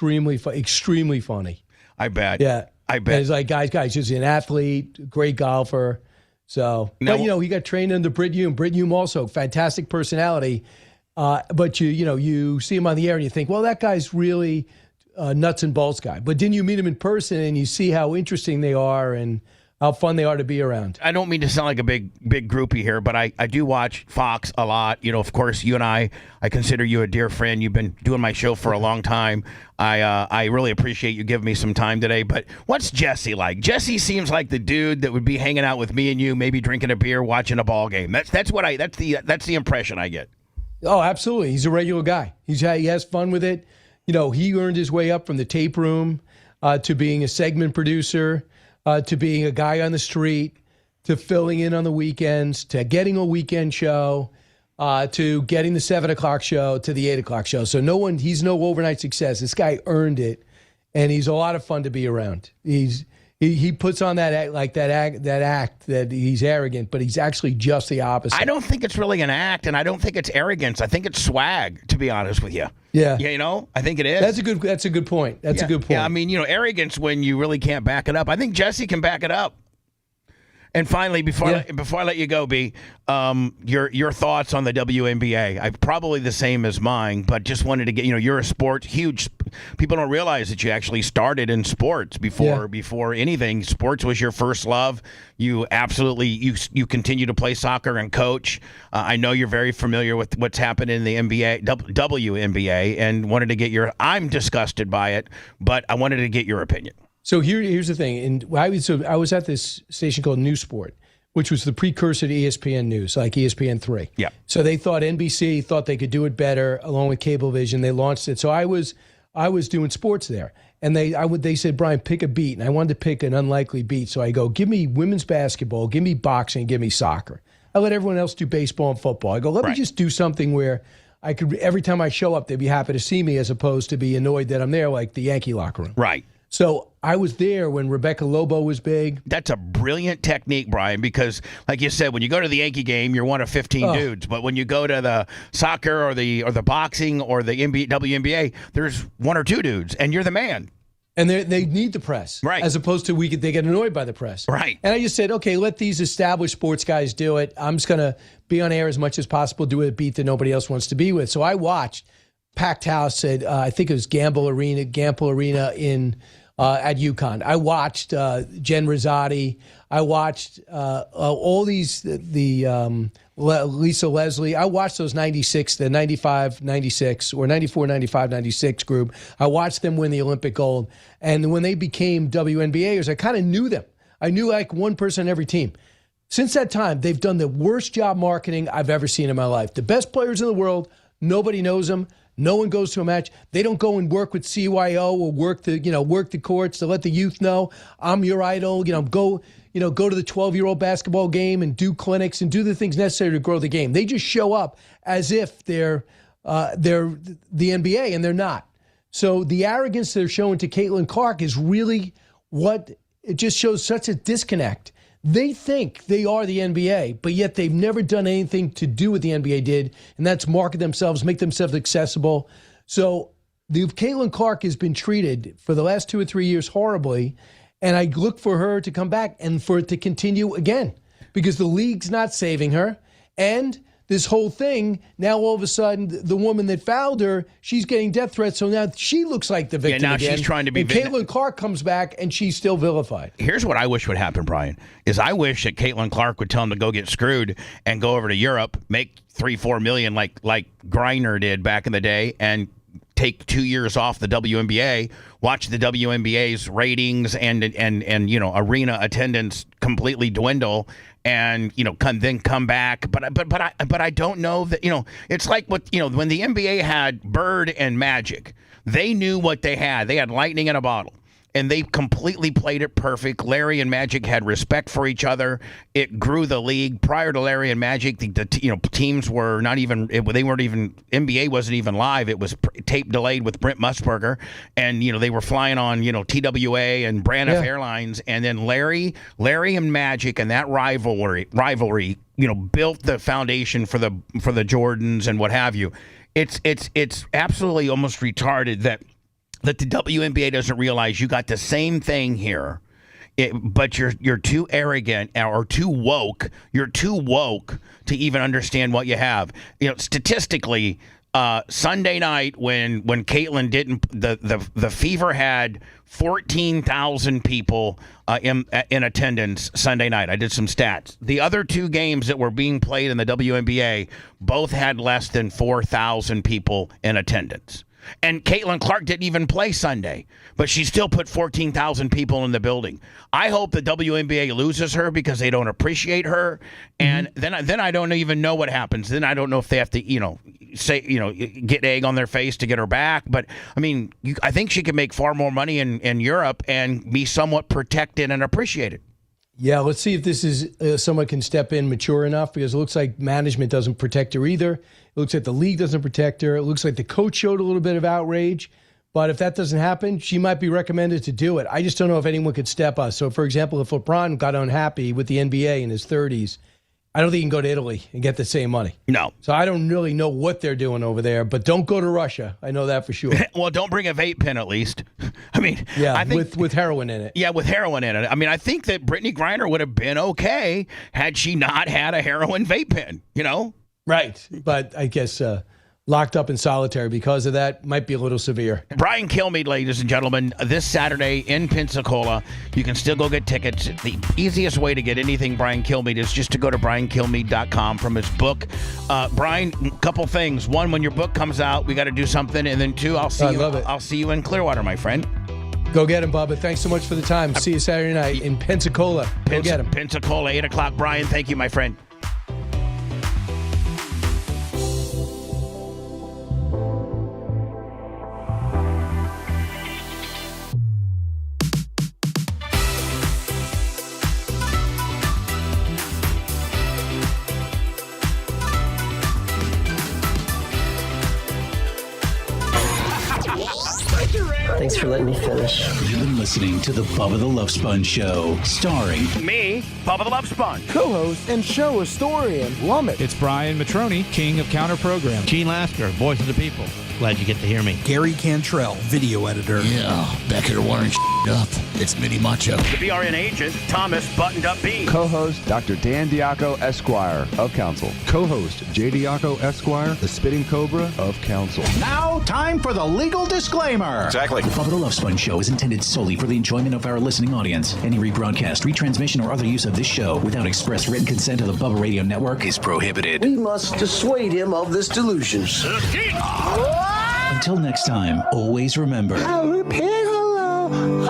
[SPEAKER 5] extremely funny.
[SPEAKER 3] I bet.
[SPEAKER 5] Yeah.
[SPEAKER 3] I bet.
[SPEAKER 5] And it's like, guys, just an athlete, great golfer. So,
[SPEAKER 3] now,
[SPEAKER 5] but, he got trained under Britt Hume. Britt Hume also, fantastic personality. But, you see him on the air and you think, well, that guy's really a nuts and bolts guy. But then you meet him in person and you see how interesting they are and how fun they are to be around.
[SPEAKER 3] I don't mean to sound like a big groupie here, but I do watch Fox a lot. Of course, you and I consider you a dear friend. You've been doing my show for a long time. I really appreciate you giving me some time today. But what's Jesse like? Jesse seems like the dude that would be hanging out with me and you, maybe drinking a beer, watching a ball game. That's the impression I get.
[SPEAKER 5] Oh, absolutely. He's a regular guy. He has fun with it. He earned his way up from the tape room to being a segment producer. To being a guy on the street, to filling in on the weekends, to getting a weekend show, to getting the 7 o'clock show, to the 8 o'clock show. So he's no overnight success. This guy earned it, and he's a lot of fun to be around. He puts on that act that he's arrogant, but he's actually just the opposite.
[SPEAKER 3] I don't think it's really an act, and I don't think it's arrogance. I think it's swag, to be honest with you.
[SPEAKER 5] Yeah.
[SPEAKER 3] I think it is.
[SPEAKER 5] That's a good point. That's a good point.
[SPEAKER 3] Yeah, I mean, arrogance when you really can't back it up. I think Jesse can back it up. And finally, before I let you go, B, your thoughts on the WNBA. Probably the same as mine, but just wanted to get, you're a sport huge. People don't realize that you actually started in sports before anything. Sports was your first love. You absolutely you continue to play soccer and coach. I know you're very familiar with what's happened in the NBA, WNBA, and wanted to get I'm disgusted by it, but I wanted to get your opinion.
[SPEAKER 5] So here's the thing. And I was at this station called News Sport, which was the precursor to ESPN News, like ESPN3.
[SPEAKER 3] Yeah.
[SPEAKER 5] So they thought NBC thought they could do it better along with Cablevision. They launched it. So I was doing sports there. And they said, Brian, pick a beat. And I wanted to pick an unlikely beat. So I go, give me women's basketball, give me boxing, give me soccer. I let everyone else do baseball and football. I go, let me just do something where I could, every time I show up, they'd be happy to see me as opposed to be annoyed that I'm there, like the Yankee locker room.
[SPEAKER 3] Right.
[SPEAKER 5] So I was there when Rebecca Lobo was big.
[SPEAKER 3] That's a brilliant technique, Brian, because like you said, when you go to the Yankee game, you're one of 15 dudes. But when you go to the soccer or the boxing or the WNBA, there's one or two dudes, and you're the man.
[SPEAKER 5] And they need the press,
[SPEAKER 3] right?
[SPEAKER 5] As opposed to they get annoyed by the press,
[SPEAKER 3] right?
[SPEAKER 5] And I just said, okay, let these established sports guys do it. I'm just gonna be on air as much as possible, do a beat that nobody else wants to be with. So I watched packed house at I think it was Gamble Arena in. At UConn. I watched Jen Rosati. I watched all these, Lisa Leslie. I watched those 96, the 95, 96, or 94, 95, 96 group. I watched them win the Olympic gold. And when they became WNBAers, I kind of knew them. I knew like one person on every team. Since that time, they've done the worst job marketing I've ever seen in my life. The best players in the world, nobody knows them. No one goes to a match. They don't go and work with CYO or work the courts to let the youth know I'm your idol. Go to the 12-year-old basketball game and do clinics and do the things necessary to grow the game. They just show up as if they're the NBA, and they're not. So the arrogance they're showing to Caitlin Clark is really it just shows such a disconnect. They think they are the NBA, but yet they've never done anything to do what the NBA did, and that's market themselves, make themselves accessible. So Caitlin Clark has been treated for the last 2 or 3 years horribly, and I look for her to come back and for it to continue again because the league's not saving her, and this whole thing, now all of a sudden, the woman that fouled her, she's getting death threats, so now she looks like the victim
[SPEAKER 3] now
[SPEAKER 5] again.
[SPEAKER 3] She's trying to be...
[SPEAKER 5] And Caitlin Clark comes back, and she's still vilified.
[SPEAKER 3] Here's what I wish would happen, Brian, is I wish that Caitlin Clark would tell him to go get screwed and go over to Europe, make $3-4 million like Griner did back in the day, and take 2 years off the WNBA, watch the WNBA's ratings and arena attendance completely dwindle, and come back. But I don't know that it's like when the NBA had Bird and Magic, they knew what they had. They had lightning in a bottle. And they completely played it perfect. Larry and Magic had respect for each other. It grew the league. Prior to Larry and Magic, the teams were not even. They weren't even. NBA wasn't even live. It was tape delayed with Brent Musburger, and they were flying on TWA and Braniff Airlines. And then Larry and Magic and that rivalry, built the foundation for the Jordans and what have you. It's absolutely almost retarded that the WNBA doesn't realize you got the same thing here, but you're too arrogant or too woke. You're too woke to even understand what you have. Statistically, Sunday night when Caitlin didn't, the Fever had 14,000 people in attendance Sunday night. I did some stats. The other two games that were being played in the WNBA both had less than 4,000 people in attendance. And Caitlin Clark didn't even play Sunday, but she still put 14,000 people in the building. I hope the WNBA loses her because they don't appreciate her, and then I don't even know what happens. Then I don't know if they have to, get egg on their face to get her back. But I mean, I think she could make far more money in Europe and be somewhat protected and appreciated.
[SPEAKER 5] Yeah, let's see if this is someone can step in mature enough, because it looks like management doesn't protect her either. It looks like the league doesn't protect her. It looks like the coach showed a little bit of outrage. But if that doesn't happen, she might be recommended to do it. I just don't know if anyone could step us. So, for example, if LeBron got unhappy with the NBA in his 30s I don't think you can go to Italy and get the same money.
[SPEAKER 3] No.
[SPEAKER 5] So I don't really know what they're doing over there, but don't go to Russia. I know that for sure.
[SPEAKER 3] Well, don't bring a vape pen at least. I mean,
[SPEAKER 5] Yeah,
[SPEAKER 3] I think,
[SPEAKER 5] with heroin in it.
[SPEAKER 3] Yeah, with heroin in it. I mean, I think that Brittany Griner would have been okay had she not had a heroin vape pen, you know?
[SPEAKER 5] Right. But I guess locked up in solitary because of that might be a little severe.
[SPEAKER 3] Brian Kilmeade, ladies and gentlemen, this Saturday in Pensacola. You can still go get tickets. The easiest way to get anything Brian Kilmeade is just to go to briankilmeade.com from his book. Brian, a couple things. One, when your book comes out, we got to do something. And then two, I'll see you in Clearwater, my friend.
[SPEAKER 5] Go get him, Bubba. Thanks so much for the time. See you Saturday night in Pensacola. Go get him.
[SPEAKER 3] Pensacola, 8 o'clock. Brian, thank you, my friend.
[SPEAKER 6] Thanks for letting me finish.
[SPEAKER 19] You've been listening to the Bubba the Love Sponge Show, starring
[SPEAKER 3] me, Bubba the Love Sponge,
[SPEAKER 11] co-host and show historian Lumet.
[SPEAKER 21] It's Brian Matroni, king of counter program.
[SPEAKER 24] Gene Lasker, voice of the people. Glad you get to hear me.
[SPEAKER 25] Gary Cantrell, video editor.
[SPEAKER 26] Yeah, back here wiring up. It's Mini Macho.
[SPEAKER 3] The BRN agent, Thomas Buttoned Up B.
[SPEAKER 27] Co-host, Dr. Dan Diaco, Esquire of Council. Co-host, J. Diaco, Esquire, the Spitting Cobra of Council.
[SPEAKER 19] Now, time for the legal disclaimer.
[SPEAKER 27] Exactly.
[SPEAKER 19] The Bubba the Love Sponge Show is intended solely for the enjoyment of our listening audience. Any rebroadcast, retransmission, or other use of this show without express written consent of the Bubba Radio Network is prohibited.
[SPEAKER 6] We must dissuade him of this delusion.
[SPEAKER 19] Until next time, always remember.
[SPEAKER 6] I'll repeat hello.